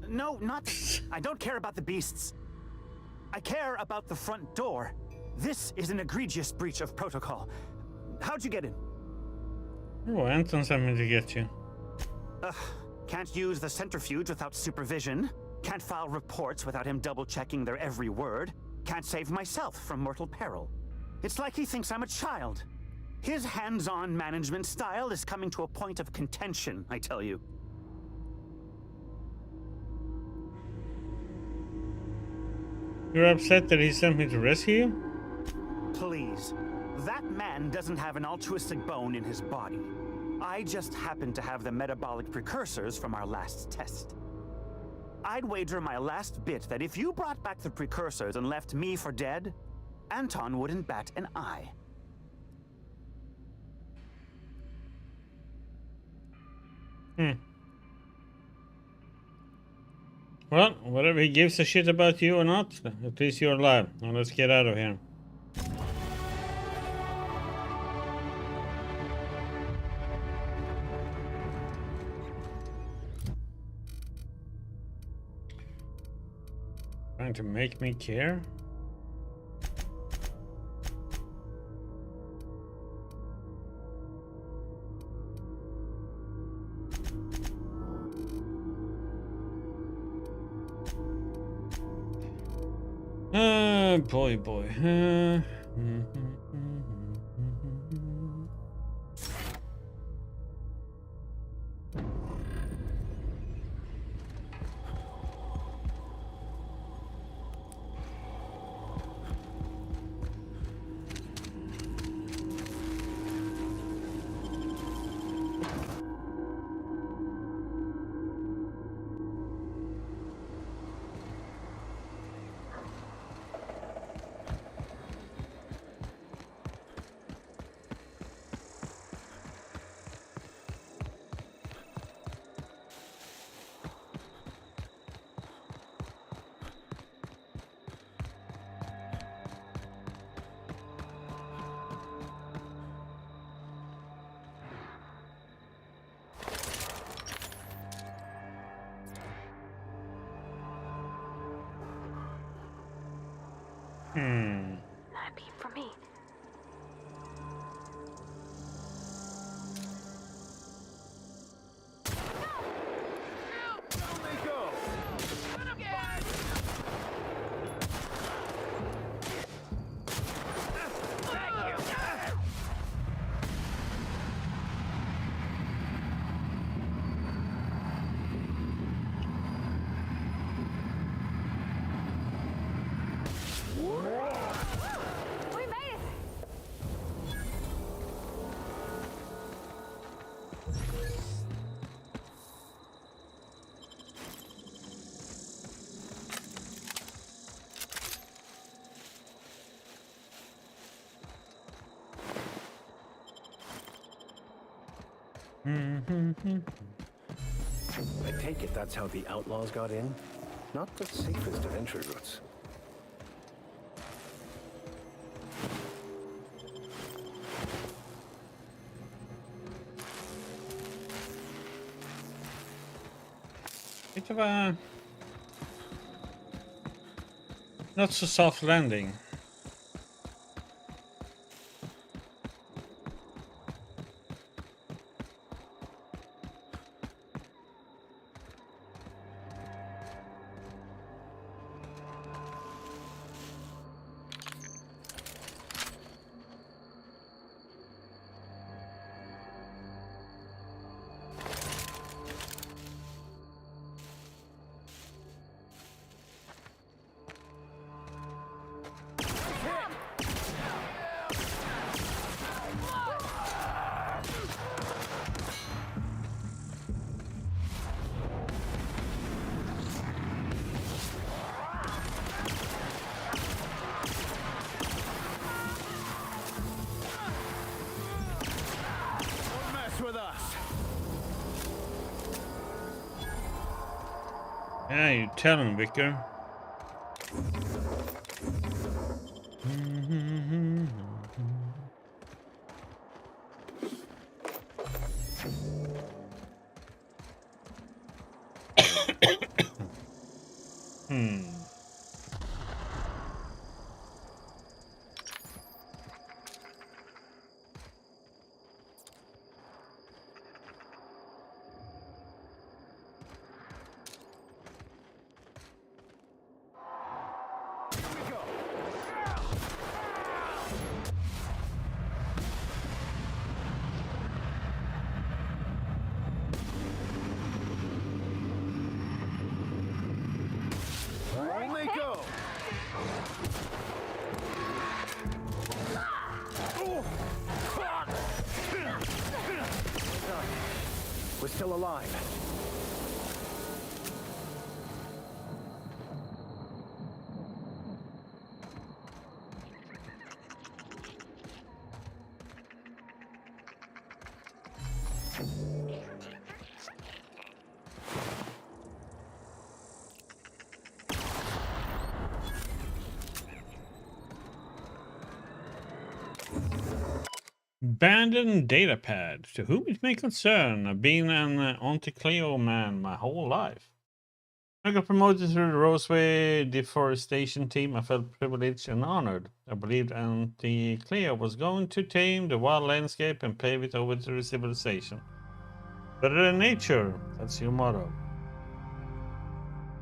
No, not... I don't care about the beasts. I care about the front door. This is an egregious breach of protocol. How'd you get in? Oh, Anton sent me to get you. Can't use the centrifuge without supervision. Can't file reports without him double-checking their every word. Can't save myself from mortal peril. It's like he thinks I'm a child. His hands-on management style is coming to a point of contention, I tell you. You're upset that he sent me to rescue you? Please. That man doesn't have an altruistic bone in his body. I just happen to have the metabolic precursors from our last test. I'd wager my last bit that if you brought back the precursors and left me for dead, Anton wouldn't bat an eye. Well, whatever he gives a shit about you or not, at least you're alive. Now let's get out of here. Trying to make me care? Boy. Not a peep for me. We made it! I take it that's how the outlaws got in? Not the safest of entry routes. Bit of a not so soft landing. Yeah, you tell him, Vicar. We're still alive. Abandoned data pad. To whom it may concern, I've been an Anti-Cleo man my whole life. I got promoted to the Roseway deforestation team. I felt privileged and honored. I believed Anti-Cleo was going to tame the wild landscape and pave it over to civilization. Better than nature, that's your motto.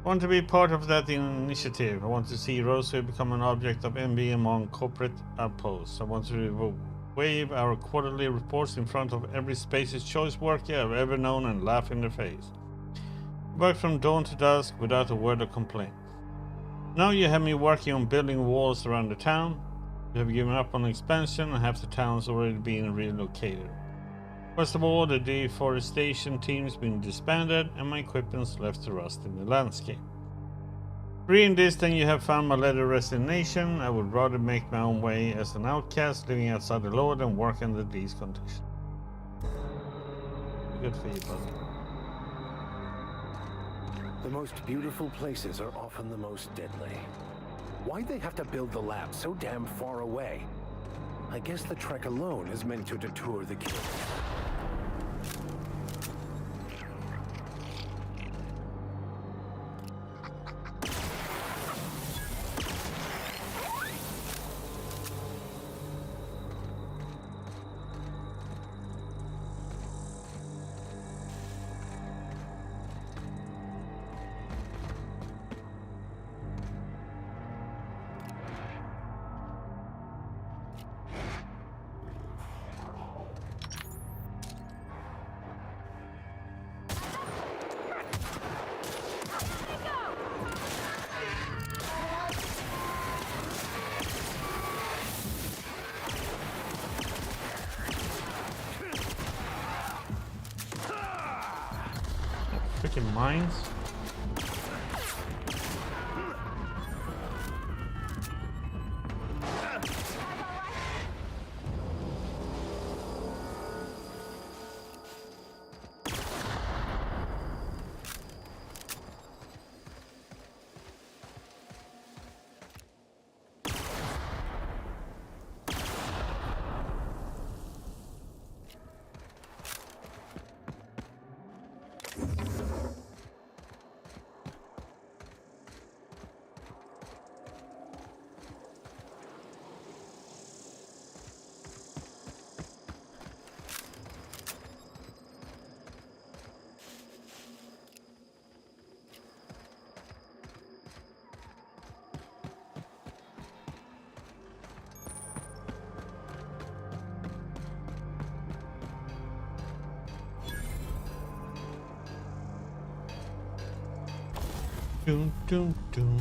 I want to be part of that initiative. I want to see Roseway become an object of envy among corporate outposts. I want to wave our quarterly reports in front of every Spacer's Choice worker I've ever known and laugh in their face. Work from dawn to dusk without a word of complaint. Now you have me working on building walls around the town. You have given up on expansion and half the town's already been relocated. First of all, the deforestation team's been disbanded and my equipment's left to rust in the landscape. Reading this, then you have found my letter of resignation. I would rather make my own way as an outcast living outside the law than work under these conditions. Good for you, buddy. The most beautiful places are often the most deadly. Why'd they have to build the lab so damn far away? I guess the trek alone is meant to deter the killers. fucking mines. Dun, dun, dun.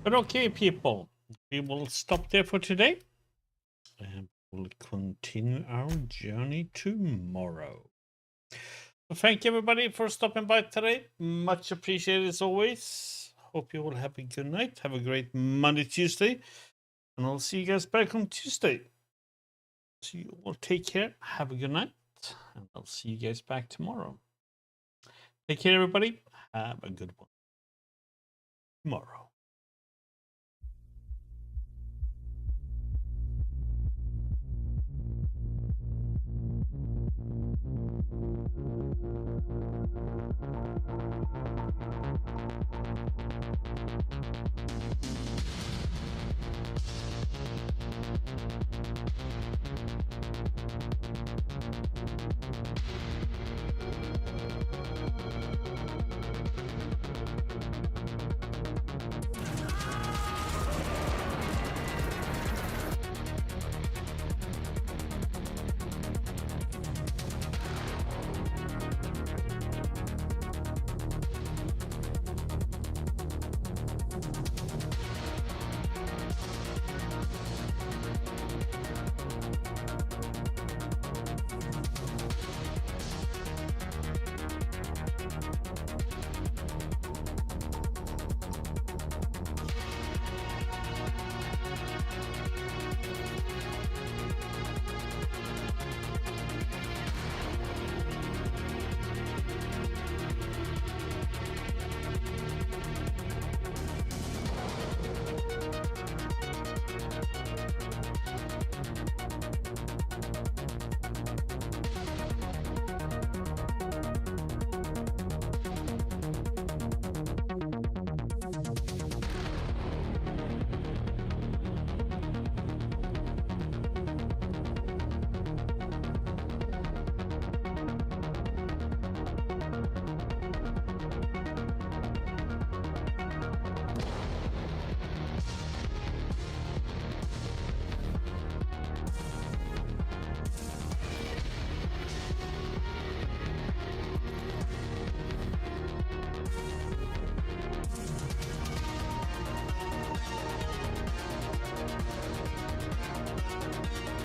But okay, people, we will stop there for today, and we'll continue our journey tomorrow. So thank you, everybody, for stopping by today. Much appreciated as always. Hope you all have a good night. Have a great Monday, Tuesday, and I'll see you guys back on Tuesday. So you all take care. Have a good night, and I'll see you guys back tomorrow. Take care, everybody. Have a good one tomorrow.